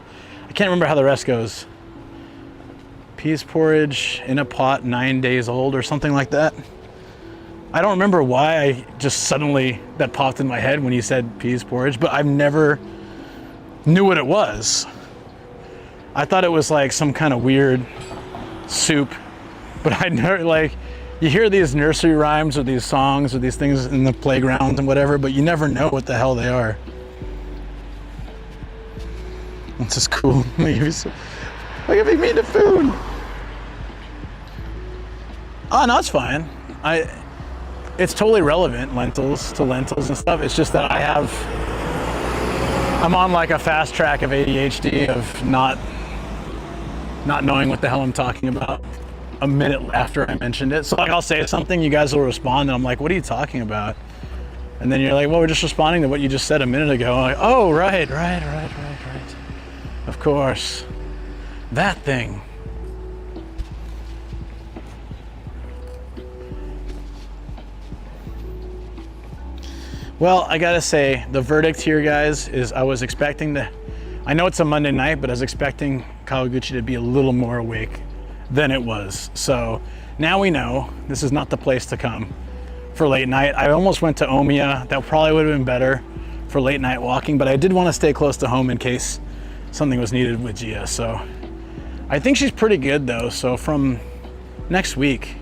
I can't remember how the rest goes. Peas porridge in a pot 9 days old or something like that. I don't remember why I just suddenly, that popped in my head when you said peas porridge, but I've never knew what it was. I thought it was like some kind of weird soup, but I never, like, you hear these nursery rhymes or these songs or these things in the playground and whatever, but you never know what the hell they are. This is cool. Like if you mean the food. Oh no, it's fine. It's totally relevant, lentils and stuff. It's just that I'm on like a fast track of ADHD of not knowing what the hell I'm talking about a minute after I mentioned it. So like I'll say something, you guys will respond, and I'm like, what are you talking about? And then you're like, well, we're just responding to what you just said a minute ago. I'm like, oh, right. Of course. That thing. Well, I gotta say, the verdict here, guys, is I was expecting I know it's a Monday night, but I was expecting Kawaguchi to be a little more awake than it was. So now we know this is not the place to come for late night. I almost went to Omiya. That probably would have been better for late night walking, but I did want to stay close to home in case something was needed with Gia. So I think she's pretty good though. So from next week,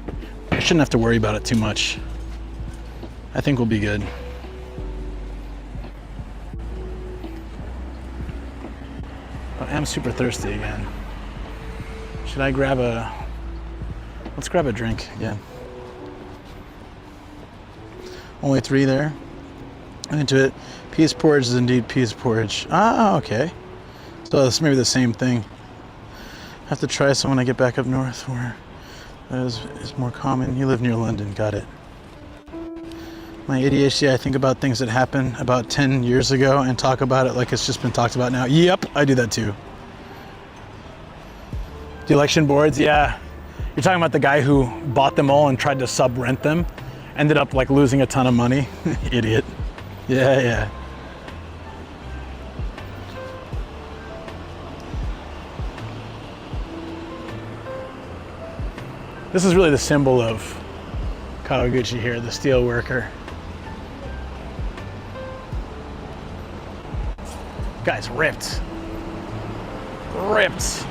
I shouldn't have to worry about it too much. I think we'll be good. But I'm super thirsty again. Should I grab let's grab a drink again. Only 3 there. I'm into it. Peas porridge is indeed peas porridge. Ah, okay. So that's maybe the same thing. I have to try some when I get back up north where that is more common. You live near London, got it. My ADHD, I think about things that happened about 10 years ago and talk about it like it's just been talked about now. Yep, I do that too. The election boards, yeah. You're talking about the guy who bought them all and tried to sub-rent them. Ended up like losing a ton of money. Idiot. Yeah. This is really the symbol of Kawaguchi here, the steel worker. Guy's ripped. Ripped.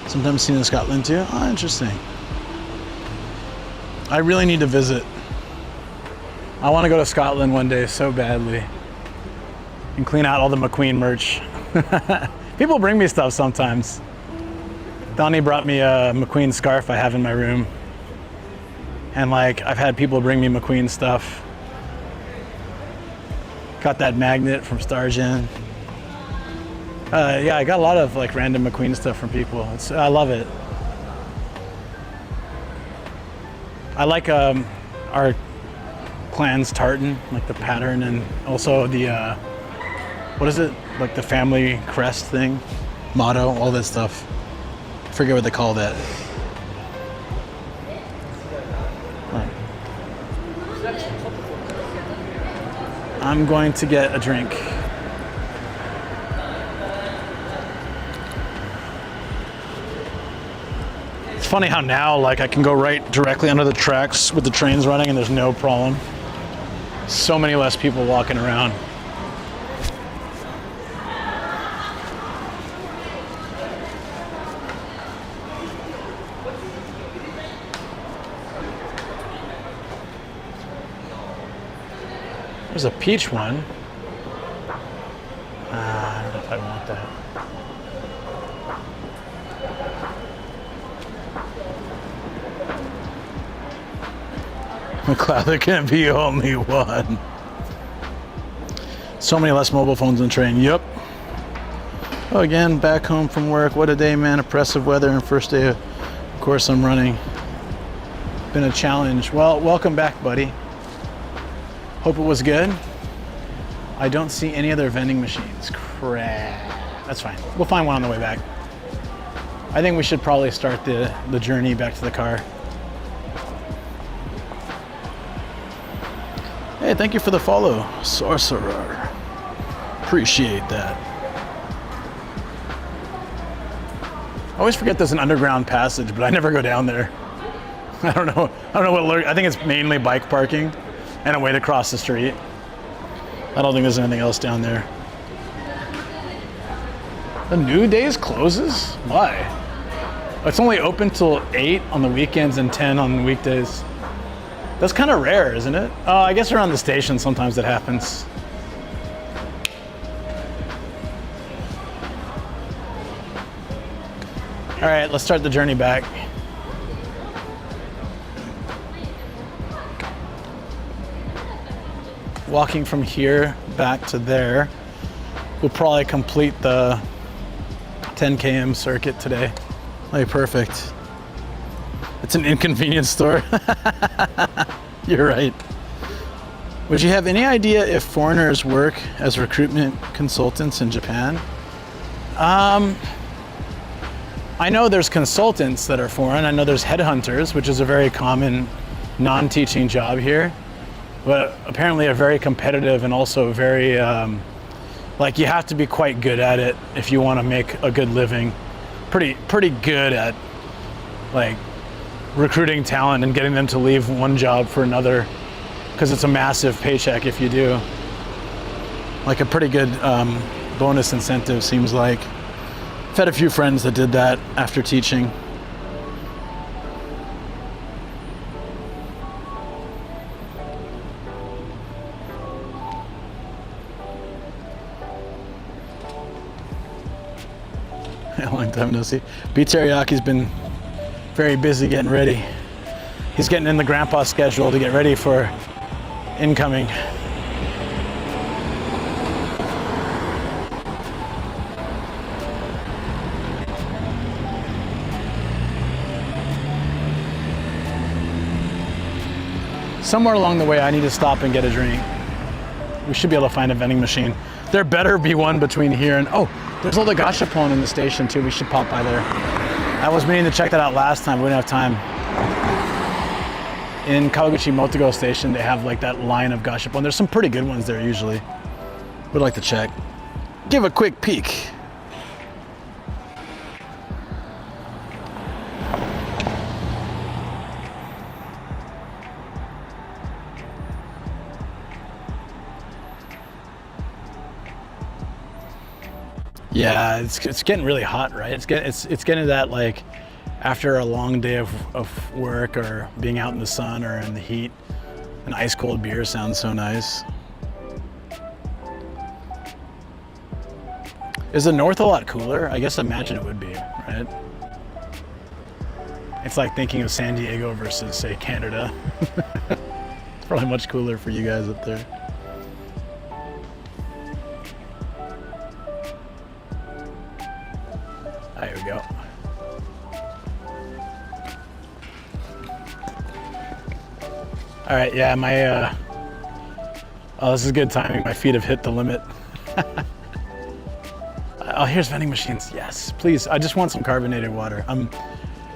Sometimes seen in Scotland too. Oh, interesting. I really need to visit. I want to go to Scotland one day so badly and clean out all the McQueen merch. People bring me stuff sometimes. Donnie brought me a McQueen scarf I have in my room. And like, I've had people bring me McQueen stuff. Got that magnet from Stargin. Yeah, I got a lot of like random McQueen stuff from people. I love it. I like our clan's tartan, like the pattern, and also the what is it? Like the family crest thing, motto, all that stuff. I forget what they call that. I'm going to get a drink. It's funny how now, like, I can go right directly under the tracks with the trains running and there's no problem. So many less people walking around. There's a peach one. I don't know if I want that. McLeod, there can be only one. So many less mobile phones on the train. Yep. Oh, again, back home from work. What a day, man. Oppressive weather and first day of course I'm running. Been a challenge. Well, welcome back, buddy. Hope it was good. I don't see any other vending machines. Crap. That's fine. We'll find one on the way back. I think we should probably start the journey back to the car. Hey, thank you for the follow, Sorcerer. Appreciate that. I always forget there's an underground passage, but I never go down there. I don't know what. I think it's mainly bike parking and a way to cross the street. I don't think there's anything else down there. The New Days closes? Why? It's only open till 8 on the weekends and 10 on the weekdays. That's kind of rare, isn't it? Oh, I guess around the station sometimes it happens. All right, let's start the journey back. Walking from here back to there, we'll probably complete the 10 km circuit today. That'd be perfect. It's an inconvenience store. You're right. Would you have any idea if foreigners work as recruitment consultants in Japan? I know there's consultants that are foreign. I know there's headhunters, which is a very common non-teaching job here. But apparently a very competitive and also very, like you have to be quite good at it if you want to make a good living. Pretty good at like recruiting talent and getting them to leave one job for another, because it's a massive paycheck if you do. Like a pretty good bonus incentive seems like. I've had a few friends that did that after teaching. A long time no see. B Teriyaki's been very busy getting ready. He's getting in the grandpa schedule to get ready for incoming. Somewhere along the way, I need to stop and get a drink. We should be able to find a vending machine. There better be one between here and, oh, there's all the gashapon in the station too. We should pop by there. I was meaning to check that out last time. We didn't have time. In Kawaguchi Motogo station, they have like that line of gashapon. There's some pretty good ones there usually. Would like to check. give a quick peek. Yeah, it's getting really hot, right? It's getting to that, like, after a long day of work or being out in the sun or in the heat, an ice cold beer sounds so nice. Is the north a lot cooler? I guess I imagine it would be, right? It's like thinking of San Diego versus, say, Canada. It's probably much cooler for you guys up there. There we go. All right, yeah, my, oh, this is good timing. My feet have hit the limit. Oh, here's vending machines. Yes, please. I just want some carbonated water. I'm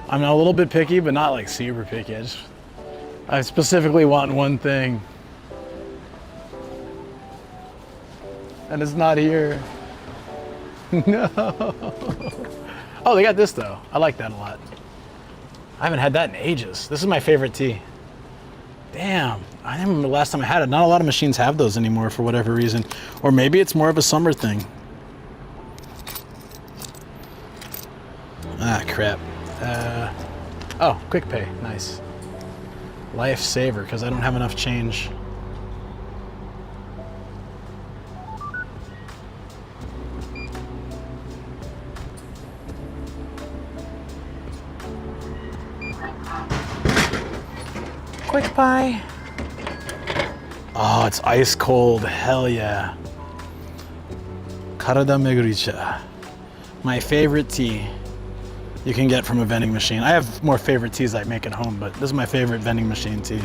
a little bit picky, but not like super picky. I specifically want one thing. And it's not here. No. Oh, they got this though. I like that a lot. I haven't had that in ages. This is my favorite tea. Damn, I remember the last time I had it. Not a lot of machines have those anymore for whatever reason. Or maybe it's more of a summer thing. Ah, crap. Oh, quick pay, nice. Lifesaver, because I don't have enough change. Quick buy. Oh, it's ice cold. Hell yeah. Karada Meguricha. My favorite tea you can get from a vending machine. I have more favorite teas I make at home, but this is my favorite vending machine tea.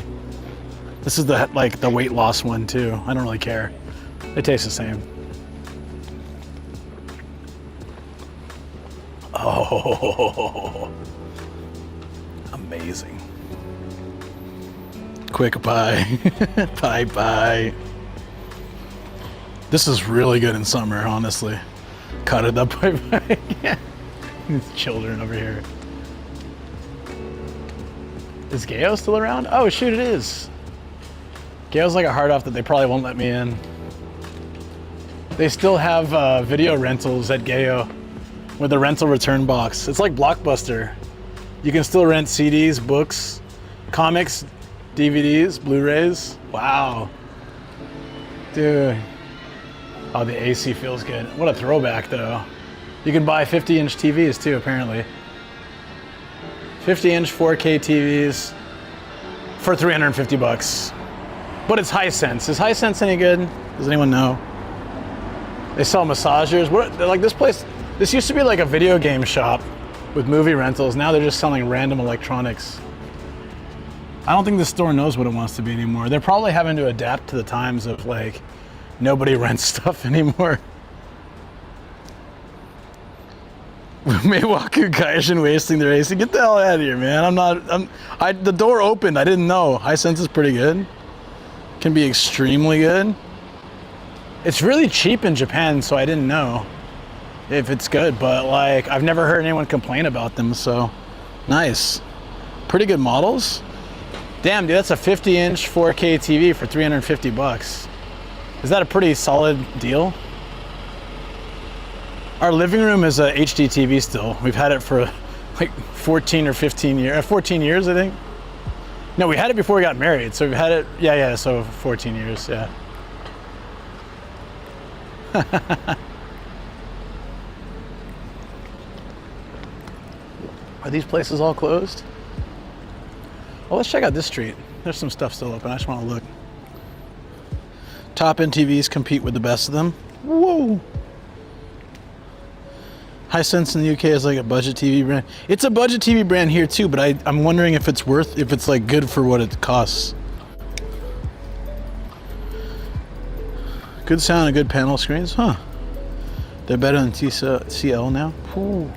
This is the weight loss one too. I don't really care. They taste the same. Oh, amazing. Quick pie. Pie. This is really good in summer, honestly. Cut it up pie. Yeah. These children over here. Is Gayo still around? Oh shoot, it is. Gayo's like a hard off that they probably won't let me in. They still have video rentals at Gayo with a rental return box. It's like Blockbuster. You can still rent CDs, books, comics, DVDs, Blu-rays. Wow. Dude. Oh, the AC feels good. What a throwback though. You can buy 50-inch TVs too, apparently. 50-inch 4K TVs for 350 bucks. But it's Hisense. Is Hisense any good? Does anyone know? They sell massagers. Like this place, this used to be like a video game shop with movie rentals. Now they're just selling random electronics. I don't think the store knows what it wants to be anymore. They're probably having to adapt to the times of like, nobody rents stuff anymore. Meiwaku Gaijin wasting their AC. Get the hell out of here, man. The door opened. I didn't know. Hisense is pretty good. Can be extremely good. It's really cheap in Japan, so I didn't know if it's good, but like, I've never heard anyone complain about them, so nice. Pretty good models. Damn, dude, that's a 50-inch 4K TV for 350 bucks. Is that a pretty solid deal? Our living room is a HD TV still. We've had it for like 14 or 15 years. 14 years, I think. No, we had it before we got married. So we've had it, yeah, so 14 years, yeah. Are these places all closed? Well, let's check out this street. There's some stuff still open. I just want to look. Top-end TVs compete with the best of them. Whoa! Hisense in the UK is like a budget TV brand. It's a budget TV brand here too, but I'm wondering if it's like good for what it costs. Good sound and good panel screens, huh? They're better than TCL now. Ooh.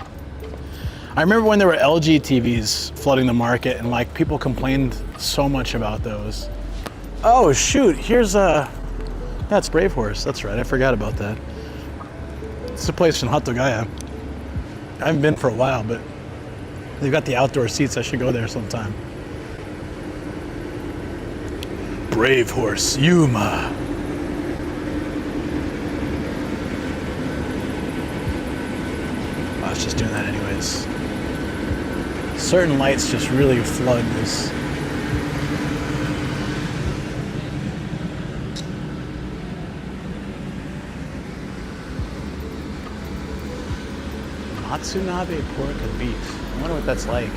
I remember when there were LG TVs flooding the market and like people complained so much about those. Oh shoot, here's that's Brave Horse. That's right, I forgot about that. It's a place in Hatogaya. I haven't been for a while, but they've got the outdoor seats. I should go there sometime. Brave horse, Yuma. I was just doing that anyways. Certain lights just really flood this. Matsunabe pork and beef. I wonder what that's like.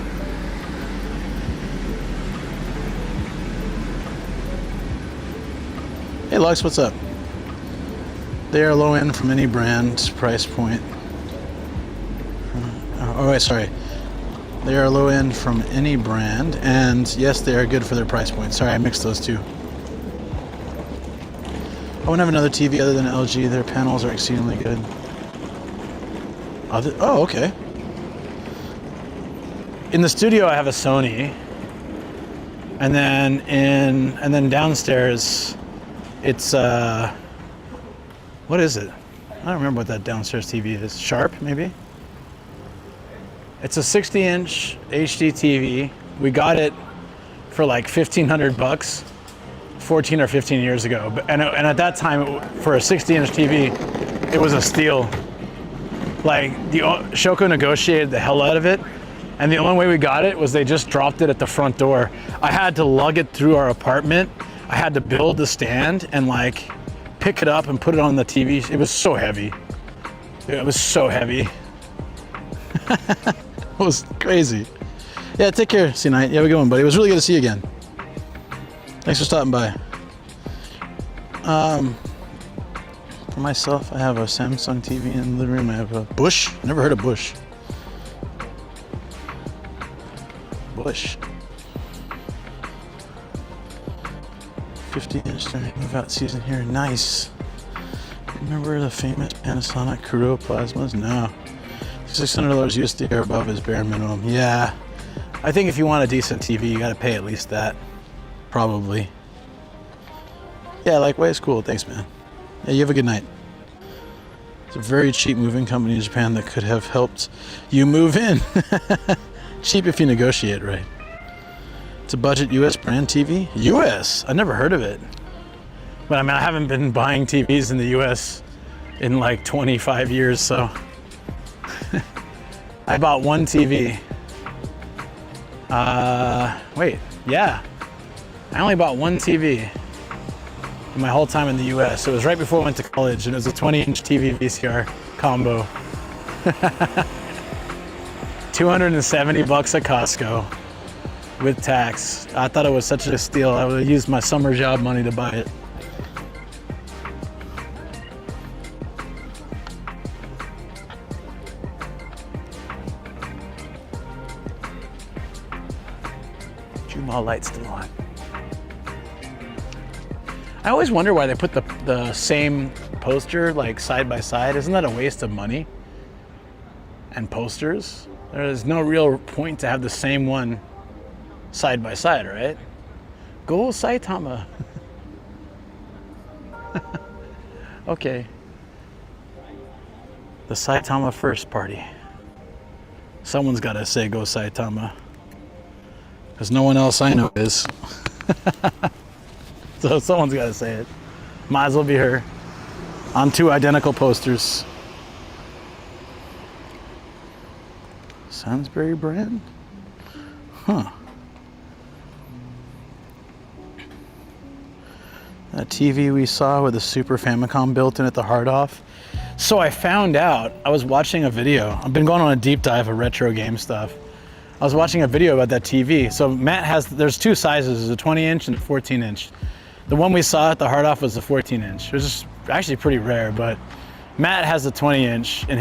Hey Lux, what's up? They are low end from any brand price point. Oh wait, sorry. They are low end from any brand, and yes, they are good for their price point. Sorry, I mixed those two. I won't have another TV other than LG. Their panels are exceedingly good. Oh, okay. In the studio, I have a Sony, and then downstairs, it's what is it? I don't remember what that downstairs TV is. Sharp, maybe. It's a 60-inch HD TV. We got it for like $1,500, 14 or 15 years ago. And at that time, for a 60-inch TV, it was a steal. Like, Shoko negotiated the hell out of it, and the only way we got it was they just dropped it at the front door. I had to lug it through our apartment. I had to build the stand and like pick it up and put it on the TV. It was so heavy. It was so heavy. It was crazy. Yeah, take care, C-Night. You have a good one, buddy. It was really good to see you again. Thanks for stopping by. For myself, I have a Samsung TV in the living room. I have a Bush. Never heard of Bush. Bush. 50-inch move out season here. Nice. Remember the famous Panasonic Kuro plasmas? No. $600 USD or above is bare minimum. Yeah. I think if you want a decent TV, you got to pay at least that. Probably. Yeah, likewise. Cool. Thanks, man. Yeah, you have a good night. It's a very cheap moving company in Japan that could have helped you move in. Cheap if you negotiate right. It's a budget US brand TV. US? I never heard of it. But I mean, I haven't been buying TVs in the US in like 25 years, so. I bought one TV. Wait, yeah. I only bought one TV in my whole time in the US. It was right before I went to college, and it was a 20-inch TV VCR combo. $270 at Costco with tax. I thought it was such a steal. I would have used my summer job money to buy it. All lights still on. I always wonder why they put the same poster like side by side. Isn't that a waste of money? And posters? There's no real point to have the same one side by side, right? Go Saitama. Okay. The Saitama first party. Someone's got to say go Saitama. Because no one else I know is. So someone's got to say it. Might as well be her. On two identical posters. Sainsbury brand? Huh. That TV we saw with the Super Famicom built in at the hard off. So I found out, I was watching a video. I've been going on a deep dive of retro game stuff. I was watching a video about that TV. So Matt has, there's two sizes, there's a 20-inch and a 14-inch. The one we saw at the hard off was the 14-inch. It was just actually pretty rare, but Matt has the 20-inch in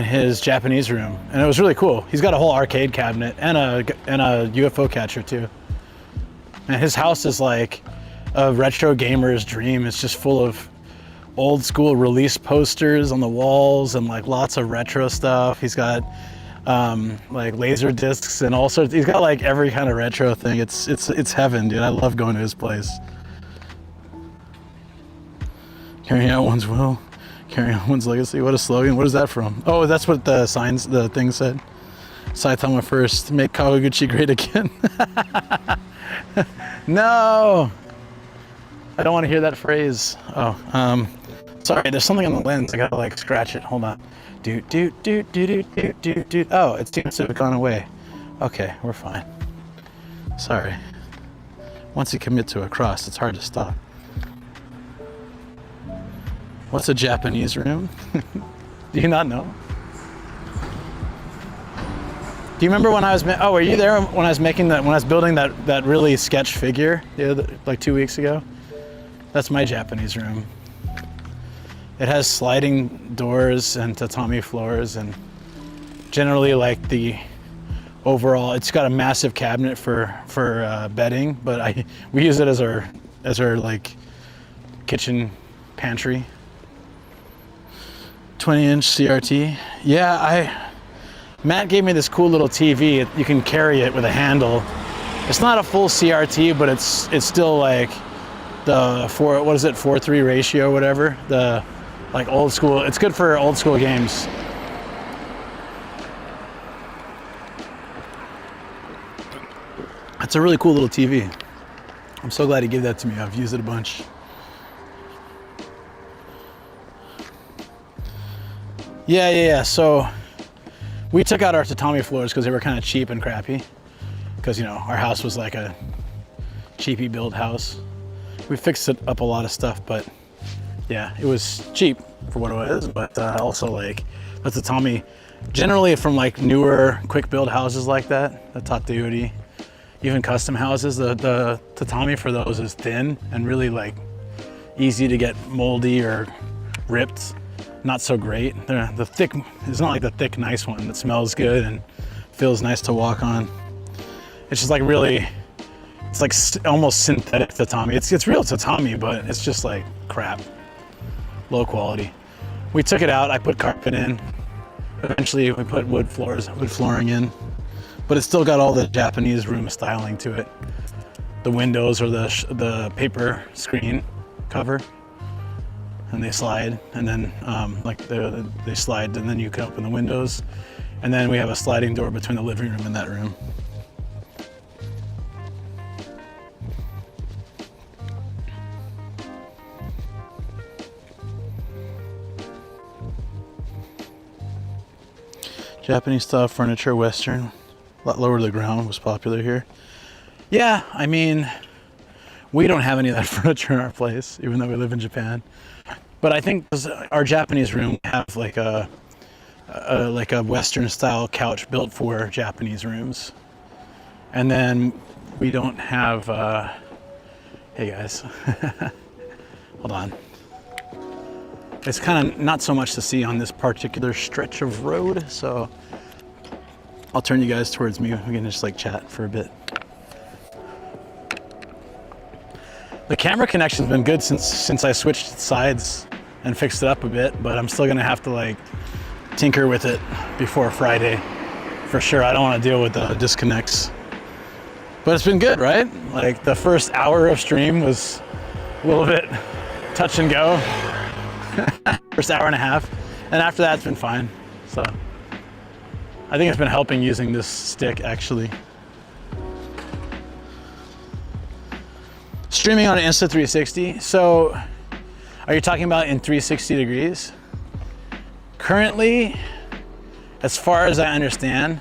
his Japanese room, and it was really cool. He's got a whole arcade cabinet and a UFO catcher too. And his house is like a retro gamer's dream. It's just full of old school release posters on the walls and like lots of retro stuff. He's got like laser discs and all sorts. He's got like every kind of retro thing. It's heaven, dude. I love going to his place. Carrying out one's will. Carrying on one's legacy. What a slogan. What is that from? Oh, that's what the thing said. Saitama first, make Kawaguchi great again. No! I don't want to hear that phrase. Oh, sorry, there's something on the lens. I gotta like scratch it. Hold on. Doot. Oh, it seems to have gone away. Okay, we're fine. Sorry. Once you commit to a cross, it's hard to stop. What's a Japanese room? Do you not know? Do you remember when I was? Were you there when I was making that? When I was building that really sketch figure, like 2 weeks ago? That's my Japanese room. It has sliding doors and tatami floors, and generally like the overall, it's got a massive cabinet for bedding, but we use it as our like kitchen pantry. 20-inch CRT. Yeah, Matt gave me this cool little TV. You can carry it with a handle. It's not a full CRT, but it's still like the 4:3 ratio, whatever. The like old school. It's good for old school games. It's a really cool little TV. I'm so glad he gave that to me. I've used it a bunch. Yeah. So we took out our tatami floors because they were kind of cheap and crappy. Because, you know, our house was like a cheapy build house. We fixed it up a lot of stuff, but yeah, it was cheap for what it was. But also like the tatami, generally from like newer quick build houses like that, the tateuri, even custom houses, the tatami for those is thin and really like easy to get moldy or ripped. Not so great. The thick, it's not like the thick, nice one that smells good and feels nice to walk on. It's just like really, it's like almost synthetic tatami. It's real tatami, but it's just like crap, low quality. We took it out. I put carpet in. Eventually, we put wood flooring in, but it's still got all the Japanese room styling to it. The windows or the paper screen cover. And they slide, and then they slide, and then you can open the windows, and then we have a sliding door between the living room and that room. Japanese style furniture, Western, a lot lower to the ground, was popular here. Yeah, I mean, we don't have any of that furniture in our place, even though we live in Japan. But I think our Japanese room have like a Western style couch built for Japanese rooms. And then we don't have, hey guys, hold on. It's kind of not so much to see on this particular stretch of road, so I'll turn you guys towards me. We can just like chat for a bit. The camera connection's been good since I switched sides and fixed it up a bit, but I'm still gonna have to like tinker with it before Friday for sure. I don't want to deal with the disconnects, but it's been good, right? Like the first hour of stream was a little bit touch and go. First hour and a half, and after that it's been fine. So I think it's been helping using this stick actually. Streaming on an Insta360. So are you talking about in 360 degrees? Currently, as far as I understand,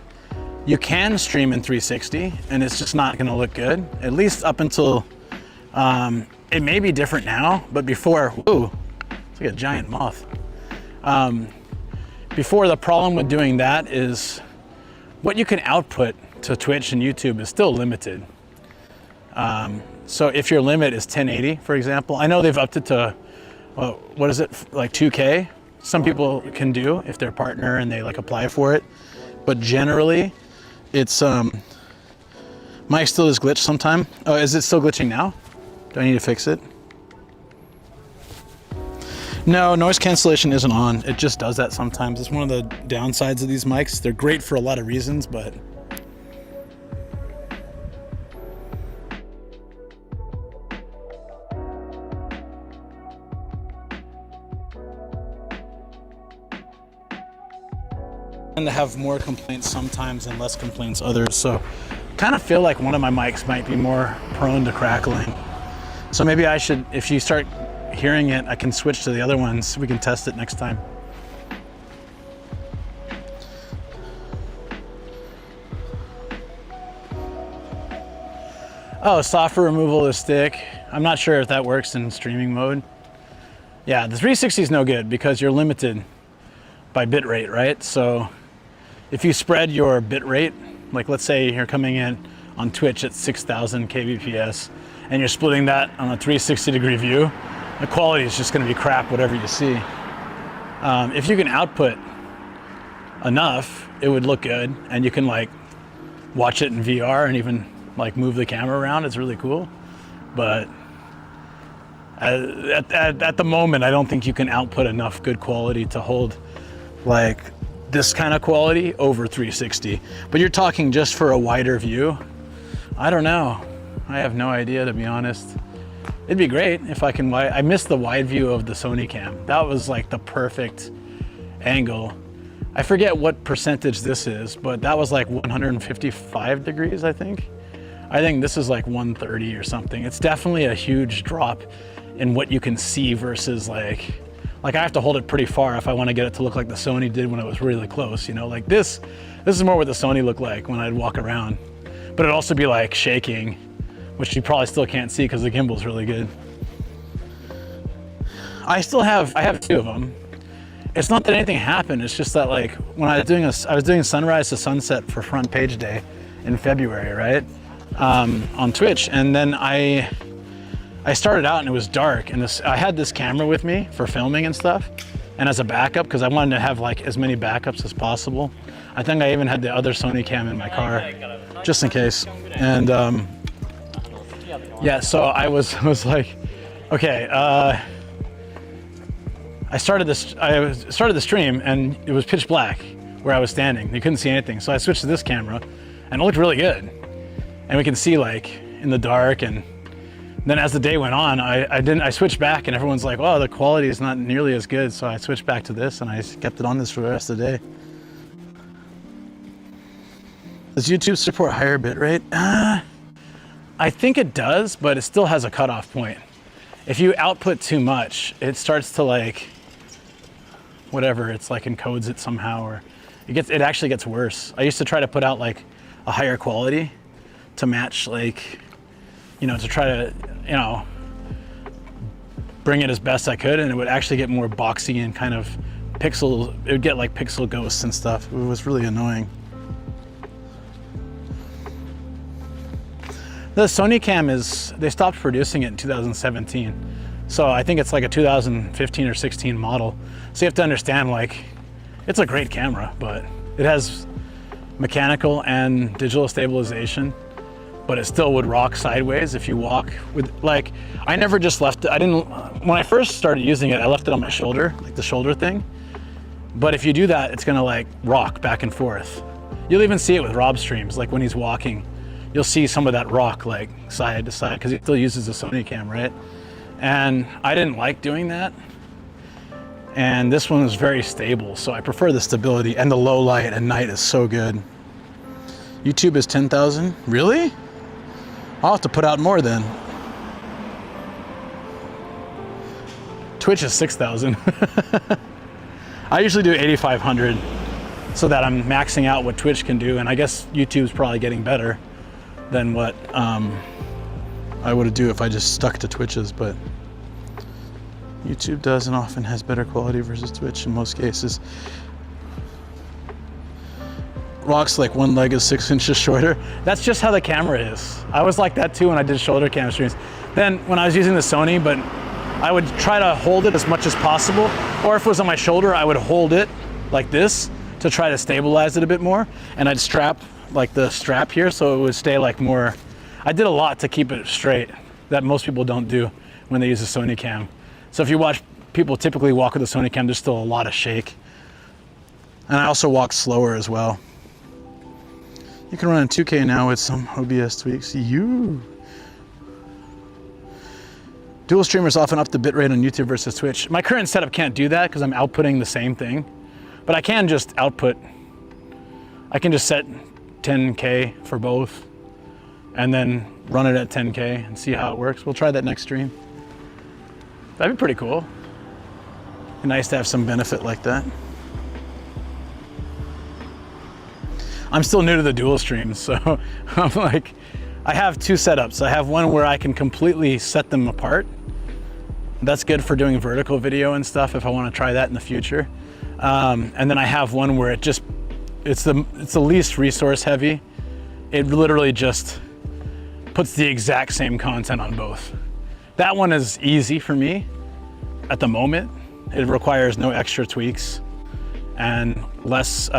you can stream in 360 and it's just not gonna look good, at least up until, it may be different now, but before, whoa, it's like a giant moth. Before, the problem with doing that is what you can output to Twitch and YouTube is still limited. So if your limit is 1080, for example, I know they've upped it to, what is it, like 2K? Some people can do if they're partner and they like apply for it. But generally, it's, mic still is glitched sometime. Oh, is it still glitching now? Do I need to fix it? No, noise cancellation isn't on. It just does that sometimes. It's one of the downsides of these mics. They're great for a lot of reasons, but to have more complaints sometimes and less complaints others. So kind of feel like one of my mics might be more prone to crackling. So maybe I should, if you start hearing it, I can switch to the other ones. We can test it next time. Oh, software removal of the stick. I'm not sure if that works in streaming mode. Yeah, the 360 is no good because you're limited by bit rate, right? So if you spread your bit rate, like let's say you're coming in on Twitch at 6,000 kbps and you're splitting that on a 360 degree view, the quality is just gonna be crap, whatever you see. If you can output enough, it would look good, and you can like watch it in VR and even like move the camera around. It's really cool. But at the moment, I don't think you can output enough good quality to hold like this kind of quality over 360. But you're talking just for a wider view. I don't know. I have no idea, to be honest. It'd be great if I can I missed the wide view of the Sony cam. That was like the perfect angle. I forget what percentage this is, but that was like 155 degrees, I think. I think this is like 130 or something. It's definitely a huge drop in what you can see versus like I have to hold it pretty far if I want to get it to look like the Sony did when it was really close, you know, like this is more what the Sony looked like when I'd walk around, but it'd also be like shaking, which you probably still can't see because the gimbal's really good. I have two of them. It's not that anything happened, it's just that like when I was doing sunrise to sunset for front page day in February, right? On Twitch, and then I started out and it was dark, and I had this camera with me for filming and stuff, and as a backup, because I wanted to have like as many backups as possible. I think I even had the other Sony cam in my car just in case. And yeah, so I was like, okay, I started the stream and it was pitch black where I was standing. You couldn't see anything, so I switched to this camera and it looked really good. And we can see like in the dark, and then as the day went on, I switched back, and everyone's like, oh, the quality is not nearly as good. So I switched back to this and I kept it on this for the rest of the day. Does YouTube support higher bitrate? I think it does, but it still has a cutoff point. If you output too much, it starts to like, whatever, it's like encodes it somehow, or it actually gets worse. I used to try to put out like a higher quality to match, like, you know, to try to, you know, bring it as best I could, and it would actually get more boxy and kind of pixel, it would get like pixel ghosts and stuff. It was really annoying. The Sony cam they stopped producing it in 2017. So I think it's like a 2015 or 16 model. So you have to understand, like, it's a great camera, but it has mechanical and digital stabilization, but it still would rock sideways if you walk with, like, I never just left it. When I first started using it, I left it on my shoulder, like the shoulder thing. But if you do that, it's gonna like rock back and forth. You'll even see it with Rob streams, like when he's walking, you'll see some of that rock like side to side, because he still uses a Sony cam, right? And I didn't like doing that. And this one is very stable, so I prefer the stability, and the low light at night is so good. YouTube is 10,000, really? I'll have to put out more then. Twitch is 6,000. I usually do 8,500 so that I'm maxing out what Twitch can do, and I guess YouTube's probably getting better than what I would do if I just stuck to Twitch's, but YouTube does and often has better quality versus Twitch in most cases. Rock's like one leg is 6 inches shorter. That's just how the camera is. I was like that too when I did shoulder cam streams. Then when I was using the Sony, but I would try to hold it as much as possible, or if it was on my shoulder, I would hold it like this to try to stabilize it a bit more, and I'd strap like the strap here so it would stay like more. I did a lot to keep it straight that most people don't do when they use a Sony cam. So if you watch people typically walk with a Sony cam, there's still a lot of shake. And I also walk slower as well. You can run in 2K now with some OBS tweaks. Dual streamers often up the bitrate on YouTube versus Twitch. My current setup can't do that because I'm outputting the same thing, but I can just output I can just set 10K for both and then run it at 10K and see how it works. We'll try that next stream. That'd be pretty cool. Nice to have some benefit like that. I'm still new to the dual streams, so I'm like, I have two setups. I have one where I can completely set them apart. That's good for doing vertical video and stuff if I want to try that in the future. And then I have one where it's the least resource heavy. It literally just puts the exact same content on both. That one is easy for me at the moment. It requires no extra tweaks and less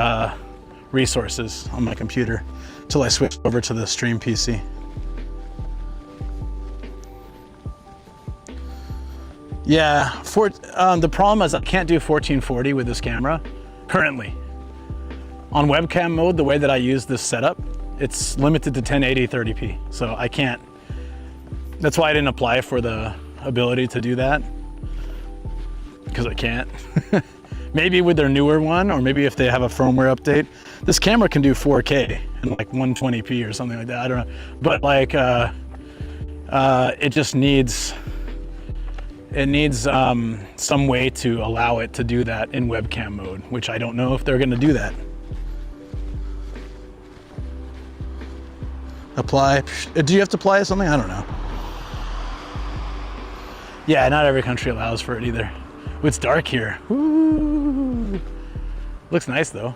resources on my computer till I switch over to the stream PC. Yeah, the problem is I can't do 1440 with this camera currently. On webcam mode, the way that I use this setup, it's limited to 1080 30p, so I can't. That's why I didn't apply for the ability to do that, because I can't. Maybe with their newer one, or maybe if they have a firmware update. This camera can do 4K and like 120p or something like that, I don't know. But like, it just needs, some way to allow it to do that in webcam mode, which I don't know if they're gonna do that. Apply, do you have to apply something? I don't know. Yeah, not every country allows for it either. It's dark here. Woo. Looks nice though,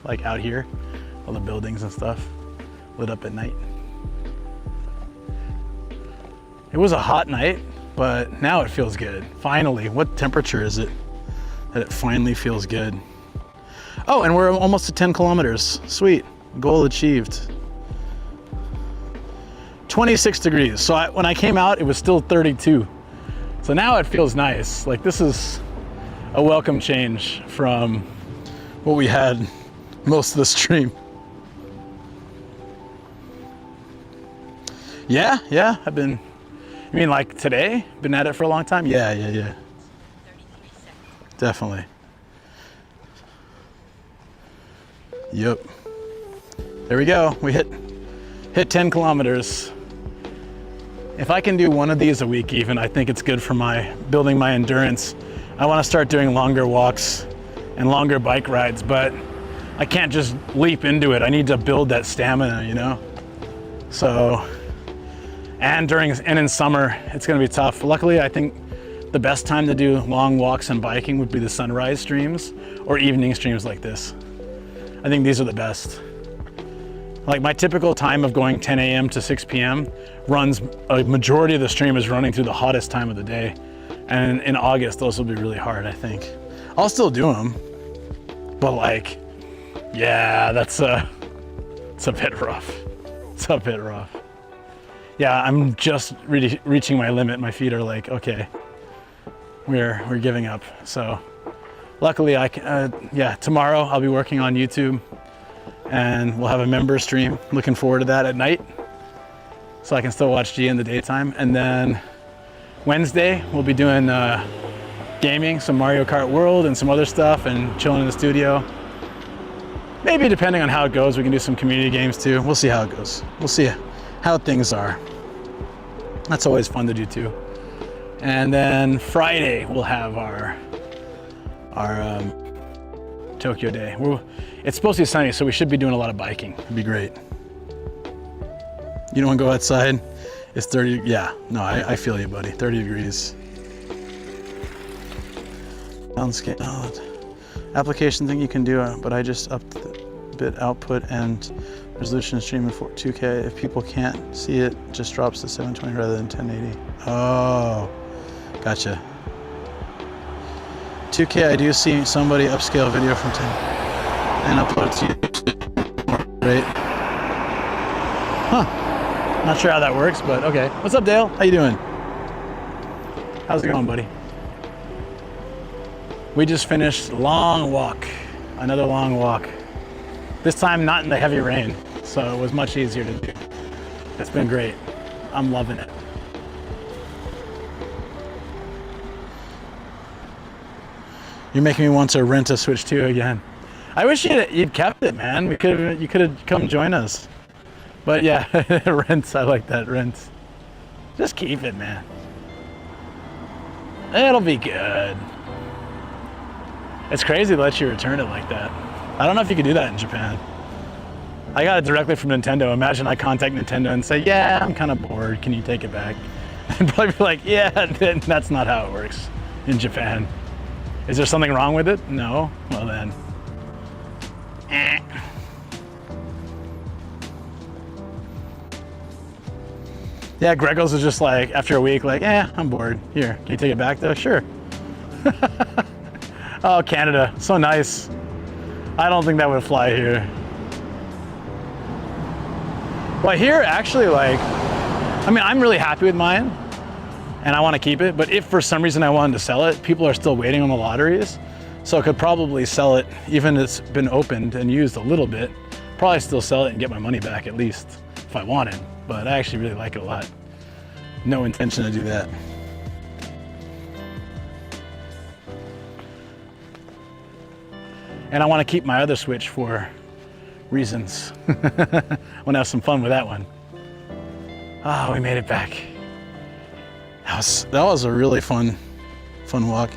like out here, all the buildings and stuff lit up at night. It was a hot night, but now it feels good. Finally, what temperature is it that it finally feels good? Oh, and we're almost at 10 kilometers. Sweet, goal achieved. 26 degrees. So when I came out, it was still 32. So now it feels nice. Like this is a welcome change from what we had most of the stream. Yeah, I've been, you mean like today? Been at it for a long time? Yeah. Definitely. Yep. There we go. We hit 10 kilometers. If I can do one of these a week even, I think it's good for building my endurance. I want to start doing longer walks and longer bike rides, but I can't just leap into it. I need to build that stamina, you know? So, and in summer, it's gonna be tough. Luckily, I think the best time to do long walks and biking would be the sunrise streams or evening streams like this. I think these are the best. Like my typical time of going 10 a.m. to 6 p.m. runs, a majority of the stream is running through the hottest time of the day. And in August, those will be really hard, I think. I'll still do them, but like, yeah, it's a bit rough. It's a bit rough. Yeah, I'm just reaching my limit. My feet are like, okay, we're giving up. So luckily tomorrow I'll be working on YouTube and we'll have a member stream. Looking forward to that at night, so I can still watch G in the daytime. And then Wednesday, we'll be doing gaming, some Mario Kart World and some other stuff, and chilling in the studio. Maybe depending on how it goes, we can do some community games too. We'll see how it goes. We'll see how things are. That's always fun to do too. And then Friday, we'll have our Tokyo Day. It's supposed to be sunny, so we should be doing a lot of biking. It'd be great. You don't want to go outside? It's 30, yeah. No, I feel you, buddy. 30 degrees. Downscale. Application thing you can do, but I just upped the bit output and resolution stream in 2K. If people can't see it, just drops to 720 rather than 1080. Oh, gotcha. 2K, I do see somebody upscale video from 10 and upload to YouTube. Great. Huh. Not sure how that works, but okay. What's up, Dale? How you doing? How's it going, buddy? We just finished a long walk. Another long walk. This time not in the heavy rain, so it was much easier to do. It's been great. I'm loving it. You're making me want to rent a Switch 2 again. I wish you'd kept it, man. You could have come join us. But yeah, rents. I like that, rents. Just keep it, man. It'll be good. It's crazy to let you return it like that. I don't know if you could do that in Japan. I got it directly from Nintendo. Imagine I contact Nintendo and say, yeah, I'm kind of bored. Can you take it back? And probably be like, yeah, that's not how it works in Japan. Is there something wrong with it? No? Well then. Yeah, Grego's is just like, after a week, like, I'm bored. Here, can you take it back though? Sure. Oh, Canada, so nice. I don't think that would fly here. Well, here actually, like, I mean, I'm really happy with mine and I want to keep it, but if for some reason I wanted to sell it, people are still waiting on the lotteries. So I could probably sell it, even if it's been opened and used a little bit, probably still sell it and get my money back at least if I wanted. But I actually really like it a lot. No intention to do that. And I want to keep my other Switch for reasons. I want to have some fun with that one. Ah, we made it back. That was a really fun walk.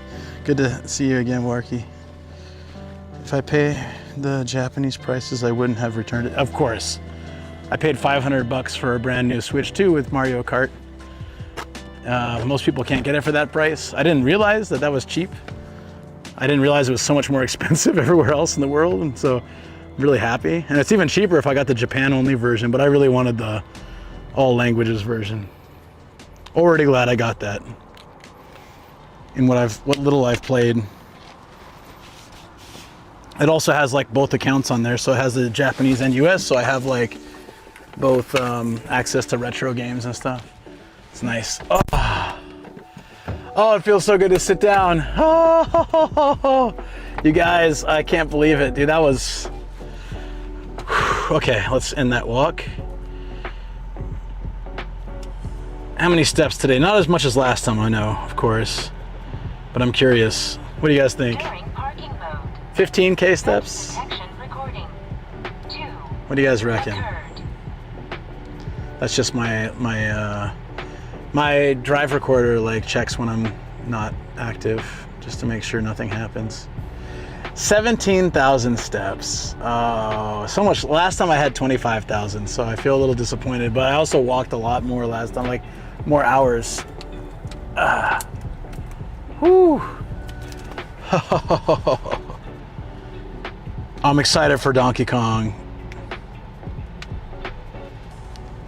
Good to see you again, Warky. If I pay the Japanese prices, I wouldn't have returned it. Of course. I paid $500 for a brand new Switch 2 with Mario Kart. Most people can't get it for that price. I didn't realize that was cheap. I didn't realize it was so much more expensive everywhere else in the world, and so I'm really happy. And it's even cheaper if I got the Japan-only version, but I really wanted the all languages version. Already glad I got that. In what little I've played. It also has like both accounts on there, so it has the Japanese and US, so I have like both access to retro games and stuff. It's nice. Oh, it feels so good to sit down. Oh, you guys, I can't believe it, dude. That was... Okay, let's end that walk. How many steps today? Not as much as last time, I know, of course. But I'm curious. What do you guys think? 15K steps? What do you guys reckon? That's just my drive recorder like checks when I'm not active, just to make sure nothing happens. 17,000 steps. Oh, so much. Last time I had 25,000, so I feel a little disappointed, but I also walked a lot more last time, like more hours. Whew. I'm excited for Donkey Kong.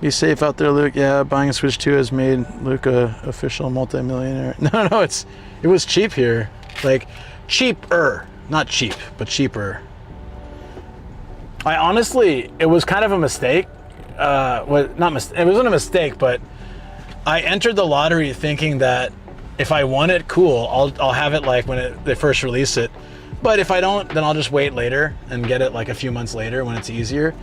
Be safe out there, Luke. Yeah, buying a Switch 2 has made Luke a official multi-millionaire. No, it was cheap here. Like, cheaper. Not cheap, but cheaper. I honestly, it was kind of a mistake. It wasn't a mistake, but I entered the lottery thinking that if I won it, cool, I'll have it like when they first release it. But if I don't, then I'll just wait later and get it like a few months later when it's easier.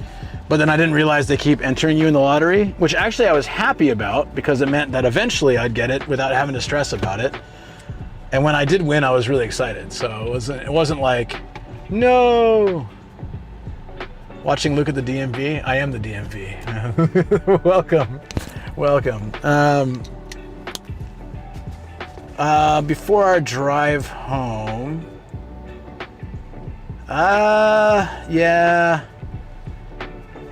But then I didn't realize they keep entering you in the lottery, which actually I was happy about because it meant that eventually I'd get it without having to stress about it. And when I did win, I was really excited. So it wasn't like, no. Watching Luke at the DMV, I am the DMV. Welcome. Before our drive home, yeah,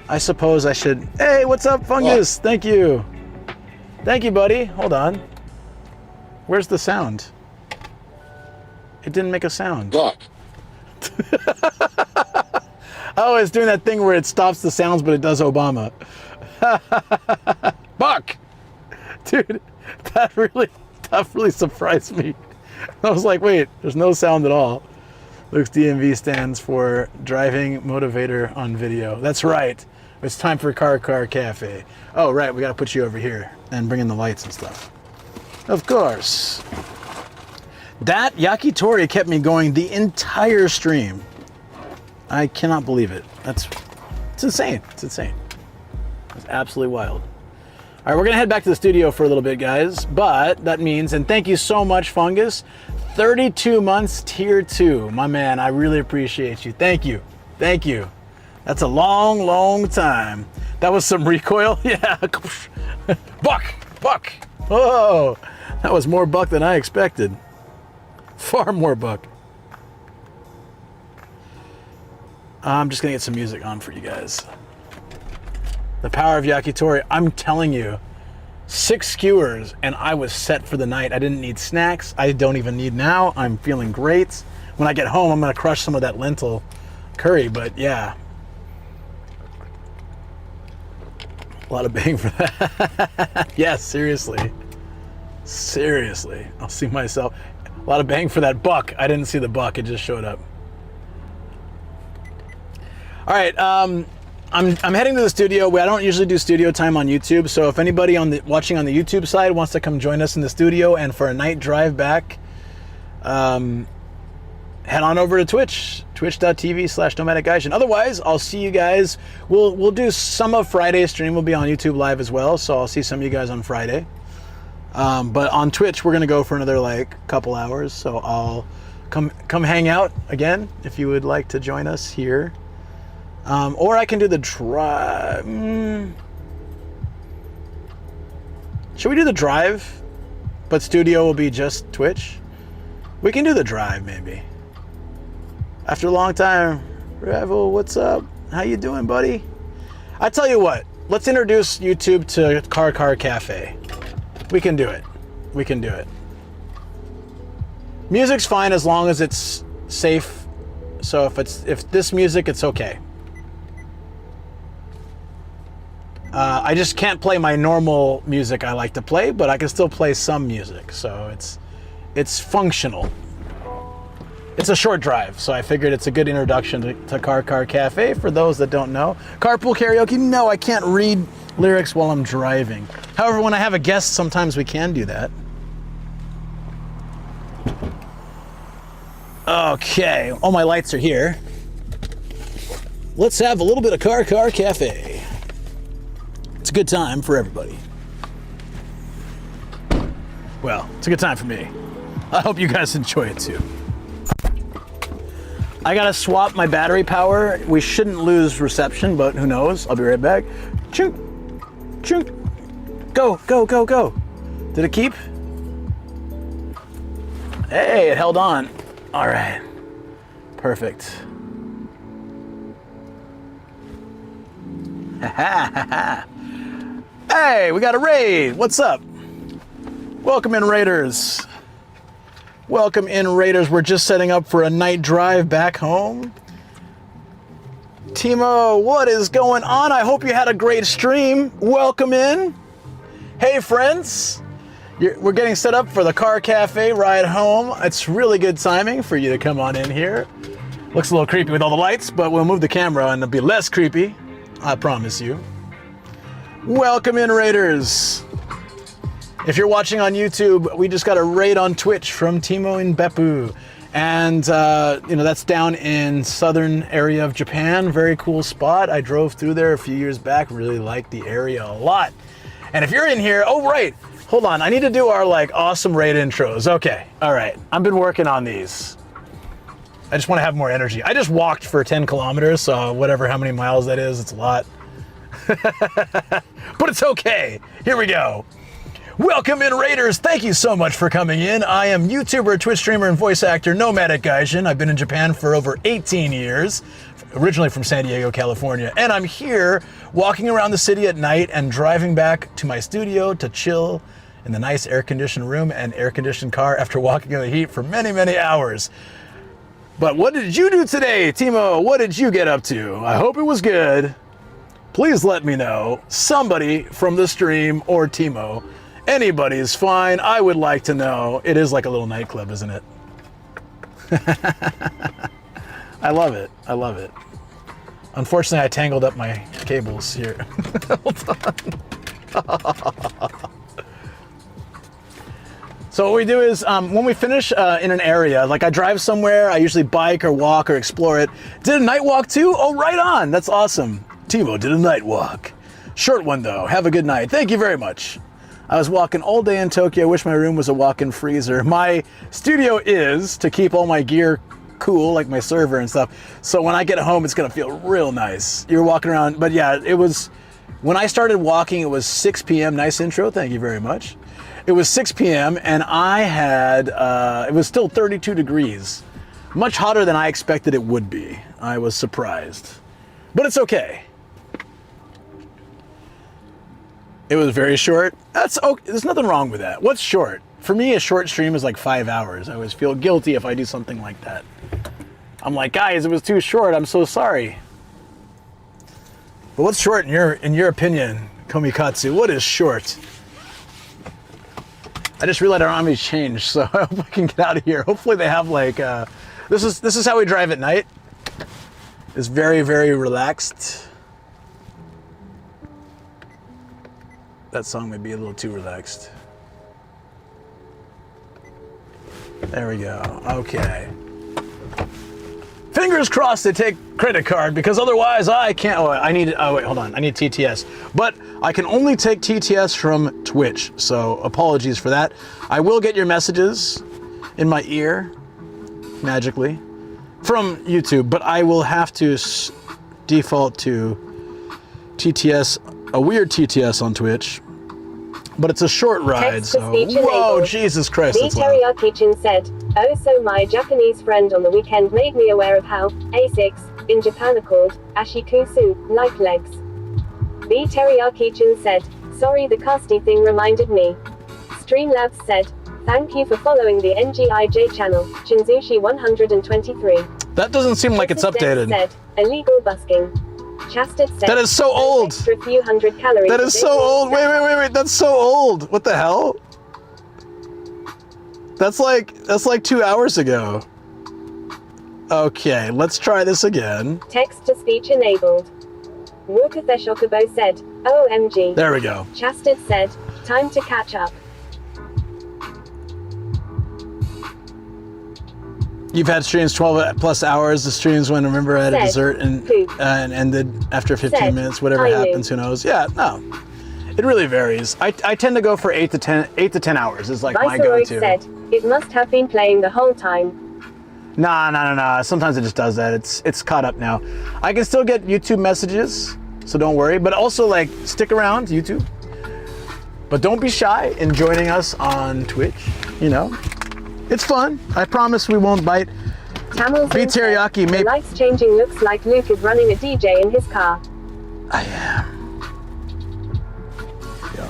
I suppose I should. Hey, what's up, Fungus? Yeah. Thank you, buddy. Hold on. Where's the sound? It didn't make a sound. Look. Oh, it's doing that thing where it stops the sounds, but it does Obama. Buck! Dude, that really surprised me. I was like, wait, there's no sound at all. Luke's DMV stands for Driving Motivator on Video. That's right. It's time for Car Cafe. Oh, right, we gotta put you over here and bring in the lights and stuff. Of course. That Yakitori kept me going the entire stream. I cannot believe it. It's insane. It's insane. It's absolutely wild. All right, we're gonna head back to the studio for a little bit, guys. But that means, and thank you so much, Fungus. 32 months, tier 2. My man, I really appreciate you. Thank you. Thank you. That's a long, long time. That was some recoil. Yeah. Buck. Oh, that was more buck than I expected. Far more buck. I'm just gonna get some music on for you guys. The power of Yakitori. I'm telling you, 6 skewers and I was set for the night. I didn't need snacks. I don't even need now. I'm feeling great. When I get home, I'm gonna crush some of that lentil curry, but yeah. A lot of bang for that. Yes, seriously. Seriously. I'll see myself. A lot of bang for that buck. I didn't see the buck, it just showed up. All right, I'm heading to the studio. I don't usually do studio time on YouTube, so if anybody watching on the YouTube side wants to come join us in the studio and for a night drive back, head on over to Twitch, twitch.tv/Nomadic Gaijin. Otherwise, I'll see you guys. We'll do some of Friday's stream. Will be on YouTube Live as well, so I'll see some of you guys on Friday. But on Twitch, we're gonna go for another like couple hours, so I'll come hang out again if you would like to join us here. Or I can do the drive. Should we do the drive, but studio will be just Twitch? We can do the drive maybe. After a long time, Revel, what's up? How you doing, buddy? I tell you what, let's introduce YouTube to Car Cafe. We can do it. We can do it. Music's fine as long as it's safe. So if this music, it's okay. I just can't play my normal music I like to play, but I can still play some music. So it's functional. It's a short drive, so I figured it's a good introduction to Car Cafe for those that don't know. Carpool karaoke? No, I can't read lyrics while I'm driving. However, when I have a guest, sometimes we can do that. Okay, all my lights are here. Let's have a little bit of Car Cafe. It's a good time for everybody. Well, it's a good time for me. I hope you guys enjoy it too. I gotta swap my battery power. We shouldn't lose reception, but who knows? I'll be right back. Chunk, chunk. Go. Did it keep? Hey, it held on. All right, perfect. Hey, we got a raid. What's up? Welcome in, Raiders. Welcome in, Raiders. We're just setting up for a night drive back home. Timo, what is going on? I hope you had a great stream. Welcome in. Hey, friends. We're getting set up for the Car Cafe ride home. It's really good timing for you to come on in here. Looks a little creepy with all the lights, but we'll move the camera and it'll be less creepy. I promise you. Welcome in, Raiders. If you're watching on YouTube, we just got a raid on Twitch from Timo in Beppu. And, that's down in southern area of Japan. Very cool spot. I drove through there a few years back. Really liked the area a lot. And if you're in here, oh, right. Hold on. I need to do our, awesome raid intros. Okay. All right. I've been working on these. I just want to have more energy. I just walked for 10 kilometers, so how many miles that is, it's a lot. But it's okay. Here we go. Welcome in, Raiders. Thank you so much for coming in. I am YouTuber, Twitch streamer, and voice actor Nomadic Gaijin. I've been in Japan for over 18 years, originally from San Diego, California. And I'm here walking around the city at night and driving back to my studio to chill in the nice air-conditioned room and air-conditioned car after walking in the heat for many, many hours. But what did you do today, Timo? What did you get up to? I hope it was good. Please let me know. Somebody from the stream or Timo. Anybody is fine. I would like to know. It is like a little nightclub, isn't it? I love it. I love it. Unfortunately, I tangled up my cables here. Hold on. So what we do is when we finish in an area, I drive somewhere, I usually bike or walk or explore it. Did a night walk too? Oh, right on. That's awesome. Timo did a night walk. Short one though. Have a good night. Thank you very much. I was walking all day in Tokyo. Wish my room was a walk-in freezer. My studio is to keep all my gear cool, like my server and stuff. So when I get home, it's gonna feel real nice. You're walking around, but yeah, it was, when I started walking, it was 6 p.m. Nice intro, thank you very much. It was 6 p.m. and I had, it was still 32 degrees. Much hotter than I expected it would be. I was surprised, but it's okay. It was very short. That's okay. There's nothing wrong with that. What's short? For me, a short stream is like 5 hours. I always feel guilty if I do something like that. I'm like, guys, it was too short. I'm so sorry. But what's short in your opinion, Komikatsu? What is short? I just realized our army's changed, so I hope I can get out of here. Hopefully they have like, this is how we drive at night. It's very, very relaxed. That song may be a little too relaxed. There we go. Okay. Fingers crossed they take credit card, because otherwise I can't. Oh, wait, hold on. I need TTS. But I can only take TTS from Twitch, so apologies for that. I will get your messages in my ear, magically, from YouTube, but I will have to default to TTS, a weird TTS on Twitch. But it's a short ride, so... Whoa, Jesus Christ, The Teriyaki-chin said, "Oh, so my Japanese friend on the weekend made me aware of how A6 in Japan are called ashikusu, like legs." The Teriyaki-chin said, "Sorry, the casty thing reminded me." Streamlabs said, "Thank you for following the NGIJ channel, Shinzushi 123. That doesn't seem like it's updated. Said, "Illegal busking." Chastity said, that is so old. Extra few hundred calories. That is so old. Wait. That's so old. What the hell? That's like 2 hours ago. Okay, let's try this again. Text to speech enabled. Wukathe Shokubo said, "OMG." There we go. Chastity said, "Time to catch up." You've had streams 12 plus hours. The streams when, remember, I had a dessert and ended after 15 minutes. Whatever happens, who knows? Yeah, no. It really varies. I tend to go for 8 to 10 hours is like my go-to. Said, "It must have been playing the whole time." Nah. Sometimes it just does that. It's caught up now. I can still get YouTube messages, so don't worry. But also, like, stick around, YouTube. But don't be shy in joining us on Twitch, you know. It's fun. I promise we won't bite. Beat Teriyaki, maybe. The lights changing, looks like Luke is running a DJ in his car. I am. Yo.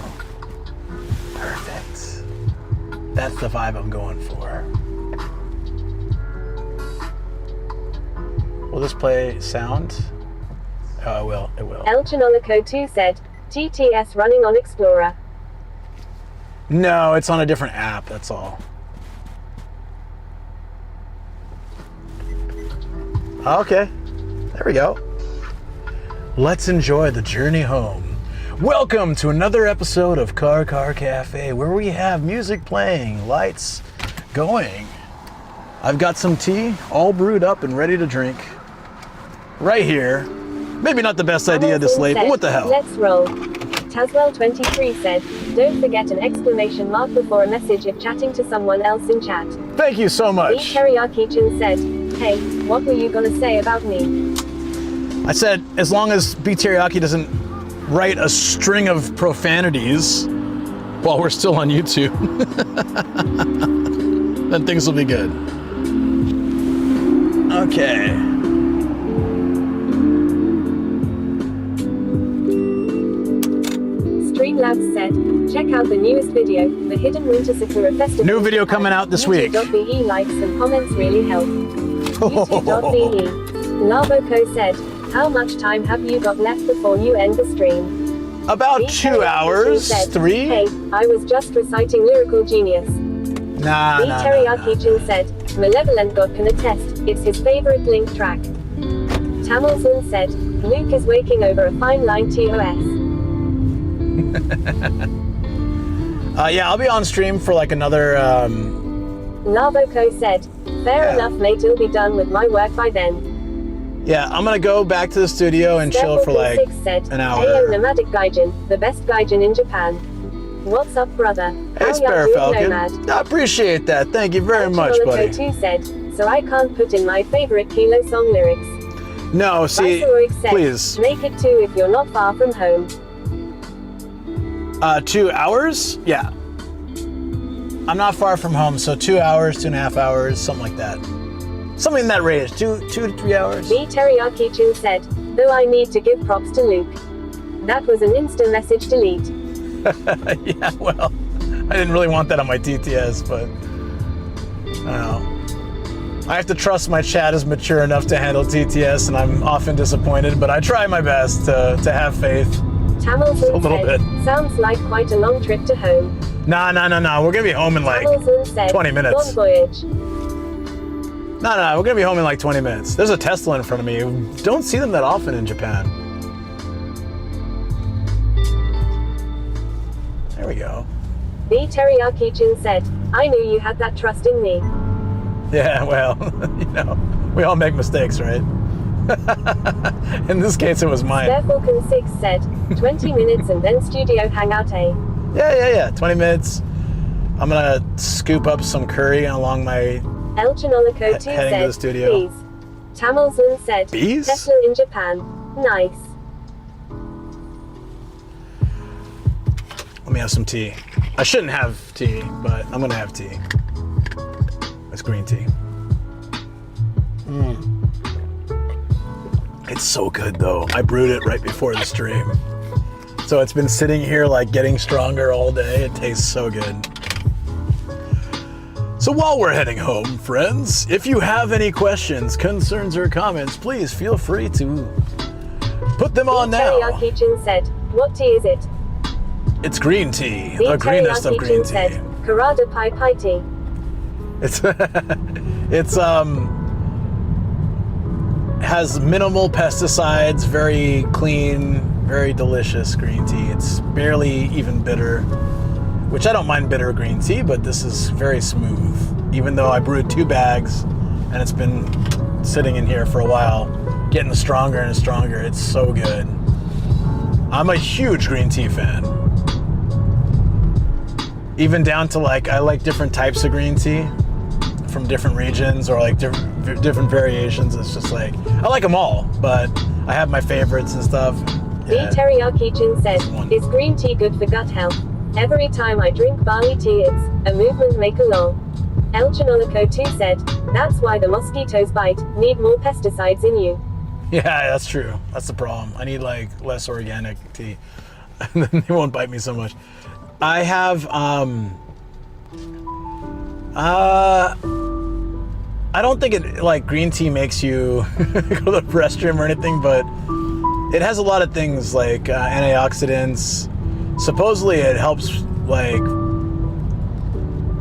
Perfect. That's the vibe I'm going for. Will this play sound? Oh, it will. It will. El Chinolico 2 said, "TTS running on Explorer." No, it's on a different app, that's all. Okay, there we go. Let's enjoy the journey home. Welcome to another episode of Car Cafe, where we have music playing, lights going. I've got some tea all brewed up and ready to drink. Right here. Maybe not the best idea this late, but what the hell? Let's roll. Taswell23 said, "Don't forget an exclamation mark before a message if chatting to someone else in chat." Thank you so much. The Teriyaki-chin said, "Hey, what were you gonna say about me?" I said, as long as B Teriyaki doesn't write a string of profanities while we're still on YouTube, then things will be good. Okay. Streamlabs said, "Check out the newest video, the Hidden Winter Sakura Festival." New video coming out this week. YouTube.be likes and comments really help. YouTube.be. Larboko said, "How much time have you got left before you end the stream?" About 2 hours, said, 3. "Hey, I was just reciting lyrical genius." Nah. Teriyaki-chin said, "Malevolent God can attest, it's his favorite Link track." Tamilson said, "Luke is waking over a fine line TOS." Yeah, I'll be on stream for like another, Larboko said, "Fair enough, mate, I'll be done with my work by then." yeah, I'm gonna go back to the studio and chill for like said, an hour. "Heyo Nomadic Gaijin, the best Gaijin in Japan." What's up, brother? Hey, How Spare are you, Falcon. Nomad? I appreciate that. Thank you very much, buddy. 2 said, so I can't put in my favorite Kilo song lyrics. No, see, Viceroy said, please. make it 2 if you're not far from home. 2 hours? Yeah. I'm not far from home, so 2 hours, 2.5 hours, something like that. Something in that range, 2 to 3 hours. B Teriyaki-chin said, though I need to give props to Luke. That was an instant message delete. Yeah, well, I didn't really want that on my TTS, but I don't know. I have to trust my chat is mature enough to handle TTS, and I'm often disappointed, but I try my best to have faith. Tamilson A little said, bit. sounds like quite a long trip to home. Nah. We're gonna be home in like Tamilson said, 20 minutes. bon voyage. No, we're gonna be home in like 20 minutes. There's a Tesla in front of me. You don't see them that often in Japan. There we go. B Teriyaki-chin said, I knew you had that trust in me. Yeah, well, you know, we all make mistakes, right? In this case, it was mine. Falcon6 said, 20 minutes and then studio hangout A. Yeah. 20 minutes. I'm gonna scoop up some curry along my... El Chanolico 2 Heading to said, the studio. bees. Tamilson said, Bees? Tesla in Japan. Nice. Let me have some tea. I shouldn't have tea, but I'm gonna have tea. It's green tea. It's so good though. I brewed it right before the stream. So it's been sitting here like getting stronger all day. It tastes so good. So while we're heading home, friends, if you have any questions, concerns, or comments, please feel free to put them on now. Teriyaki-chin said, what tea is it? It's green tea, B the greenest of green Teriyaki-chin said, tea. Karada Pai Pai tea. It's has minimal pesticides, very clean, very delicious green tea. It's barely even bitter, which I don't mind bitter green tea, but this is very smooth. Even though I brewed 2 bags and it's been sitting in here for a while, getting stronger and stronger. It's so good. I'm a huge green tea fan. Even down to like, I like different types of green tea from different regions or like different variations. It's just like, I like them all, but I have my favorites and stuff. B Teriyaki-chin said, is green tea good for gut health? Every time I drink barley tea it's a movement maker lol. El Chanolico 2 said, that's why the mosquitoes bite, need more pesticides in you. Yeah, that's true. That's the problem. I need like less organic tea. And then they won't bite me so much. I have, I don't think it, like, green tea makes you go to the restroom or anything, but it has a lot of things like antioxidants. Supposedly it helps, like,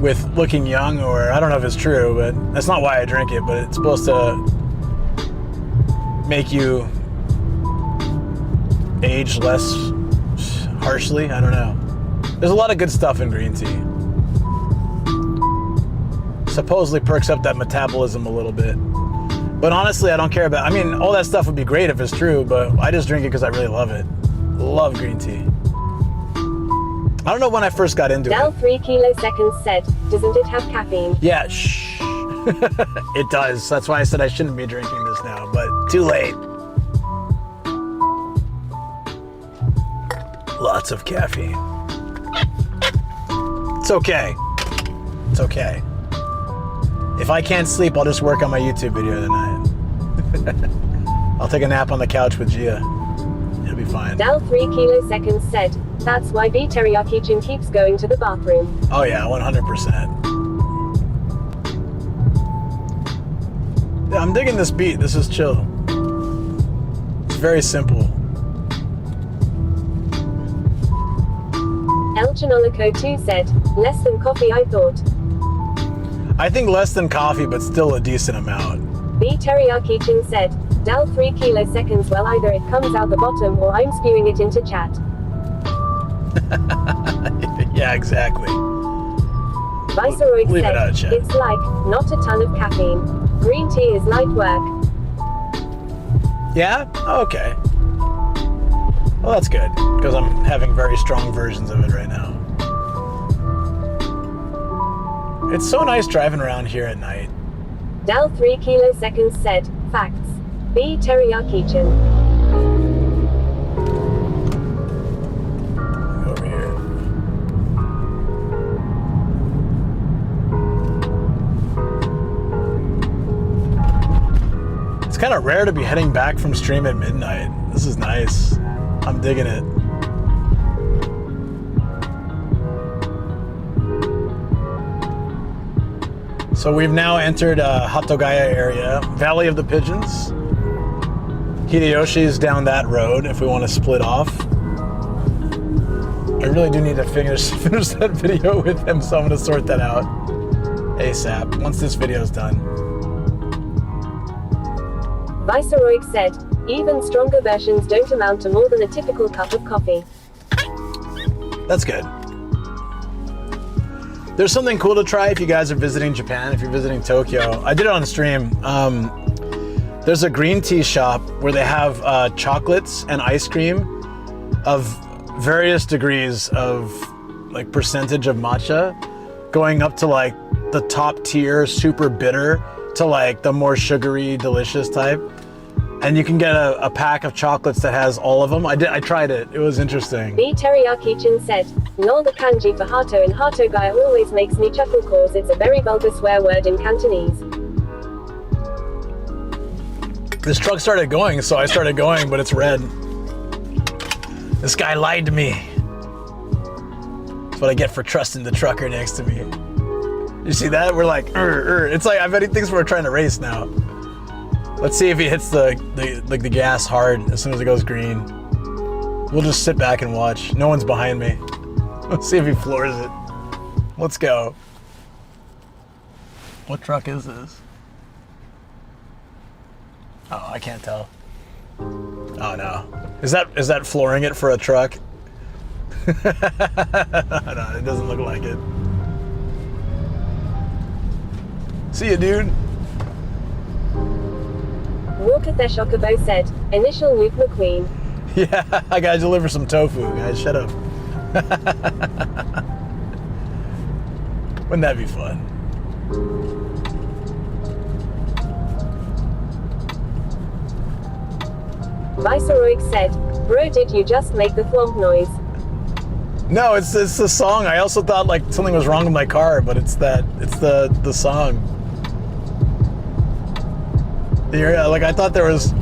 with looking young, or I don't know if it's true, but that's not why I drink it, but it's supposed to make you age less harshly. I don't know. There's a lot of good stuff in green tea. Supposedly perks up that metabolism a little bit. But honestly, I don't care about, I mean, all that stuff would be great if it's true, but I just drink it because I really love it. Love green tea. I don't know when I first got into Dal it. 3 kiloseconds said, doesn't it have caffeine? Yeah, shh. It does. That's why I said I shouldn't be drinking this now, but too late. Lots of caffeine. It's okay. It's okay. If I can't sleep, I'll just work on my YouTube video tonight. I'll take a nap on the couch with Gia. It'll be fine. Dal 3 kiloseconds said, that's why B Teriyaki-chin keeps going to the bathroom. Oh yeah, 100%. Yeah, I'm digging this beat. This is chill. It's very simple. El Chanolico 2 said, less than coffee I thought. I think less than coffee, but still a decent amount. B Teriyaki-chin said, Dal 3 kiloseconds, well either it comes out the bottom or I'm spewing it into chat. Yeah, exactly. Viceroy Leave it out of said, chat. it's like, not a ton of caffeine. Green tea is light work. Yeah? Oh, okay. Well, that's good, because I'm having very strong versions of it right now. It's so nice driving around here at night. Dal 3 kiloseconds said, facts. B teriyaki-chan. Over here. It's kind of rare to be heading back from stream at midnight. This is nice. I'm digging it. So we've now entered Hatogaya area, Valley of the Pigeons. Hideyoshi's down that road if we want to split off. I really do need to finish that video with him, so I'm going to sort that out ASAP once this video's done. Viceroy said, even stronger versions don't amount to more than a typical cup of coffee. That's good. There's something cool to try if you guys are visiting Japan, if you're visiting Tokyo. I did it on stream. There's a green tea shop where they have chocolates and ice cream of various degrees of like percentage of matcha, going up to like the top tier, super bitter, to like the more sugary, delicious type. And you can get a pack of chocolates that has all of them. I tried it. It was interesting. B teriyaki-chan said, lol, the kanji for hato in Hatogaya always makes me chuckle cause it's a very vulgar swear word in Cantonese. This truck started going, so I started going, but it's red. This guy lied to me. That's what I get for trusting the trucker next to me. You see that? We're like, It's like, I bet he thinks we're trying to race now. Let's see if he hits the gas hard as soon as it goes green. We'll just sit back and watch. No one's behind me. Let's see if he floors it. Let's go. What truck is this? Oh, I can't tell. Oh no. Is that flooring it for a truck? No, it doesn't look like it. See ya, dude. Walker Theshokobo said, initial Nuke McQueen. Yeah, I gotta deliver some tofu, guys. Shut up. Wouldn't that be fun? Viceroy said, bro, did you just make the thwomp noise? No, it's the song. I also thought like something was wrong with my car, but it's the song. Yeah, like I thought there was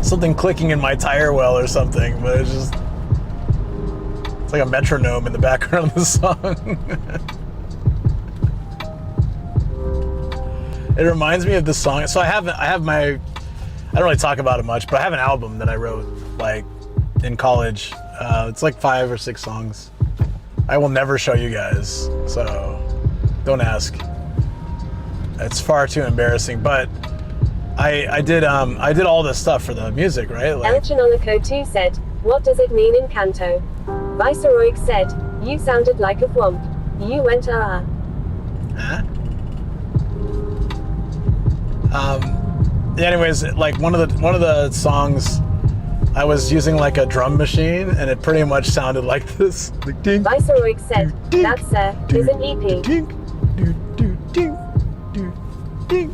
something clicking in my tire well or something, but it's like a metronome in the background of the song. It reminds me of the song. So I don't really talk about it much, but I have an album that I wrote like in college. It's like 5 or 6 songs. I will never show you guys, so don't ask. It's far too embarrassing, but I did all this stuff for the music, right? Like, Elchinolico 2 said, what does it mean in Kanto? Viceroy said, you sounded like a thwomp. You went ah. Huh? Anyways, like one of the songs, I was using like a drum machine, and it pretty much sounded like this. Like, ding, Viceroy said, that's is an EP. Ding, do, do, ding, do, ding,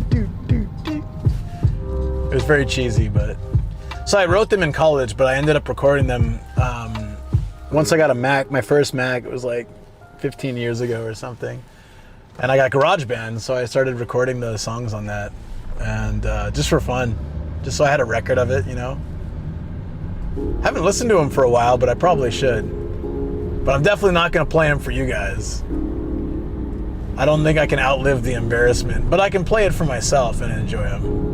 do, do, ding. It was very cheesy, but so I wrote them in college, but I ended up recording them once I got a Mac. My first Mac, it was like 15 years ago or something, and I got GarageBand, so I started recording the songs on that, and just for fun, just so I had a record of it, you know. Haven't listened to them for a while, but I probably should. But I'm definitely not going to play them for you guys. I don't think I can outlive the embarrassment, but I can play it for myself and enjoy them.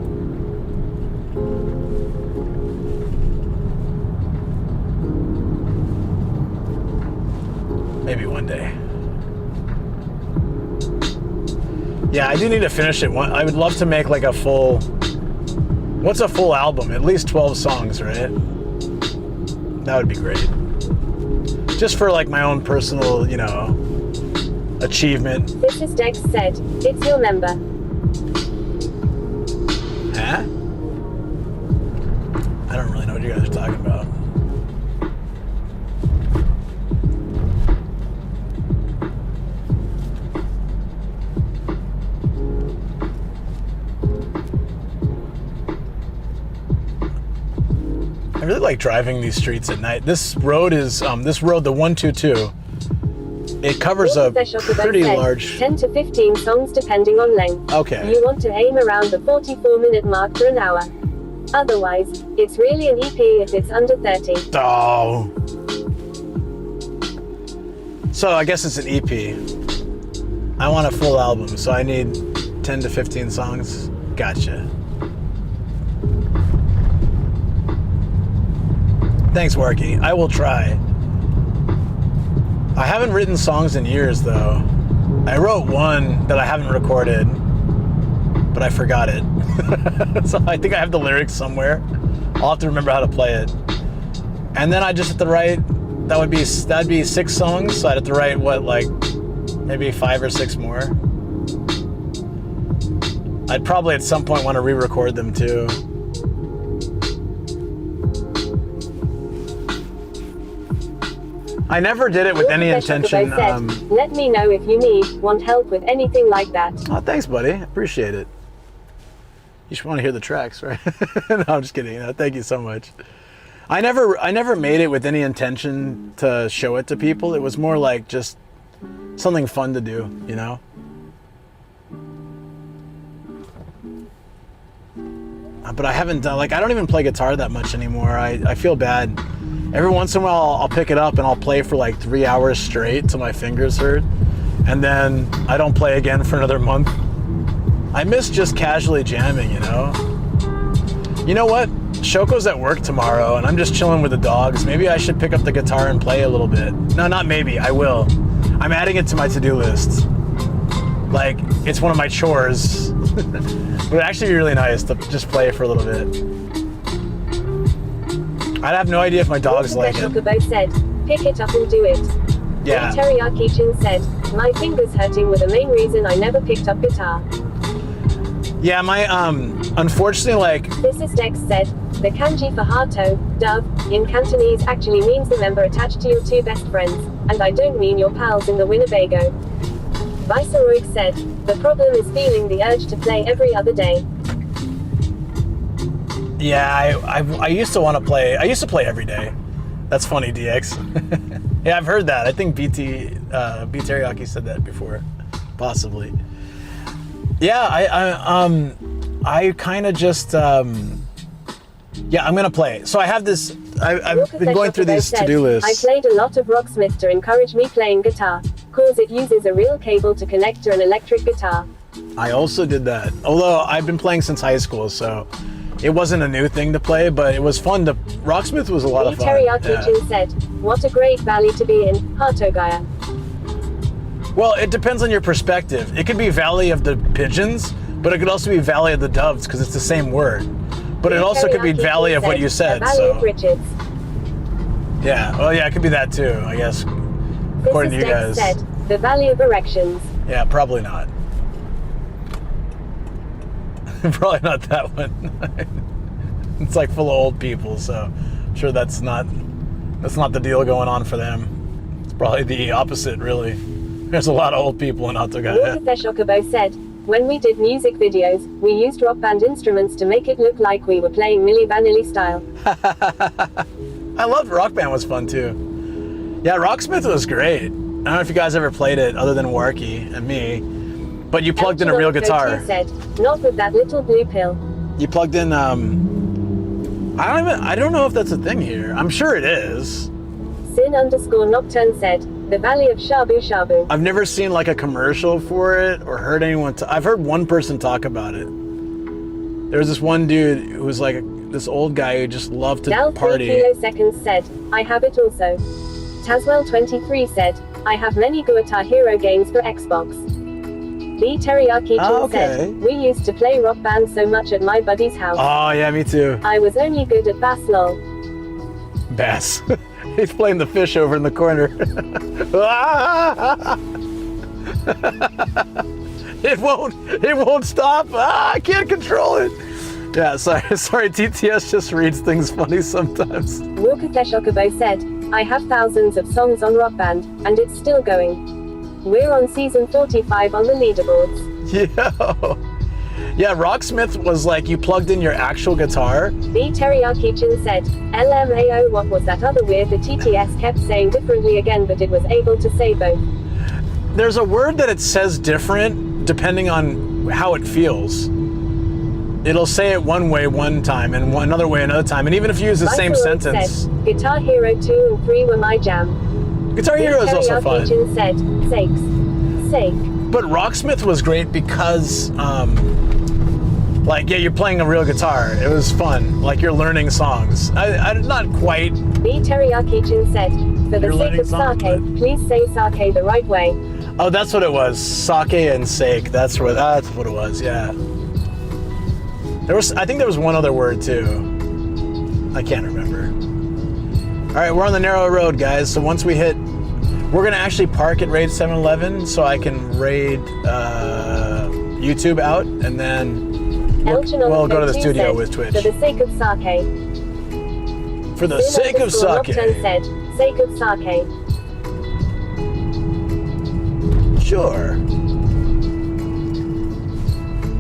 Maybe one day. Yeah, I do need to finish it. I would love to make like a full... What's a full album? At least 12 songs, right? That would be great. Just for like my own personal, you know, achievement. This is Dex said, it's your member. Huh? I don't really know what you guys are talking about. like driving these streets at night. This road is the 122. It covers a pretty large. 10 to 15 songs depending on length. Okay. You want to aim around the 44-minute mark for an hour. Otherwise, it's really an EP if it's under 30. Oh. So I guess it's an EP. I want a full album, so I need 10 to 15 songs. Gotcha. Thanks, Warky. I will try. I haven't written songs in years, though. I wrote one that I haven't recorded, but I forgot it. So I think I have the lyrics somewhere. I'll have to remember how to play it. And then I just have to write, that'd be 6 songs, so I'd have to write, what, like, maybe 5 or 6 more. I'd probably at some point want to re-record them, too. I never did it with any intention. Let me know if you want help with anything like that. Oh, thanks, buddy. Appreciate it. You should want to hear the tracks, right? No, I'm just kidding. Thank you so much. I never made it with any intention to show it to people. It was more like just something fun to do, you know? But I haven't done, like, I don't even play guitar that much anymore. I feel bad. Every once in a while, I'll pick it up and I'll play for like 3 hours straight till my fingers hurt. And then I don't play again for another month. I miss just casually jamming, you know? You know what? Shoko's at work tomorrow and I'm just chilling with the dogs. Maybe I should pick up the guitar and play a little bit. No, not maybe, I will. I'm adding it to my to-do list. Like, it's one of my chores. It would actually be really nice to just play for a little bit. I'd have no idea if my dogs like it. Chocobo said, pick it up and do it. Yeah. Teriyaki Chin said, my finger's hurting were the main reason I never picked up guitar. Yeah, my, unfortunately, like... This is Dex said, the kanji for hato, dove, in Cantonese actually means the member attached to your 2 best friends, and I don't mean your pals in the Winnebago. Viceroy said, the problem is feeling the urge to play every other day. Yeah, I used to want to play. I used to play every day. That's funny, DX. Yeah, I've heard that. I think B Teriyaki said that before, possibly. Yeah, I kind of just yeah, I'm gonna play. So I have this. I've been going through these to-do lists. I played a lot of Rocksmith to encourage me playing guitar, cause it uses a real cable to connect to an electric guitar. I also did that. Although I've been playing since high school, so. It wasn't a new thing to play, but it was fun to... Rocksmith was a lot of fun. Teriyaki Chin said, what a great valley to be in, Hatogaya. Well, it depends on your perspective. It could be Valley of the Pigeons, but it could also be Valley of the Doves, because it's the same word. But it also could be Valley of what you said, Valley of Richards. Yeah, well, yeah, it could be that too, I guess, according to you guys. Said, the Valley of Erections. Yeah, probably not. Probably not that one. It's like full of old people, so I'm sure that's not the deal going on for them. It's probably the opposite, really. There's a lot of old people in Hatogaya. Chocobo said, when we did music videos, we used rock band instruments to make it look like we were playing Milli Vanilli style. I loved Rock Band, was fun too. Yeah, Rocksmith was great. I don't know if you guys ever played it other than Warky and me. But you plugged in a real guitar. Said, not with that little blue pill. You plugged in, I don't know if that's a thing here. I'm sure it is. Sin_Nocturne said, the Valley of Shabu Shabu. I've never seen like a commercial for it or heard anyone I've heard one person talk about it. There was this one dude who was like this old guy who just loved to party. 3 kiloseconds said, I have it also. Tazwell23 said, I have many Guitar Hero games for Xbox. B Teriyaki Chin said, we used to play Rock Band so much at my buddy's house. Oh yeah, me too. I was only good at bass lol. Bass. He's playing the fish over in the corner. It won't stop. I can't control it. Yeah, sorry, TTS just reads things funny sometimes. Chocobo said, I have thousands of songs on Rock Band, and it's still going. We're on season 45 on the leaderboards. Yeah, Rocksmith was like you plugged in your actual guitar. B. Teriyaki-chan said, LMAO, what was that other weird the TTS kept saying differently again, but it was able to say both. There's a word that it says different depending on how it feels. It'll say it one way one time and another way another time. And even if you use the same Viceroy sentence. Said, Guitar Hero 2 and 3 were my jam. Guitar Hero is also fun. Teriyaki-chan said, sakes. Sake. But Rocksmith was great because, like, yeah, you're playing a real guitar. It was fun. Like, you're learning songs. I not quite. B. Teriyaki-chan said, for the You're sake learning of songs, sake, but- please say sake the right way. Oh, that's what it was. Sake and sake. That's what it was. Yeah. I think there was one other word too. I can't remember. All right, we're on the narrow road, guys. So once we hit, we're gonna actually park at Raid 7-Eleven so I can raid YouTube out, and then we'll go to the studio said, with Twitch. For the sake of sake. For the sake of sake. Said, sake of sake. Sure.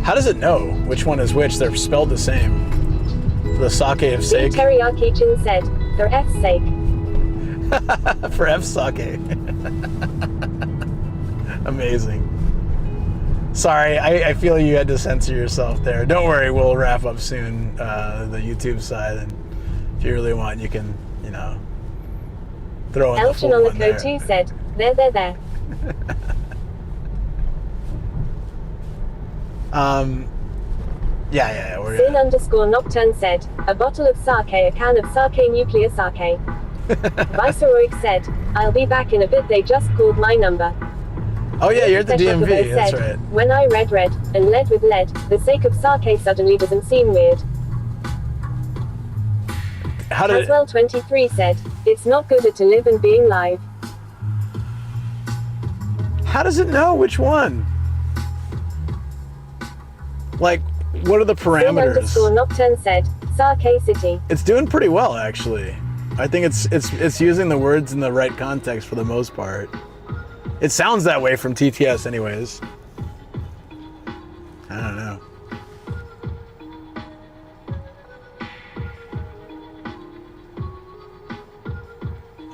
How does it know which one is which? They're spelled the same. For the sake of B. sake. Teriyaki-chan said, for F's sake. For F sake. Amazing. Sorry, I feel you had to censor yourself there. Don't worry, we'll wrap up soon, the YouTube side, and if you really want, you can, throw in the full one there. Elchinolico 2 said, there. Yeah, we're Sin _ Nocturne said, a bottle of sake, a can of sake, nuclear sake. Viceroy said, I'll be back in a bit, they just called my number. Oh yeah, you're at the DMV, said, that's right. When I read and led with lead, the sake of sake suddenly doesn't seem weird. How did Haswell 23 said, it's not good to live and being live. How does it know which one? Like, what are the Sin parameters? _ Nocturne said, Sake City. It's doing pretty well, actually. I think it's using the words in the right context for the most part. It sounds that way from TTS anyways. I don't know.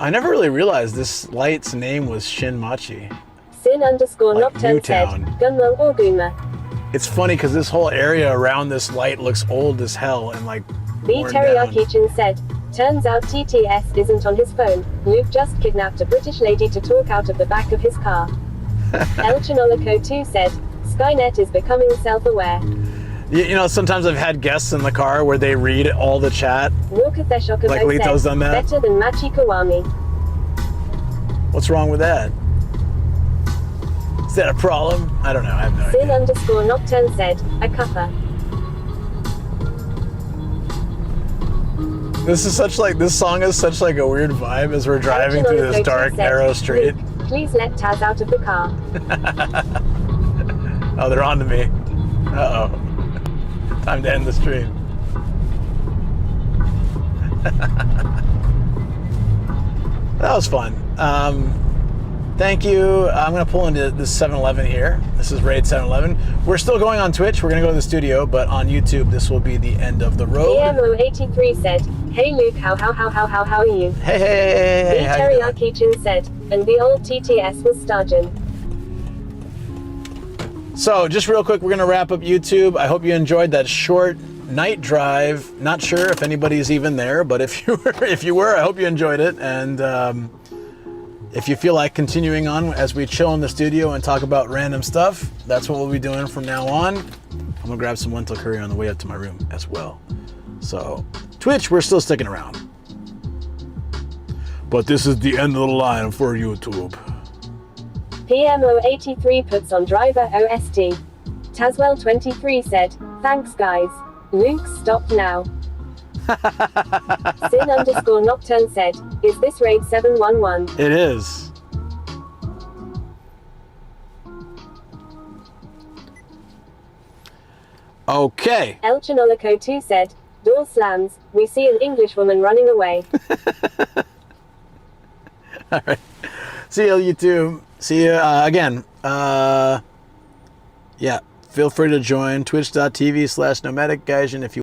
I never really realized this light's name was Shinmachi. Sin _ Like Nocturne said, Newtown. Gunmo or Guma. It's funny because this whole area around this light looks old as hell and like B. worn down. Teriyaki-chan said, turns out TTS isn't on his phone. Luke just kidnapped a British lady to talk out of the back of his car. Elchinolico 2 said, Skynet is becoming self-aware. Sometimes I've had guests in the car where they read all the chat. Walker Theshokabo Like Lito's said, done that? better than Machi Kawami. What's wrong with that? Is that a problem? I don't know. I have no Sin idea. _ Nocturne said, a cuppa. This song is such like a weird vibe as we're driving through this dark, narrow street. Luke, please let Taz out of the car. Oh, they're on to me. Uh-oh. Time to end the stream. That was fun. Thank you. I'm going to pull into this 7-Eleven here. This is Raid 7-Eleven. We're still going on Twitch. We're going to go to the studio, but on YouTube, this will be the end of the road. DMO83 said, hey Luke, how are you? Hey, B. how you doing? Teriyaki-chan said, and the old TTS was Sturgeon. So, just real quick, we're going to wrap up YouTube. I hope you enjoyed that short night drive. Not sure if anybody's even there, but if you were, I hope you enjoyed it. And if you feel like continuing on as we chill in the studio and talk about random stuff, that's what we'll be doing from now on. I'm going to grab some lentil curry on the way up to my room as well. So, Twitch, we're still sticking around. But this is the end of the line for YouTube. PMO83 puts on driver OST. Tazwell23 said, thanks guys. Luke, stop now. Sin _ Nocturne said, is this raid 711? It is. Okay. Elchinolico 2 said, door slams, we see an English woman running away. All right. See you, YouTube. See you again. Yeah. feel free to join twitch.tv/nomadic Gaijin if you